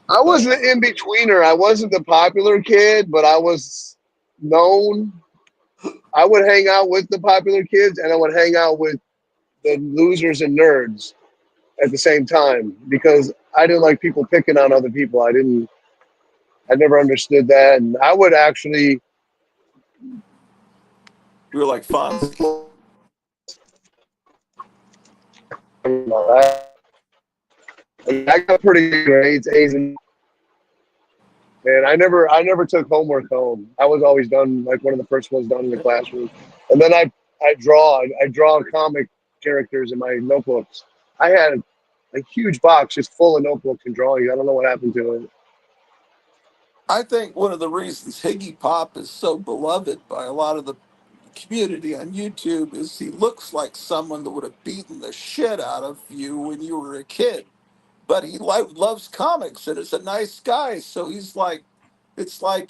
[SPEAKER 3] I was
[SPEAKER 4] Uh,
[SPEAKER 3] an in betweener. I wasn't the popular kid, but I was known. I would hang out with the popular kids and I would hang out with the losers and nerds at the same time because I didn't like people picking on other people. I never understood that. And I would actually,
[SPEAKER 4] we were like Fonzie.
[SPEAKER 3] I got pretty good grades, A's, and I never took homework home. I was always done, like one of the first ones done in the classroom. And then I draw comic characters in my notebooks. I had a huge box just full of notebooks and drawings. I don't know what happened to it.
[SPEAKER 4] I think one of the reasons Higgy Pop is so beloved by a lot of the community on YouTube is he looks like someone that would have beaten the shit out of you when you were a kid. But he loves comics and is a nice guy. So it's like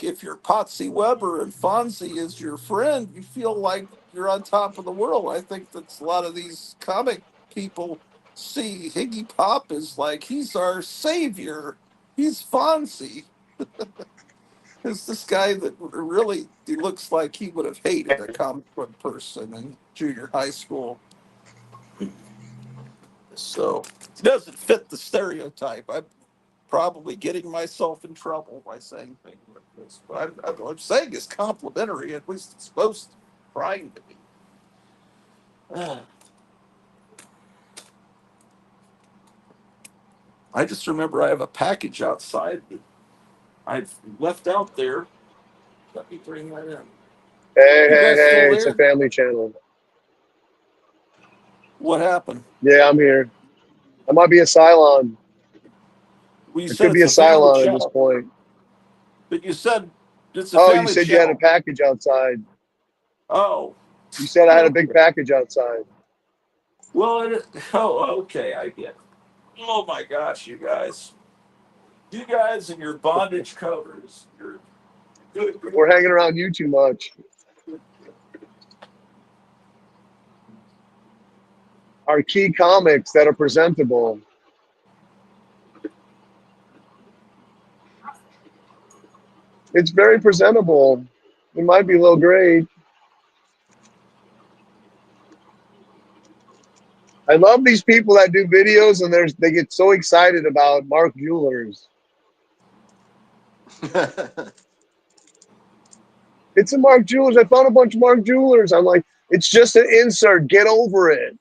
[SPEAKER 4] if you're Potsy Weber and Fonzie is your friend, you feel like you're on top of the world. I think that's a lot of these comic people see Higgy Pop as like he's our savior. He's Fonzie. It's this guy that really, he looks like he would have hated a comic book person in junior high school. So he doesn't fit the stereotype. I'm probably getting myself in trouble by saying things like this. But I'm saying it's complimentary. At least it's supposed to, trying to be. I just remember I have a package outside that I've left out there. Let me bring that in.
[SPEAKER 3] Hey,
[SPEAKER 4] You
[SPEAKER 3] hey,
[SPEAKER 4] guys still
[SPEAKER 3] hey! It's a
[SPEAKER 4] there?
[SPEAKER 3] family channel.
[SPEAKER 4] What happened?
[SPEAKER 3] Yeah, I'm here. I might be a Cylon.
[SPEAKER 4] Well, you
[SPEAKER 3] It
[SPEAKER 4] said
[SPEAKER 3] could be
[SPEAKER 4] it's
[SPEAKER 3] a
[SPEAKER 4] a family
[SPEAKER 3] Cylon at this
[SPEAKER 4] channel,
[SPEAKER 3] point.
[SPEAKER 4] but you said it's a
[SPEAKER 3] Oh, you
[SPEAKER 4] family
[SPEAKER 3] said you had a
[SPEAKER 4] channel.
[SPEAKER 3] package outside.
[SPEAKER 4] Oh,
[SPEAKER 3] You said I had a big
[SPEAKER 4] okay.
[SPEAKER 3] package outside.
[SPEAKER 4] Well, oh, okay, I get it. Oh my gosh, you guys. You guys and your bondage covers. You're good.
[SPEAKER 3] We're hanging around you too much. Our key comics that are presentable. It's very presentable. It might be low grade. I love these people that do videos and they get so excited about Mark Jewelers. It's a Mark Jewelers. I found a bunch of Mark Jewelers. I'm like, it's just an insert. Get over it.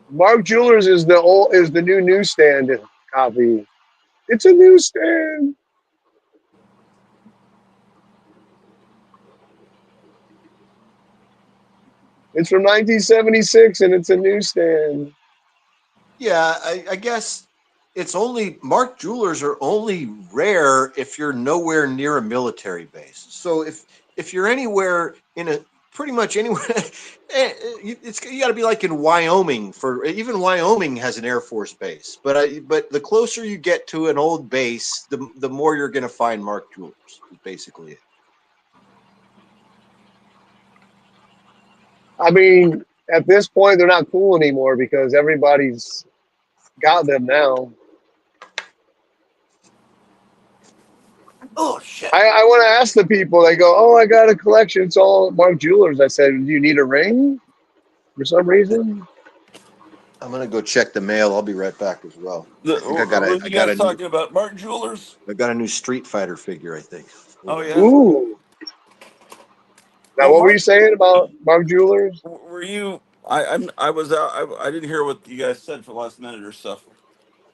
[SPEAKER 3] Mark Jewelers is the new newsstand copy. It's a newsstand. It's from 1976 and it's a newsstand.
[SPEAKER 2] Yeah, I guess it's only Mark Jewelers are only rare if you're nowhere near a military base. So if you're anywhere in a pretty much anywhere, it's you got to be like in Wyoming. For even Wyoming has an Air Force base, but the closer you get to an old base, the more you're going to find Mark Jewelers. Is basically it.
[SPEAKER 3] I mean, at this point, they're not cool anymore because everybody's got them now.
[SPEAKER 4] Oh shit!
[SPEAKER 3] I want to ask the people. They go, "Oh, I got a collection. It's all Mark Jewelers." I said, "Do you need a ring for some reason?"
[SPEAKER 2] I'm gonna go check the mail. I'll be right back as well. I think
[SPEAKER 4] Were
[SPEAKER 2] I
[SPEAKER 4] you
[SPEAKER 2] got
[SPEAKER 4] guys
[SPEAKER 2] a new
[SPEAKER 4] talking about Mark Jewelers?
[SPEAKER 2] I got a new Street Fighter figure. I think. Hold
[SPEAKER 4] Oh
[SPEAKER 2] on.
[SPEAKER 4] yeah.
[SPEAKER 3] Ooh. Now,
[SPEAKER 4] Well,
[SPEAKER 3] what were you
[SPEAKER 4] Mark,
[SPEAKER 3] saying about Mark Jewelers?
[SPEAKER 4] were you? I was out. I didn't hear what you guys said for the last minute or so.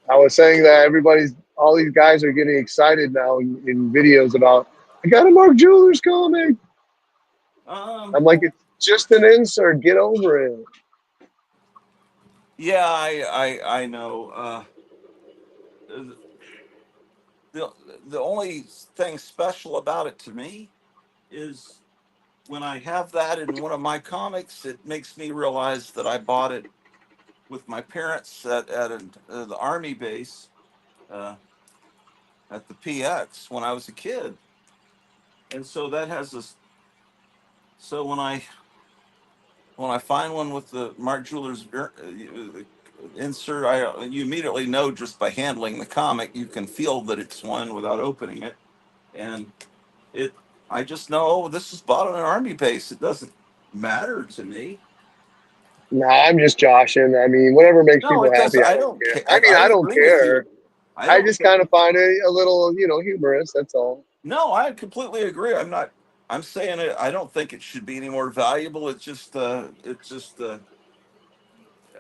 [SPEAKER 3] I was saying that all these guys are getting excited now in videos about, I got a Mark Jewelers comic.
[SPEAKER 4] Um.
[SPEAKER 3] I'm like, it's just an insert. Get over it.
[SPEAKER 4] Yeah, I know. The the only thing special about it to me is when I have that in one of my comics, it makes me realize that I bought it with my parents at the army base uh, at the PX when I was a kid, and so that has this. So when I find one with the Mark Jewelers insert, you immediately know just by handling the comic, you can feel that it's one without opening it, and it. I just know, oh, this is bought on an army base. It doesn't matter to me.
[SPEAKER 3] Nah, I'm just joshing. I mean, whatever makes
[SPEAKER 4] No,
[SPEAKER 3] people
[SPEAKER 4] it does.
[SPEAKER 3] happy, I
[SPEAKER 4] I
[SPEAKER 3] don't
[SPEAKER 4] don't
[SPEAKER 3] care.
[SPEAKER 4] care.
[SPEAKER 3] I mean,
[SPEAKER 4] I
[SPEAKER 3] I don't
[SPEAKER 4] agree with
[SPEAKER 3] care.
[SPEAKER 4] you. I
[SPEAKER 3] I
[SPEAKER 4] don't
[SPEAKER 3] just
[SPEAKER 4] think.
[SPEAKER 3] kind of find it a little, humorous. That's all.
[SPEAKER 4] No, I completely agree. I'm not. I'm saying it. I don't think it should be any more valuable. It's just. It's just.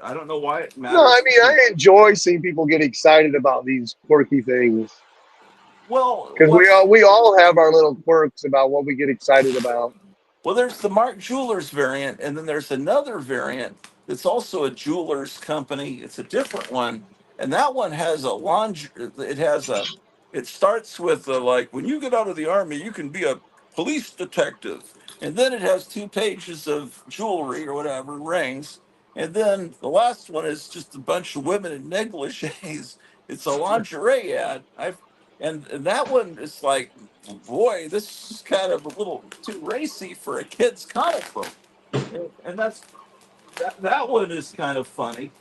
[SPEAKER 4] I don't know why it
[SPEAKER 3] No, I
[SPEAKER 4] matters
[SPEAKER 3] mean,
[SPEAKER 4] to.
[SPEAKER 3] I enjoy seeing people get excited about these quirky things
[SPEAKER 4] Well,
[SPEAKER 3] because
[SPEAKER 4] what's
[SPEAKER 3] we all have our little quirks about what we get excited about.
[SPEAKER 4] Well, there's the Mark Jewelers variant, and then there's another variant that's also a jewelers company. It's a different one, and that one has a laundry. It has a. It starts with like when you get out of the army, you can be a police detective, and then it has 2 pages of jewelry or whatever rings, and then the last one is just a bunch of women in negligees. It's a lingerie ad. And that one is like, boy, this is kind of a little too racy for a kid's comic book. And that one is kind of funny.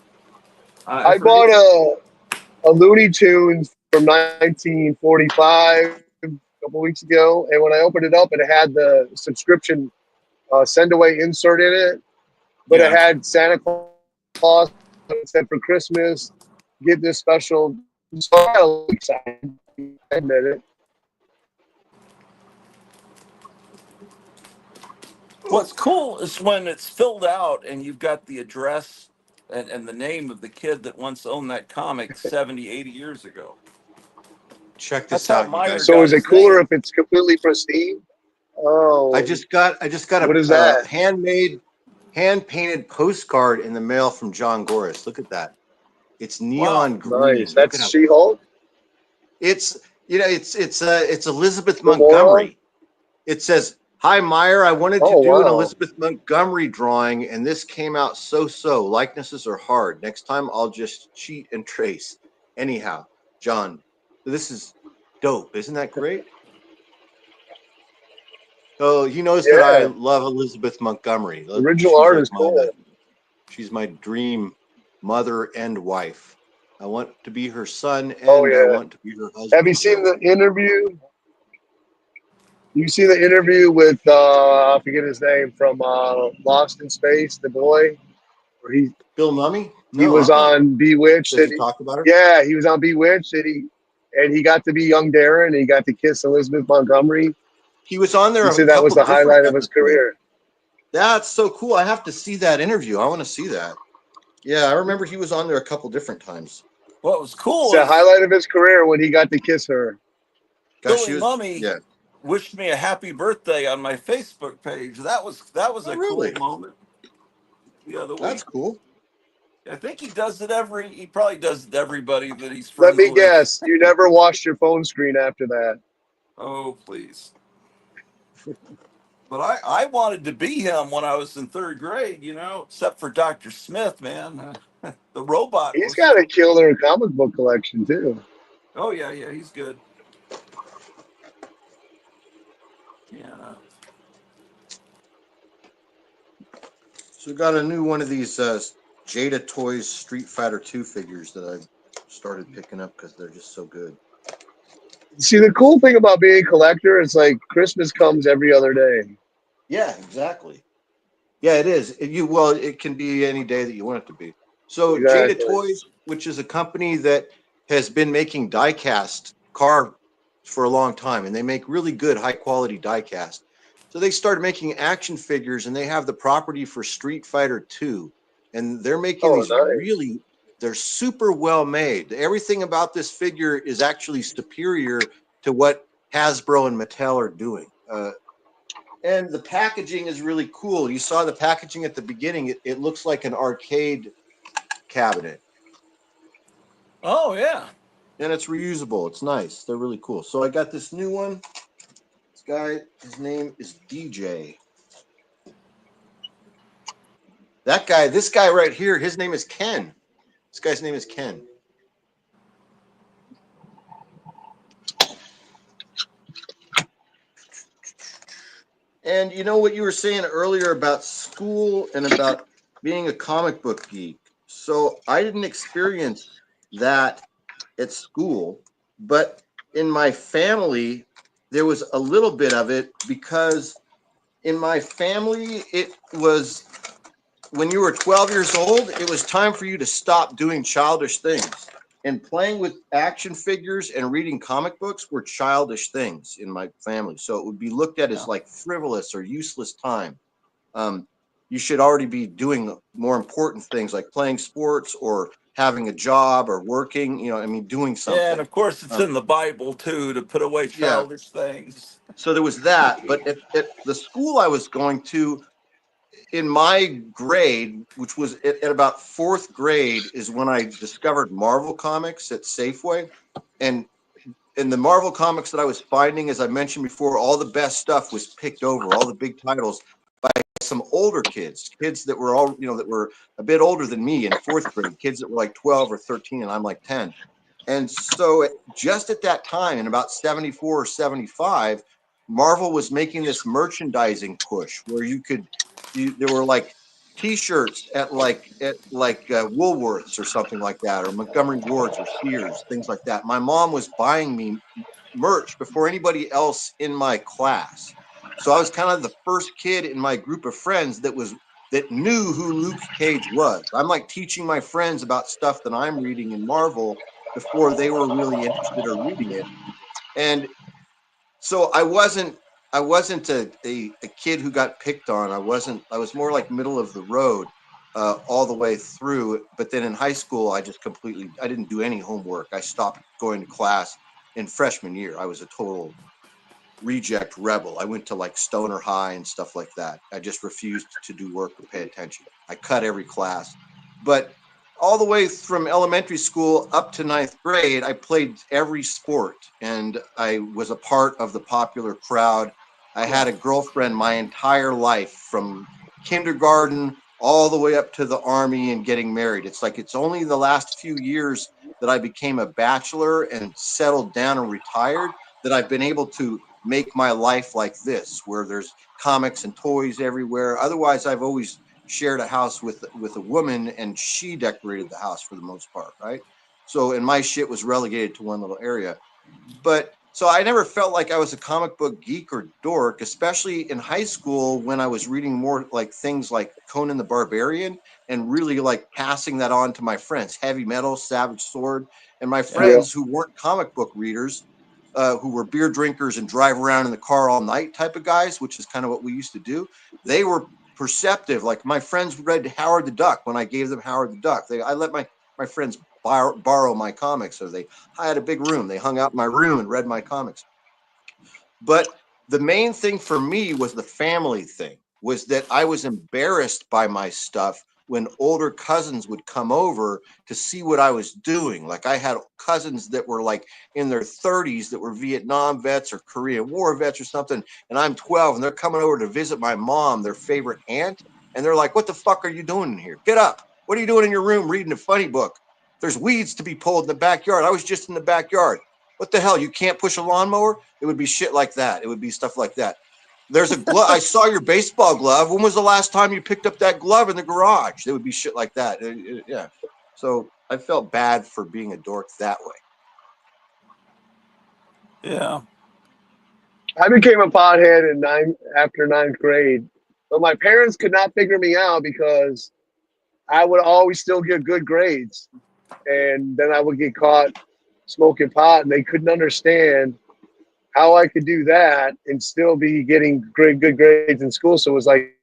[SPEAKER 4] I
[SPEAKER 3] I bought
[SPEAKER 4] forget.
[SPEAKER 3] a Looney Tunes from 1945 a couple weeks ago, and when I opened it up, it had the subscription send away insert in it, but it
[SPEAKER 4] Yeah.
[SPEAKER 3] had Santa Claus. It said for Christmas, get this special. So I got a little excited. I admit it.
[SPEAKER 4] What's cool is when it's filled out and you've got the address and the name of the kid that once owned that comic 70, 80 years ago.
[SPEAKER 2] Check
[SPEAKER 4] That's
[SPEAKER 2] this
[SPEAKER 4] how
[SPEAKER 2] out, you
[SPEAKER 4] Meyer
[SPEAKER 2] guys.
[SPEAKER 3] So
[SPEAKER 4] got
[SPEAKER 3] is it
[SPEAKER 4] his
[SPEAKER 3] cooler
[SPEAKER 4] name.
[SPEAKER 3] if it's completely pristine? Oh,
[SPEAKER 2] I just got
[SPEAKER 3] what is
[SPEAKER 2] a
[SPEAKER 3] that?
[SPEAKER 2] handmade, hand painted postcard in the mail from John Goris. Look at that. It's
[SPEAKER 4] Wow.
[SPEAKER 2] neon
[SPEAKER 3] Nice.
[SPEAKER 2] green. Look
[SPEAKER 3] That's
[SPEAKER 2] at how
[SPEAKER 3] She-Hulk.
[SPEAKER 2] it's it's Elizabeth
[SPEAKER 3] Gamora.
[SPEAKER 2] Montgomery. It says Hi, Meyer. I wanted to
[SPEAKER 3] Oh
[SPEAKER 2] do an
[SPEAKER 3] wow.
[SPEAKER 2] Elizabeth Montgomery drawing, and this came out so-so. Likenesses are hard. Next time, I'll just cheat and trace. Anyhow, John, this is dope. Isn't that great? So he knows that I
[SPEAKER 3] Yeah.
[SPEAKER 2] love Elizabeth Montgomery.
[SPEAKER 3] Original
[SPEAKER 2] She's
[SPEAKER 3] art
[SPEAKER 2] like
[SPEAKER 3] is cool.
[SPEAKER 2] she's my dream mother and wife. I want to be her son,
[SPEAKER 3] Oh
[SPEAKER 2] and I
[SPEAKER 3] yeah.
[SPEAKER 2] want to be her
[SPEAKER 3] Have you
[SPEAKER 2] husband.
[SPEAKER 3] seen
[SPEAKER 2] Yeah.
[SPEAKER 3] the interview? You see the interview with I forget his name from Lost in Space, the boy, where
[SPEAKER 2] Bill Mummy?
[SPEAKER 3] he
[SPEAKER 2] No,
[SPEAKER 3] was on Bewitched,
[SPEAKER 2] does
[SPEAKER 3] and
[SPEAKER 2] he talk about her?
[SPEAKER 3] yeah, he was on Bewitched, and he got to be young Darren, and he got to kiss Elizabeth Montgomery.
[SPEAKER 2] He was on there
[SPEAKER 3] He
[SPEAKER 2] a
[SPEAKER 3] said that was
[SPEAKER 2] couple
[SPEAKER 3] the
[SPEAKER 2] different
[SPEAKER 3] highlight of his
[SPEAKER 2] episodes.
[SPEAKER 3] career.
[SPEAKER 2] That's so cool. I have to see that interview. I want to see that. Yeah, I remember he was on there a couple different times.
[SPEAKER 4] What was
[SPEAKER 3] It's
[SPEAKER 4] cool
[SPEAKER 3] the
[SPEAKER 4] is
[SPEAKER 3] highlight of his career when he got to kiss her.
[SPEAKER 2] Gosh,
[SPEAKER 4] Billy
[SPEAKER 2] he was,
[SPEAKER 4] Mummy
[SPEAKER 2] yeah.
[SPEAKER 4] wished me a happy birthday on my Facebook page. That was
[SPEAKER 2] Oh,
[SPEAKER 4] a cool
[SPEAKER 2] really?
[SPEAKER 4] moment the other
[SPEAKER 2] That's
[SPEAKER 4] week.
[SPEAKER 2] cool.
[SPEAKER 4] I think he probably does it to everybody that he's
[SPEAKER 3] Let
[SPEAKER 4] friends
[SPEAKER 3] me
[SPEAKER 4] with.
[SPEAKER 3] guess, you never washed your phone screen after that.
[SPEAKER 4] Oh, please. But I wanted to be him when I was in third grade, except for Dr. Smith, man. The robot
[SPEAKER 3] He's
[SPEAKER 4] was,
[SPEAKER 3] got a killer comic book collection too.
[SPEAKER 4] oh, yeah, yeah, he's good. Yeah.
[SPEAKER 2] So we got a new one of these Jada Toys Street Fighter 2 figures that I started picking up because they're just so good.
[SPEAKER 3] See, the cool thing about being a collector is like Christmas comes every other day.
[SPEAKER 2] Yeah, exactly. Yeah, it is. It can be any day that you want it to be. So Jada
[SPEAKER 3] Exactly.
[SPEAKER 2] Toys, which is a company that has been making die-cast car for a long time, and they make really good high-quality die-cast. So they started making action figures, and they have the property for Street Fighter 2, and they're making
[SPEAKER 3] Oh,
[SPEAKER 2] these
[SPEAKER 3] nice.
[SPEAKER 2] they're super well made. Everything about this figure is actually superior to what Hasbro and Mattel are doing. And the packaging is really cool. You saw the packaging at the beginning. It looks like an arcade cabinet,
[SPEAKER 4] Oh, yeah.
[SPEAKER 2] and it's reusable. It's nice. They're really cool. So I got this new one. This guy, his name is DJ. This guy right here, his name is Ken. This guy's name is Ken. And you know what you were saying earlier about school and about being a comic book geek. So I didn't experience that at school, but in my family, there was a little bit of it because in my family, it was when you were 12 years old, it was time for you to stop doing childish things. And playing with action figures and reading comic books were childish things in my family. So it would be looked at as
[SPEAKER 4] Yeah.
[SPEAKER 2] like frivolous or useless time. Um, you should already be doing more important things like playing sports or having a job or working, doing
[SPEAKER 4] Yeah, and
[SPEAKER 2] something.
[SPEAKER 4] of course it's
[SPEAKER 2] Um,
[SPEAKER 4] in the Bible too to put away
[SPEAKER 2] yeah.
[SPEAKER 4] childish things.
[SPEAKER 2] So there was that. But at the school I was going to, in my grade, which was at about fourth grade, is when I discovered Marvel comics at Safeway. And in the Marvel comics that I was finding, as I mentioned before, all the best stuff was picked over, all the big titles by some older kids that were that were a bit older than me in fourth grade, kids that were like 12 or 13, and I'm like 10. And so just at that time, in about 74 or 75, Marvel was making this merchandising push where there were like T-shirts at Woolworths or something like that, or Montgomery Ward's or Sears, things like that. My mom was buying me merch before anybody else in my class. So I was kind of the first kid in my group of friends that knew who Luke Cage was. I'm like teaching my friends about stuff that I'm reading in Marvel before they were really interested or reading it. And so I wasn't a kid who got picked on. I was more like middle of the road all the way through. But then in high school, I didn't do any homework. I stopped going to class in freshman year. I was a total reject rebel. I went to like Stoner High and stuff like that. I just refused to do work or pay attention. I cut every class. But all the way from elementary school up to ninth grade, I played every sport and I was a part of the popular crowd. I
[SPEAKER 4] Yeah.
[SPEAKER 2] had a girlfriend my entire life from kindergarten all the way up to the army and getting married. It's like it's only the last few years that I became a bachelor and settled down and retired that I've been able to make my life like this, where there's comics and toys everywhere. Otherwise, I've always shared a house with a woman, and she decorated the house for the most part, right? So, and my shit was relegated to one little area. But so I never felt like I was a comic book geek or dork, especially in high school when I was reading more like things like Conan the Barbarian and really like passing that on to my friends, Heavy Metal, Savage Sword, and my
[SPEAKER 4] Yeah.
[SPEAKER 3] Yeah.
[SPEAKER 2] friends who weren't comic book readers, who were beer drinkers and drive around in the car all night type of guys, which is kind of what we used to do. They were perceptive. Like my friends read Howard the Duck when I gave them Howard the Duck. I let my friends borrow my comics, so I had a big room. They hung out in my room and read my comics. But the main thing for me was the family thing, was that I was embarrassed by my stuff when older cousins would come over to see what I was doing. Like I had cousins that were like in their 30s that were Vietnam vets or Korean War vets or something, and I'm 12 and they're coming over to visit my mom, their favorite aunt, and they're like, "What the fuck are you doing in here? Get up. What are you doing in your room reading a funny book? There's weeds to be pulled in the backyard. I was just in the backyard. What the hell? You can't push a lawnmower?" It would be shit like that. It would be stuff like that. There's a glove. I saw your baseball glove. When was the last time you picked up that glove in the garage? It would be shit like that. Yeah. So I felt bad for being a dork that way.
[SPEAKER 4] Yeah.
[SPEAKER 3] I became a pothead after ninth grade, but my parents could not figure me out because I would always still get good grades, and then I would get caught smoking pot, and they couldn't understand how I could do that and still be getting good grades in school. So it was like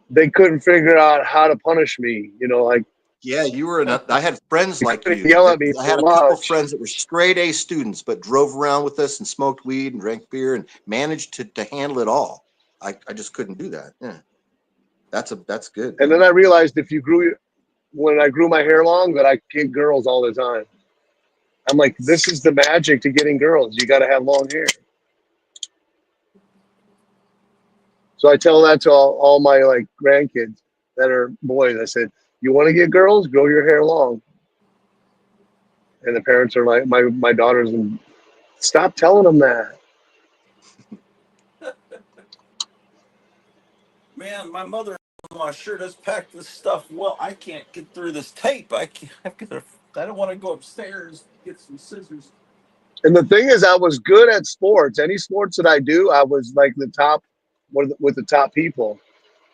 [SPEAKER 3] they couldn't figure out how to punish me. Like
[SPEAKER 2] Yeah, you were. I had friends
[SPEAKER 3] they
[SPEAKER 2] like
[SPEAKER 3] couldn't
[SPEAKER 2] you.
[SPEAKER 3] yell at me
[SPEAKER 2] I
[SPEAKER 3] so
[SPEAKER 2] had a couple
[SPEAKER 3] much.
[SPEAKER 2] friends that were straight A students, but drove around with us and smoked weed and drank beer and managed to handle it all. I just couldn't do that. Yeah, that's good,
[SPEAKER 3] And then
[SPEAKER 2] man.
[SPEAKER 3] I realized when I grew my hair long, that I get girls all the time. I'm like, this is the magic to getting girls. You got to have long hair. So I tell that to all my like grandkids that are boys. I said, you want to get girls, grow your hair long. And the parents are like, my daughters, and stop telling them that.
[SPEAKER 4] Man, my mother-in-law sure does pack this stuff well. I can't get through this tape. I can't. I don't want to go upstairs get some scissors.
[SPEAKER 3] And the thing is, I was good at sports. Any sports that I do, I was like the top, with the top people.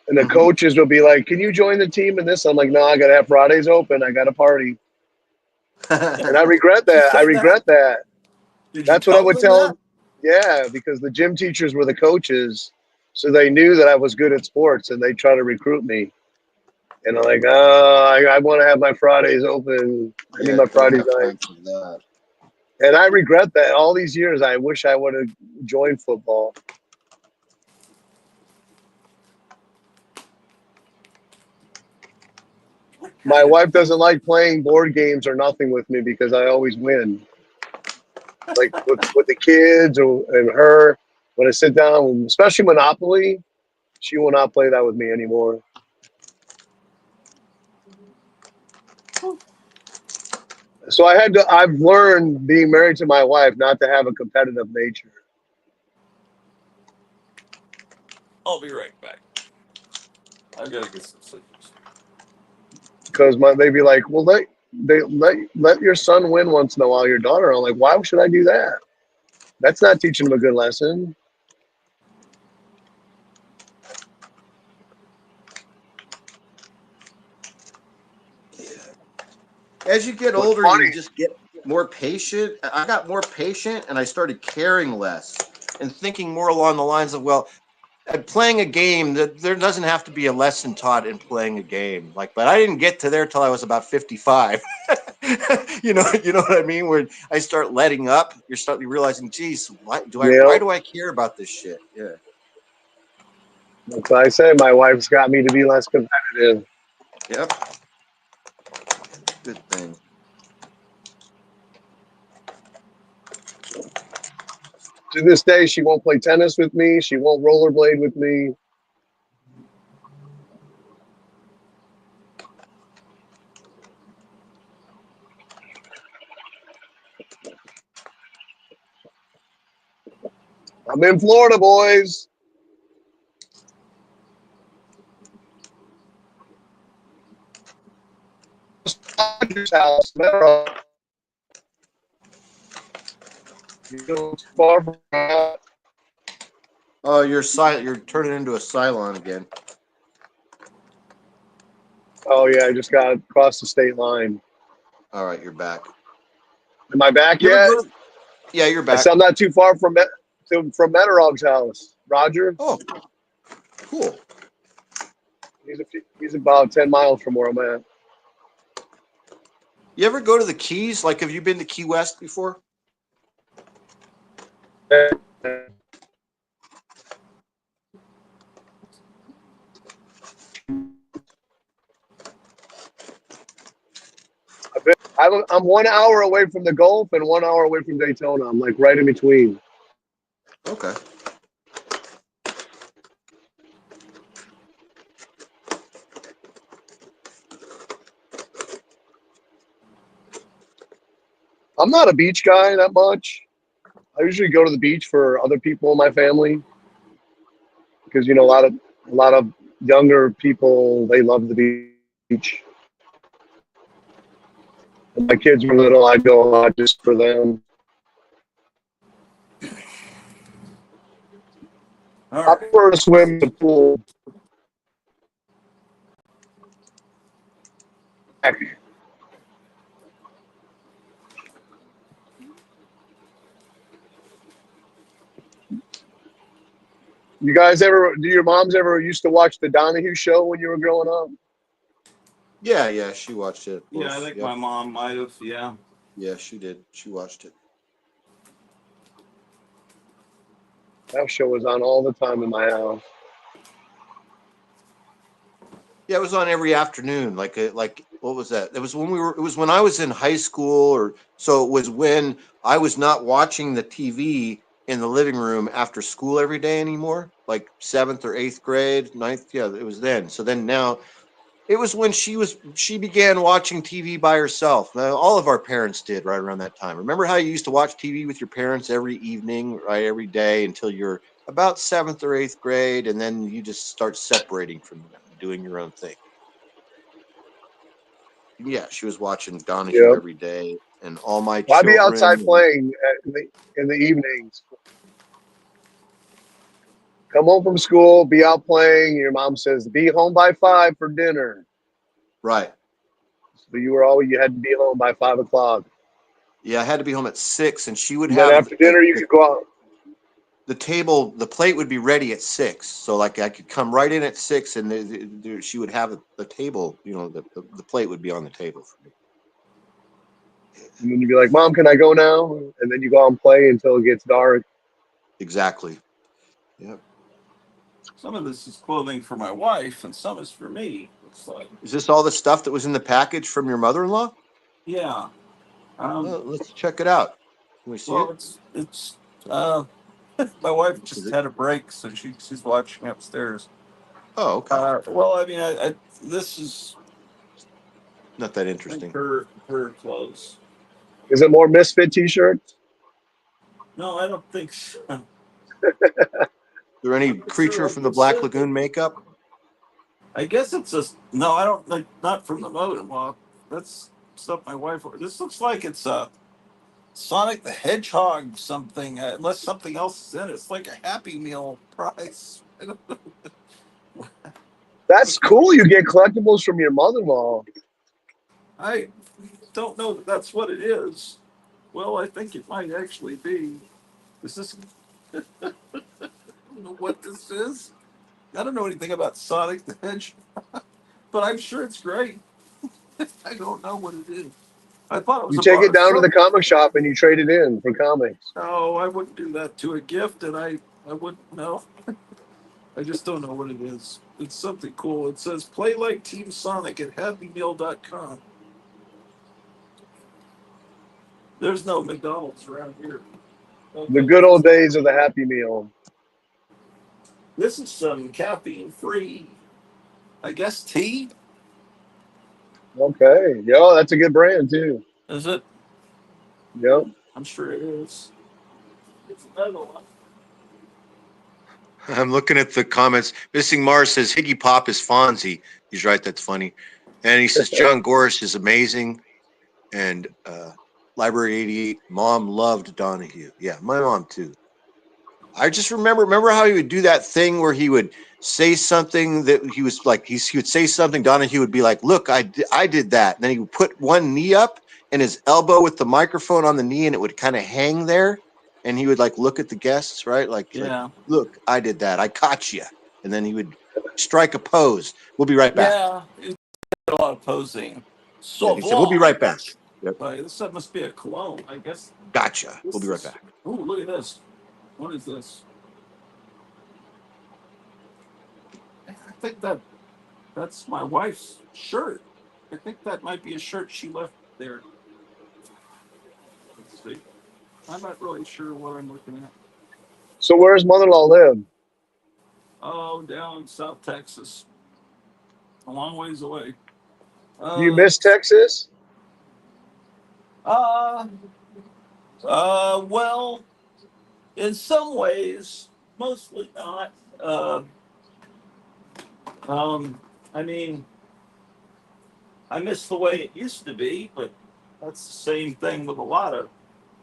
[SPEAKER 3] And the
[SPEAKER 2] Mm-hmm.
[SPEAKER 3] coaches would be like, "Can you join the team in this?" I'm like, "No, I got to have Fridays open. I got to party." And I regret
[SPEAKER 4] She
[SPEAKER 3] that. I
[SPEAKER 4] said that.
[SPEAKER 3] regret that.
[SPEAKER 4] Did you
[SPEAKER 3] That's what I
[SPEAKER 4] tell
[SPEAKER 3] would
[SPEAKER 4] them
[SPEAKER 3] tell
[SPEAKER 4] that?
[SPEAKER 3] them. Yeah, because the gym teachers were the coaches, so they knew that I was good at sports, and they try to recruit me. And I'm like, I want to have my Fridays open. I need
[SPEAKER 2] Yeah,
[SPEAKER 3] my
[SPEAKER 2] don't
[SPEAKER 3] Friday
[SPEAKER 2] have
[SPEAKER 3] night.
[SPEAKER 2] time for that.
[SPEAKER 3] And I regret that. All these years, I wish I would have joined football.
[SPEAKER 4] What
[SPEAKER 3] My
[SPEAKER 4] kind of
[SPEAKER 3] wife
[SPEAKER 4] thing?
[SPEAKER 3] doesn't like playing board games or nothing with me because I always win. Like with the kids and her, when I sit down, especially Monopoly, she will not play that with me anymore. So I've learned being married to my wife not to have a competitive nature.
[SPEAKER 4] I'll be right back. I gotta get some scissors.
[SPEAKER 3] Because they'd be like, well, let your son win once in a while, your daughter. I'm like, why should I do that? That's not teaching them a good lesson.
[SPEAKER 2] As you get
[SPEAKER 3] What's
[SPEAKER 2] older, you
[SPEAKER 3] funny,
[SPEAKER 2] just get more patient. I got more patient and I started caring less and thinking more along the lines of, well, playing a game, that there doesn't have to be a lesson taught in playing a game. Like, but I didn't get to there till I was about 55. You know what I mean? Where I start letting up, you're starting realizing, geez,
[SPEAKER 3] you
[SPEAKER 2] why
[SPEAKER 3] know,
[SPEAKER 2] do I care about this shit? Yeah.
[SPEAKER 3] that's what I say. My wife's got me to be less competitive.
[SPEAKER 2] Yep. Good thing.
[SPEAKER 3] To this day, she won't play tennis with me. She won't rollerblade with me. I'm in Florida, boys. Roger's house. You know, it's far from
[SPEAKER 2] Oh, you're silent. You're turning into a Cylon again.
[SPEAKER 3] Oh yeah, I just got across the state line.
[SPEAKER 2] All right, you're back.
[SPEAKER 3] Am I back
[SPEAKER 2] You ever
[SPEAKER 3] yet?
[SPEAKER 2] go to, yeah, you're
[SPEAKER 3] I
[SPEAKER 2] back.
[SPEAKER 3] said I'm not too far from Metarog's house. Roger,
[SPEAKER 2] Oh, cool.
[SPEAKER 3] he's about 10 miles from where I'm at.
[SPEAKER 2] You ever go to the Keys? Like, have you been to Key West before?
[SPEAKER 3] I'm 1 hour away from the Gulf and 1 hour away from Daytona. I'm like right in between.
[SPEAKER 2] Okay.
[SPEAKER 3] I'm not a beach guy that much. I usually go to the beach for other people in my family because you know a lot of younger people, they love the beach. When my kids were little, I'd go a lot just for them.
[SPEAKER 4] All
[SPEAKER 3] I
[SPEAKER 4] right.
[SPEAKER 3] prefer to swim in the pool. You guys ever? Do your moms ever used to watch the Donahue Show when you were growing up?
[SPEAKER 2] Yeah, she watched it.
[SPEAKER 4] Yeah, I
[SPEAKER 2] Both.
[SPEAKER 4] think
[SPEAKER 2] Yep.
[SPEAKER 4] my mom might have. Yeah.
[SPEAKER 2] Yeah, she did. She watched it.
[SPEAKER 3] That show was on all the time in my house.
[SPEAKER 2] Yeah, it was on every afternoon. Like what was that? It was when we were. It was when I was in high school, or so it was when I was not watching the TV in the living room after school every day anymore. Like seventh or eighth grade, ninth. Yeah, it was then. So then now, it was when she began watching TV by herself. All of our parents did right around that time. Remember how you used to watch TV with your parents every evening, right, every day until you're about seventh or eighth grade, and then you just start separating from them, doing your own thing. Yeah, she was watching Donahue
[SPEAKER 3] Yeah,
[SPEAKER 2] every day and All My
[SPEAKER 3] well, I'd be outside
[SPEAKER 2] Children.
[SPEAKER 3] playing in the evenings. Come home from school, be out playing. Your mom says, "Be home by 5 for dinner."
[SPEAKER 2] Right.
[SPEAKER 3] So you had to be home by 5 o'clock.
[SPEAKER 2] Yeah, I had to be home at 6, and she would
[SPEAKER 3] And then
[SPEAKER 2] have
[SPEAKER 3] after dinner, you could go out.
[SPEAKER 2] the table, the plate would be ready at 6. So like I could come right in at 6, and she would have the table. The plate would be on the table for me.
[SPEAKER 3] And then you'd be like, "Mom, can I go now?" And then you go out and play until it gets dark.
[SPEAKER 2] Exactly. Yeah.
[SPEAKER 4] Some of this is clothing for my wife, and some is for me. Looks like.
[SPEAKER 2] Is this all the stuff that was in the package from your mother-in-law?
[SPEAKER 4] Yeah.
[SPEAKER 2] Well, let's check it out. Can we see
[SPEAKER 4] Well,
[SPEAKER 2] it?
[SPEAKER 4] it's. Uh, my wife
[SPEAKER 2] Is
[SPEAKER 4] just
[SPEAKER 2] it?
[SPEAKER 4] had a break, so she's watching upstairs.
[SPEAKER 2] Oh, okay.
[SPEAKER 4] Well, I mean, this is
[SPEAKER 2] Not that
[SPEAKER 4] I think
[SPEAKER 2] interesting.
[SPEAKER 4] her clothes.
[SPEAKER 3] Is it more Misfit T-shirts?
[SPEAKER 4] No, I don't think so.
[SPEAKER 2] Is there any
[SPEAKER 4] I'm not sure.
[SPEAKER 2] creature
[SPEAKER 4] Like
[SPEAKER 2] from the
[SPEAKER 4] it
[SPEAKER 2] Black
[SPEAKER 4] said,
[SPEAKER 2] Lagoon makeup?
[SPEAKER 4] I guess it's a no. I don't like not from the mother-in-law. That's stuff my wife. This looks like it's a Sonic the Hedgehog something. Unless something else is in it, it's like a Happy Meal price.
[SPEAKER 3] That's cool. You get collectibles from your mother-in-law.
[SPEAKER 4] I don't know that that's what it is. Well, I think it might actually be. Is this? I don't know what this is. I don't know anything about Sonic the Hedgehog, but I'm sure it's great. I don't know what it is. I thought it was
[SPEAKER 3] You
[SPEAKER 4] a
[SPEAKER 3] take
[SPEAKER 4] bar
[SPEAKER 3] it
[SPEAKER 4] of
[SPEAKER 3] down to the
[SPEAKER 4] soap.
[SPEAKER 3] comic shop and you trade it in for comics.
[SPEAKER 4] No, I wouldn't do that to a gift, and I wouldn't know. I just don't know what it is. It's something cool. It says play like Team Sonic at HappyMeal.com. There's no McDonald's around here.
[SPEAKER 3] The
[SPEAKER 4] Okay,
[SPEAKER 3] good old days of the Happy Meal.
[SPEAKER 4] this is some caffeine-free, I guess, tea.
[SPEAKER 3] Okay. Yo, that's a good brand too.
[SPEAKER 4] Is it?
[SPEAKER 3] Yep.
[SPEAKER 4] I'm sure it is. It's another one.
[SPEAKER 2] I'm looking at the comments. Missing Mars says Higgy Pop is Fonzie. He's right. That's funny. And he says John Gorish is amazing. And Library 88, Mom loved Donahue. Yeah, my mom too. I just remember how he would do that thing where he would say something that he was like he would say something. Donahue would be like, "Look, I did that." And then he would put one knee up and his elbow with the microphone on the knee, and it would kind of hang there. And he would like look at the guests, right? Like,
[SPEAKER 4] Yeah.
[SPEAKER 2] look, I did that. I caught you. And then he would strike a pose. We'll be right back.
[SPEAKER 4] Yeah. It's a lot of posing.
[SPEAKER 2] Yeah,
[SPEAKER 4] So
[SPEAKER 2] he said, "We'll be right back."
[SPEAKER 4] blanc.
[SPEAKER 2] Yep,
[SPEAKER 4] Like, this stuff must be a cologne, I guess.
[SPEAKER 2] gotcha. We'll
[SPEAKER 4] This
[SPEAKER 2] be right
[SPEAKER 4] is.
[SPEAKER 2] back.
[SPEAKER 4] Oh, look at this. What is this? I think that's my wife's shirt. I think that might be a shirt she left there. Let's see. I'm not really sure what I'm looking at.
[SPEAKER 3] So where's mother-in-law live?
[SPEAKER 4] Oh, down in South Texas, a long ways away.
[SPEAKER 3] Do you
[SPEAKER 4] Uh,
[SPEAKER 3] miss Texas?
[SPEAKER 4] uh, well, in some ways, mostly not. Um, I mean, I miss the way it used to be, but that's the same thing with a lot of,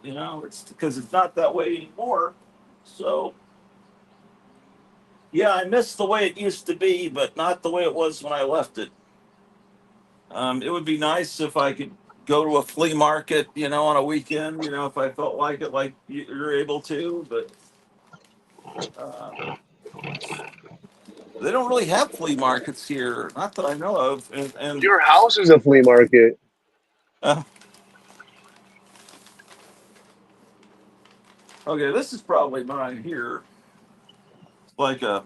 [SPEAKER 4] it's because it's not that way anymore. So, yeah, I miss the way it used to be, but not the way it was when I left it. It would be nice if I could go to a flea market, on a weekend, if I felt like it, like you're able to, but uh, they don't really have flea markets here, not that I know of. And
[SPEAKER 3] Your house is a flea market.
[SPEAKER 4] uh, okay, this is probably mine here. It's like a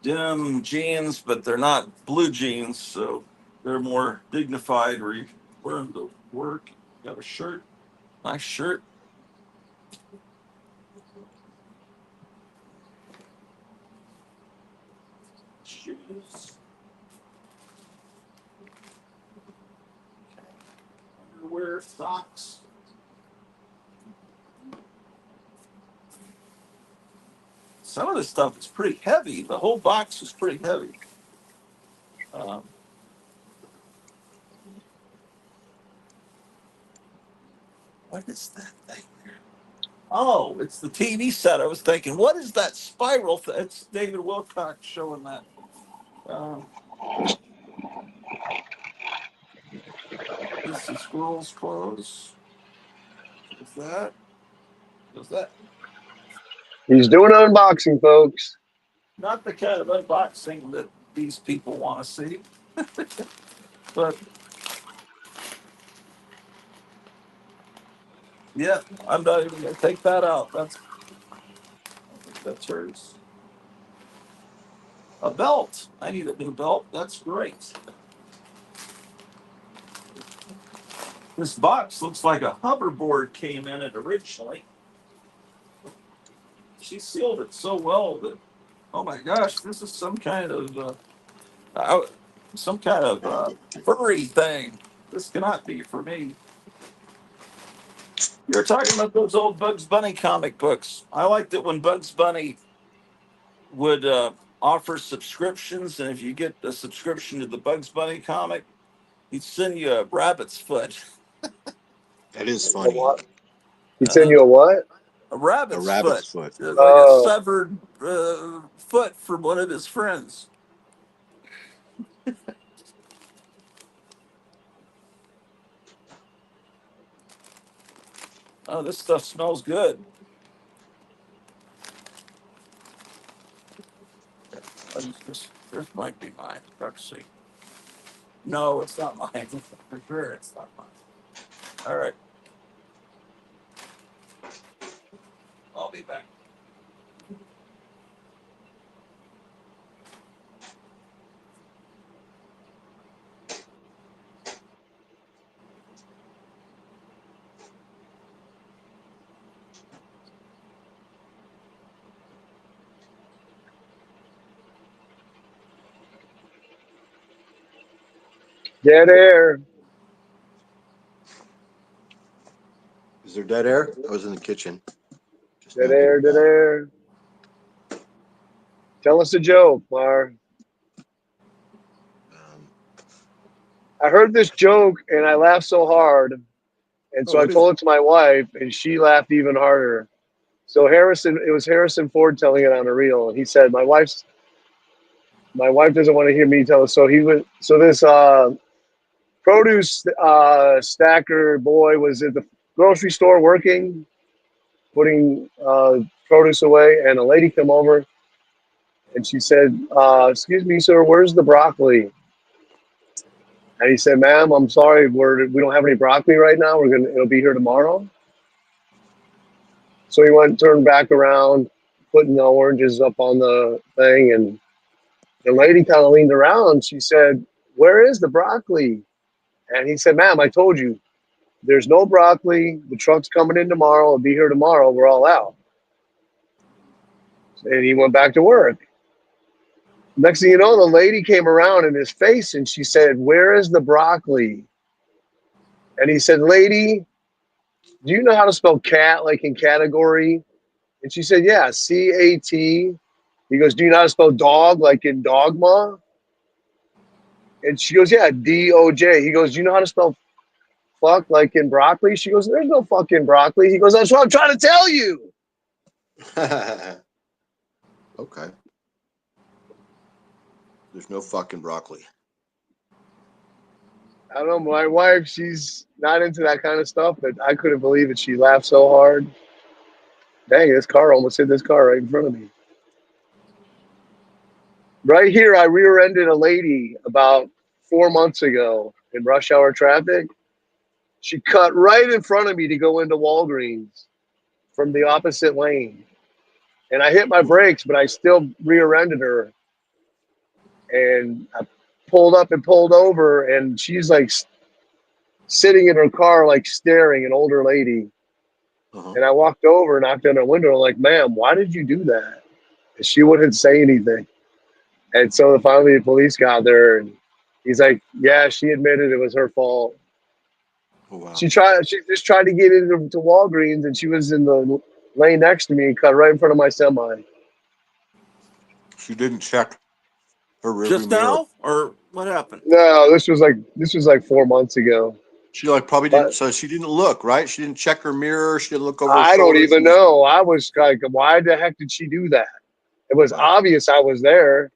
[SPEAKER 4] denim jeans, but they're not blue jeans, so they're more dignified. Where you wear them to work, got a shirt, nice shirt, shoes, underwear, socks. Some of this stuff is pretty heavy. The whole box is pretty heavy. Um, what is that thing? Oh, it's the TV set. I was thinking, what is that spiral? It's David Wilcox showing that. Um, this is squirrel's clothes. Is that? Is that
[SPEAKER 3] He's doing unboxing, folks.
[SPEAKER 4] not the kind of unboxing that these people want to see? But yeah, I'm not even gonna take that out. That's hers. A belt. I need a new belt. That's great. This box looks like a hoverboard came in it originally. She sealed it so well that, oh my gosh, this is uh, some kind of furry thing. This cannot be for me. You're talking about those old Bugs Bunny comic books. I liked it when Bugs Bunny would offer subscriptions, and if you get a subscription to the Bugs Bunny comic, he'd send you a rabbit's foot.
[SPEAKER 2] That is
[SPEAKER 3] A
[SPEAKER 2] funny.
[SPEAKER 3] what? He sent
[SPEAKER 4] Uh,
[SPEAKER 3] you a what?
[SPEAKER 4] a
[SPEAKER 2] A
[SPEAKER 4] rabbit's foot,
[SPEAKER 2] rabbit's foot.
[SPEAKER 4] like a
[SPEAKER 3] Oh,
[SPEAKER 4] severed foot from one of his friends. Oh, this stuff smells good. This might be mine. Let's see. No, it's not mine. For sure, it's not mine. All right, I'll be back.
[SPEAKER 3] Dead air.
[SPEAKER 2] Is there dead air? I was in the kitchen. Just
[SPEAKER 3] Dead
[SPEAKER 2] now getting
[SPEAKER 3] air. Dead
[SPEAKER 2] back.
[SPEAKER 3] air. Tell us a joke, Mar. I heard this joke and I laughed so hard. And so I
[SPEAKER 2] What is it?
[SPEAKER 3] told it to my wife and she laughed even harder. So it was Harrison Ford telling it on a reel. And he said, my wife doesn't want to hear me tell it. So this produce stacker boy was at the grocery store working, putting produce away. And a lady came over and she said, excuse me, sir, where's the broccoli? And he said, ma'am, I'm sorry, we don't have any broccoli right now. It'll be here tomorrow. So he turned back around, putting the oranges up on the thing, and the lady kind of leaned around. She said, where is the broccoli? And he said, ma'am, I told you, there's no broccoli. The truck's coming in tomorrow. It'll be here tomorrow. We're all out. And he went back to work. Next thing you know, the lady came around in his face and she said, where is the broccoli? And he said, lady, do you know how to spell cat, like in category? And she said, yeah, C-A-T. He goes, do you know how to spell dog, like in dogma? And she goes, yeah, D-O-J. He goes, do you know how to spell fuck, like in broccoli? She goes, there's no fucking broccoli. He goes, that's what I'm trying to tell you.
[SPEAKER 2] Okay. There's no fucking broccoli.
[SPEAKER 3] I don't know, my wife, she's not into that kind of stuff, but I couldn't believe it. She laughed so hard. Dang, this car almost hit this car right in front of me. Right here, I rear-ended a lady about 4 months ago in rush hour traffic. She cut right in front of me to go into Walgreens from the opposite lane. And I hit my brakes, but I still rear-ended her. And I pulled up and pulled over, and she's like sitting in her car, like staring, an older lady. And I walked over, knocked on her window, like, ma'am, why did you do that? And she wouldn't say anything. And so finally the police got there, and he's like, yeah, she admitted it was her fault.
[SPEAKER 2] Oh, wow.
[SPEAKER 3] She just tried to get into Walgreens, and she was in the lane next to me and cut right in front of my semi.
[SPEAKER 2] She didn't check her rearview
[SPEAKER 4] Just
[SPEAKER 2] mirror.
[SPEAKER 4] now, or what happened?
[SPEAKER 3] No, this was like 4 months ago.
[SPEAKER 2] She probably didn't.
[SPEAKER 3] But
[SPEAKER 2] So she didn't look, right? She didn't check her mirror. She didn't look over her
[SPEAKER 3] I don't
[SPEAKER 2] shoulder.
[SPEAKER 3] even know. I was like, why the heck did she do that? It was obvious I was there,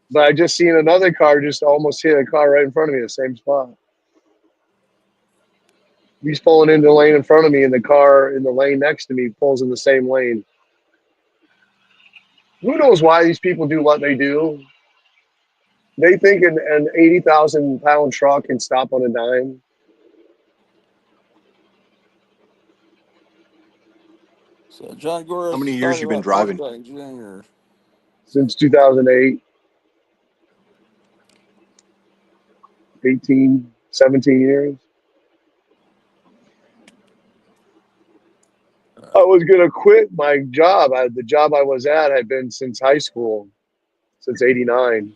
[SPEAKER 3] but I just seen another car just almost hit a car right in front of me, the same spot. He's pulling into the lane in front of me, and the car in the lane next to me pulls in the same lane. Who knows why these people do what they do? They think an 80,000-pound truck can stop on a dime.
[SPEAKER 4] So John
[SPEAKER 2] How
[SPEAKER 4] Goris
[SPEAKER 2] many
[SPEAKER 4] is
[SPEAKER 2] years
[SPEAKER 4] talking
[SPEAKER 2] you been
[SPEAKER 4] about Marty
[SPEAKER 2] driving?
[SPEAKER 4] Blank Jr.
[SPEAKER 3] Since 2008, 18, 17 years. I was going to quit my job. The job I was at had been since high school, since 89,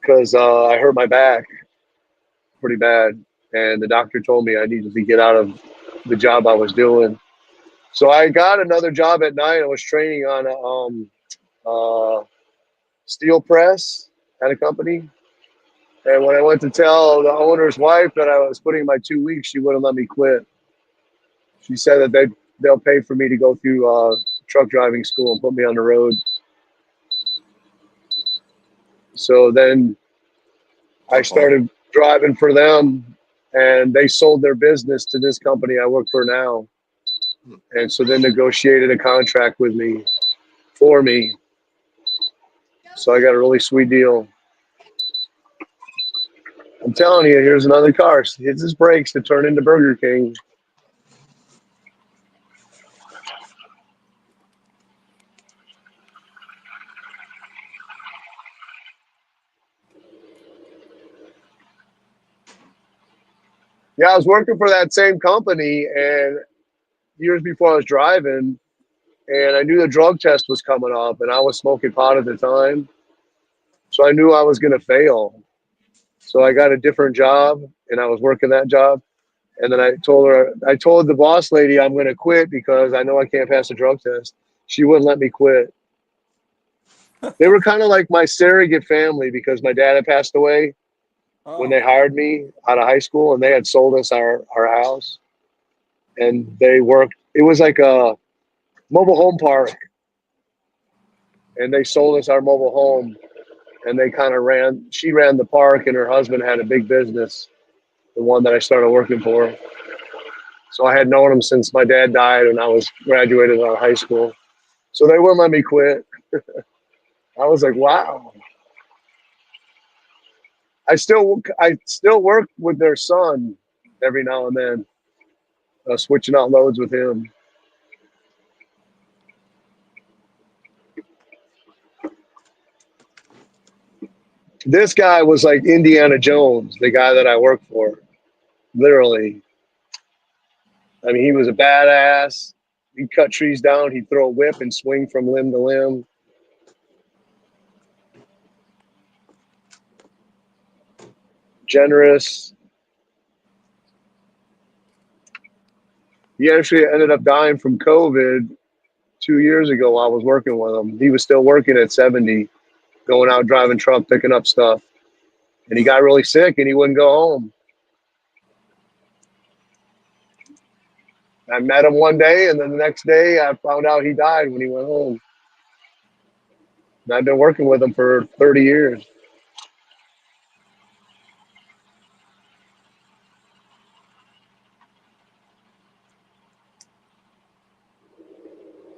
[SPEAKER 3] because I hurt my back pretty bad. And the doctor told me I needed to get out of the job I was doing. So I got another job at night. I was training on a steel press at a company. And when I went to tell the owner's wife that I was putting my 2 weeks, she wouldn't let me quit. She said that they'll pay for me to go through truck driving school and put me on the road. So then I started driving for them, and they sold their business to this company I work for now. And so they negotiated a contract with me for me. So I got a really sweet deal. I'm telling you, here's another car. Hits his brakes to turn into Burger King. Yeah, I was working for that same company, and years before I was driving, and I knew the drug test was coming up, and I was smoking pot at the time. So I knew I was going to fail. So I got a different job, and I was working that job. And then I told the boss lady I'm going to quit because I know I can't pass a drug test. She wouldn't let me quit. They were kind of like my surrogate family because my dad had passed away when
[SPEAKER 4] Oh,
[SPEAKER 3] they hired me out of high school, and they had sold us our house. And they worked. It was like a mobile home park, and they sold us our mobile home. And they kind of ran. She ran the park, and her husband had a big business, the one that I started working for. So I had known him since my dad died, and I was graduated out of high school. So they wouldn't let me quit. I was like, wow. I still work with their son every now and then, switching out loads with him. This guy was like Indiana Jones, the guy that I work for, literally. I mean, he was a badass. He'd cut trees down. He'd throw a whip and swing from limb to limb. Generous. He actually ended up dying from COVID 2 years ago while I was working with him. He was still working at 70, going out driving truck, picking up stuff. And he got really sick and he wouldn't go home. I met him one day, and then the next day I found out he died when he went home. And I've been working with him for 30 years.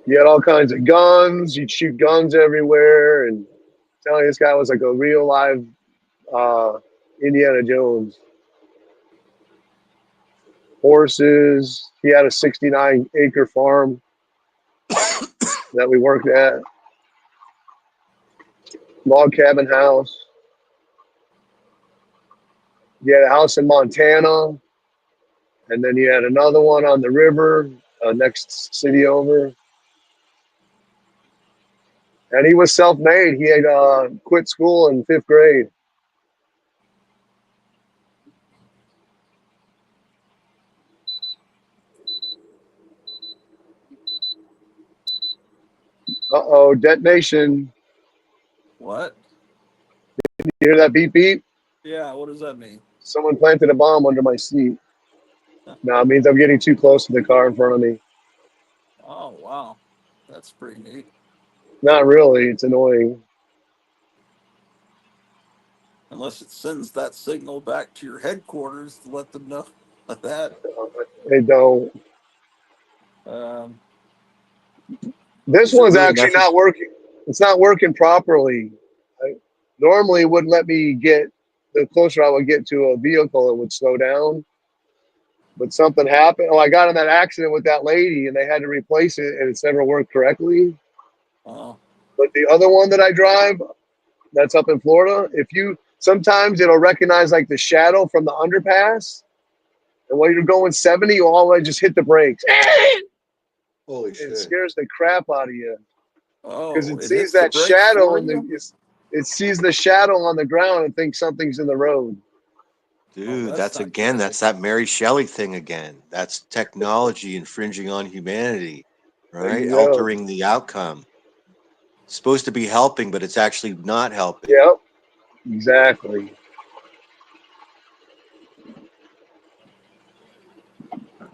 [SPEAKER 3] He had all kinds of guns. He'd shoot guns everywhere. And telling you, this guy was like a real live uh, Indiana Jones. Horses. He had a 69-acre farm that we worked at. Log cabin house. He had a house in Montana, and then he had another one on the river, next city over. And he was self-made. He had quit school in 5th grade. Uh-oh, detonation.
[SPEAKER 4] what?
[SPEAKER 3] You hear that beep beep?
[SPEAKER 4] Yeah, what does that mean?
[SPEAKER 3] Someone planted a bomb under my seat. No, it means I'm getting too close to the car in front of me.
[SPEAKER 4] Oh, wow. That's pretty neat.
[SPEAKER 3] Not really. It's annoying.
[SPEAKER 4] Unless it sends that signal back to your headquarters to let them know that.
[SPEAKER 3] They don't.
[SPEAKER 4] Um,
[SPEAKER 3] This
[SPEAKER 2] Does it
[SPEAKER 3] one's
[SPEAKER 2] really
[SPEAKER 3] actually
[SPEAKER 2] message?
[SPEAKER 3] not working. It's not working properly. Normally, it wouldn't let me get, the closer I would get to a vehicle, it would slow down. But something happened. Oh, I got in that accident with that lady, and they had to replace it, and it's never worked correctly.
[SPEAKER 4] oh,
[SPEAKER 3] But the other one that I drive, that's up in Florida, if you sometimes it'll recognize like the shadow from the underpass, and when you're going 70, you'll always just hit the brakes.
[SPEAKER 2] Holy
[SPEAKER 3] It
[SPEAKER 2] shit.
[SPEAKER 3] scares the crap out of you because
[SPEAKER 4] oh,
[SPEAKER 3] it
[SPEAKER 4] it
[SPEAKER 3] sees
[SPEAKER 4] hits the
[SPEAKER 3] that
[SPEAKER 4] brakes
[SPEAKER 3] shadow
[SPEAKER 4] for
[SPEAKER 3] and
[SPEAKER 4] you?
[SPEAKER 3] it sees the shadow on the ground and thinks something's in the road.
[SPEAKER 4] Oh,
[SPEAKER 2] Dude,
[SPEAKER 4] that's
[SPEAKER 2] that's
[SPEAKER 4] not
[SPEAKER 2] again,
[SPEAKER 4] good.
[SPEAKER 2] that's that Mary Shelley thing again. That's technology infringing on humanity,
[SPEAKER 3] There
[SPEAKER 2] right?
[SPEAKER 3] you go.
[SPEAKER 2] Altering the outcome. It's supposed to be helping, but it's actually not helping.
[SPEAKER 3] Yep, exactly.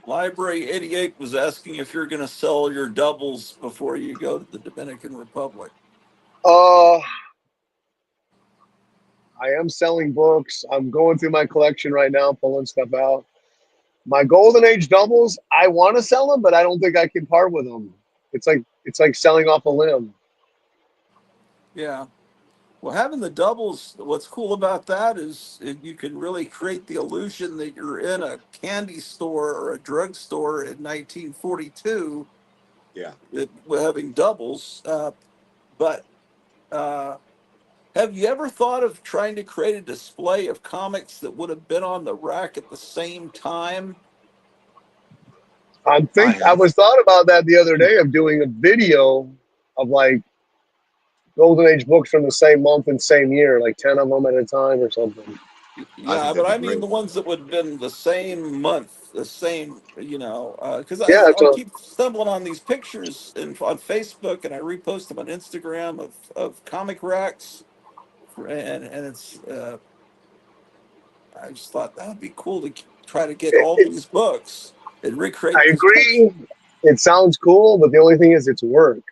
[SPEAKER 4] Library 88 was asking if you're going to sell your doubles before you go to the Dominican Republic.
[SPEAKER 3] Uh, I am selling books. I'm going through my collection right now, pulling stuff out. My golden age doubles, I want to sell them, but I don't think I can part with them. It's like selling off a limb.
[SPEAKER 4] Yeah. Well, having the doubles, what's cool about that is you can really create the illusion that you're in a candy store or a drugstore in 1942
[SPEAKER 2] Yeah.
[SPEAKER 4] with having doubles. But uh, have you ever thought of trying to create a display of comics that would have been on the rack at the same time?
[SPEAKER 2] I
[SPEAKER 3] I
[SPEAKER 2] have.
[SPEAKER 3] was thought about that the other day of doing a video of like golden age books from the same month and same year, like 10 of them at a time or something.
[SPEAKER 2] I think
[SPEAKER 4] Yeah, but
[SPEAKER 2] that'd be
[SPEAKER 4] I mean
[SPEAKER 2] great.
[SPEAKER 4] the ones that would have been the same month, the same, because
[SPEAKER 3] Yeah,
[SPEAKER 4] I
[SPEAKER 3] so
[SPEAKER 4] keep stumbling on these pictures on Facebook and I repost them on Instagram of comic racks, and it's I just thought that would be cool to try to get all these
[SPEAKER 3] it's.
[SPEAKER 4] books and recreate
[SPEAKER 3] I
[SPEAKER 4] these pictures.
[SPEAKER 3] agree. It sounds cool, but the only thing is, it's work.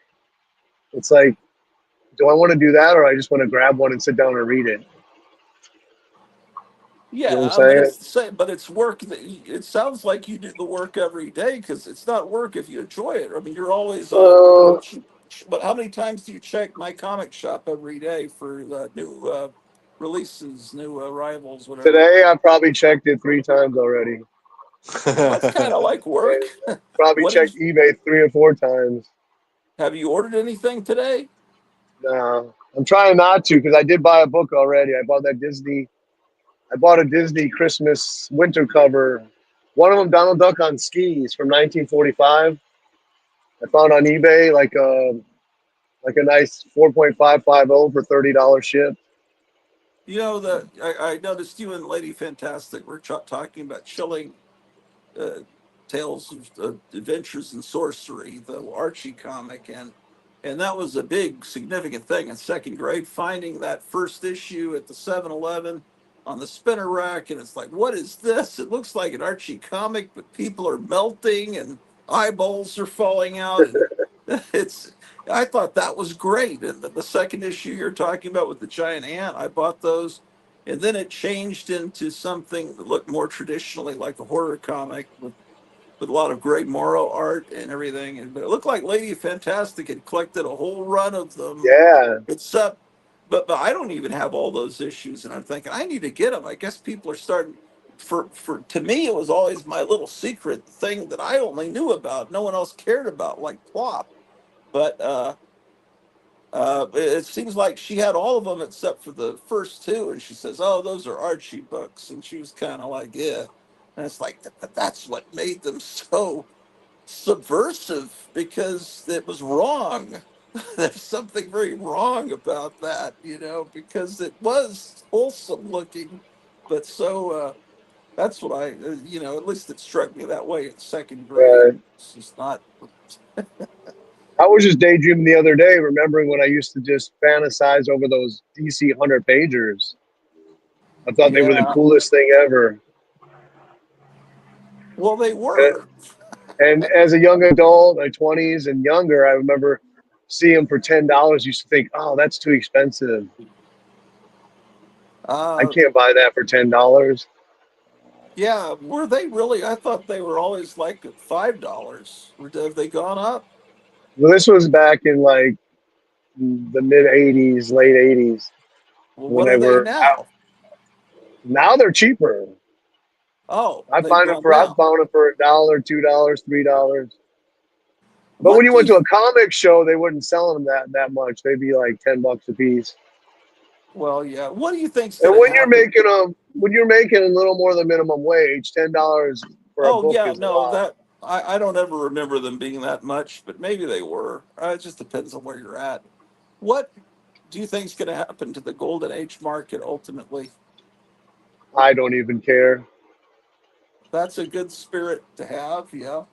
[SPEAKER 3] It's like, do I want to do that, or I just want to grab one and sit down and read it? You know what I'm
[SPEAKER 4] Yeah, but
[SPEAKER 3] saying?
[SPEAKER 4] it's the same. But it's work that it sounds like you do the work every day because it's not work if you enjoy it. I mean, you're always on.
[SPEAKER 3] Uh,
[SPEAKER 4] But how many times do you check my comic shop every day for new releases, new arrivals, whatever?
[SPEAKER 3] Today I probably checked it 3 times already,
[SPEAKER 4] Well, that's kind of like work.
[SPEAKER 3] and probably
[SPEAKER 4] What did
[SPEAKER 3] checked eBay 3 or 4 times.
[SPEAKER 4] have you ordered anything today?
[SPEAKER 3] No, I'm trying not to because I did buy a book already. I bought that Disney. I bought a Disney Christmas winter cover. One of them, Donald Duck on skis from 1945. I found on eBay like a nice 4.550 for $30 ship.
[SPEAKER 4] You know that I noticed you and Lady Fantastic were talking about chilling uh, Tales of Adventures in Sorcery, the Archie comic, and that was a big significant thing in second grade. Finding that first issue at the 7-Eleven on the spinner rack, and it's like, what is this? It looks like an Archie comic, but people are melting and eyeballs are falling out, and it's. I thought that was great. And the second issue you're talking about with the giant ant, I bought those. And then it changed into something that looked more traditionally like a horror comic with a lot of great Morrow art and everything. And but it looked like Lady Fantastic had collected a whole run of them,
[SPEAKER 3] Yeah,
[SPEAKER 4] except, but I don't even have all those issues. And I'm thinking I need to get them. I guess people are starting. For to me, it was always my little secret thing that I only knew about. No one else cared about, like plop. But it seems like she had all of them except for the first two, and she says, "Oh, those are Archie books," and she was kind of like, "Yeah," and it's like, but that's what made them so subversive because it was wrong. There's something very wrong about that, because it was wholesome looking, but so that's what at least it struck me that way in second grade.
[SPEAKER 3] right.
[SPEAKER 4] It's just not.
[SPEAKER 3] I was just daydreaming the other day, remembering when I used to just fantasize over those DC 100 pagers. I thought they were the
[SPEAKER 4] Yeah,
[SPEAKER 3] coolest thing ever.
[SPEAKER 4] well, they
[SPEAKER 3] And,
[SPEAKER 4] were.
[SPEAKER 3] and as a young adult, my 20s and younger, I remember seeing them for $10. Used to think, oh, that's too expensive. I
[SPEAKER 4] Uh,
[SPEAKER 3] can't buy that for $10.
[SPEAKER 4] Yeah, were they really? I thought they were always like $5. Or have they gone up?
[SPEAKER 3] Well, this was back in like the mid 80s, late 80s
[SPEAKER 4] Well,
[SPEAKER 3] when
[SPEAKER 4] what
[SPEAKER 3] they
[SPEAKER 4] are they
[SPEAKER 3] were out.
[SPEAKER 4] now?
[SPEAKER 3] Now they're cheaper.
[SPEAKER 4] Oh,
[SPEAKER 3] I
[SPEAKER 4] they've
[SPEAKER 3] find them
[SPEAKER 4] gone
[SPEAKER 3] for I
[SPEAKER 4] down.
[SPEAKER 3] found them for $1, $2, $3. But when
[SPEAKER 4] What
[SPEAKER 3] you
[SPEAKER 4] do
[SPEAKER 3] went
[SPEAKER 4] you?
[SPEAKER 3] to a comic show, they wouldn't sell them that much. They'd be like $10 a piece.
[SPEAKER 4] Well, yeah. What do you think's
[SPEAKER 3] And
[SPEAKER 4] going to happen?
[SPEAKER 3] when you're making a little more than minimum wage, $10 for a
[SPEAKER 4] Oh,
[SPEAKER 3] book
[SPEAKER 4] yeah.
[SPEAKER 3] is a
[SPEAKER 4] No,
[SPEAKER 3] lot.
[SPEAKER 4] that I don't ever remember them being that much, but maybe they were. It just depends on where you're at. What do you think's going to happen to the golden age market ultimately?
[SPEAKER 3] I don't even care.
[SPEAKER 4] That's a good spirit to have. Yeah.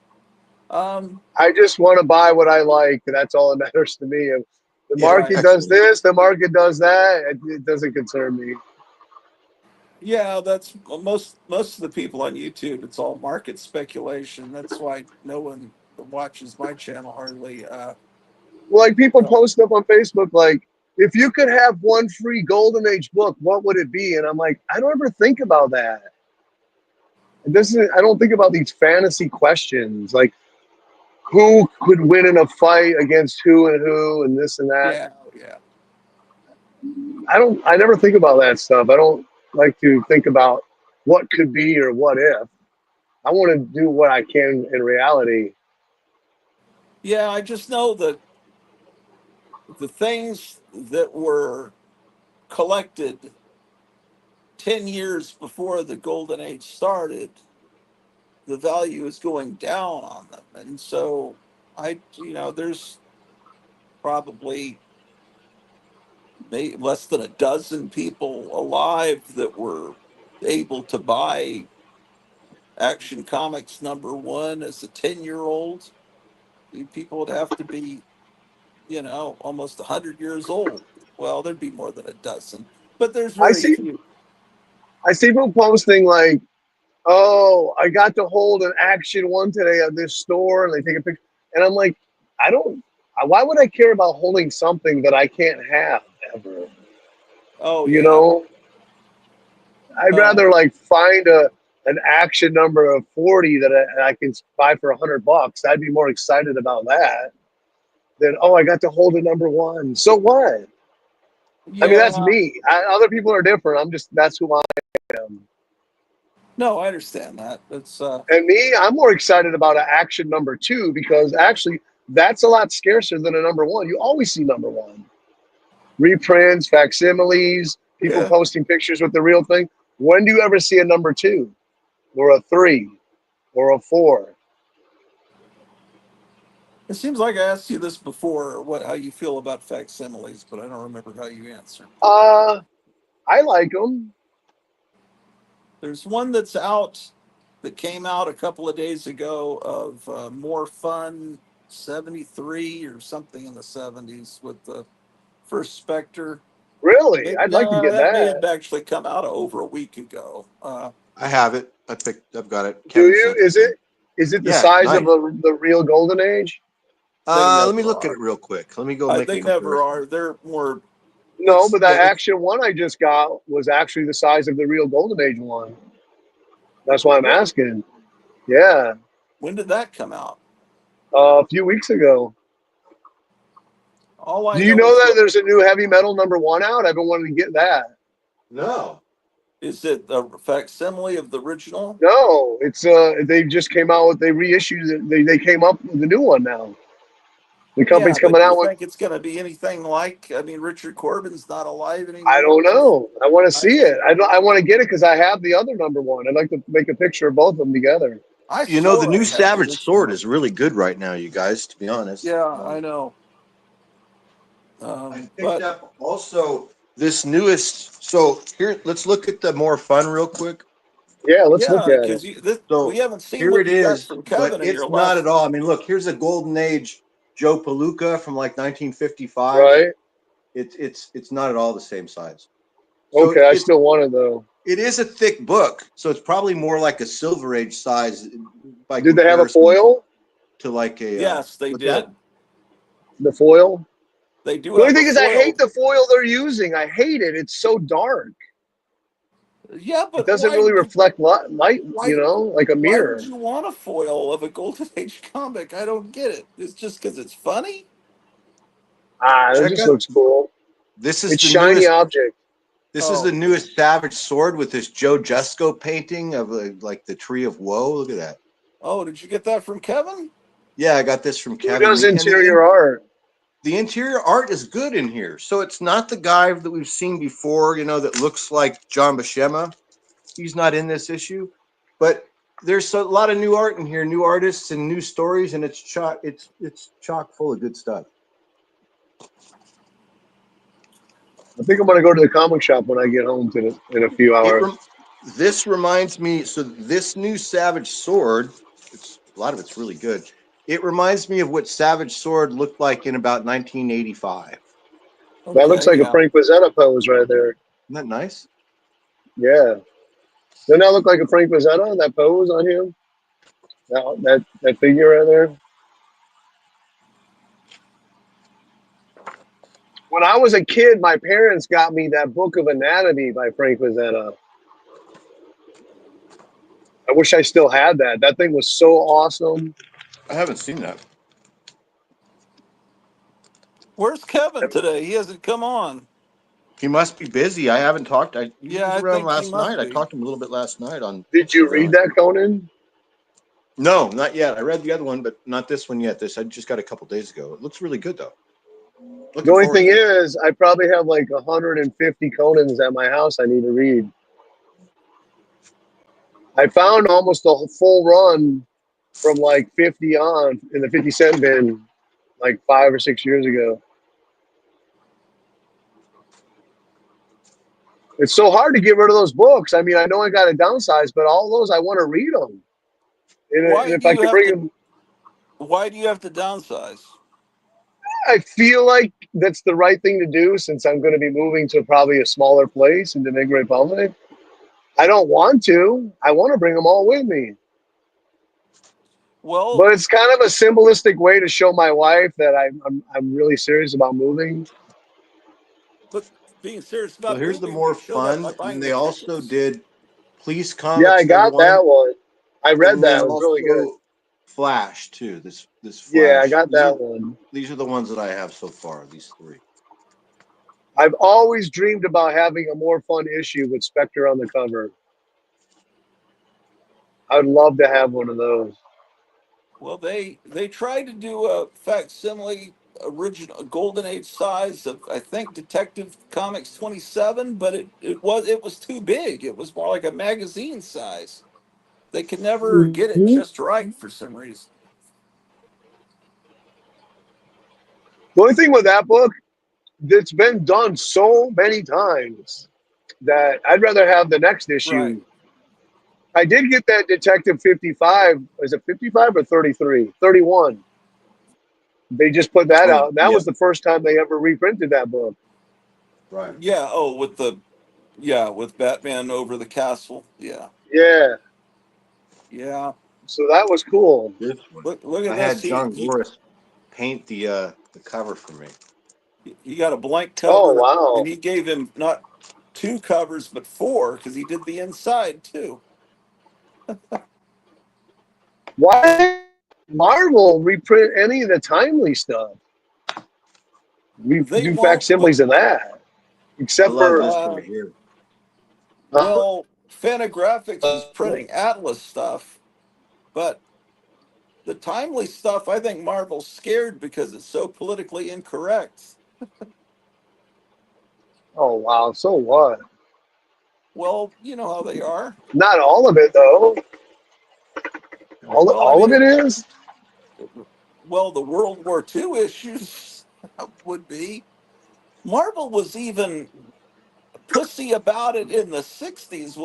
[SPEAKER 4] Um.
[SPEAKER 3] I just want to buy what I like. That's all that matters to me. If the
[SPEAKER 4] Yeah.
[SPEAKER 3] market does this, the market does that. It doesn't concern me.
[SPEAKER 4] Yeah, that's most of the people on YouTube. It's all market speculation. That's why no one watches my channel hardly.
[SPEAKER 3] Well, like people
[SPEAKER 4] Uh,
[SPEAKER 3] post up on Facebook, like, if you could have one free Golden Age book, what would it be? And I'm like, I don't ever think about that. This is I don't think about these fantasy questions like who could win in a fight against who and this and that.
[SPEAKER 4] yeah, yeah,
[SPEAKER 3] I never think about that stuff. I don't like to think about what could be or what if. I want to do what I can in reality.
[SPEAKER 4] yeah. I just know that the things that were collected 10 years before the golden age started, the value is going down on them, and so there's probably less than a dozen people alive that were able to buy Action Comics #1 as a 10-year-old, people would have to be, almost 100 years old. Well, there'd be more than a dozen, but there's
[SPEAKER 3] I
[SPEAKER 4] very
[SPEAKER 3] see
[SPEAKER 4] few.
[SPEAKER 3] I see people posting like, oh, I got to hold an Action One today at this store, and they take a picture, and I'm like, I don't. Why would I care about holding something that I can't have ever?
[SPEAKER 4] Oh,
[SPEAKER 3] You
[SPEAKER 4] yeah.
[SPEAKER 3] know, I'd
[SPEAKER 4] Uh,
[SPEAKER 3] rather like find an Action number of 40 that I can buy for $100. I'd be more excited about that than, oh, I got to hold a #1. So what? I mean, that's
[SPEAKER 4] yeah.
[SPEAKER 3] me. Other people are different. That's who I am.
[SPEAKER 4] No, I understand that. It's
[SPEAKER 3] And me, I'm more excited about an Action #2 because actually that's a lot scarcer than a #1. You always see #1. Reprints, facsimiles, people
[SPEAKER 4] yeah.
[SPEAKER 3] posting pictures with the real thing. When do you ever see a #2 or a 3 or a 4?
[SPEAKER 4] It seems like I asked you this before, how you feel about facsimiles, but I don't remember how you answered.
[SPEAKER 3] Uh, I like them.
[SPEAKER 4] There's one that's out that came out a couple of days ago of More Fun 73 or something in the 70s with the first Spectre.
[SPEAKER 3] Really? I'd like to get
[SPEAKER 4] That may
[SPEAKER 3] that.
[SPEAKER 4] have actually come out over a week ago.
[SPEAKER 2] I have it. I've got it.
[SPEAKER 3] Do
[SPEAKER 2] Kevin
[SPEAKER 3] you?
[SPEAKER 2] sent it to me.
[SPEAKER 3] Is it the
[SPEAKER 2] Yeah, it's
[SPEAKER 3] size of
[SPEAKER 2] nice.
[SPEAKER 3] the real Golden Age?
[SPEAKER 4] They
[SPEAKER 2] Let me
[SPEAKER 4] never
[SPEAKER 2] look at it
[SPEAKER 4] are.
[SPEAKER 2] real quick. Let me go make a
[SPEAKER 4] They never
[SPEAKER 2] comparison.
[SPEAKER 4] are. They're more.
[SPEAKER 3] No,
[SPEAKER 2] It's
[SPEAKER 3] but that
[SPEAKER 2] yeah, it's
[SPEAKER 3] Action One I just got was actually the size of the real Golden Age one. That's why I'm
[SPEAKER 4] Really?
[SPEAKER 3] asking. Yeah,
[SPEAKER 4] When did that come out?
[SPEAKER 3] a few weeks ago.
[SPEAKER 4] All I
[SPEAKER 3] Do you
[SPEAKER 4] know
[SPEAKER 3] know
[SPEAKER 4] is
[SPEAKER 3] that there's a new heavy metal #1 out? I've been wanting to get that.
[SPEAKER 2] no.
[SPEAKER 4] is it a facsimile of the original?
[SPEAKER 3] No, it's they just came out with they reissued it. They came up with a new one now. The
[SPEAKER 4] Yeah,
[SPEAKER 3] company's
[SPEAKER 4] but
[SPEAKER 3] coming
[SPEAKER 4] do you
[SPEAKER 3] out with.
[SPEAKER 4] think it's going to be anything like? I mean, Richard Corbin's not alive
[SPEAKER 3] I
[SPEAKER 4] anymore.
[SPEAKER 3] don't know. I want to
[SPEAKER 4] I
[SPEAKER 3] see it. I want to get it because I have the other #1. I'd like to make a picture of both of them together.
[SPEAKER 4] I
[SPEAKER 2] You know, the
[SPEAKER 4] swore
[SPEAKER 2] new
[SPEAKER 4] I had the
[SPEAKER 2] Savage Sword
[SPEAKER 4] original.
[SPEAKER 2] is really good right now, you guys, to be honest.
[SPEAKER 4] Yeah, I know.
[SPEAKER 2] I picked
[SPEAKER 4] But
[SPEAKER 2] up also this newest. So here, let's look at the more fun real quick.
[SPEAKER 3] Yeah, let's look
[SPEAKER 4] yeah,
[SPEAKER 3] at it.
[SPEAKER 4] because we
[SPEAKER 2] So
[SPEAKER 4] haven't seen
[SPEAKER 2] here
[SPEAKER 4] what
[SPEAKER 2] it
[SPEAKER 4] you got
[SPEAKER 2] is,
[SPEAKER 4] from
[SPEAKER 2] but
[SPEAKER 4] Kevin in your
[SPEAKER 2] it's not
[SPEAKER 4] last.
[SPEAKER 2] at all. I mean, look, here's a golden age Joe Palooka from like 1955.
[SPEAKER 3] Right?
[SPEAKER 2] It's not at all the same size. So
[SPEAKER 3] Okay, I still want it though.
[SPEAKER 2] it is a thick book, so it's probably more like a Silver Age size by
[SPEAKER 3] Did they have a
[SPEAKER 2] comparison
[SPEAKER 3] foil?
[SPEAKER 2] to like a
[SPEAKER 4] Yes, they
[SPEAKER 2] what's that?
[SPEAKER 4] did.
[SPEAKER 3] The foil?
[SPEAKER 4] They do
[SPEAKER 3] The only
[SPEAKER 4] have a
[SPEAKER 3] thing is, I hate
[SPEAKER 4] foil.
[SPEAKER 3] the foil they're using. I hate it. It's so dark.
[SPEAKER 4] Yeah,
[SPEAKER 3] It
[SPEAKER 4] but
[SPEAKER 3] doesn't really reflect light,
[SPEAKER 4] why
[SPEAKER 3] like a
[SPEAKER 4] why would
[SPEAKER 3] mirror.
[SPEAKER 4] you want a foil of a Golden Age comic? I don't get it. It's just because it's funny.
[SPEAKER 3] It
[SPEAKER 2] Check
[SPEAKER 3] just
[SPEAKER 2] out
[SPEAKER 3] looks cool.
[SPEAKER 2] this is
[SPEAKER 3] It's
[SPEAKER 2] the
[SPEAKER 3] shiny
[SPEAKER 2] newest.
[SPEAKER 3] object.
[SPEAKER 2] This is the
[SPEAKER 4] Oh,
[SPEAKER 2] newest Savage Sword with this Joe Jusko painting of like the Tree of Woe. Look at that.
[SPEAKER 4] oh, did you get that from Kevin?
[SPEAKER 2] Yeah, I got this from
[SPEAKER 3] Who
[SPEAKER 2] Kevin.
[SPEAKER 3] does
[SPEAKER 2] And
[SPEAKER 3] interior art?
[SPEAKER 2] the interior art is good in here. So it's not the guy that we've seen before, that looks like John Buscema. He's not in this issue, but there's a lot of new art in here, new artists and new stories, and it's chock full of good stuff.
[SPEAKER 3] I think I'm gonna go to the comic shop when I get home in a few
[SPEAKER 2] It
[SPEAKER 3] hours.
[SPEAKER 2] rem- this reminds me. So this new Savage Sword, it's a lot of it's really good. It reminds me of what Savage Sword looked like in about 1985.
[SPEAKER 3] That looks
[SPEAKER 4] Okay,
[SPEAKER 3] like a
[SPEAKER 4] yeah.
[SPEAKER 3] Frank Pozzetta pose right there.
[SPEAKER 2] Isn't that nice?
[SPEAKER 3] Yeah. Doesn't that look like a Frank Pozzetta? That pose on him? That figure right there? When I was a kid, my parents got me that book of anatomy by Frank Pozzetta. I wish I still had that. That thing was so awesome.
[SPEAKER 2] I haven't seen that.
[SPEAKER 4] Where's Kevin today? He hasn't come on.
[SPEAKER 2] He must be busy. I haven't talked. He
[SPEAKER 4] Yeah,
[SPEAKER 2] was
[SPEAKER 4] I
[SPEAKER 2] around
[SPEAKER 4] think he
[SPEAKER 2] last night.
[SPEAKER 4] must
[SPEAKER 2] I
[SPEAKER 4] be.
[SPEAKER 2] talked to him a little bit last night on
[SPEAKER 3] Did you read
[SPEAKER 2] surveillance.
[SPEAKER 3] that, Conan?
[SPEAKER 2] No, not yet. I read the other one, but not this one yet. This I just got a couple days ago. It looks really good though.
[SPEAKER 3] The
[SPEAKER 2] Looking
[SPEAKER 3] only
[SPEAKER 2] forward
[SPEAKER 3] thing
[SPEAKER 2] to it.
[SPEAKER 3] is, I probably have like 150 Conans at my house I need to read. I found almost a full run from like 50 on in the 50 cent bin like 5 or 6 years ago. It's so hard to get rid of those books. I mean, I know I got to downsize, but all those I want to read them. And
[SPEAKER 4] Why
[SPEAKER 3] if
[SPEAKER 4] do
[SPEAKER 3] I
[SPEAKER 4] you
[SPEAKER 3] could
[SPEAKER 4] have
[SPEAKER 3] bring
[SPEAKER 4] to?
[SPEAKER 3] them,
[SPEAKER 4] Why do you have to downsize?
[SPEAKER 3] I feel like that's the right thing to do since I'm going to be moving to probably a smaller place in the Dominican Republic. I don't want to. I want to bring them all with me.
[SPEAKER 4] Well,
[SPEAKER 3] But it's kind of a symbolistic way to show my wife that I'm really serious about moving.
[SPEAKER 4] but being serious
[SPEAKER 2] So
[SPEAKER 4] about
[SPEAKER 2] here's the
[SPEAKER 4] moving, you
[SPEAKER 2] more
[SPEAKER 4] show that by
[SPEAKER 2] fun. And then
[SPEAKER 4] buying
[SPEAKER 2] they
[SPEAKER 4] the
[SPEAKER 2] also
[SPEAKER 4] tickets.
[SPEAKER 2] did Police
[SPEAKER 3] Yeah, I
[SPEAKER 2] Comics number
[SPEAKER 3] got that
[SPEAKER 2] one,
[SPEAKER 3] one. I read
[SPEAKER 2] and
[SPEAKER 3] that.
[SPEAKER 2] then
[SPEAKER 3] It was really good.
[SPEAKER 2] also Flash too. This
[SPEAKER 3] Yeah, I
[SPEAKER 2] Flash.
[SPEAKER 3] got that one.
[SPEAKER 2] These are the ones that I have so far. These three.
[SPEAKER 3] I've always dreamed about having a more fun issue with Spectre on the cover. I would love to have one of those.
[SPEAKER 4] Well, they tried to do a facsimile original Golden Age size of I think Detective Comics 27, but it was too big. It was more like a magazine size. They could never get it
[SPEAKER 3] Mhm.
[SPEAKER 4] just right for some reason.
[SPEAKER 3] The only thing with that book, it's been done so many times that I'd rather have the next
[SPEAKER 4] Right.
[SPEAKER 3] issue. I did get that Detective 55. Is it 55 or 33? 31. They just put that out. And that
[SPEAKER 2] Yeah.
[SPEAKER 3] was the first time they ever reprinted that book.
[SPEAKER 2] Right.
[SPEAKER 4] Yeah. Oh, with Batman over the castle. Yeah.
[SPEAKER 3] Yeah.
[SPEAKER 4] Yeah.
[SPEAKER 3] So that was cool.
[SPEAKER 2] This one.
[SPEAKER 4] Look at
[SPEAKER 2] I
[SPEAKER 4] this.
[SPEAKER 2] had
[SPEAKER 4] He
[SPEAKER 2] John
[SPEAKER 4] he
[SPEAKER 2] Loris paint the cover for me.
[SPEAKER 4] he got a blank
[SPEAKER 3] Oh,
[SPEAKER 4] cover, and
[SPEAKER 3] wow.
[SPEAKER 4] he gave him not two covers but four because he did the inside too.
[SPEAKER 3] Why Marvel reprint any of the timely stuff? We
[SPEAKER 4] They
[SPEAKER 3] do
[SPEAKER 4] won't, but
[SPEAKER 3] facsimiles of that,
[SPEAKER 2] I
[SPEAKER 3] except
[SPEAKER 2] love
[SPEAKER 3] for
[SPEAKER 2] this
[SPEAKER 4] uh,
[SPEAKER 2] right here.
[SPEAKER 4] well, Fantagraphics is printing Atlas stuff, but the timely stuff, I think Marvel's scared because it's so politically incorrect.
[SPEAKER 3] oh wow. So what?
[SPEAKER 4] Well, you know how they are.
[SPEAKER 3] Not all of it though.
[SPEAKER 4] Well, I
[SPEAKER 3] All
[SPEAKER 4] mean,
[SPEAKER 3] of it is.
[SPEAKER 4] the World War II issues would be. Marvel was even pussy about it in the '60s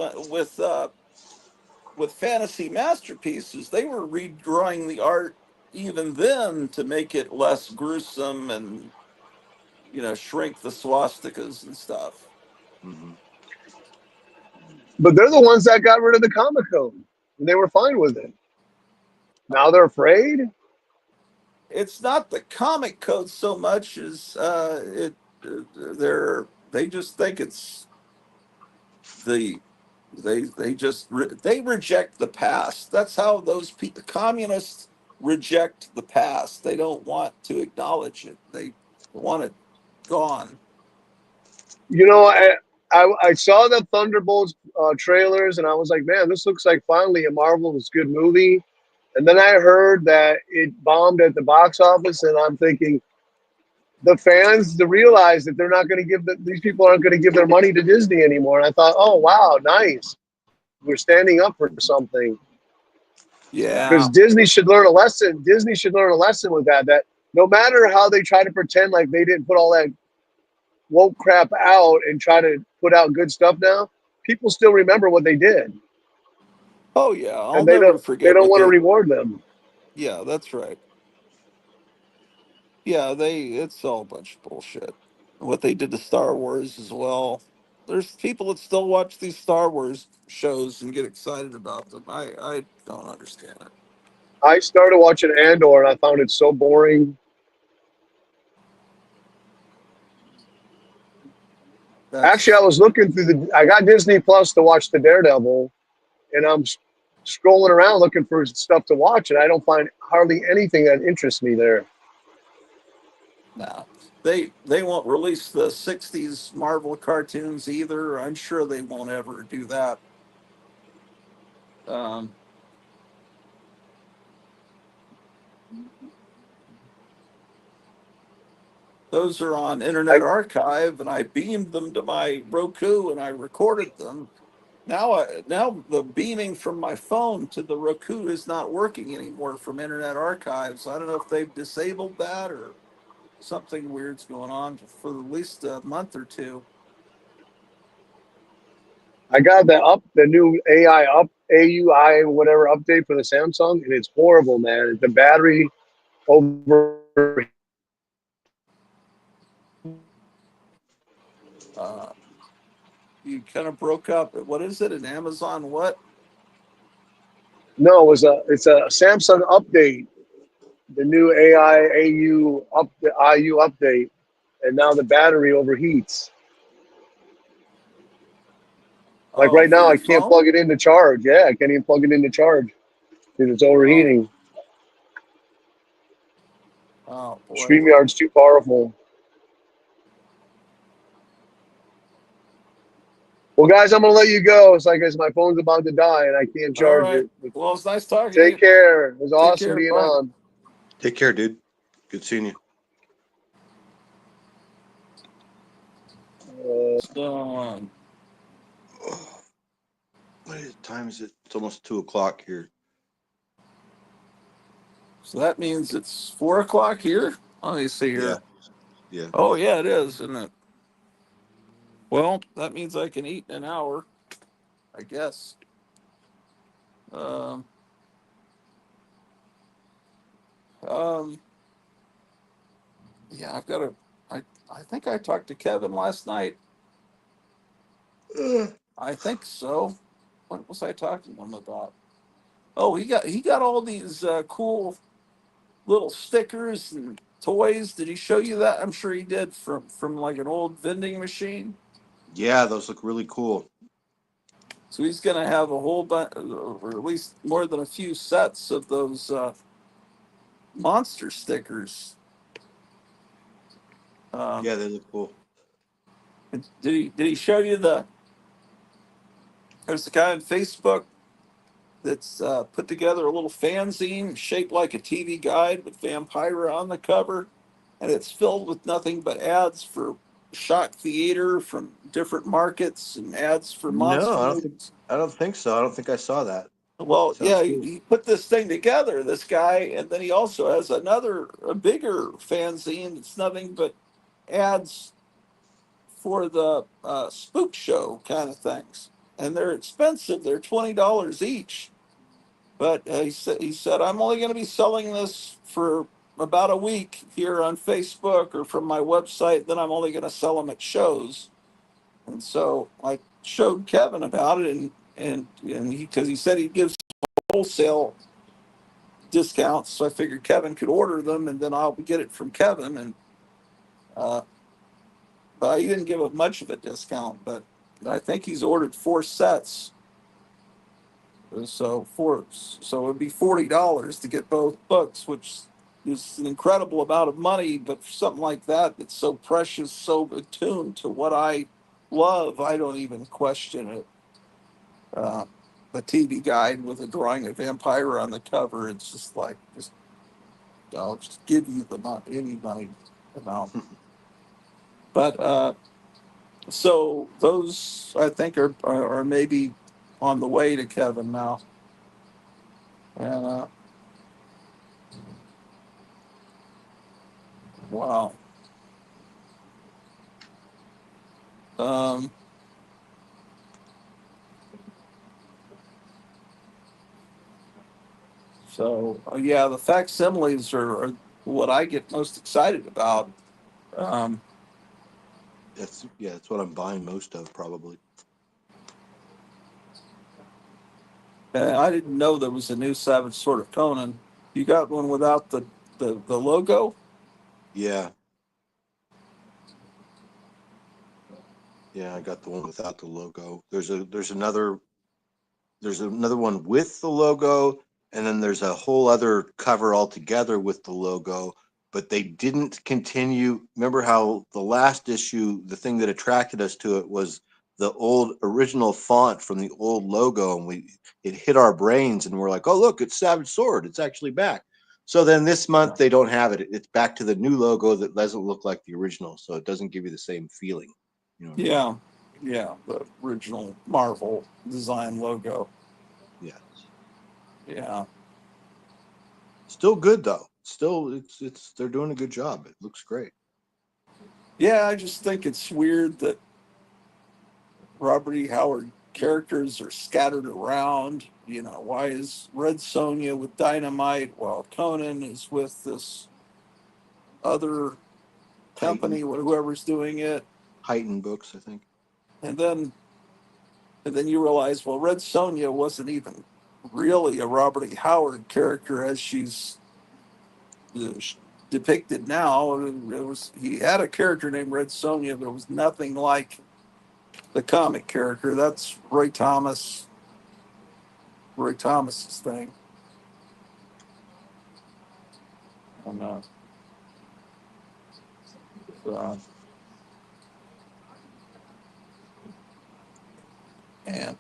[SPEAKER 4] with fantasy masterpieces. They were redrawing the art even then to make it less gruesome and shrink the swastikas and stuff.
[SPEAKER 2] Hmm.
[SPEAKER 3] But they're the ones that got rid of the comic code. And they were fine with it. Now they're afraid.
[SPEAKER 4] It's not the comic code so much as it. They just think it's the they reject the past. That's how those people, communists, reject the past. They don't want to acknowledge it. They want it gone.
[SPEAKER 3] You know, I saw the Thunderbolts trailers and I was like, man, this looks like finally a Marvel's good movie. And then I heard that it bombed at the box office, and I'm thinking the fans to realize that they're not going to these people aren't going to give their money to Disney anymore. And I thought, oh wow, nice. We're standing up for something because
[SPEAKER 4] Yeah.
[SPEAKER 3] Disney should learn a lesson. Disney should learn a lesson with that. That no matter how they try to pretend like they didn't put all that woke crap out and try to put out good stuff now, people still remember what they did,
[SPEAKER 4] Oh yeah. I'll
[SPEAKER 3] and they
[SPEAKER 4] never
[SPEAKER 3] don't
[SPEAKER 4] forget what
[SPEAKER 3] want to
[SPEAKER 4] they.
[SPEAKER 3] reward them.
[SPEAKER 4] Yeah, that's right. Yeah, It's all a bunch of bullshit. What they did to Star Wars as well. There's people that still watch these Star Wars shows and get excited about them. I don't understand it.
[SPEAKER 3] I started watching Andor and I found it so boring. Actually, I
[SPEAKER 4] That's
[SPEAKER 3] was looking through I got Disney Plus to watch the Daredevil, and I'm scrolling around looking for stuff to watch, and I don't find hardly anything that interests me there.
[SPEAKER 4] No, they won't release the '60s Marvel cartoons either. I'm sure they won't ever do that. Um, those are on
[SPEAKER 3] I,
[SPEAKER 4] Internet Archive, and I beamed them to my Roku and I recorded them. Now the beaming from my phone to the Roku is not working anymore from Internet Archive. So I don't know if they've disabled that or something weird's going on for at least a month or two.
[SPEAKER 3] I got the new AI AUI whatever update for the Samsung, and it's horrible, man. The battery overheats.
[SPEAKER 4] Uh, you kind of broke up. What is it? An Amazon what?
[SPEAKER 3] No, it's a Samsung update, the new AI IU update, and now the battery overheats. Like
[SPEAKER 4] Oh,
[SPEAKER 3] right
[SPEAKER 4] for
[SPEAKER 3] now,
[SPEAKER 4] your
[SPEAKER 3] I can't
[SPEAKER 4] phone?
[SPEAKER 3] plug it in to charge. Yeah, I can't even plug it in to charge because it's
[SPEAKER 4] Oh,
[SPEAKER 3] overheating.
[SPEAKER 4] oh boy.
[SPEAKER 3] StreamYard's too powerful. Well, guys, I'm gonna let you go. It's like my phone's about to die and I can't
[SPEAKER 4] All
[SPEAKER 3] charge
[SPEAKER 4] right.
[SPEAKER 3] it.
[SPEAKER 4] Well, it's nice talking to
[SPEAKER 3] Take
[SPEAKER 4] you.
[SPEAKER 3] care. It was
[SPEAKER 4] Take
[SPEAKER 3] awesome
[SPEAKER 4] care.
[SPEAKER 3] being
[SPEAKER 4] Bye.
[SPEAKER 3] on.
[SPEAKER 2] Take care, dude. Good seeing you.
[SPEAKER 4] So,
[SPEAKER 2] Oh, what time is it? It's almost 2 o'clock here.
[SPEAKER 4] so that means it's 4 o'clock here. Let me see
[SPEAKER 2] Yeah,
[SPEAKER 4] here.
[SPEAKER 2] yeah.
[SPEAKER 4] Oh yeah, it is, isn't it? Well, that means I can eat in an hour, I guess. Um, um, yeah, I've got to. I think I talked to Kevin last night. I think so. What was I talking to him about? Oh, he got all these cool little stickers and toys. Did he show you that? I'm sure he did from like an old vending machine.
[SPEAKER 2] Yeah, those look really cool.
[SPEAKER 4] So he's going to have a whole bunch, or at least more than a few sets of those monster stickers. Um,
[SPEAKER 2] Yeah, they look cool.
[SPEAKER 4] did he show you the? There's a guy on Facebook that's put together a little fanzine shaped like a TV guide with Vampira on the cover, and it's filled with nothing but ads for shock theater from different markets and ads for
[SPEAKER 2] No,
[SPEAKER 4] monster
[SPEAKER 2] I don't think.
[SPEAKER 4] movies.
[SPEAKER 2] I don't think so. I don't think I saw that.
[SPEAKER 4] Well,
[SPEAKER 2] Sounds
[SPEAKER 4] yeah,
[SPEAKER 2] cool.
[SPEAKER 4] he put this thing together, this guy, and then he also has a bigger fanzine. It's nothing but ads for the spook show kind of things, and they're expensive. They're $20 each. But he said I'm only going to be selling this for about a week here on Facebook or from my website. Then I'm only going to sell them at shows. And so I showed Kevin about it, and he because he said he gives wholesale discounts. So I figured Kevin could order them, and then I'll get it from Kevin. And uh, but he didn't give it much of a discount, but I think he's ordered 4 sets. So it'd be $40 to get both books, which is an incredible amount of money. But for something like that, that's so precious, so attuned to what I love, I don't even question it. Uh, the TV guide with a drawing of vampire on the cover, it's just like just I'll just give you the money, any money amount. But so those I think are maybe on the way to Kevin now, and wow. Um, so yeah, the facsimiles are what I get most excited about. Um,
[SPEAKER 2] That's what I'm buying most of probably.
[SPEAKER 4] and I didn't know there was a new Savage Sword of Conan. You got one without the logo?
[SPEAKER 2] Yeah, yeah. I got the one without the logo. There's another one with the logo, and then there's a whole other cover altogether with the logo. But they didn't continue. Remember how the last issue, the thing that attracted us to it was the old original font from the old logo, and it hit our brains, and we're like, "Oh, look, it's Savage Sword. It's actually back." So then this month they don't have it. It's back to the new logo that doesn't look like the original, so it doesn't give you the same feeling. You know what I mean?
[SPEAKER 4] Yeah, yeah, the original Marvel design logo.
[SPEAKER 2] Yeah.
[SPEAKER 4] Yeah,
[SPEAKER 2] Still good though. Still, it's they're doing a good job. It looks great.
[SPEAKER 4] yeah. I just think it's weird that Robert E. Howard characters are scattered around. You know, why is Red Sonja with dynamite while Conan is with this other
[SPEAKER 2] Heightened
[SPEAKER 4] company, whoever's doing it?
[SPEAKER 2] heightened books, I think.
[SPEAKER 4] And then and then you realize, well, Red Sonja wasn't even really a Robert E. Howard character as she's uh, depicted now. It was he had a character named Red Sonja, but it was nothing like the comic character. That's Roy Thomas's thing. And, uh, and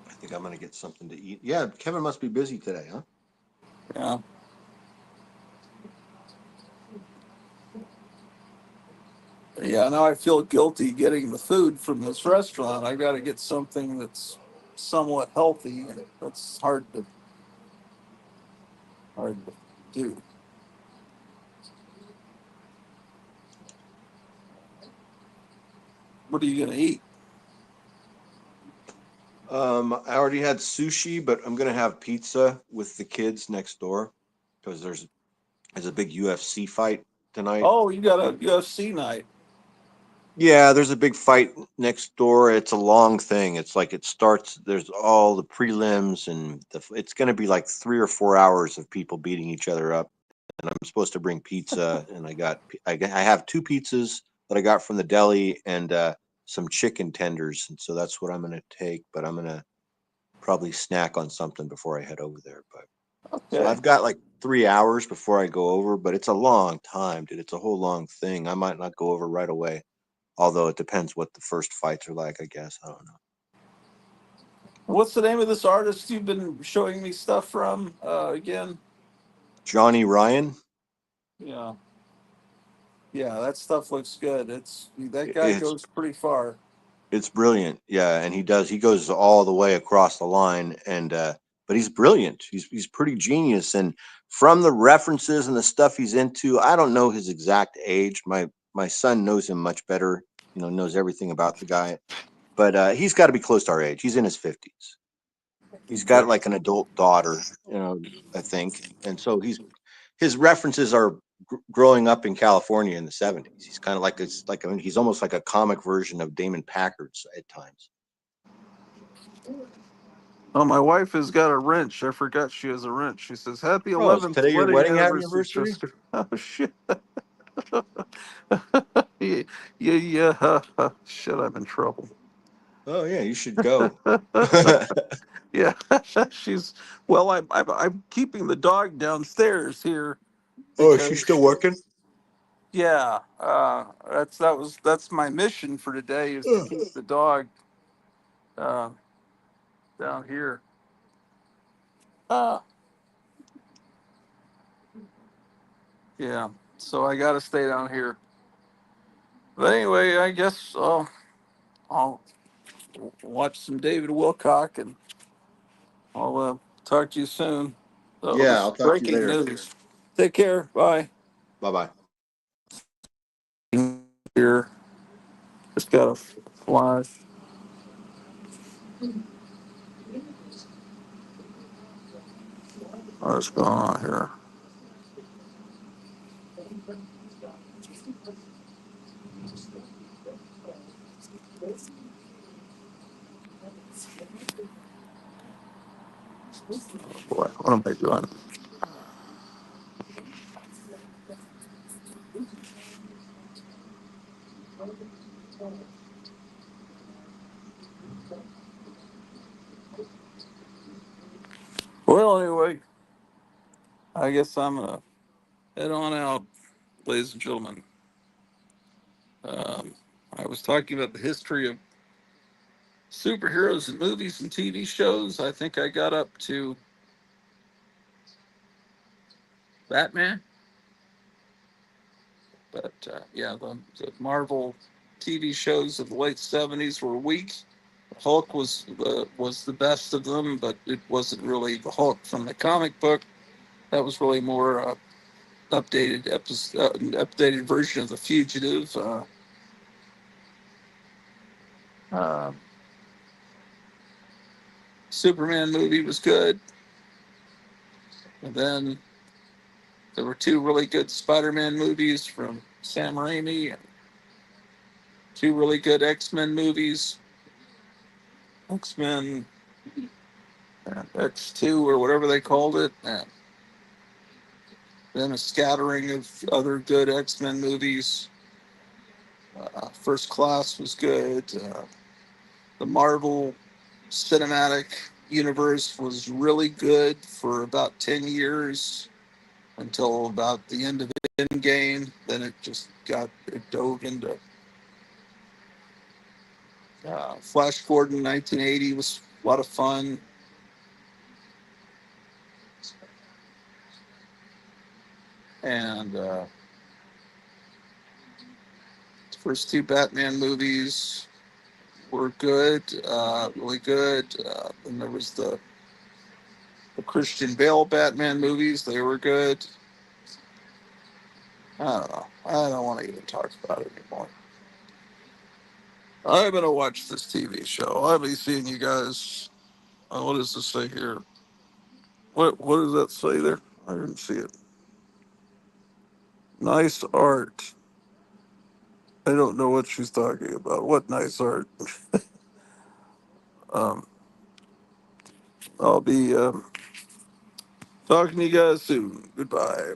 [SPEAKER 2] I think I'm gonna get something to eat. Yeah, Kevin must be busy today, huh?
[SPEAKER 4] yeah, yeah. Now I feel guilty getting the food from this restaurant. I got to get something that's somewhat healthy. That's hard to do. What are you gonna eat?
[SPEAKER 2] I already had sushi, but I'm gonna have pizza with the kids next door because there's a big UFC fight tonight.
[SPEAKER 4] Oh, you got a UFC night.
[SPEAKER 2] Yeah, there's a big fight next door. It's a long thing. It's like it starts. There's all the prelims, and it's going to be like 3 or 4 hours of people beating each other up. And I'm supposed to bring pizza, and I have two pizzas that I got from the deli and some chicken tenders, and so that's what I'm going to take. But I'm going to probably snack on something before I head over there. But so
[SPEAKER 4] Okay.
[SPEAKER 2] I've got like 3 hours before I go over, but it's a long time, dude. It's a whole long thing. I might not go over right away. Although it depends what the first fights are like, I guess. I don't know.
[SPEAKER 4] What's the name of this artist you've been showing me stuff from again?
[SPEAKER 2] Johnny Ryan,
[SPEAKER 4] Yeah, yeah. That stuff looks good. That guy
[SPEAKER 2] it's
[SPEAKER 4] goes pretty far.
[SPEAKER 2] it's brilliant. Yeah, and he goes all the way across the line, and but he's brilliant. He's pretty genius, and from the references and the stuff he's into, I don't know his exact age. My son knows him much better. Knows everything about the guy, but he's got to be close to our age. He's in his 50s. He's got
[SPEAKER 4] Okay.
[SPEAKER 2] like an adult daughter, I think, and so his references are growing up in California in the 70s. He's kind of like he's almost like a comic version of Damon Packard's at times.
[SPEAKER 4] Oh, my wife has got a wrench. I forgot she has a wrench. She says, "Happy
[SPEAKER 2] Oh, is
[SPEAKER 4] 11th
[SPEAKER 2] today your
[SPEAKER 4] wedding
[SPEAKER 2] wedding
[SPEAKER 4] anniversary,
[SPEAKER 2] anniversary?
[SPEAKER 4] Jessica." Oh shit. Yeah, yeah, yeah. Shit, I'm in trouble.
[SPEAKER 2] Oh yeah, you should go.
[SPEAKER 4] Yeah, she's. Well, I'm keeping the dog downstairs here
[SPEAKER 2] Oh, is she still
[SPEAKER 4] because
[SPEAKER 2] working?
[SPEAKER 4] yeah, that's my mission for today is to
[SPEAKER 2] Ugh.
[SPEAKER 4] keep the dog uh, down here. Uh, yeah, so I got to stay down here. But anyway, I guess I'll watch some David Wilcock and I'll talk to you soon. So
[SPEAKER 2] Yeah,
[SPEAKER 4] this is
[SPEAKER 2] I'll talk to you
[SPEAKER 4] breaking
[SPEAKER 2] later.
[SPEAKER 4] news. Take care. Bye.
[SPEAKER 2] Bye bye.
[SPEAKER 4] Here, just got a flash. What's going on here? What am I doing? Well, anyway, I guess I'm gonna head on out, ladies and gentlemen. Um, I was talking about the history of superheroes in movies and TV shows. I think I got up to Batman, but yeah, the Marvel TV shows of the late '70s were weak. Hulk was the best of them, but it wasn't really the Hulk from the comic book. That was really more updated version of the Fugitive. Uh, Superman movie was good, and then there were two really good Spider-Man movies from Sam Raimi, and two really good X-Men movies, X-Men X2 or whatever they called it, and then a scattering of other good X-Men movies. First Class was good. The Marvel Cinematic Universe was really good for about 10 years until about the end of Endgame. Then it dove into Flash Gordon 1980 was a lot of fun. And the first two Batman movies were good, really good. Then there was the Christian Bale Batman movies. They were good. I don't know. I don't want to even talk about it anymore. I'm gonna watch this TV show. I'll be seeing you guys. What does this say here? What does that say there? I didn't see it. Nice art. I don't know what she's talking about. What nice art? Um, I'll be talking to you guys soon. Goodbye.